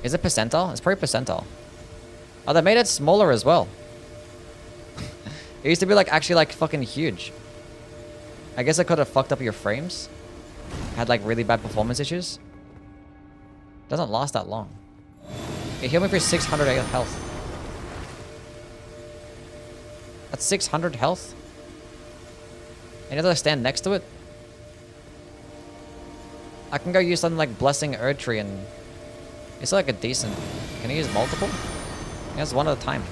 S1: Is it percentile? It's probably percentile. Oh, they made it smaller as well. It used to be like actually like fucking huge. I guess it could have fucked up your frames. Had like really bad performance issues. Doesn't last that long. It healed me for 600 health. That's 600 health? And you have to stand next to it? I can go use something like Blessing Erdtree and... It's like a decent... Can I use multiple? Yeah, it's one at a time.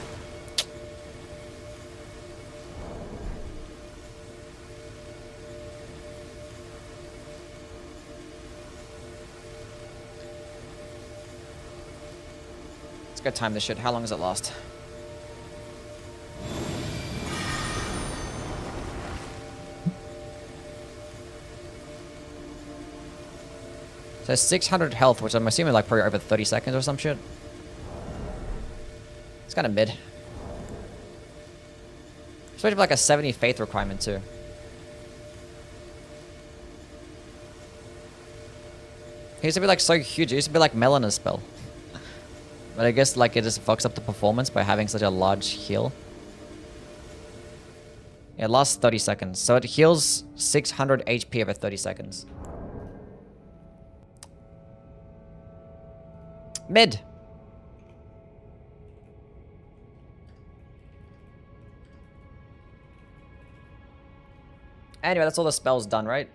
S1: Let's go time this shit. How long does it last? So 600 health, which I'm assuming like probably over 30 seconds or some shit. It's kind of mid. Especially for like a 70 faith requirement too. He used to be like so huge. It used to be like Melena's spell. But I guess like it just fucks up the performance by having such a large heal. Yeah, it lasts 30 seconds. So it heals 600 HP over 30 seconds. Mid. Anyway, that's all the spells done, right?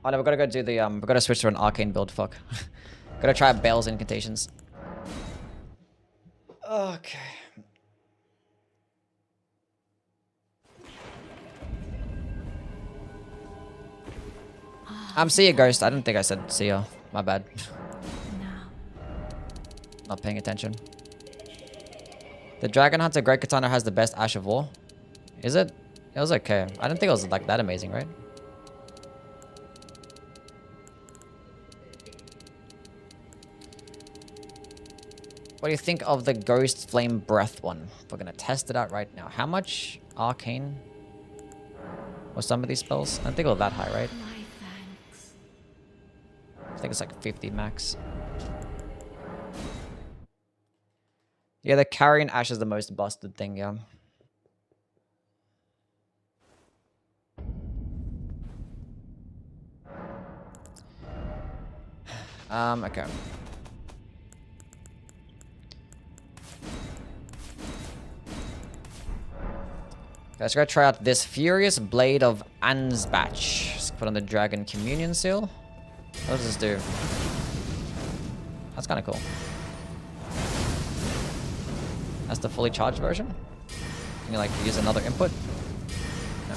S1: Oh no, we've got to go do the, we've got to switch to an arcane build, fuck. Gotta try out Bale's incantations. Okay. See ya, Ghost. I didn't think I said see ya. My bad. Not paying attention. The Dragon Hunter Great Katana has the best Ash of War. Is it? It was okay. I didn't think it was like that amazing, right? What do you think of the Ghost Flame Breath one? We're gonna test it out right now. How much arcane was some of these spells? I don't think it was that high, right? I think it's like 50 max. Yeah, the Carian Ash is the most busted thing, yeah. Okay. Let's go try out this Furious Blade of Ansbach. Let's put on the Dragon Communion Seal. What does this do? That's kind of cool. That's the fully charged version. Can you like use another input? No.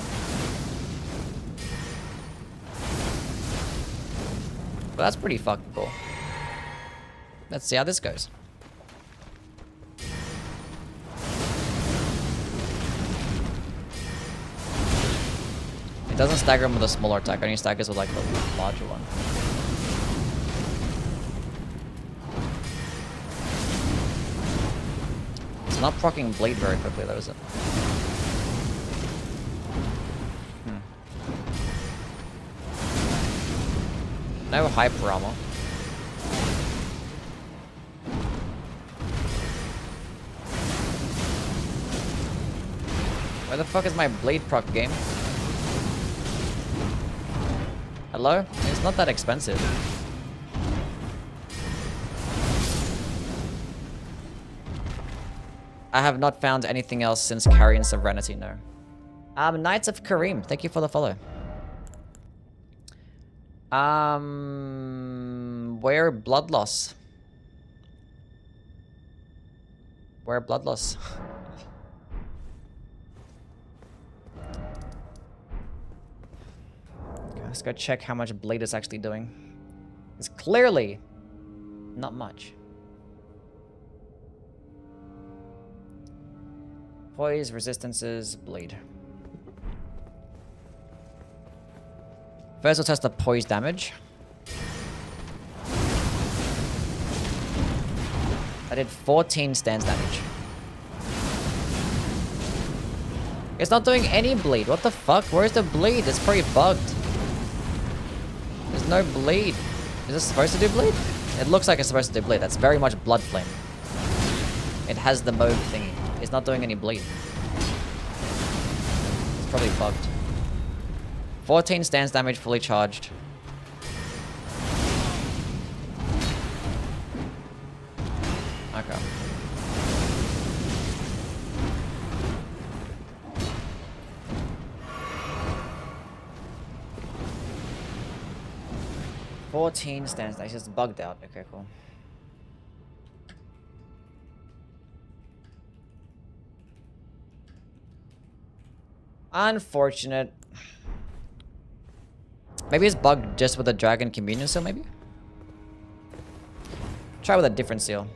S1: But that's pretty fucking cool. Let's see how this goes. It doesn't stagger him with a smaller attack, only staggers with like the larger one. It's not proccing Bleed very quickly though, is it? No hyper armor. Where the fuck is my Bleed proc game? Hello? It's not that expensive. I have not found anything else since Carian Serenity, no. Knights of Kareem, thank you for the follow. Where blood loss? Where blood loss? Let's go check how much Blade is actually doing. It's clearly not much. Poise, resistances, Bleed. First we'll test the poise damage. I did 14 stance damage. It's not doing any bleed. What the fuck? Where's the bleed? It's pretty bugged. There's no bleed. Is this supposed to do bleed? It looks like it's supposed to do bleed. That's very much blood flame. It has the mode thingy. It's not doing any bleed. It's probably bugged. 14 stance damage fully charged. Okay. Fourteen stance. That's just bugged out. Okay, cool. Unfortunate. Maybe it's bugged just with the Dragon Communion Seal, maybe? Try with a different seal.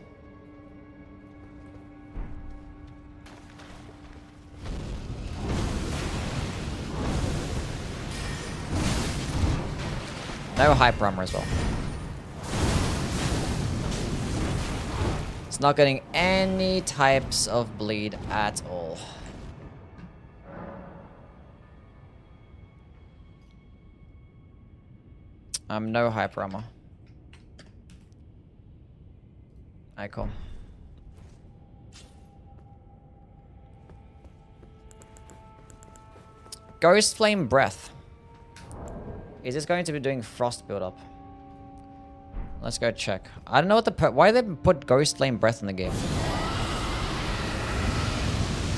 S1: No hyper armor as well. It's not getting any types of bleed at all. No hyper armor. Alright, cool. Ghost Flame Breath. Is this going to be doing frost build-up? Let's go check. I don't know what the why they put Ghost Flame Breath in the game.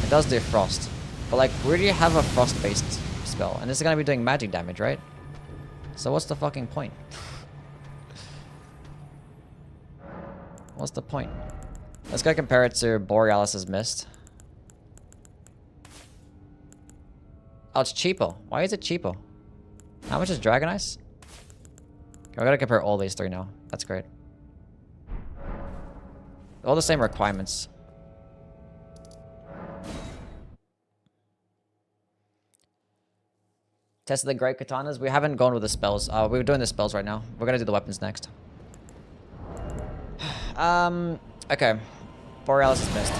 S1: It does do frost, but like, where do you have a frost-based spell? And this is gonna be doing magic damage, right? So what's the fucking point? What's the point? Let's go compare it to Borealis' Mist. Oh, it's cheaper. Why is it cheaper? How much is Dragon Ice? Okay, we gotta compare all these three now. That's great. All the same requirements. Tested the great katanas. We haven't gone with the spells. We're doing the spells right now. We're gonna do the weapons next. Okay. Borealis is missed.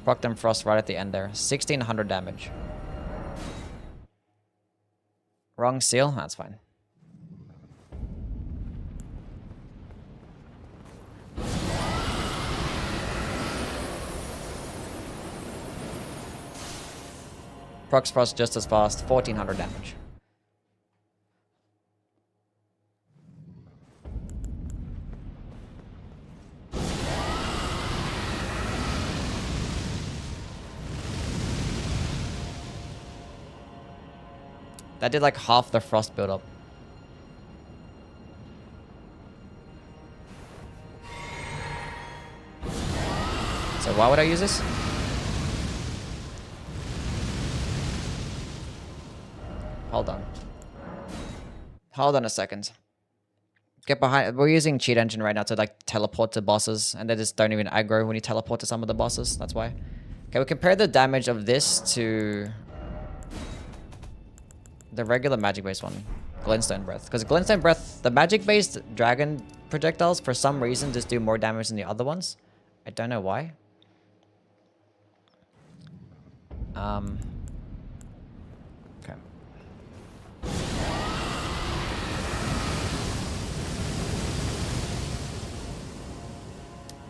S1: Proc them frost right at the end there. 1600 damage. Wrong seal? That's fine. Procs frost just as fast. 1400 damage. That did like half the frost build up. So why would I use this? Hold on. Hold on a second. Get behind. We're using cheat engine right now to like teleport to bosses, and they just don't even aggro when you teleport to some of the bosses. That's why. Okay, we compare the damage of this to the regular magic-based one, Glintstone Breath. Because Glintstone Breath, the magic-based dragon projectiles, for some reason, just do more damage than the other ones. I don't know why. Okay.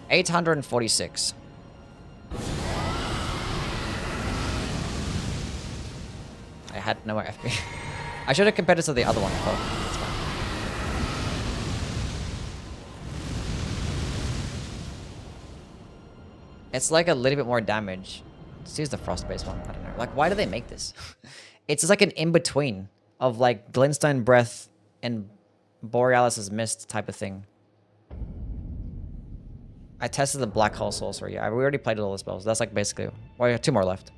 S1: 846. I had no FP. I should have compared it to the other one. Oh, it's fine. It's like a little bit more damage. Let's use the frost-based one. I don't know. Like, why do they make this? It's just like an in-between of like Glintstone Breath and Borealis's Mist type of thing. I tested the Black Hole Sorcery. Yeah, we already played all the spells. That's like basically... Well, we have 2 more left.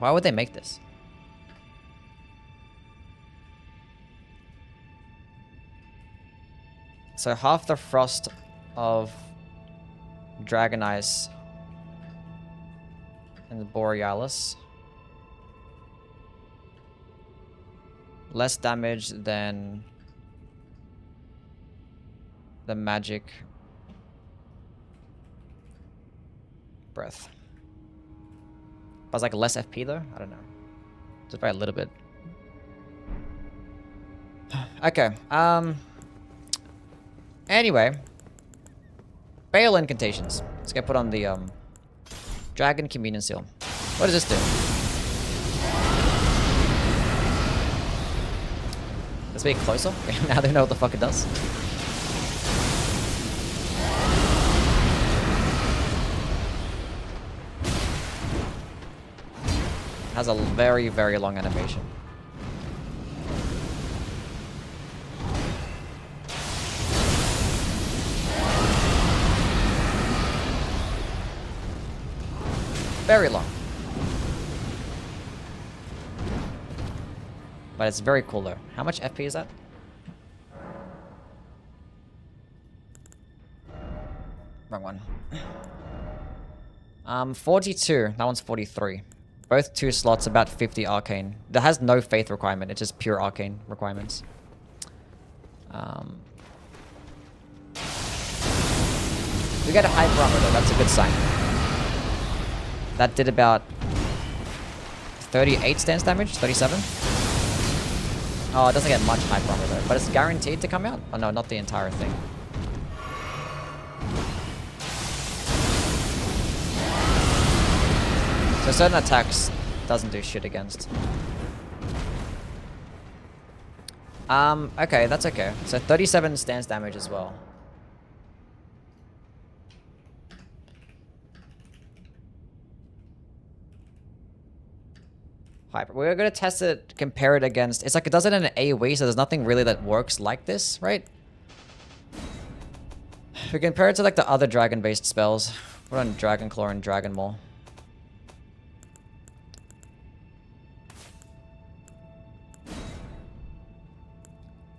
S1: Why would they make this? So half the frost of Dragon Ice and the Borealis. Less damage than the magic breath. But it's like less FP though? I don't know. Just by a little bit. Okay. Anyway. Bale incantations. Let's get put on the Dragon Communion Seal. What does this do? Let's make it closer. Now they know what the fuck it does. Has a very, very long animation. Very long. But it's very cool though. How much FP is that? Wrong one. 42. That one's 43. Both 2 slots, about 50 arcane. That has no faith requirement. It's just pure arcane requirements. We got a high barometer though. That's a good sign. That did about 38 stance damage. 37. Oh, it doesn't get much high barometer, but it's guaranteed to come out. Oh no, not the entire thing. So certain attacks doesn't do shit against. Okay, that's okay. So 37 stance damage as well. Hyper. We're gonna test it, compare it against... It's like it does it in an AoE, so there's nothing really that works like this, right? We compare it to like the other dragon-based spells. We're on Dragon Claw and Dragon Maul.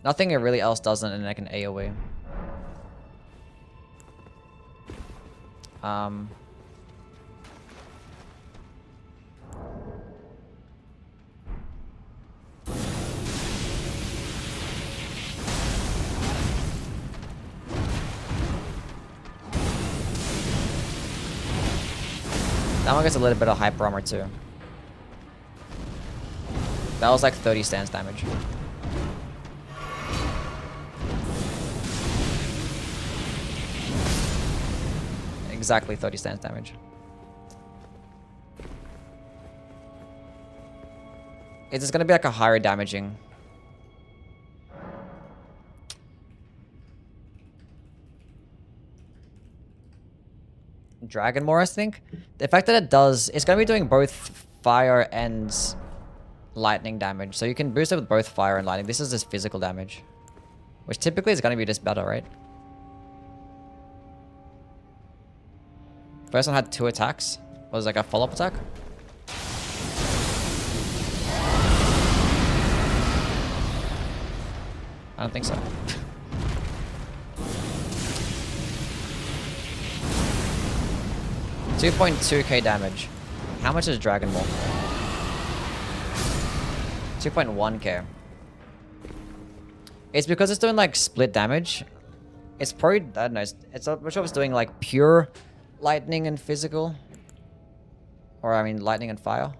S1: Nothing it really else doesn't in like an AoE. That one gets a little bit of hyper armor too. That was like 30 stance damage. Exactly 30 stance damage. It's just gonna be like a higher damaging. Dragonmore, I think. The fact that it does... It's going to be doing both fire and lightning damage. So you can boost it with both fire and lightning. This is just physical damage. Which typically is going to be just better, right? First one had 2 attacks. Was like a follow-up attack? I don't think so. 2.2k damage. How much is Dragon Ball? 2.1k. It's because it's doing like split damage. It's probably, I don't know, it's not much of it's doing like pure lightning and physical. Or I mean lightning and fire.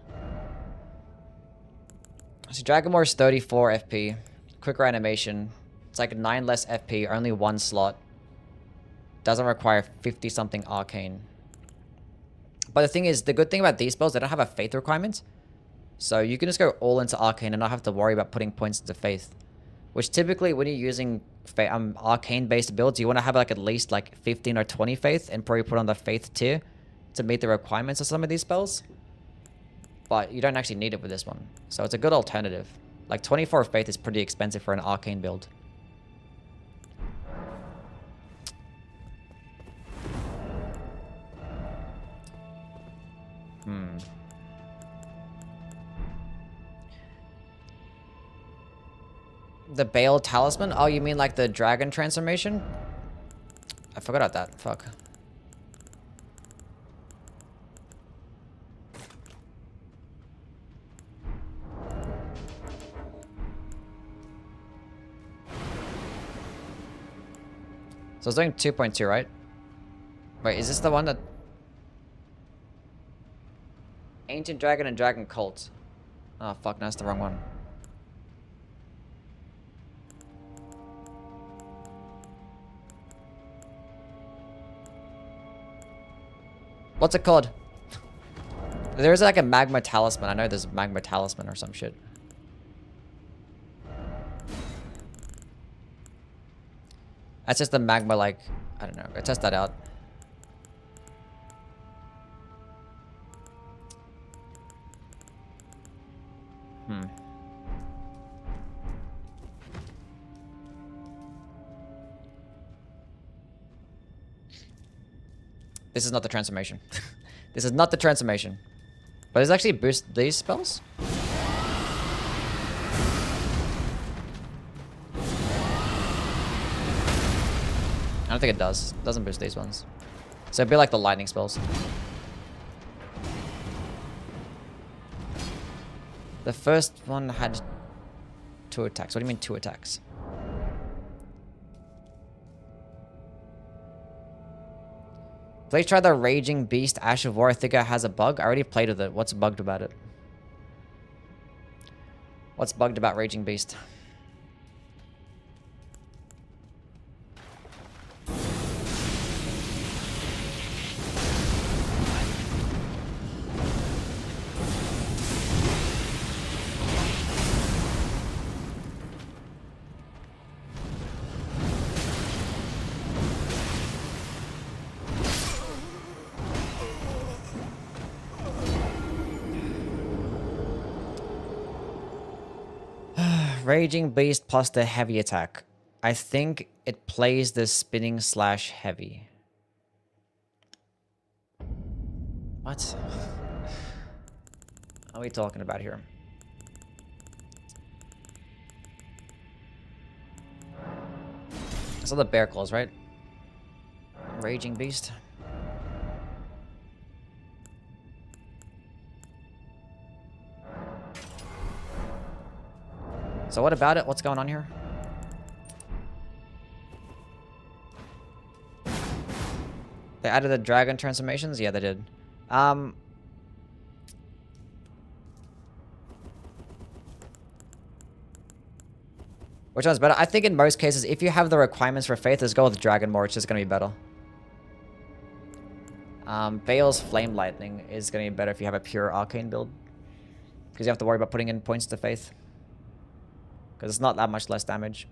S1: So Dragon Ball is 34 FP. Quicker animation. It's like 9 less FP, only 1 slot. Doesn't require 50 something arcane. But the thing is, the good thing about these spells, they don't have a faith requirement. So you can just go all into arcane and not have to worry about putting points into faith. Which typically when you're using arcane based builds, you want to have like at least like 15 or 20 faith and probably put on the faith tier to meet the requirements of some of these spells. But you don't actually need it with this one. So it's a good alternative. Like 24 faith is pretty expensive for an arcane build. The Bale Talisman? Oh, you mean like the dragon transformation? I forgot about that. Fuck. So it's doing 2.2, right? Wait, is this the one that... Ancient Dragon and Dragon Cult. Oh, fuck, no, that's the wrong one. What's it called? There's like a Magma Talisman. I know there's a Magma Talisman or some shit. That's just the magma, like... I don't know. Go test that out. This is not the transformation. This is not the transformation. But does it actually boost these spells? I don't think it does. It doesn't boost these ones. So it'd be like the lightning spells. The first one had 2 attacks. What do you mean 2 attacks? Please try the Raging Beast Ash of War. I think it has a bug. I already played with it. What's bugged about it? What's bugged about Raging Beast? Raging Beast plus the heavy attack. I think it plays the spinning slash heavy. What are we talking about here? I saw the bear claws, right? Raging Beast. So what about it? What's going on here? They added the dragon transformations? Yeah, they did. Which one's better? I think in most cases, if you have the requirements for faith, just go with dragon more. It's just going to be better. Bale's Flame Lightning is going to be better if you have a pure arcane build. Because you have to worry about putting in points to faith. Because it's not that much less damage.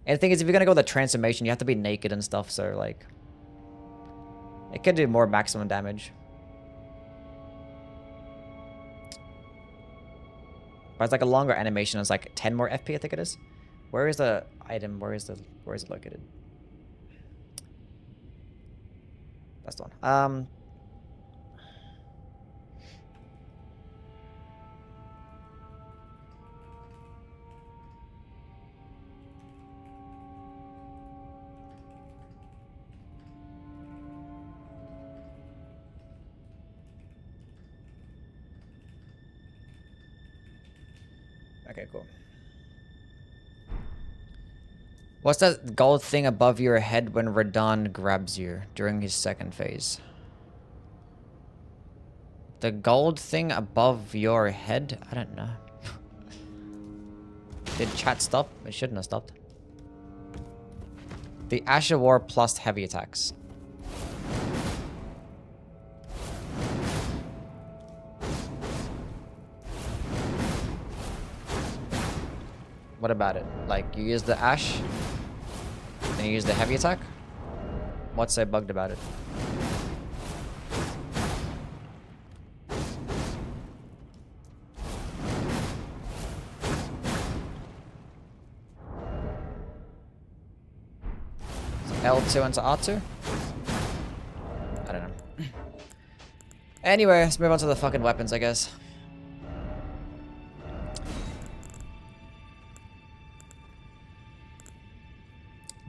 S1: And the thing is, if you're going to go with the transformation, you have to be naked and stuff, so like... It could do more maximum damage. But it's like a longer animation. It's like 10 more FP, I think it is. Where is the item? Where is it located? That's the one. Okay, cool. What's that gold thing above your head when Radon grabs you during his second phase? The gold thing above your head? I don't know. Did chat stop? It shouldn't have stopped. The Asher War plus heavy attacks. What about it? Like, you use the Ash, then you use the heavy attack? What's so bugged about it? L2 into R2? I don't know. Anyway, let's move on to the fucking weapons, I guess.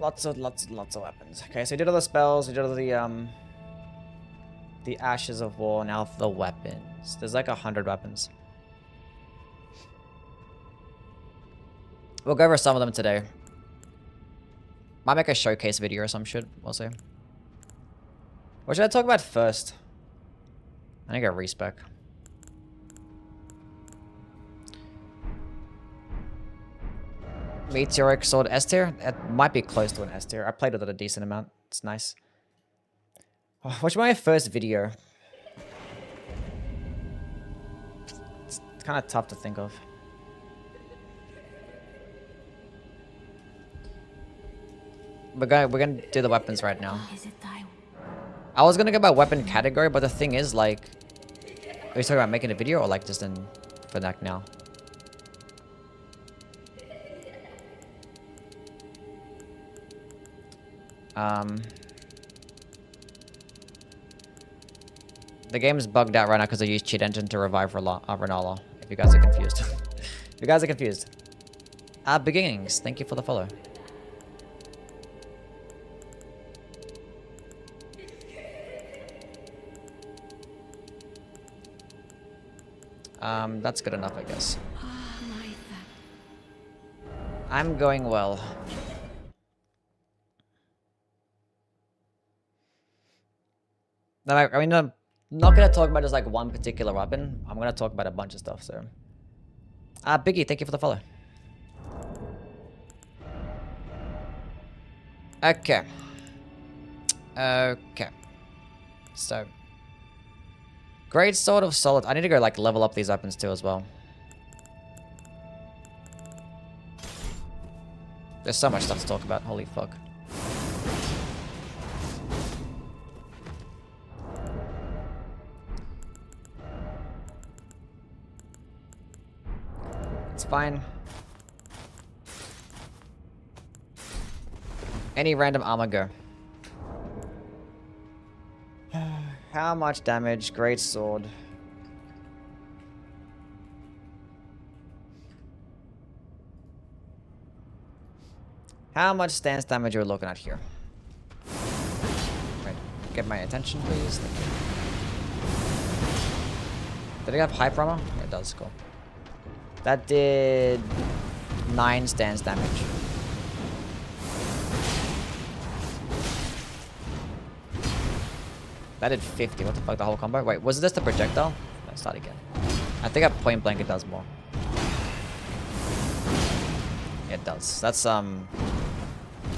S1: Lots of weapons. Okay, so we did all the spells, we did all the Ashes of War, now the weapons. There's like 100 weapons. We'll go over some of them today. Might make a showcase video or some shit. We'll see. What should I talk about first? I think a respec. Meteoric Sword S tier? It might be close to an S tier. I played with it a decent amount. It's nice. What's my first video? It's kind of tough to think of. We're gonna do the weapons right now. I was gonna go by weapon category, but the thing is, like, are you talking about making a video or like just in Fnac now? The game's bugged out right now because I used cheat engine to revive Renala. If you guys are confused. If you guys are confused. Beginnings, thank you for the follow. That's good enough, I guess. I'm going well. I mean, I'm not gonna talk about just like one particular weapon. I'm gonna talk about a bunch of stuff, so. Biggie, thank you for the follow. Okay. Okay. So. Great Sword of Solid. I need to go like level up these weapons too as well. There's so much stuff to talk about. Holy fuck. It's fine. Any random armor go. How much damage? Great sword. How much stance damage are we looking at here? Right. Get my attention, please. Thank you. Did it have hyper armor? Yeah, it does. Cool. That did 9 stance damage. That did 50. What the fuck? The whole combo? Wait, was this the projectile? Let's start again. I think at point blank it does more. It does. That's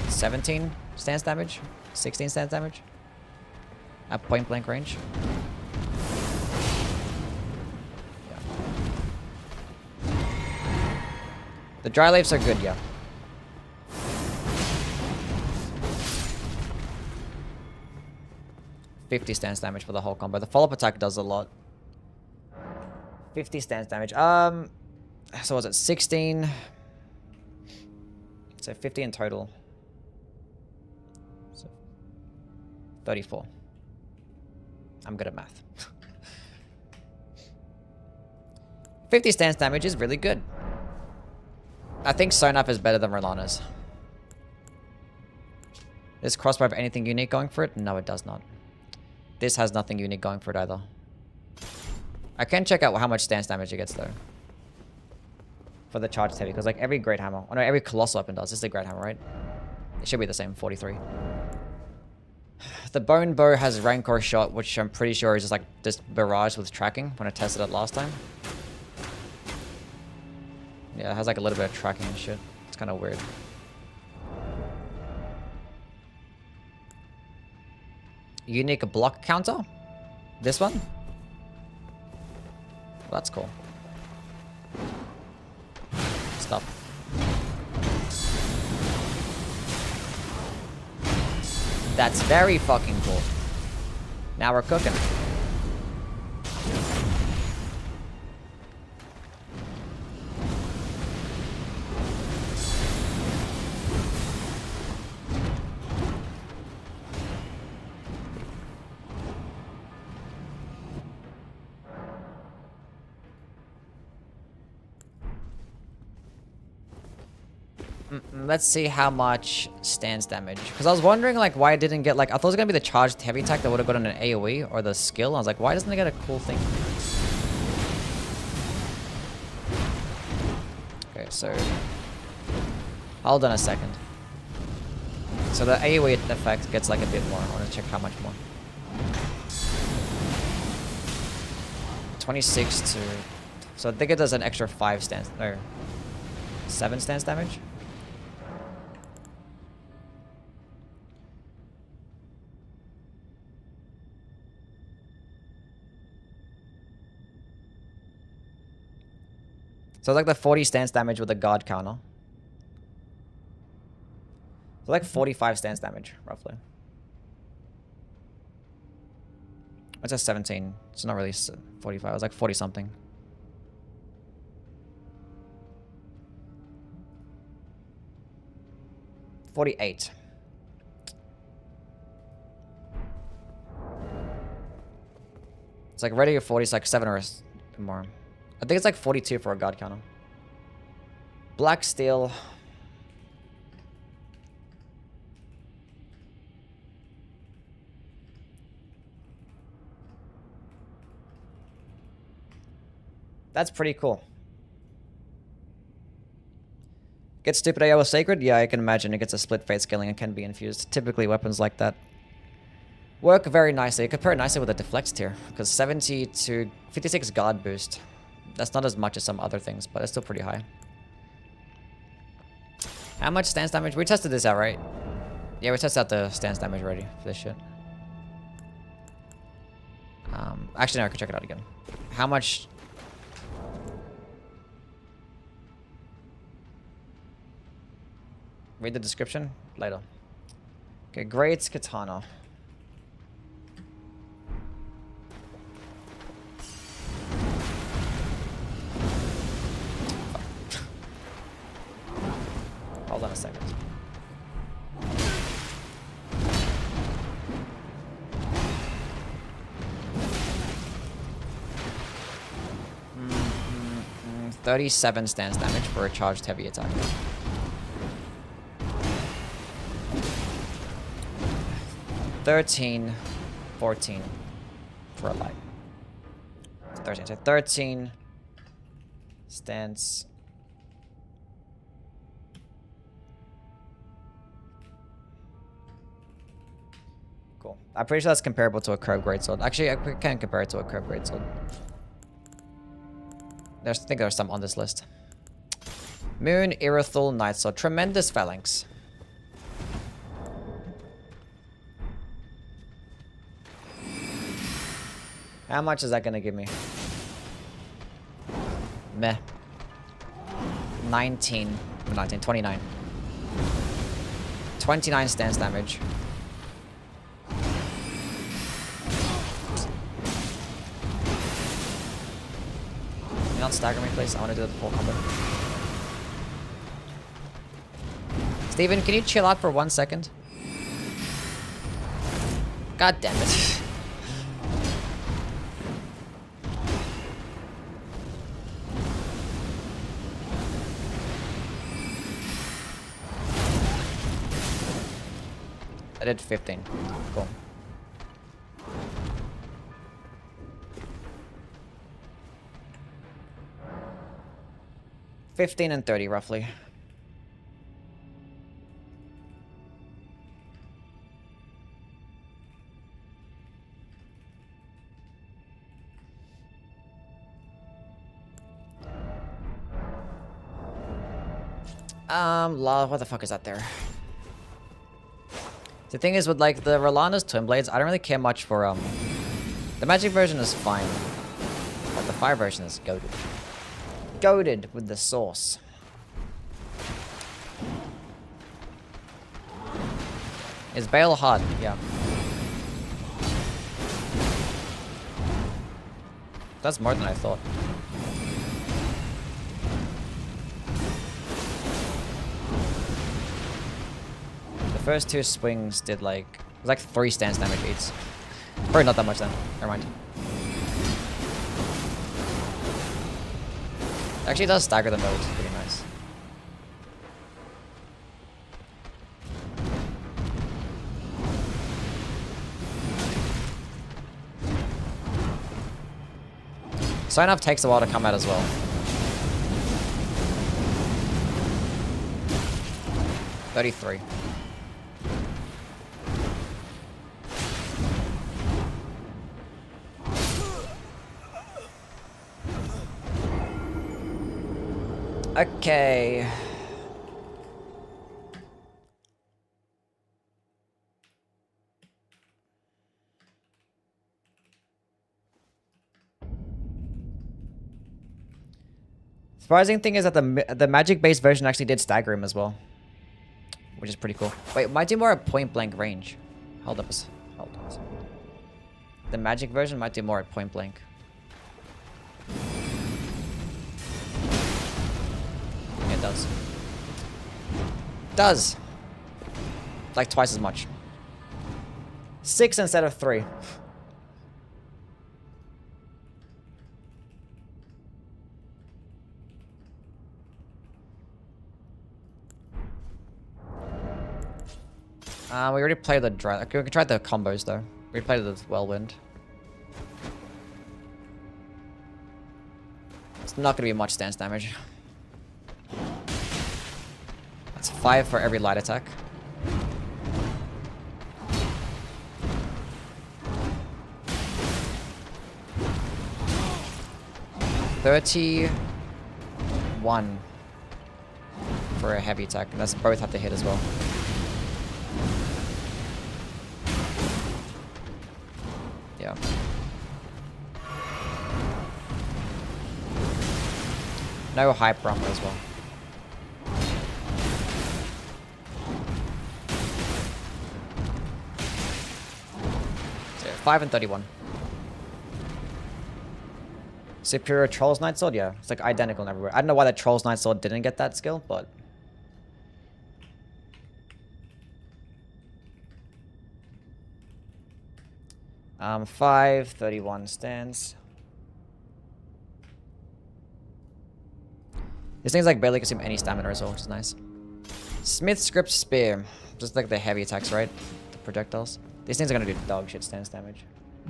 S1: 17 stance damage, 16 stance damage at point blank range. Yeah. The dry leaves are good, yeah. 50 stance damage for the whole combo. The follow-up attack does a lot. 50 stance damage. So was it 16? So 50 in total. So 34. I'm good at math. 50 stance damage is really good. I think Sonap is better than Rolana's. Does crossbow have anything unique going for it? No, it does not. This has nothing unique going for it either. I can check out how much stance damage it gets though. For the charged heavy, because like every great hammer, oh no, every colossal weapon does. This is a great hammer, right? It should be the same, 43. The bone bow has rancor shot, which I'm pretty sure is just like this barrage with tracking when I tested it last time. Yeah, it has like a little bit of tracking and shit. It's kind of weird. Unique block counter? This one? Well, that's cool. Stop. That's very fucking cool. Now we're cooking. Let's see how much stance damage. Because I was wondering like why it didn't get like, I thought it was going to be the charged heavy attack that would have gotten an AoE or the skill. I was like, why doesn't it get a cool thing? Okay, so hold on a second. So the AoE effect gets like a bit more. I want to check how much more. 26 to... So I think it does an extra 5 stance, or 7 stance damage. So it's like the 40 stance damage with the guard counter. So like 45 stance damage, roughly. It's a 17. It's not really 45. It was like 40 something. $48. It's like ready at 40. It's like 7 or more. I think it's like 42 for a god counter. Black steel. That's pretty cool. Gets stupid AO sacred? Yeah, I can imagine it gets a split fate scaling and can be infused. Typically weapons like that work very nicely. You compare it nicely with a deflect tier, because 70 to 56 guard boost. That's not as much as some other things, but it's still pretty high. How much stance damage? We tested this out, right? Yeah, we tested out the stance damage already for this shit. Actually, no, I could check it out again. How much... Read the description later. Okay, Great Katana. Hold on a second. Mm-hmm. 37 stance damage for a charged heavy attack. 13, 14 for a light. 13, so 13 stance. Cool. I'm pretty sure that's comparable to a curved greatsword. Actually, I can compare it to a curved greatsword. I think there's some on this list. Moon Irithul Knightsword. Tremendous phalanx. How much is that gonna give me? Meh. 19. 19, 29. 29 stance damage. You not stagger me, please? I want to do the full combo. Steven, can you chill out for 1 second? God damn it. I did 15. Cool. $15 and $30 roughly. What the fuck is that there? The thing is with like the Rolana's Twin Blades, I don't really care much for the magic version is fine. But the fire version is goated. Goated with the sauce. Is Bale hot? Yeah. That's more than I thought. The first 2 swings did like 3 stance damage each. Probably not that much then. Never mind. Actually, it does stagger the modes. Pretty nice. Sign off takes a while to come out as well. $33. Okay. Surprising thing is that the magic-based version actually did stagger him as well, which is pretty cool. Wait, might do more at point-blank range. Hold up. Hold on. The magic version might do more at point-blank. It does. Does. Like twice as much. 6 instead of 3. We already played the dry. Okay, we can try the combos though. We played the whirlwind. It's not gonna be much stance damage. That's 5 for every light attack. $31 for a heavy attack, and that's both have to hit as well. Yeah. No hype rumble as well. So 5 and 31. Superior Troll's Knight Sword? Yeah, it's like identical in everywhere. I don't know why the Troll's Knight Sword didn't get that skill, but... $5.31 stands. This thing's like barely consume any stamina as well, which is nice. Smith Script Spear. Just like the heavy attacks, right? The projectiles. These things are gonna do dog shit stance damage.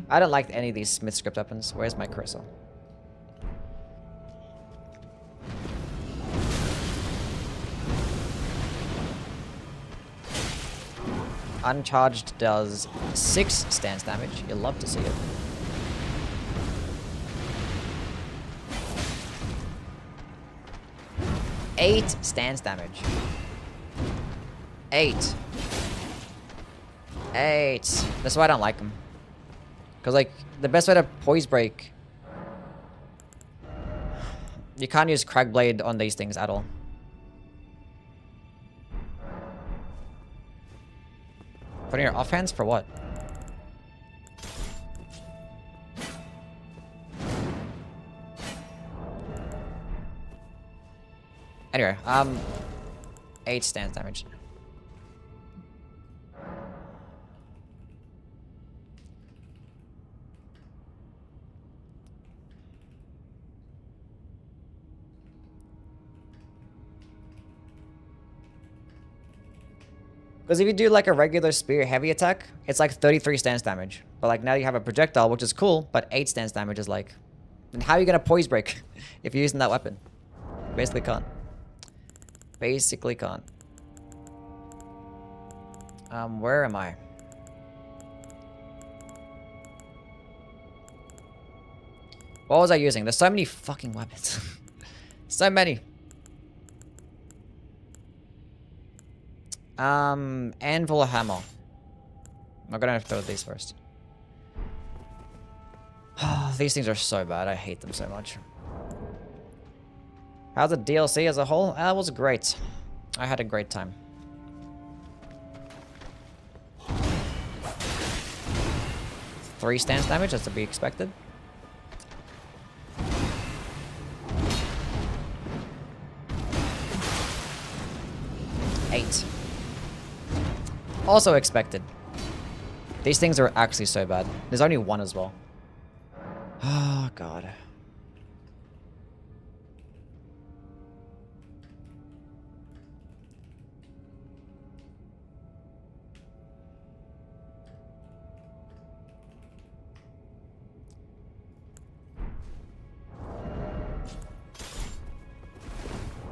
S1: I don't like any of these Smith Script weapons. Where's my cursor? Uncharged does 6 stance damage. You'll love to see it. Eight stance damage. 8. That's why I don't like them. Because, like, the best way to poise break... You can't use Cragblade on these things at all. Putting your offhands for what? Anyway, 8 stance damage. Because if you do like a regular spear heavy attack, it's like 33 stance damage. But like now you have a projectile, which is cool, but 8 stance damage is like... And how are you gonna poise break if you're using that weapon? Basically can't. Basically can't. Where am I? What was I using? There's so many fucking weapons. So many. Anvil or hammer? I'm gonna throw these first. These things are so bad. I hate them so much. How's the DLC as a whole? That was great. I had a great time. Three stance damage, as to be expected. Eight. Also expected. These things are actually so bad. There's only one as well. Oh, God.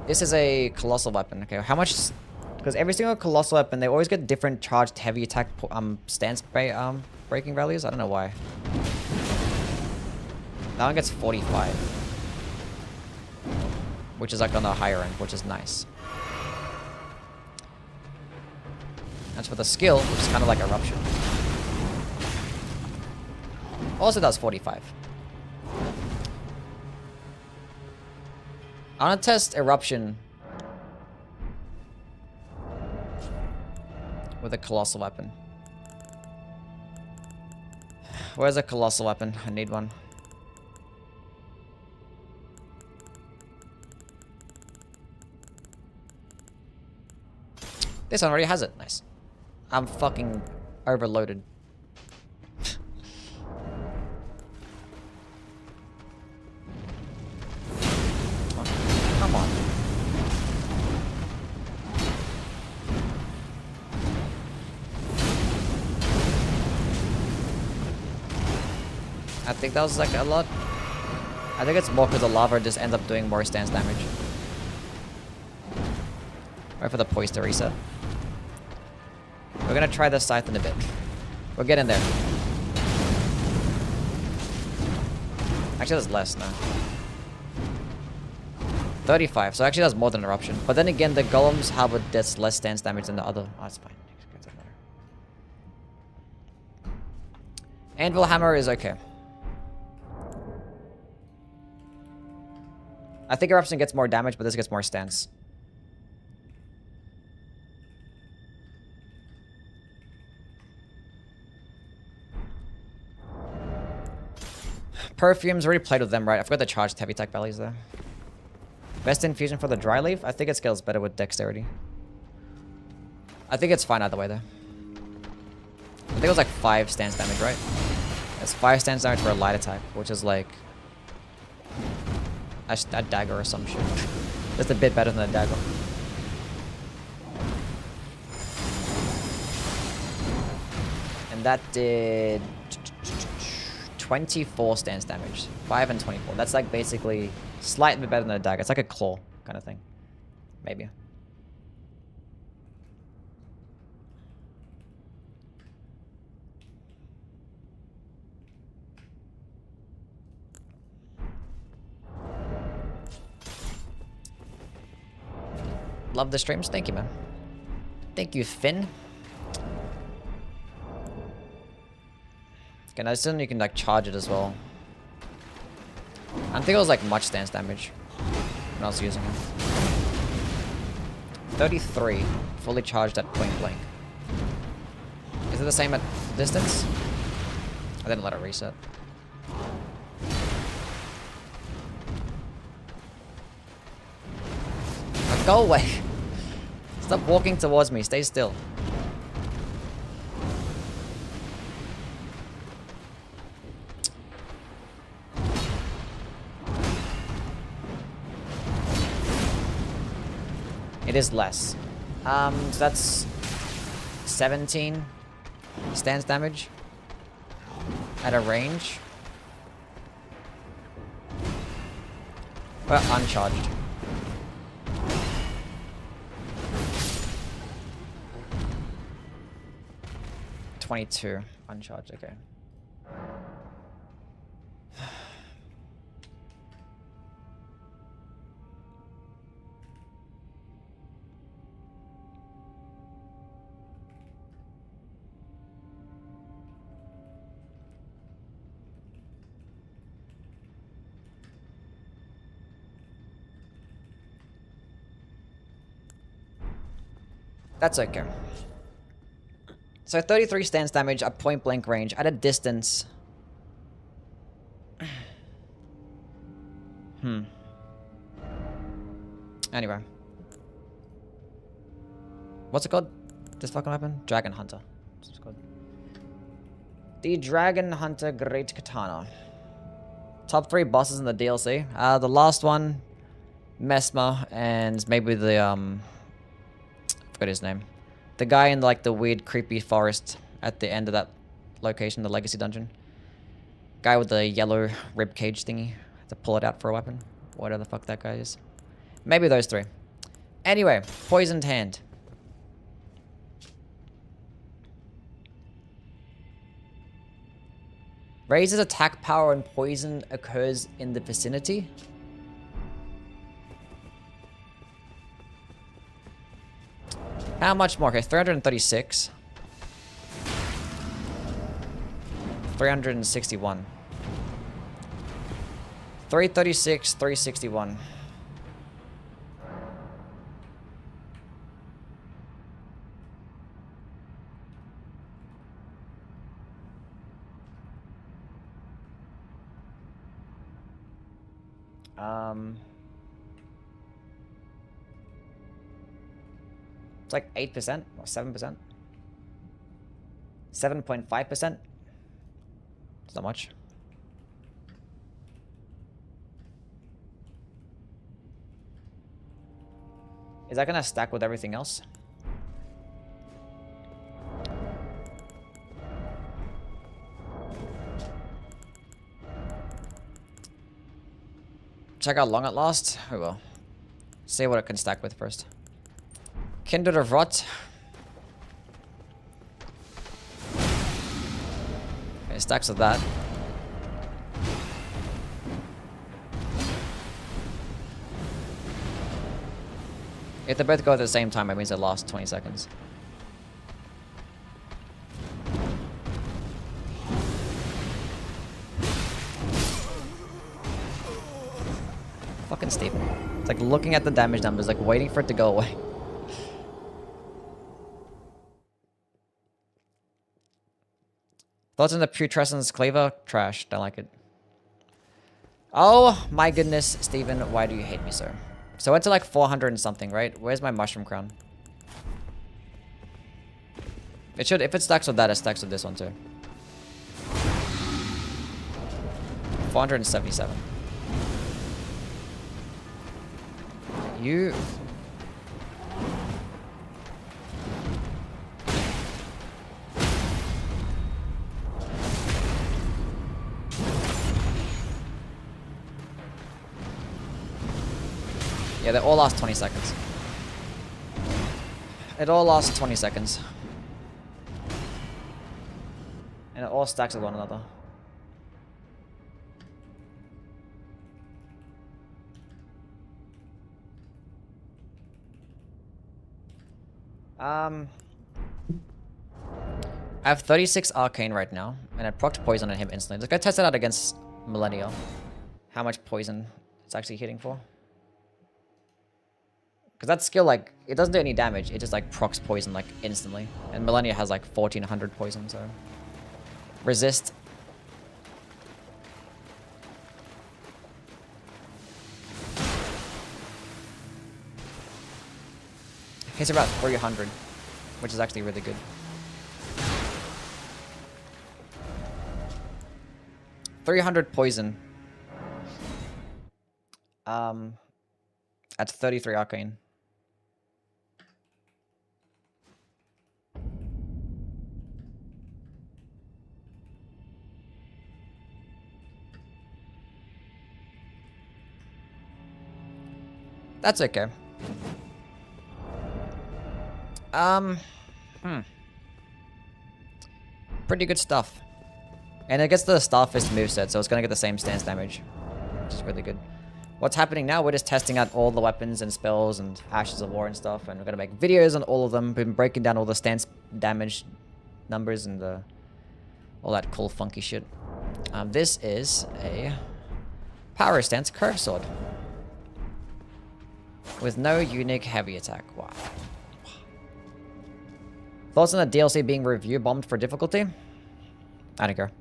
S1: This is a colossal weapon. Okay, how much... Because every single colossal weapon, they always get different charged heavy attack stance breaking values. I don't know why. That one gets 45. Which is like on the higher end, which is nice. As for the skill, which is kind of like Eruption. Also does 45. I want to test Eruption with a colossal weapon. Where's a colossal weapon? I need one. This one already has it. Nice. I'm fucking overloaded. Oh, come on. I think that was like a lot. I think it's more because the lava just ends up doing more stance damage. Wait for the poise to reset. We're gonna try this scythe in a bit. We're getting there. Actually, there's less now. 35, so actually that's more than Eruption. But then again, the golems have a that's less stance damage than the other. Oh, that's fine. It doesn't matter. Anvil hammer is okay. I think Eruption gets more damage, but this gets more stance. Perfume's already played with them, right? I forgot the charged heavy attack values there. Best infusion for the dry leaf? I think it scales better with dexterity. I think it's fine either way though. I think it was like 5 stance damage, right? It's 5 stance damage for a light attack, which is like a dagger or some shit. Just a bit better than a dagger. And that did 24 stance damage. 5 and 24. That's like basically slightly better than a dagger. It's like a claw kind of thing. Maybe. Love the streams. Thank you, man. Thank you, Finn. Okay, now this one you can like charge it as well. I don't think it was like much stance damage when I was using it. 33, fully charged at point blank. Is it the same at distance? I didn't let it reset. Go away. Stop walking towards me. Stay still. It is less. So that's 17 stance damage at a range. But uncharged. $22 uncharged, okay. That's okay. So 33 stance damage at point blank range at a distance. Anyway. What's it called? This fucking weapon? Dragon Hunter. That's what it's called. The Dragon Hunter Great Katana. Top 3 bosses in the DLC. The last one, Mesmer, and maybe the I forgot his name. The guy in like the weird creepy forest at the end of that location, the legacy dungeon. Guy with the yellow rib cage thingy. Have to pull it out for a weapon. Whatever the fuck that guy is. Maybe those 3. Anyway, poisoned hand. Raises attack power when poison occurs in the vicinity. How much more? Okay, 336. 361. 336, 361. It's like 8% or 7%. 7.5%. It's not much. Is that gonna stack with everything else? Check out long at last. We will. See what it can stack with first. Kindred of Rot. Okay, stacks of that. If they both go at the same time, it means they last 20 seconds. Fucking Steven. It's like looking at the damage numbers, like waiting for it to go away. Thoughts on the putrescence cleaver? Trash. Don't like it. Oh my goodness, Steven, why do you hate me so? So I went to like 400 and something, right? Where's my mushroom crown? It should, if it stacks with that, it stacks with this one too. 477. You... Yeah, they all last 20 seconds. It all lasts 20 seconds. And it all stacks with one another. I have 36 arcane right now, and I procced poison on him instantly. Let's go test it out against Millennial. How much poison it's actually hitting for. Because that skill, like, it doesn't do any damage. It just, like, procs poison, like, instantly. And Millennia has, like, 1400 poison, so... Resist. Hits about 300, which is actually really good. 300 poison. At 33 arcane. That's okay. Pretty good stuff. And it gets the Starfist moveset, so it's gonna get the same stance damage, which is really good. What's happening now, we're just testing out all the weapons and spells and Ashes of War and stuff, and we're gonna make videos on all of them. Been breaking down all the stance damage numbers and all that cool funky shit. This is a power stance curve sword with no unique heavy attack. Wow. Thoughts on the DLC being review bombed for difficulty? I don't care.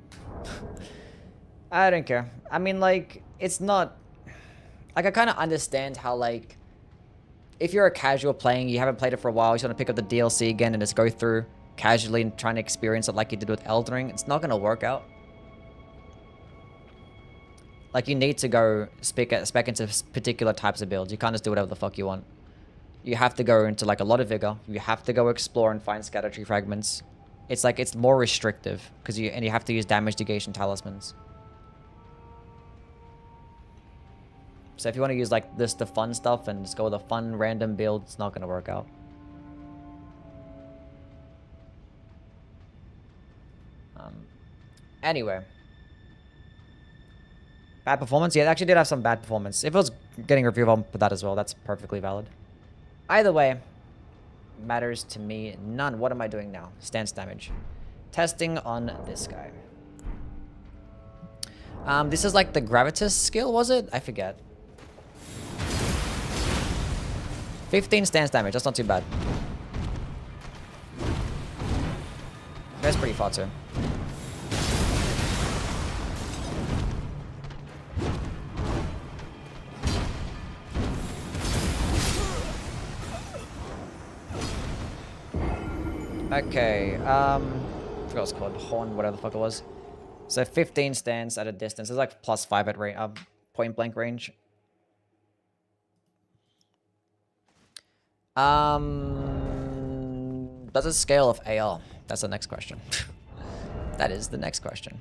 S1: I don't care. I mean, like, it's not... Like, I kind of understand how, like... If you're a casual playing, you haven't played it for a while, you just want to pick up the DLC again and just go through casually and trying to experience it like you did with Elden Ring, it's not going to work out. Like, you need to go spec into particular types of builds. You can't just do whatever the fuck you want. You have to go into, like, a lot of vigor. You have to go explore and find scatter tree fragments. It's like, it's more restrictive, because you have to use damage negation talismans. So if you want to use, like, the fun stuff and just go with a fun random build, it's not going to work out. Anyway. Bad performance? Yeah, it actually did have some bad performance. If it was getting a review, I'll put that as well. That's perfectly valid. Either way, matters to me none. What am I doing now? Stance damage. Testing on this guy. This is like the Gravitas skill, was it? I forget. 15 stance damage. That's not too bad. That's pretty far too. Okay, I forgot what it's called. Horn, whatever the fuck it was. So 15 stance at a distance. It's like +5 at point blank range. Does it scale of AR? That's the next question. That is the next question.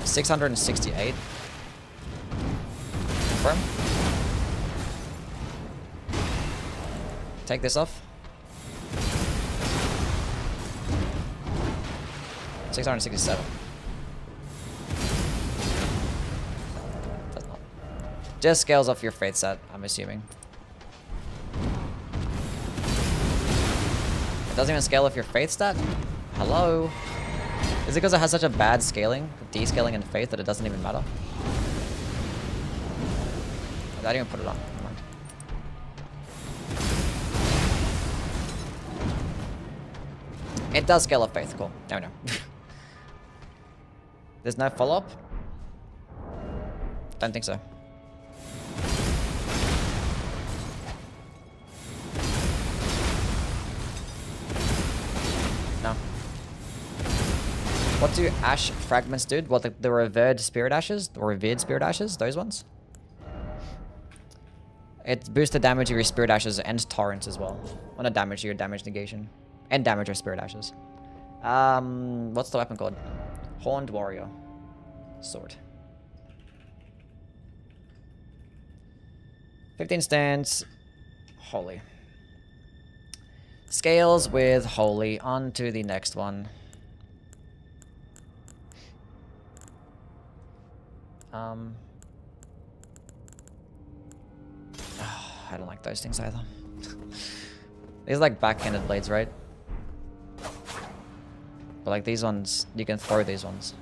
S1: $668. Confirm. Take this off. 667. Does not. Just scales off your faith set, I'm assuming. It doesn't even scale off your faith stat? Hello? Is it because it has such a bad scaling, descaling and faith, that it doesn't even matter? I didn't even put it on. Never mind. It does scale up faith. Cool. No, no. There's no follow-up? Don't think so. No. What do ash fragments do? What, the revered spirit ashes? Or revered spirit ashes? Those ones? It boosts the damage of your spirit ashes and torrents as well. Well, not damage, your damage negation. And damage your spirit ashes. What's the weapon called? Horned warrior. Sword. 15 stance. Holy. Scales with holy. On to the next one. I don't like those things either. These are like backhanded blades, right? But like these ones, you can throw these ones.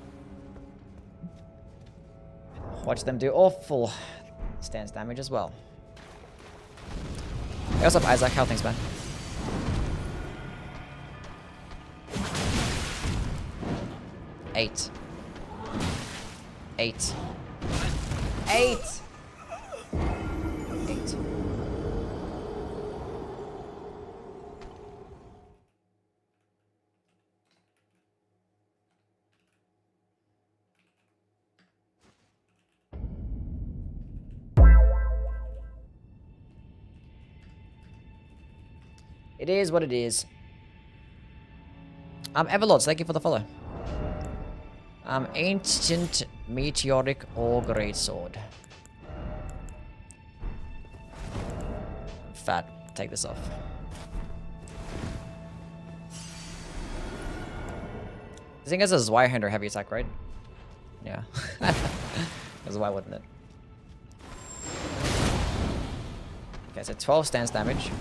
S1: Watch them do awful stance damage as well. Hey, what's up, Isaac? How things, man? Eight. 8. 8. It is what it is. Everlords, thank you for the follow. Ancient Meteoric or Greatsword. Fat, take this off. I think it's a Zweihander heavy attack, right? Yeah. Because why wouldn't it? Okay, so 12 stance damage.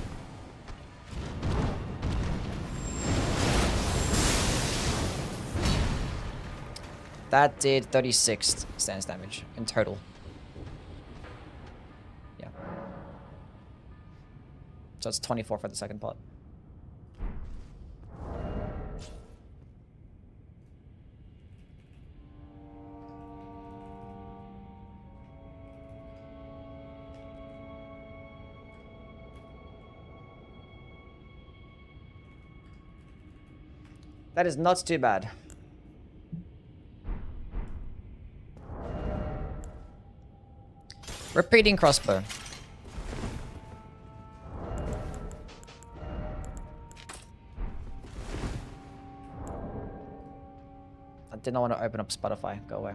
S1: That did 36 stance damage in total. Yeah. So it's 24 for the second part. That is not too bad. Repeating crossbow. I did not want to open up Spotify. Go away.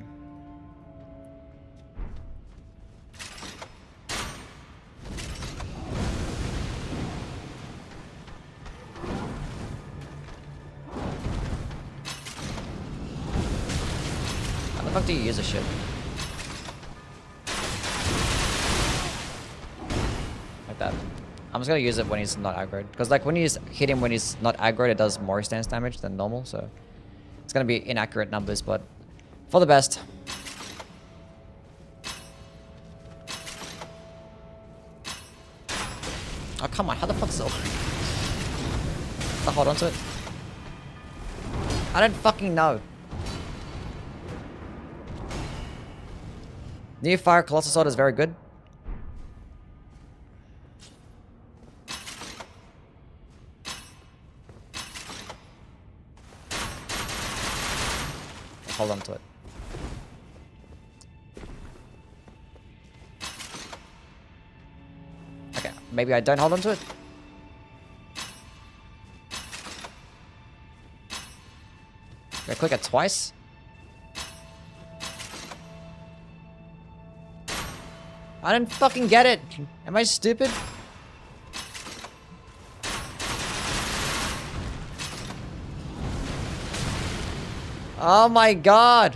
S1: How the fuck do you use this shit? That. I'm just gonna use it when he's not aggroed. Because like when you hit him when he's not aggroed, it does more stance damage than normal, so it's gonna be inaccurate numbers, but for the best. Oh come on, how the fuck's it? Hold on to it. I don't fucking know. New Fire Colossal Sword is very good. Hold on to it. Okay, maybe I don't hold on to it. I click it twice. I don't fucking get it. Am I stupid? Oh my god!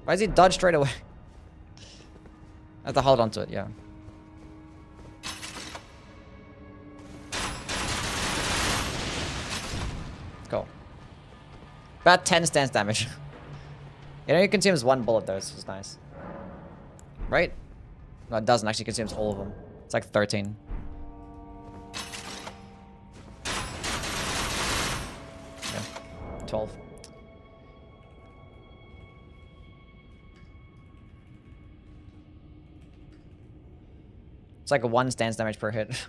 S1: Why does he dodge straight away? I have to hold on to it, yeah. Cool. About 10 stance damage. It only consumes 1 bullet though, so it's nice. Right? No, it doesn't actually consumes all of them. It's like 13. Yeah. 12. It's like a 1 stance damage per hit.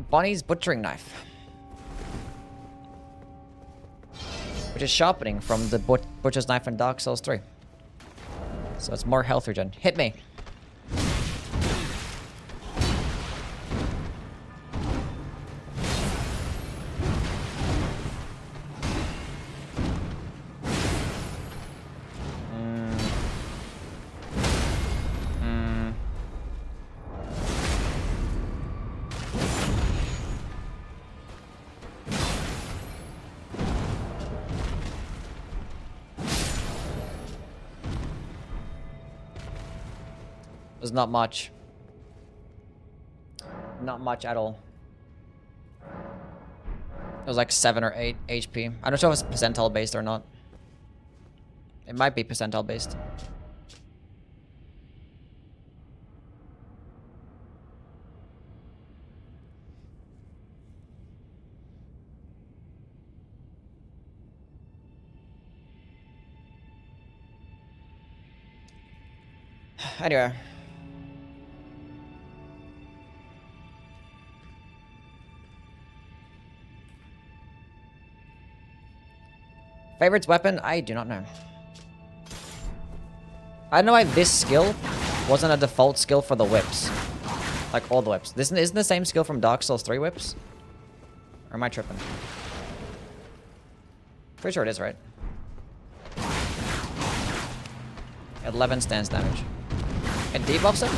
S1: Bonnie's butchering knife, which is sharpening from the butcher's knife in Dark Souls 3. So it's more health regen. Hit me. There's not much. Not much at all. It was like 7 or 8 HP. I'm not sure if it's percentile based or not. It might be percentile based. Anyway. Favorite weapon? I do not know. I don't know why this skill wasn't a default skill for the whips. Like all the whips. This isn't the same skill from Dark Souls 3 whips? Or am I tripping? Pretty sure it is, right? 11 stance damage. It debuffs it?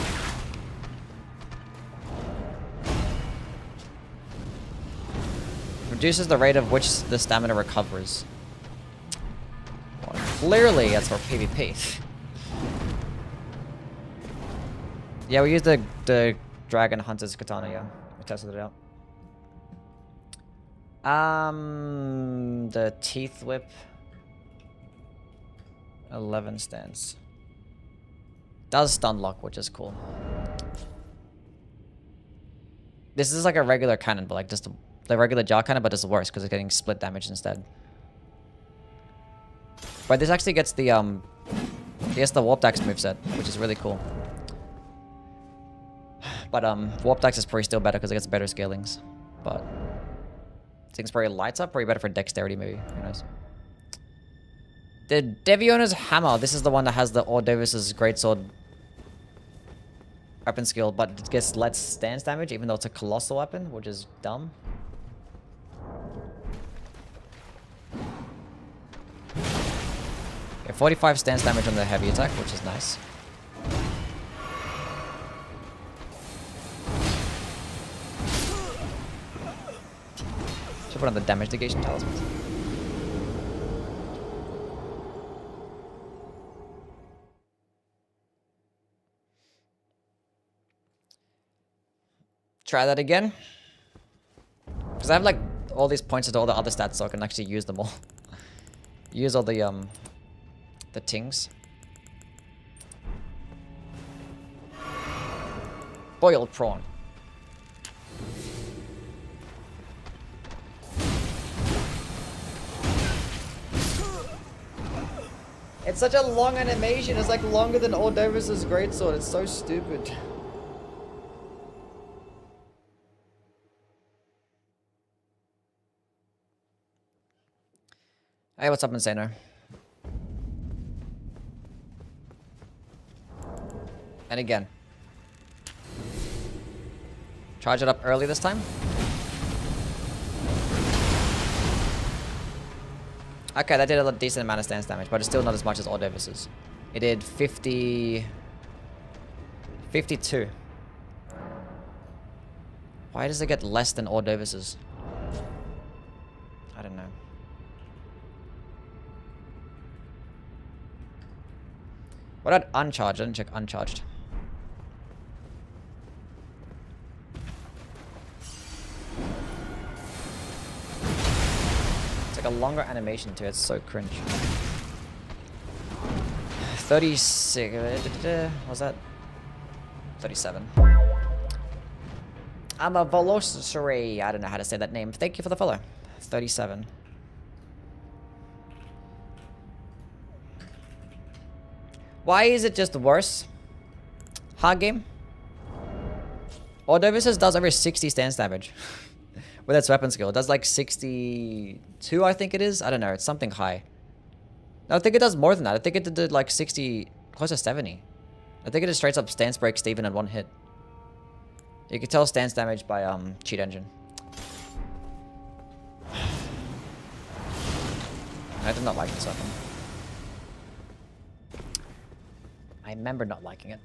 S1: Reduces the rate of which the stamina recovers. Well, clearly, that's for PvP. Yeah, we used the Dragon Hunter's Katana, yeah. We tested it out. The Teeth Whip. 11 stance. Does stun lock, which is cool. This is like a regular cannon, but like just the regular jaw cannon, but it's worse because it's getting split damage instead. But this actually gets the Warp Dax moveset, which is really cool. But Warp Dax is probably still better because it gets better scalings. But I think it's probably lights up, probably better for dexterity maybe. Who knows? The Deviona's Hammer. This is the one that has the Ordovis's Greatsword weapon skill, but it gets less stance damage, even though it's a colossal weapon, which is dumb. Yeah, 45 stance damage on the heavy attack, which is nice. Should put on the damage negation talisman. Try that again. Because I have like all these points to all the other stats, so I can actually use them all. Use all the tings. Boiled prawn. It's such a long animation. It's like longer than Ordovis's Greatsword. It's so stupid. Hey, what's up, Insano? And again. Charge it up early this time. Okay, that did a decent amount of stance damage, but it's still not as much as Ordovis's. It did 52. Why does it get less than Ordovis's? I don't know. What about uncharged? I didn't check uncharged. It's like a longer animation too. It's so cringe. 36. What was that? 37. I'm a Velociraptor. I don't know how to say that name. Thank you for the follow. 37. Why is it just worse? Hard game? Ordovis's does over 60 stance damage. With its weapon skill. It does like 62, I think it is. I don't know. It's something high. No, I think it does more than that. I think it did like 60, close to 70. I think it just straight up stance breaks Steven in one hit. You can tell stance damage by cheat engine. I did not like this weapon. I remember not liking it.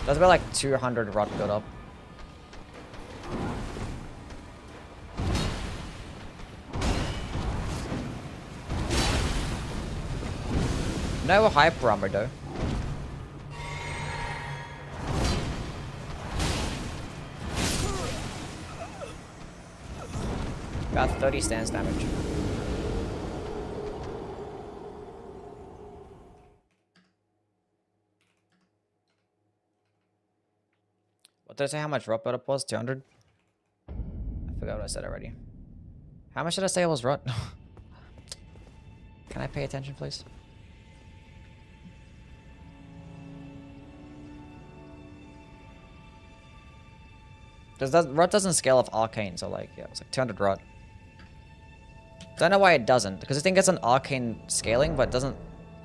S1: That's about like 200 rot build up. No hyper armor though. About 30 stance damage. What did I say how much rot buildup was? 200? I forgot what I said already. How much did I say it was rot? Can I pay attention, please? Rot doesn't scale off arcane, so like, yeah, it's like 200 rot. Don't know why it doesn't, because I think it's an arcane scaling, but it doesn't,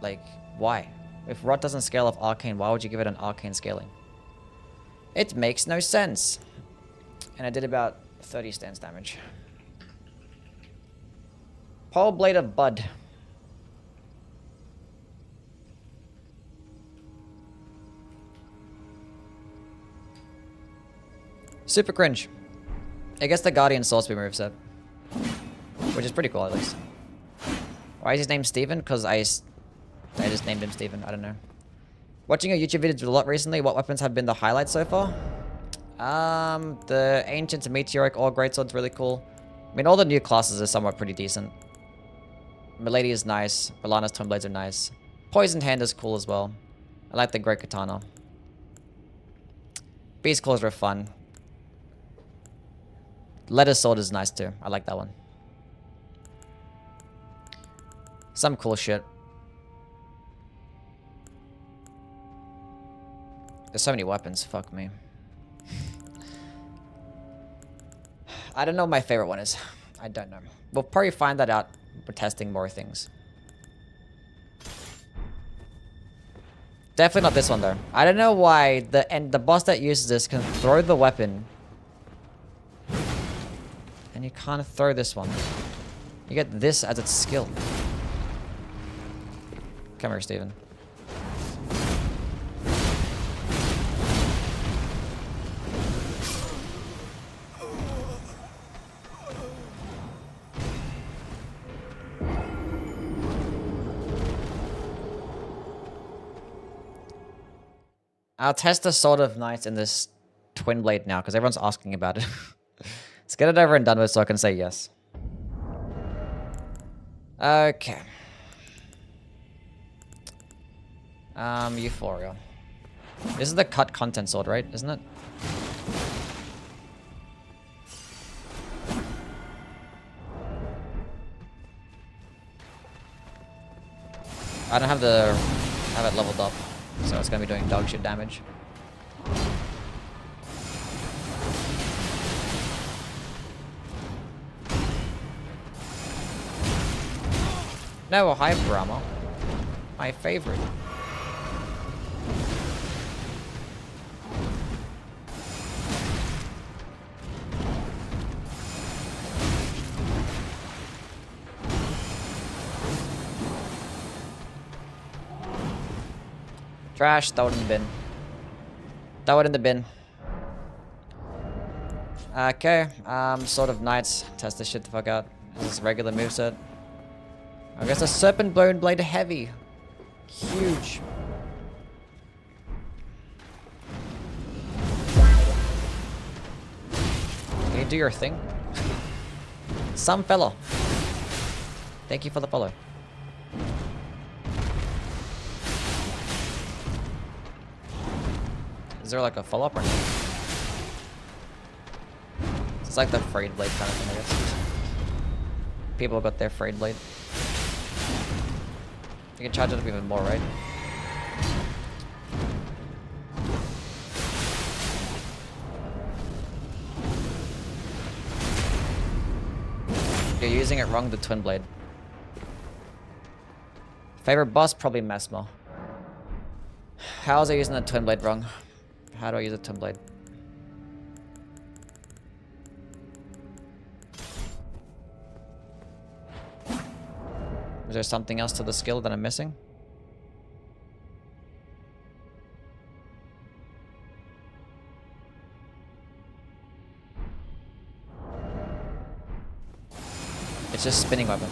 S1: like, why? If rot doesn't scale off arcane, why would you give it an arcane scaling? It makes no sense. And I did about 30 stance damage. Pole Blade of Bud. Super cringe. I guess the Guardian Soul Speed moveset. Which is pretty cool, at least. Why is his name Steven? Because I just named him Steven. I don't know. Watching your YouTube videos a lot recently. What weapons have been the highlights so far? The Ancient Meteoric Ore Greatsword's really cool. I mean, all the new classes are somewhat pretty decent. Milady is nice. Balana's Twin Blades are nice. Poisoned Hand is cool as well. I like the Great Katana. Beast Claws are fun. Letter Sword is nice too. I like that one. Some cool shit. There's so many weapons. Fuck me. I don't know what my favorite one is. I don't know. We'll probably find that out. We're testing more things. Definitely not this one though. I don't know why the boss that uses this can throw the weapon, and you can't throw this one. You get this as its skill. Come here, Steven. I'll test the Sword of Knights in this Twin Blade now, because everyone's asking about it. Let's get it over and done with so I can say yes. Okay. Euphoria. This is the cut content sword, right? Isn't it? I don't have it leveled up, so it's gonna be doing dog shit damage. No, hyper ammo. My favorite. Trash, throw it in the bin. Throw it in the bin. Okay, Sword of Knights. Test this shit the fuck out. This is regular moveset. I guess a Serpent Bone Blade Heavy. Huge. Can you do your thing? Some fellow. Thank you for the follow. Is there like a follow-up or not? It's like the Frayed Blade kind of thing, I guess. People got their Frayed Blade. You can charge it up even more, right? You're using it wrong, the Twin Blade. Favorite boss? Probably Mesmer. How was I using the Twin Blade wrong? How do I use a Twin Blade? Is there something else to the skill that I'm missing? It's just spinning weapon.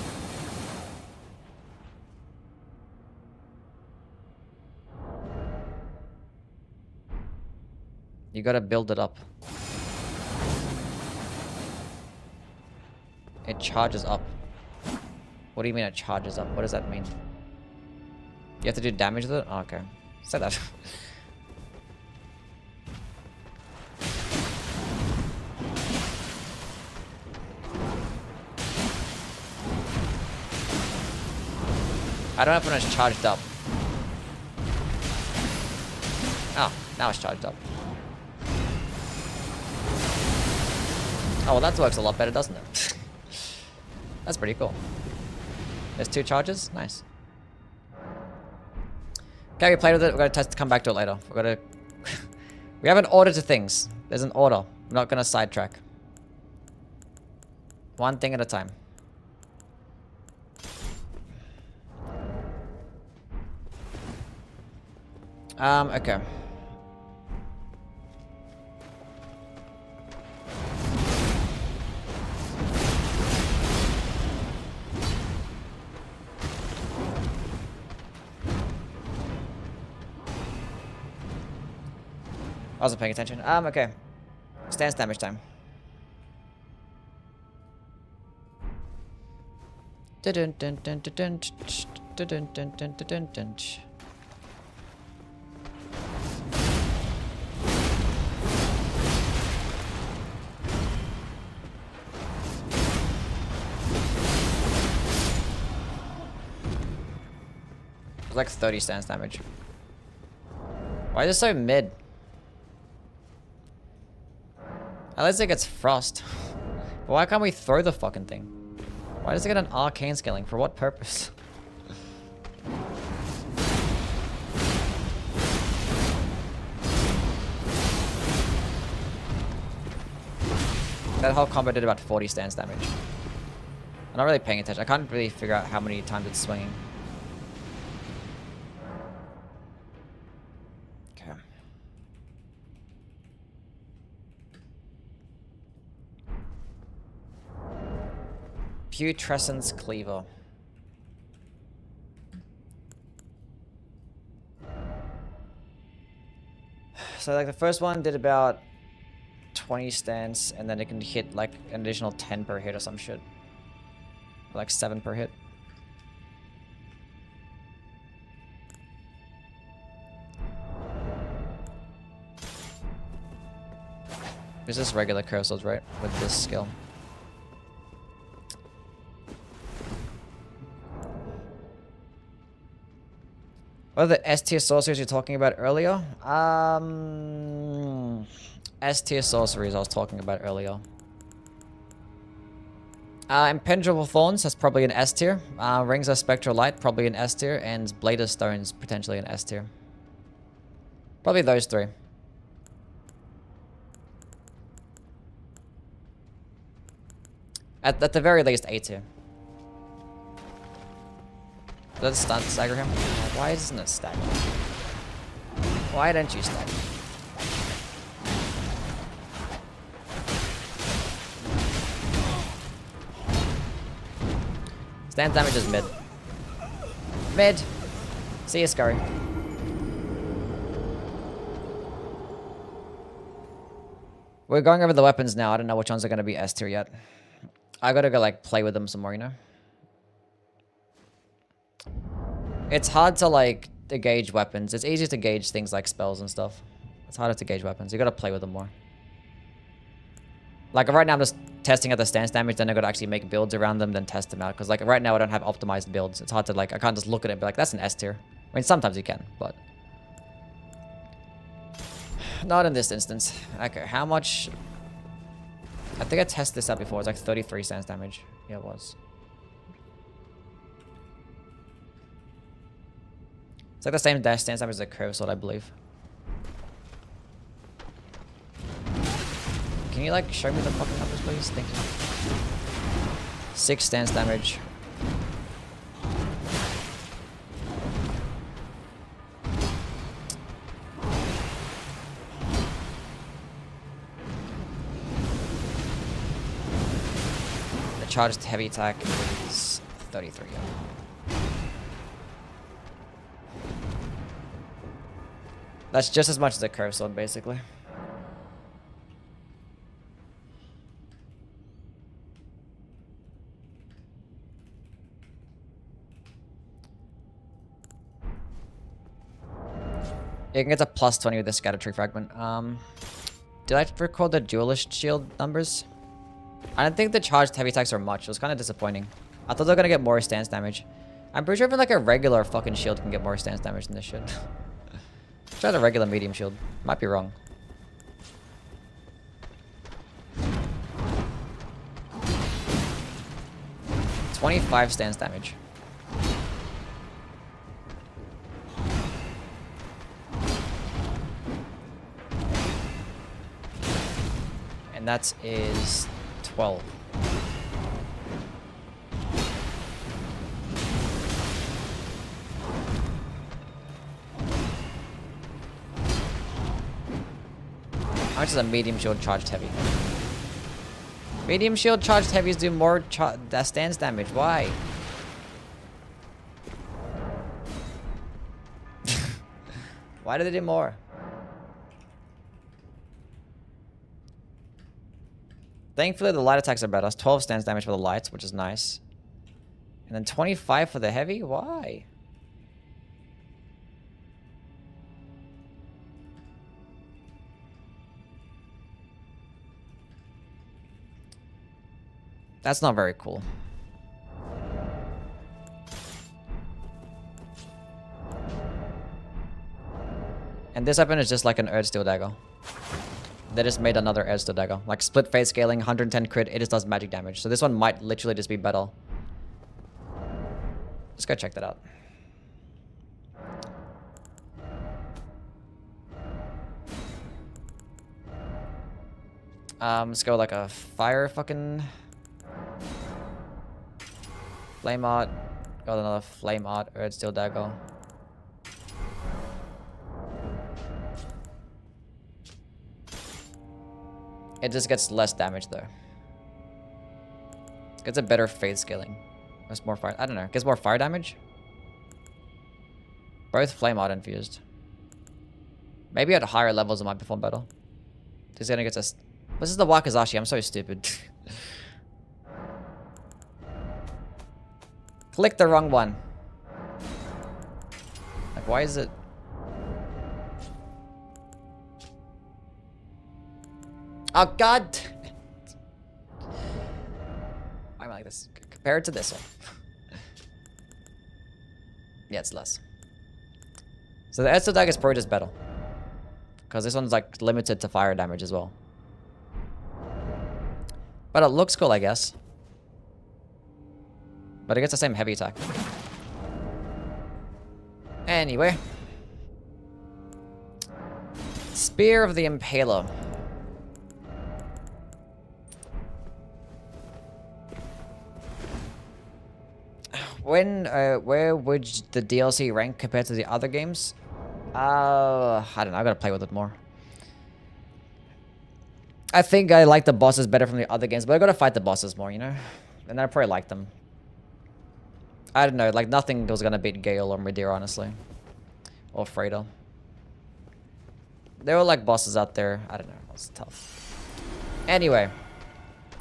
S1: You gotta build it up. It charges up. What do you mean it charges up? What does that mean? You have to do damage with it? Oh, okay. Say that. I don't know if when it's charged up. Oh, now it's charged up. Oh, well, that works a lot better, doesn't it? That's pretty cool. There's 2 charges? Nice. Okay, we played with it. We're gonna come back to it later. We're gonna... we have an order to things. There's an order. I'm not gonna sidetrack. One thing at a time. Okay. I wasn't paying attention. Okay. Stance damage time. Dun dun dun dun dun dun dun dun dun dun dun. It's like 30 stance damage. Why is it so mid? At least it gets frost. But why can't we throw the fucking thing? Why does it get an arcane scaling? For what purpose? That whole combo did about 40 stance damage. I'm not really paying attention. I can't really figure out how many times it's swinging. Okay. Putrescence Cleaver. So like the first one did about 20 stance, and then it can hit like an additional 10 per hit or some shit. Like 7 per hit. This is regular cursors, right? With this skill. What are the S tier sorceries you're talking about earlier? S tier sorceries I was talking about earlier. Impenetrable Thorns, that's probably an S tier. Rings of Spectral Light, probably an S tier. And Blade of Stones, potentially an S tier. Probably those 3. At the very least, A tier. Does it stun stagger him? Why isn't it stagger? Why don't you stagger? Stand damage is mid. Mid! See ya, Scurry. We're going over the weapons now. I don't know which ones are going to be S tier yet. I gotta go, like, play with them some more, you know? It's hard to, like, to gauge weapons. It's easier to gauge things like spells and stuff. It's harder to gauge weapons. You gotta play with them more. Like, right now I'm just testing out the stance damage, then I gotta actually make builds around them, then test them out. Because, like, right now I don't have optimized builds. It's hard to, like, I can't just look at it and be like, that's an S tier. I mean, sometimes you can, but... not in this instance. Okay, how much... I think I tested this out before. It's like 33 stance damage. Yeah, it was. It's like the same dash stance damage as the curve sword, I believe. Can you, like, show me the fucking numbers, please? Thank you. 6 stance damage. The charged heavy attack is 33. That's just as much as a curve sword, basically. You can get a plus 20 with the scatter tree fragment. Did I record the duelist shield numbers? I don't think the charged heavy attacks are much. It was kind of disappointing. I thought they were going to get more stance damage. I'm pretty sure even like a regular fucking shield can get more stance damage than this shit. Try the regular medium shield. Might be wrong. $25 stance damage. And that is 12. How much is a medium shield charged heavy? Medium shield charged heavies do more stance damage. Why? Why do they do more? Thankfully, the light attacks are better. That's 12 stance damage for the lights, which is nice. And then 25 for the heavy? Why? That's not very cool. And this weapon is just like an Earth Steel Dagger. They just made another Earth Steel Dagger. Like split phase scaling, 110 crit, it just does magic damage. So this one might literally just be better. Let's go check that out. Let's go like a fire fucking... Flame art. Got another flame art, Earth Steel Dagger. It just gets less damage though. It gets a better phase scaling. It's more fire. I don't know. It gets more fire damage. Both flame art infused. Maybe at higher levels it might perform better. This gonna get us. This is the Wakizashi. I'm so stupid. Click the wrong one. Like, why is it? Oh, God. Why am I like this? Compared to this one. Yeah, it's less. So the Earth Dagger is probably just better. Because this one's like limited to fire damage as well. But it looks cool, I guess. But it gets the same heavy attack. Anyway. Spear of the Impaler. Where would the DLC rank compared to the other games? I don't know. I gotta play with it more. I think I like the bosses better from the other games, but I gotta fight the bosses more, you know? And I probably like them. I don't know, like nothing was gonna beat Gale or Madeira, honestly. Or Freda. There were like bosses out there. I don't know, it was tough. Anyway.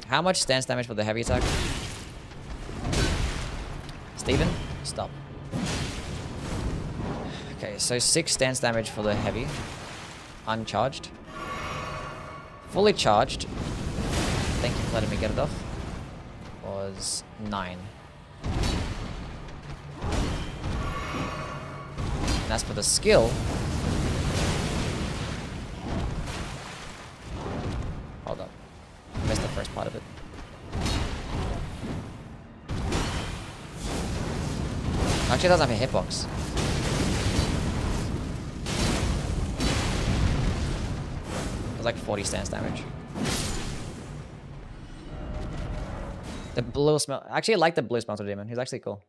S1: How much stance damage for the heavy attack? Steven? Stop. Okay, so 6 stance damage for the heavy. Uncharged. Fully charged. Thank you for letting me get it off. Was 9. And as for the skill... Hold up. I missed the first part of it. Actually, it doesn't have a hitbox. It's like 40 stance damage. The blue smell. Actually, I like the blue smelter demon. He's actually cool.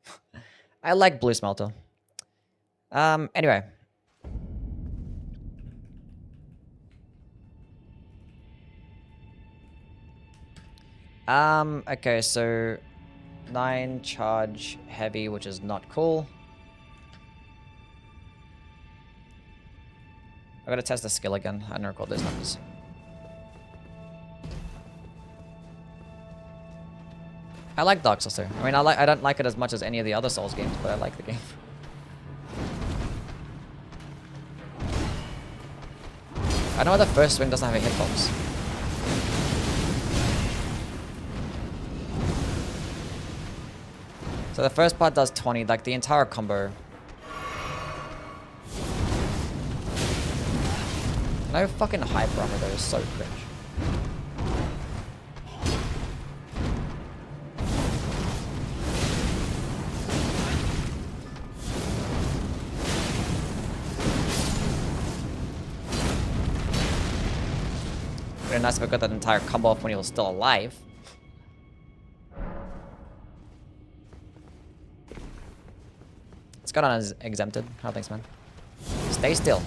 S1: I like blue smelter. Anyway. Okay, so 9 charge heavy, which is not cool. I gotta test the skill again. I don't recall those numbers. I like Dark Souls too. I mean, I don't like it as much as any of the other Souls games, but I like the game. I know the first swing doesn't have a hitbox. So So the first part does 20, like the entire combo. No fucking hyper armor though, is so cringe. Would have been nice if I got that entire combo off when he was still alive. It's got on as exempted. Oh, thanks, man. Stay still.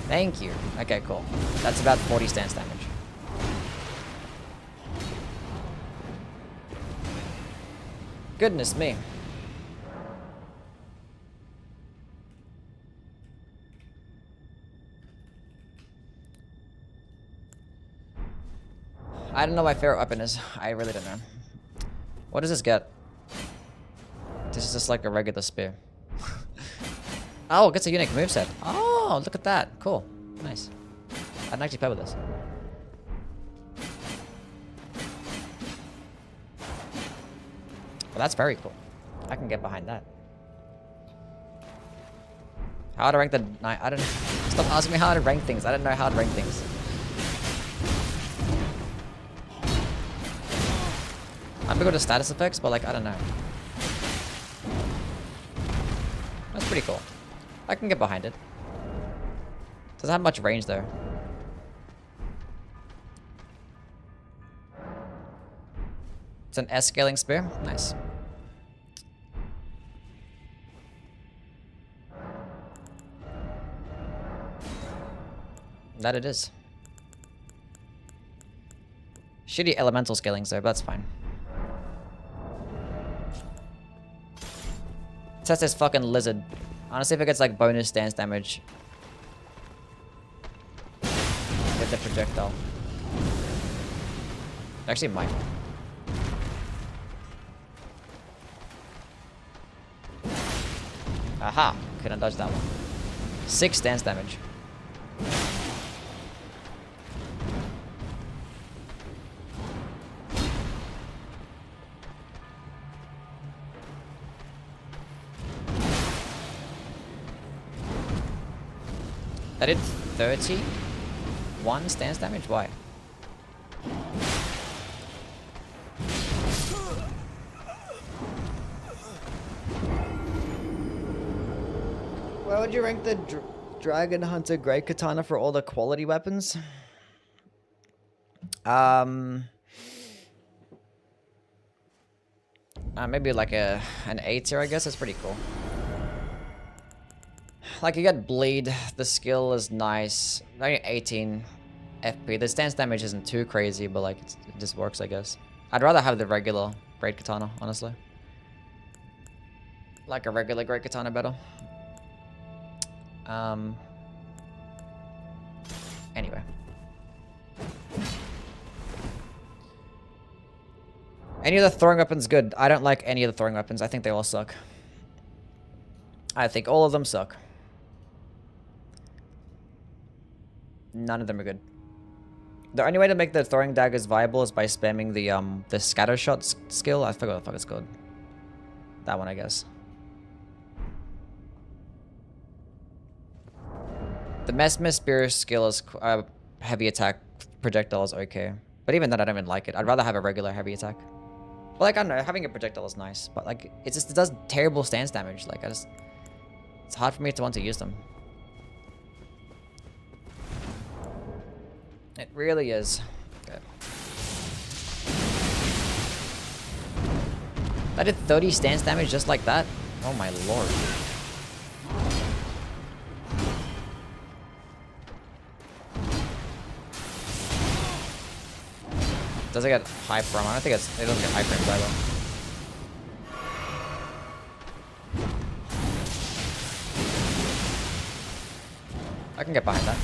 S1: Thank you. Okay, cool. That's about 40 stance damage. Goodness me. I don't know what my favorite weapon is. I really don't know. What does this get? This is just like a regular spear. Oh, it gets a unique moveset. Oh, look at that. Cool. Nice. I didn't actually play with this. Well, that's very cool. I can get behind that. How to rank the knight? I don't know. Stop asking me how to rank things. I don't know how to rank things. I'm good at status effects, but like, I don't know. That's pretty cool. I can get behind it. Doesn't have much range though. It's an S scaling spear. Nice. That it is. Shitty elemental scalings though, but that's fine. Test this fucking lizard. Honestly, if it gets like bonus stance damage with the projectile. Actually, it might. Aha! Couldn't dodge that one. 6 stance damage. That did 31 stance damage? Why? Why would you rank the Dragon Hunter Great Katana for all the quality weapons? Maybe like an A tier, I guess. That's pretty cool. Like, you get Bleed, the skill is nice. Only 18 FP. The stance damage isn't too crazy, but like, it just works, I guess. I'd rather have the regular Great Katana, honestly. Like a regular Great Katana better. Anyway. Any of the throwing weapons good? I don't like any of the throwing weapons. I think they all suck. I think all of them suck. None of them are good. The only way to make the throwing daggers viable is by spamming the scatter shot skill. I forgot what the fuck it's called. That one, I guess. The Mesmer Spear skill is heavy attack projectile is okay. But even then, I don't even like it. I'd rather have a regular heavy attack. But like, I don't know, having a projectile is nice. But like, it does terrible stance damage. Like, it's hard for me to want to use them. It really is. Okay. I did 30 stance damage just like that? Oh my lord. Does it get high from? I don't think it doesn't get high frames either. I can get behind that.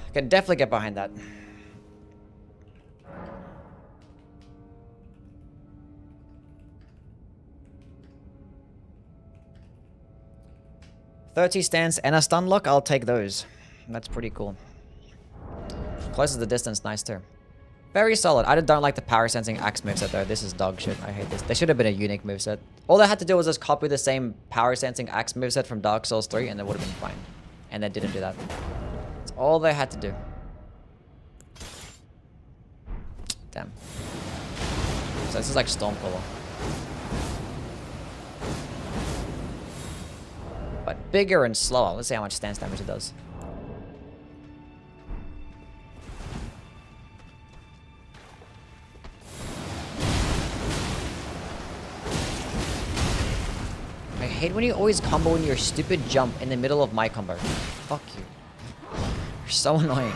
S1: I can definitely get behind that. 30 stance and a stun lock, I'll take those. That's pretty cool. Close to the distance, nice too. Very solid. I don't like the power sensing axe moveset though. This is dog shit. I hate this. There should have been a unique moveset. All they had to do was just copy the same power sensing axe moveset from Dark Souls 3 and it would have been fine. And they didn't do that. That's all they had to do. Damn. So this is like Stormcaller. But bigger and slower. Let's see how much stance damage it does. I hate when you always combo in your stupid jump in the middle of my combo. Fuck you. You're so annoying.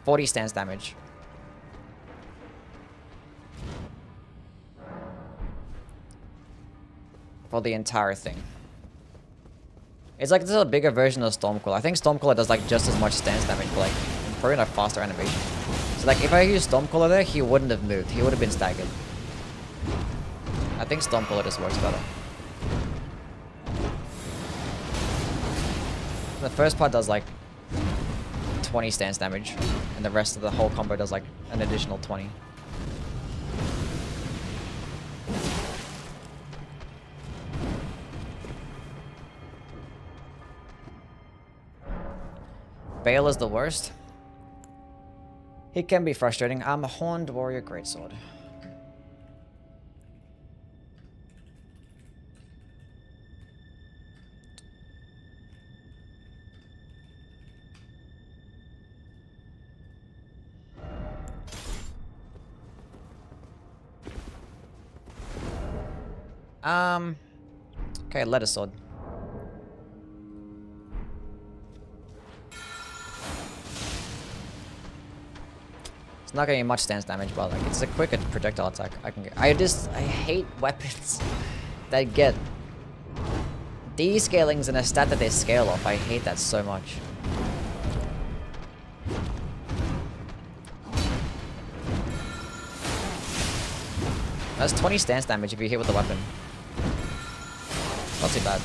S1: $40 stance damage. For the entire thing. It's like this is a bigger version of Stormcaller. I think Stormcaller does like just as much stance damage, but like probably a faster animation. So like if I use Stormcaller there, he wouldn't have moved. He would have been staggered. I think Stormcaller just works better. The first part does like 20 stance damage, and the rest of the whole combo does like an additional 20. Bale is the worst. He can be frustrating. I'm a Horned Warrior Greatsword. Okay, Letter Sword. It's not getting much stance damage, but like it's a quicker projectile attack. I hate weapons that get descalings and a stat that they scale off. I hate that so much. That's 20 stance damage if you hit with the weapon. Not too bad.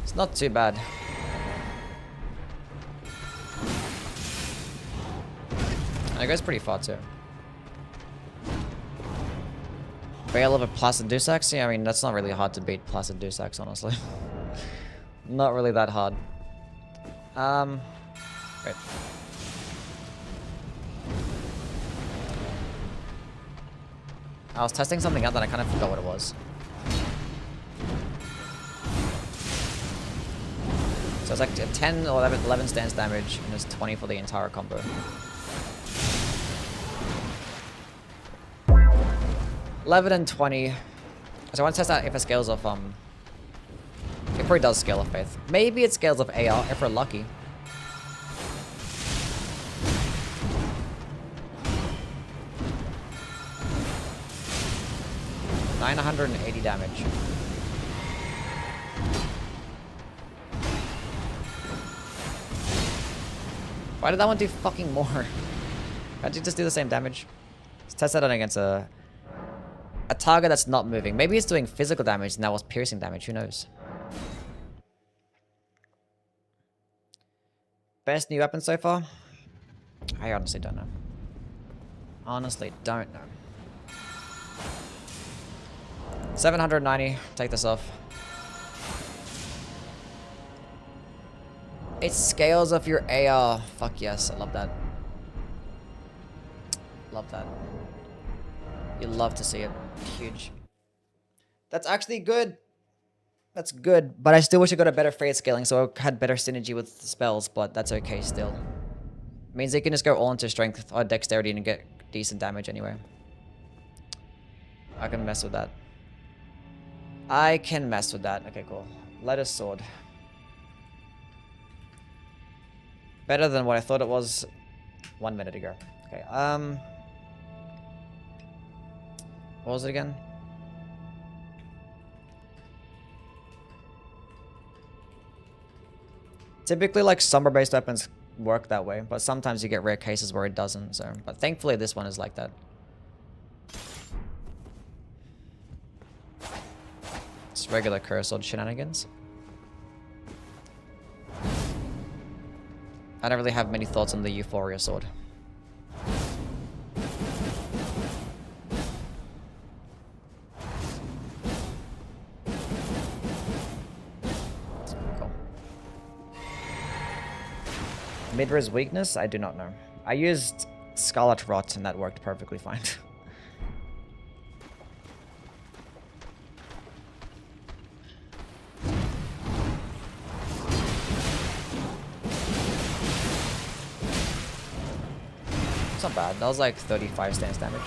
S1: It's not too bad. And it goes pretty far too. Veil of a Placid Dusax? Yeah, I mean, that's not really hard to beat Placid Dusax, honestly. Not really that hard. Wait. I was testing something out that I kind of forgot what it was. So it's like 10 or 11 stance damage, and it's 20 for the entire combo. $11 and 20. So I want to test out if it scales off, it probably does scale off Faith. Maybe it scales off AR if we're lucky. $980 damage. Why did that one do fucking more? Can't you just do the same damage? Let's test that out against a target that's not moving. Maybe it's doing physical damage and that was piercing damage. Who knows? Best new weapon so far? I honestly don't know. Honestly don't know. 790. Take this off. It scales off your AR. Fuck yes, I love that. Love that. You love to see it. Huge. That's actually good. That's good, but I still wish I got a better fade scaling so I had better synergy with the spells, but that's okay still. It means they can just go all into strength or dexterity and get decent damage anyway. I can mess with that. I can mess with that. Okay, cool. Letter Sword. Better than what I thought it was 1 minute ago. Okay, what was it again? Typically, like, summer-based weapons work that way, but sometimes you get rare cases where it doesn't, so... But thankfully, this one is like that. It's regular curse sword shenanigans. I don't really have many thoughts on the Euphoria sword. Cool. Mid-res weakness? I do not know. I used Scarlet Rot and that worked perfectly fine. Not bad. That was like 35 stance damage.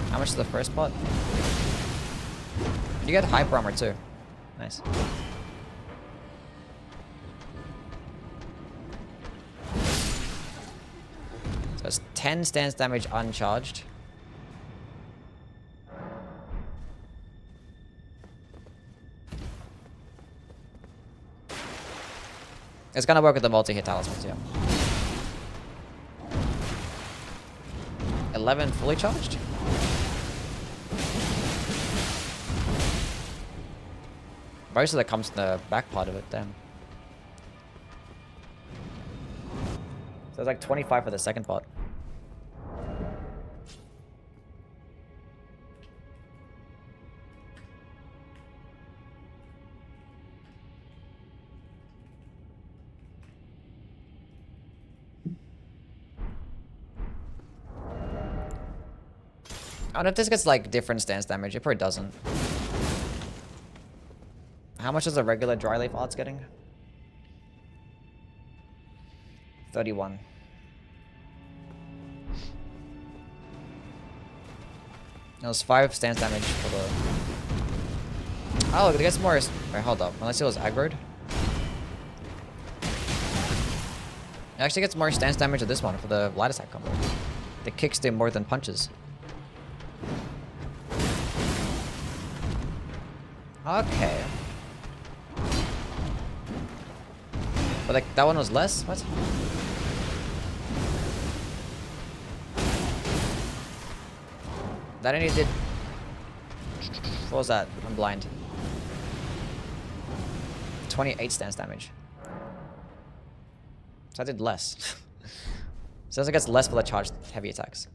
S1: How much is the first pot? You get hyper armor too. Nice. So it's 10 stance damage uncharged. It's gonna work with the multi-hit talismans, yeah. 11 fully charged? Most of that comes in the back part of it, damn. So it's like 25 for the second part. I don't know if this gets like different stance damage. It probably doesn't. How much is a regular dry leaf arts getting? 31. That was 5 stance damage for the... Oh, look, it gets more... Wait, hold up. Unless it was aggroed. It actually gets more stance damage with this one for the light attack combo. The kicks do more than punches. Okay. But like, that one was less? What? That only did... What was that? I'm blind. 28 stance damage. So I did less. Sounds like it gets less for the charged heavy attacks.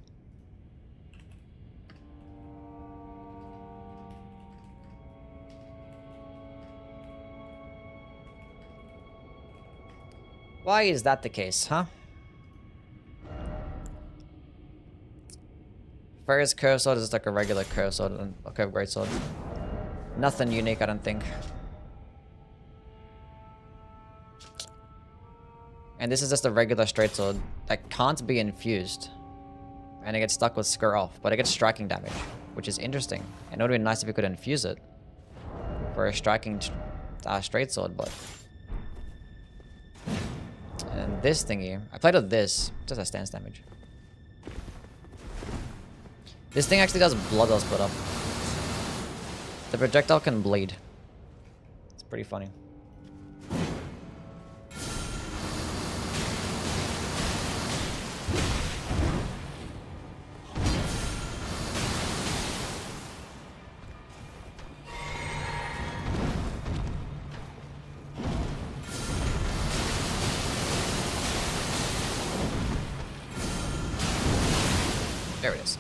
S1: Why is that the case, huh? First curve sword is just like a regular curve sword and a curve great sword. Nothing unique, I don't think. And this is just a regular straight sword that can't be infused. And it gets stuck with Skur off, but it gets striking damage, which is interesting. And it would have been nice if you could infuse it for a striking straight sword, but... And this thingy, I played with this, just has stance damage. This thing actually does blood split up. The projectile can bleed. It's pretty funny. There it is.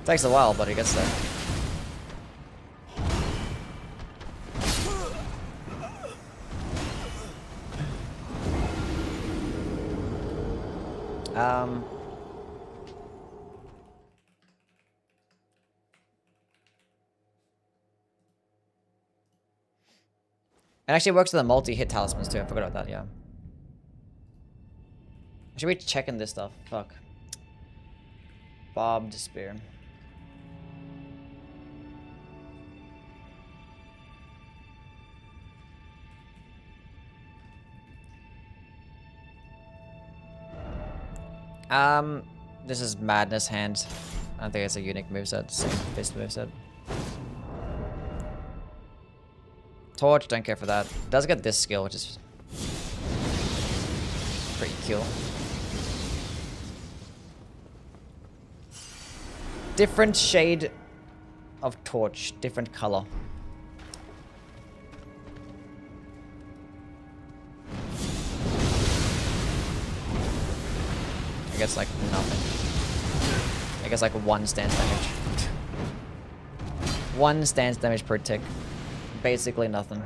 S1: Takes a while, but it gets there. It actually works with the multi-hit talismans too. I forgot about that, yeah. Should we check in this stuff? Fuck. Bob Despair. This is Madness Hand. I don't think it's a unique moveset. Same fist moveset. Torch, don't care for that. It does get this skill, which is pretty cool. Different shade of torch, different color. I guess like nothing. I guess like 1 stance damage. 1 stance damage per tick. Basically nothing.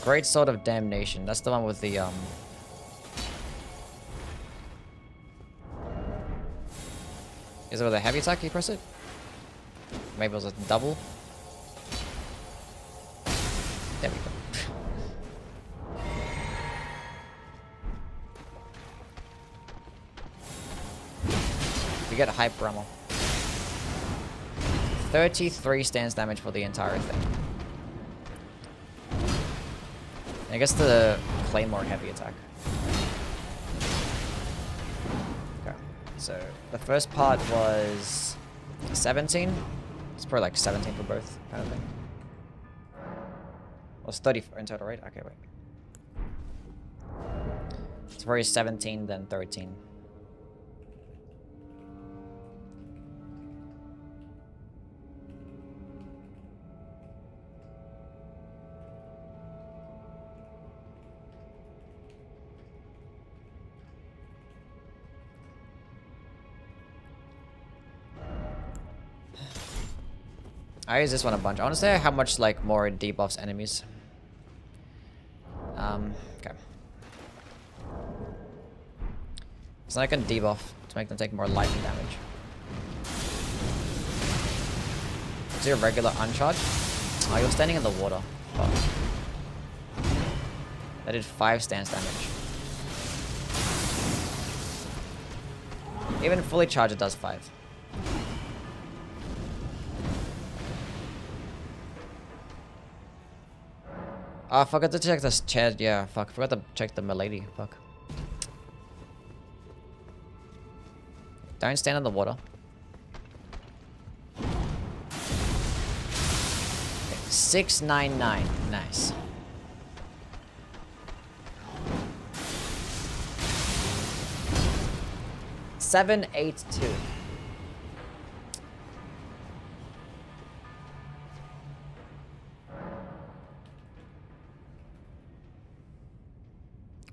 S1: Great Sword of Damnation. That's the one with the Is it with a heavy attack you press it? Maybe it was a double. There we go. We get hyper ammo. 33 stance damage for the entire thing. I guess the Claymore heavy attack. Okay, so the first part was 17. It's probably like 17 for both, kind of thing. Well, it's 30 in total, right? Okay, wait. It's probably 17, then 13. I use this one a bunch. I want to say how much like more it debuffs enemies. Okay. So I can debuff to make them take more lightning damage. Is your regular uncharged? Oh, you're standing in the water. Fuck. That did 5 stance damage. Even fully charged, it does 5. Oh, I forgot to check this chat. Yeah, fuck. I forgot to check the milady. Fuck. Don't stand in the water. Okay, 699. Nice. $782.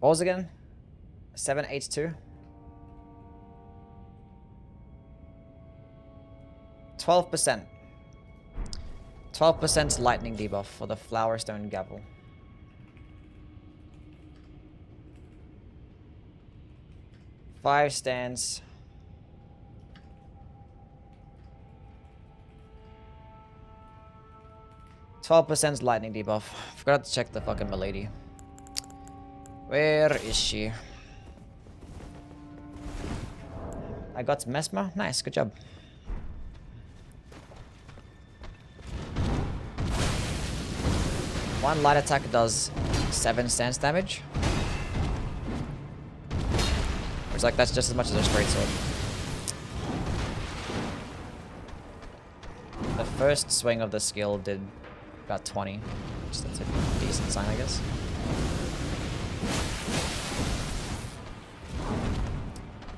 S1: What was it again? 782. 12%. 12% lightning debuff for the Flowerstone Gavel. Five stands. %12 lightning debuff. Forgot to check the fucking milady. Where is she? I got Mesmer. Nice, good job. One light attack does 7 stance damage. It's like that's just as much as a straight sword. The first swing of the skill did about 20. Which that's a decent sign, I guess.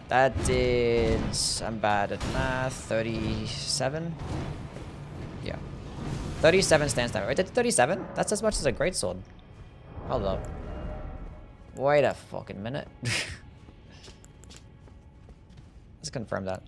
S1: That did, I'm bad at math, 37? Yeah. 37 stance damage. Wait, did 37? That's as much as a greatsword. Hold up. Wait a fucking minute. Let's confirm that.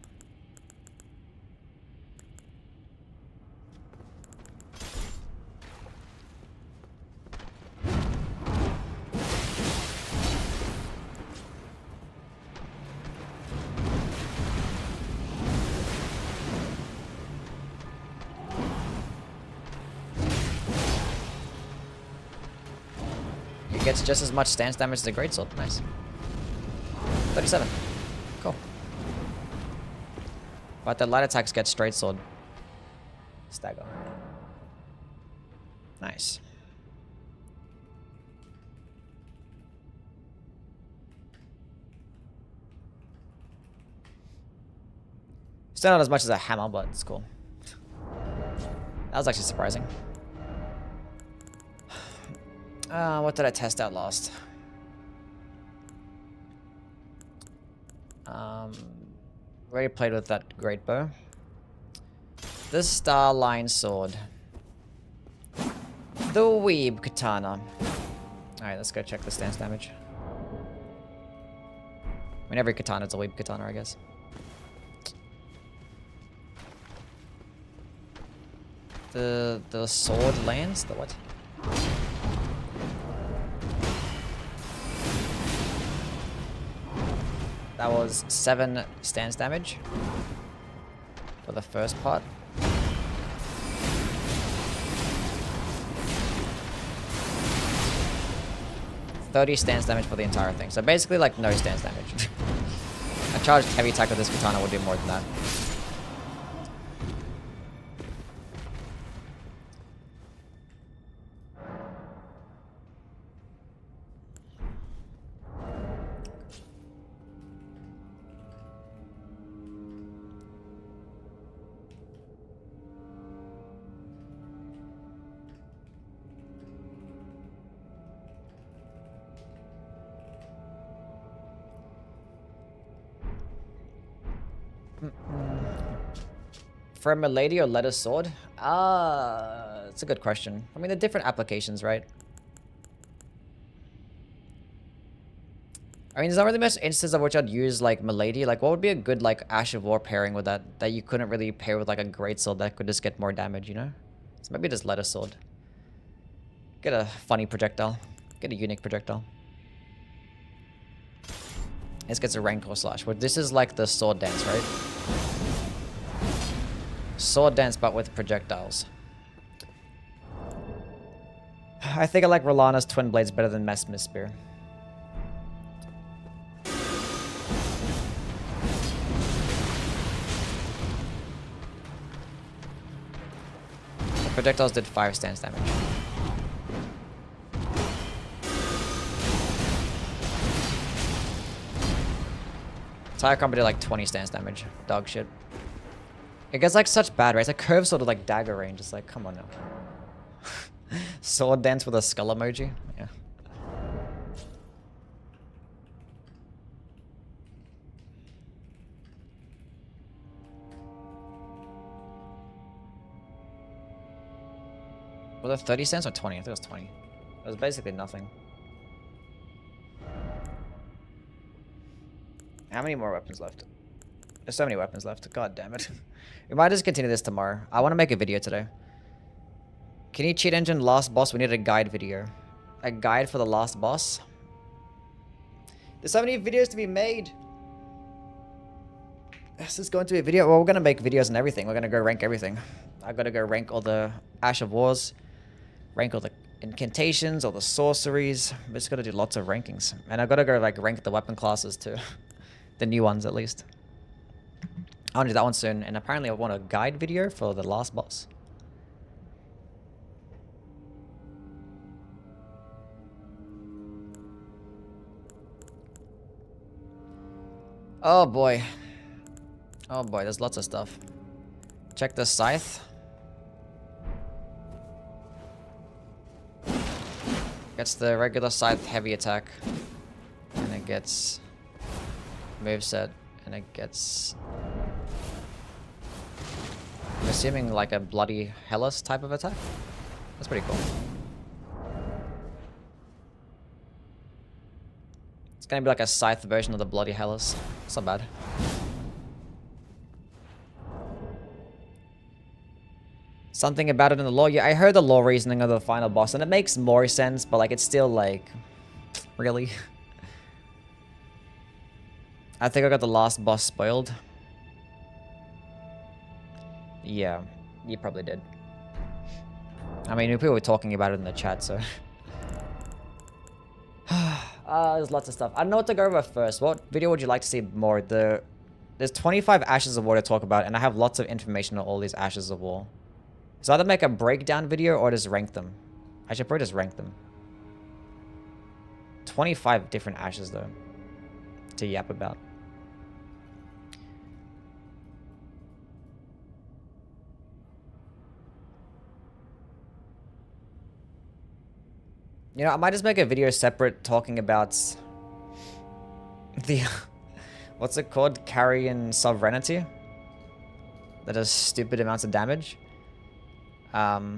S1: Gets just as much stance damage as a greatsword. Nice. 37. Cool. But the light attacks get straight sword. Stagger. Nice. Still not as much as a hammer, but it's cool. That was actually surprising. What did I test out last? Already played with that great bow. This Starline sword. The Weeb Katana. Alright, let's go check the stance damage. I mean, every katana is a Weeb Katana, I guess. The sword lands? The what? That was 7 stance damage for the first part. $30 stance damage for the entire thing. So basically like no stance damage. A charged heavy attack with this katana would do more than that. For a milady or lettuce sword? It's a good question. I mean, they're different applications, right? I mean, there's not really much instance of which I'd use, like, milady. Like, what would be a good, like, Ash of War pairing with that? That you couldn't really pair with, like, a greatsword that could just get more damage, you know? So maybe just lettuce sword. Get a funny projectile. Get a unique projectile. This gets a Rancor Slash. Well, this is like the sword dance, right? Sword dance, but with projectiles. I think I like Rolana's Twin Blades better than Messmith Spear. The projectiles did 5 stance damage. Entire combo did like 20 stance damage. Dog shit. It gets like such bad rates. Like curve sword of like dagger range. It's like, come on now. Sword dance with a skull emoji. Yeah. Was it 30 cents or 20? I think it was 20. It was basically nothing. How many more weapons left? There's so many weapons left. God damn it. We might just continue this tomorrow. I want to make a video today. Can you cheat engine last boss? We need a guide video. A guide for the last boss? There's so many videos to be made. This is going to be a video. Well, we're going to make videos and everything. We're going to go rank everything. I got to go rank all the Ash of Wars. Rank all the incantations, all the sorceries. We just got to do lots of rankings. And I got to go like rank the weapon classes too. The new ones at least. I want to do that one soon. And apparently I want a guide video for the last boss. Oh boy. Oh boy, there's lots of stuff. Check the scythe. Gets the regular scythe heavy attack. And it gets moveset. And it gets... I'm assuming like a bloody Hellas type of attack. That's pretty cool. It's gonna be like a scythe version of the bloody Hellas. It's not bad. Something about it in the lore. Yeah, I heard the lore reasoning of the final boss, and it makes more sense, but like it's still like... Really? I think I got the last boss spoiled. Yeah, you probably did. I mean, people were talking about it in the chat, so... there's lots of stuff. I don't know what to go over first. What video would you like to see more? There's 25 Ashes of War to talk about, and I have lots of information on all these Ashes of War. So either make a breakdown video or just rank them. I should probably just rank them. 25 different Ashes, though, to yap about. You know, I might just make a video separate talking about the what's it called? Carian sovereignty. That does stupid amounts of damage. I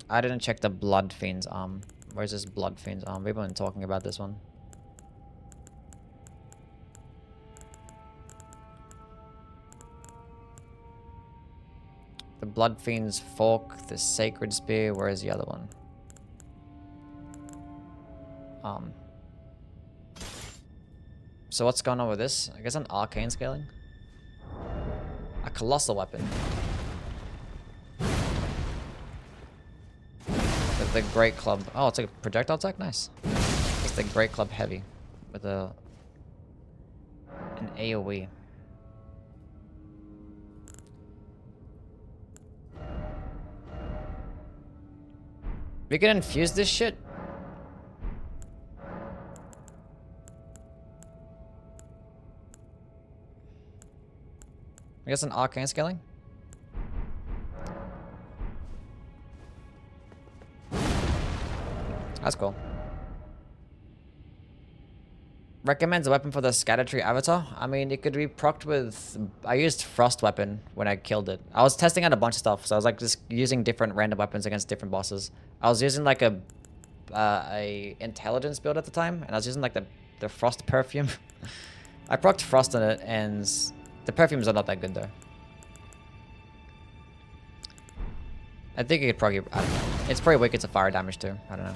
S1: didn't check the Blood Fiend's arm. Where's this Blood Fiend's arm? We've been talking about this one. The Blood Fiend's Fork, the Sacred Spear, where is the other one? So what's going on with this? I guess an arcane scaling? A colossal weapon. The Great Club. Oh, it's like a projectile attack? Nice. It's the Great Club Heavy. With an AoE. We can infuse this shit? I guess an arcane scaling? That's cool. Recommends a weapon for the Scatter Tree avatar? I mean, it could be procced with... I used Frost Weapon when I killed it. I was testing out a bunch of stuff, so I was like just using different random weapons against different bosses. I was using like a intelligence build at the time, and I was using like the Frost Perfume. I procced Frost on it, and the perfumes are not that good though. I think it could probably... I don't know. It's probably wicked to fire damage too. I don't know.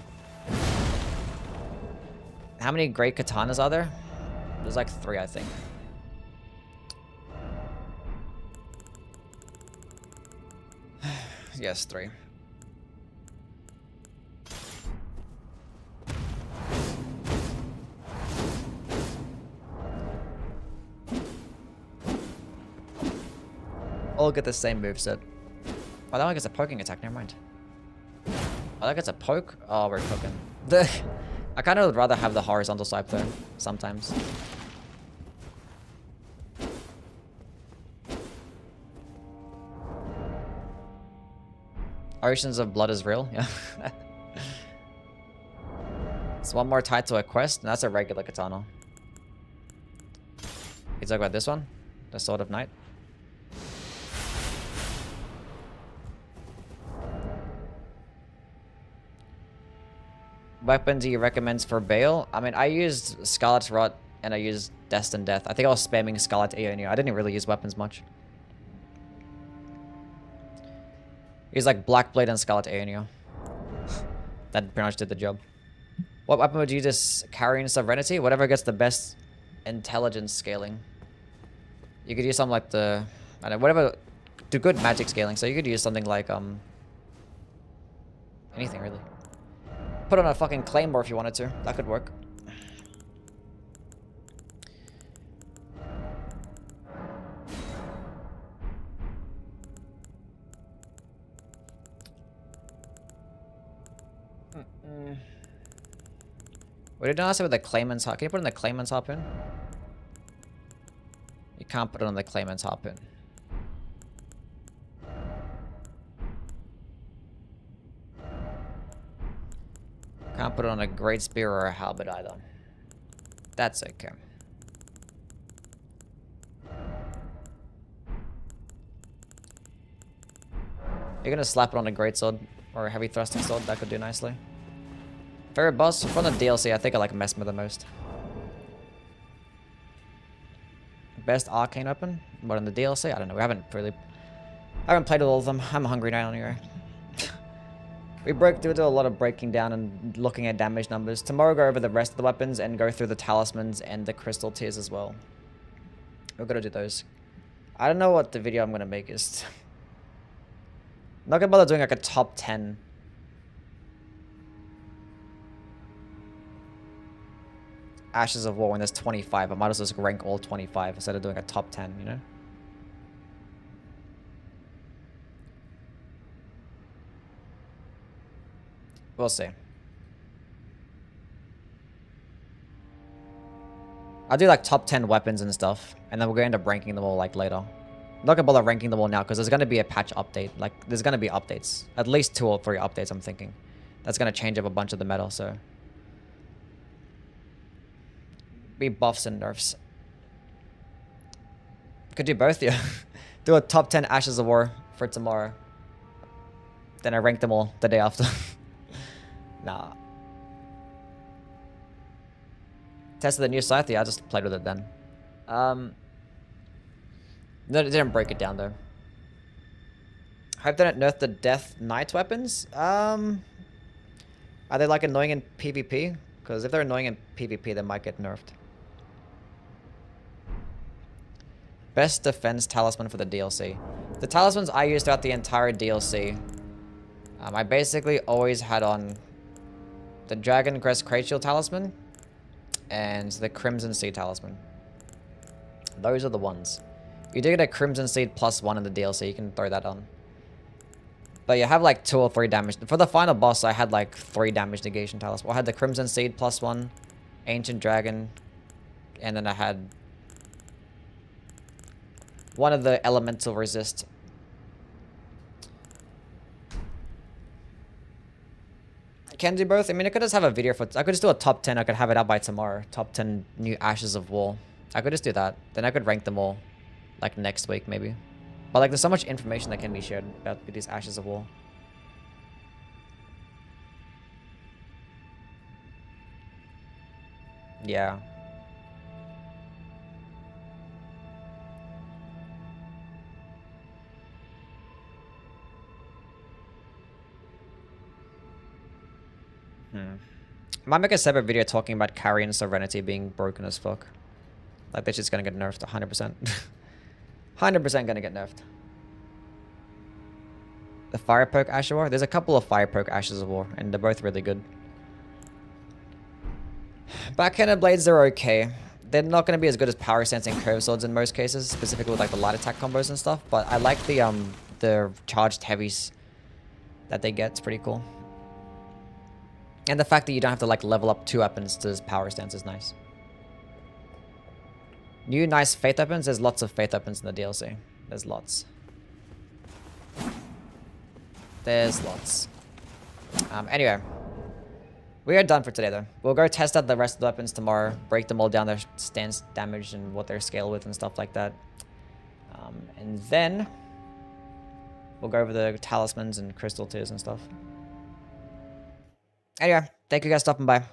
S1: How many great katanas are there? There's like 3, I think. Yes, 3. All get the same moveset. Oh, that one gets a poking attack, never mind. Oh, that gets a poke? Oh, we're cooking. I kind of would rather have the horizontal swipe though, sometimes. Oceans of Blood is real, yeah. It's one more tied to a quest, and that's a regular katana. You talk about this one? The Sword of Night? Weapon do you recommend for Bale? I mean, I used Scarlet's Rot and I used Destined Death. I think I was spamming Scarlet Aeonia. I didn't really use weapons much. He's like Black Blade and Scarlet Aeonia. That pretty much did the job. What weapon would you just carry in Sovereignty? Whatever gets the best intelligence scaling. You could use something like the... I don't know, whatever... Do good magic scaling. So you could use something like... anything, really. Put on a fucking Claymore if you wanted to. That could work. What did I say with the Clayman's Harp? Can you put it in the Clayman's Harpoon? You can't put it on the Clayman's Harpoon. Can't put it on a Great Spear or a Halberd either. That's okay. You're gonna slap it on a Greatsword or a Heavy Thrusting Sword. That could do nicely. Favorite boss from the DLC, I think I like Mesmer the most. Best arcane weapon? What in the DLC? I don't know. We haven't really... I haven't played with all of them. I'm hungry now anyway. We do a lot of breaking down and looking at damage numbers. Tomorrow go over the rest of the weapons and go through the talismans and the crystal tiers as well. We're gonna do those. I don't know what the video I'm gonna make is. I'm not gonna bother doing like a top 10. Ashes of War when there's 25. I might as well just rank all 25 instead of doing a top 10, you know? We'll see. I'll do like top 10 weapons and stuff, and then we're going to end up ranking them all like later. Not gonna bother ranking them all now because there's gonna be a patch update. Like, there's gonna be updates. At least 2 or 3 updates, I'm thinking. That's gonna change up a bunch of the meta, so. Be buffs and nerfs. Could do both, yeah. Do a top 10 Ashes of War for tomorrow. Then I rank them all the day after. Nah. Tested the new scythe? Yeah, I just played with it then. No, it didn't break it down though. Hope they don't nerf the Death Knight weapons. Are they like annoying in PvP? Because if they're annoying in PvP, they might get nerfed. Best defense talisman for the DLC. The talismans I used throughout the entire DLC. I basically always had on the Dragon Crest Crate Shield talisman and the Crimson Seed talisman. Those are the ones. You do get a Crimson Seed +1 in the DLC. You can throw that on. But you have like 2 or 3 damage. For the final boss, I had like 3 damage negation talisman. I had the Crimson Seed +1, Ancient Dragon, and then I had one of the Elemental Resist. I can do both. I mean, I could just have a video for... I could just do a top 10. I could have it out by tomorrow. Top 10 new Ashes of War. I could just do that. Then I could rank them all. Like next week, maybe. But like, there's so much information that can be shared about these Ashes of War. Yeah. Might make a separate video talking about Carian Serenity being broken as fuck. Like, this shit's gonna get nerfed 100%. 100% gonna get nerfed. The Fire Poke Ash of War? There's a couple of Fire Poke Ashes of War, and they're both really good. Backhanded Blades are okay. They're not gonna be as good as Power Stance and Curve Swords in most cases, specifically with like the light attack combos and stuff, but I like the charged heavies that they get. It's pretty cool. And the fact that you don't have to like level up 2 weapons to Power Stance is nice. New nice Faith weapons? There's lots of Faith weapons in the DLC. There's lots. There's lots. Anyway. We are done for today though. We'll go test out the rest of the weapons tomorrow. Break them all down, their stance damage and what they're scaled with and stuff like that. And then... we'll go over the talismans and crystal tiers and stuff. Anyway, thank you guys for stopping by. You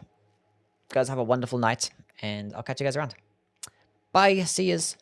S1: guys have a wonderful night, and I'll catch you guys around. Bye, see yous.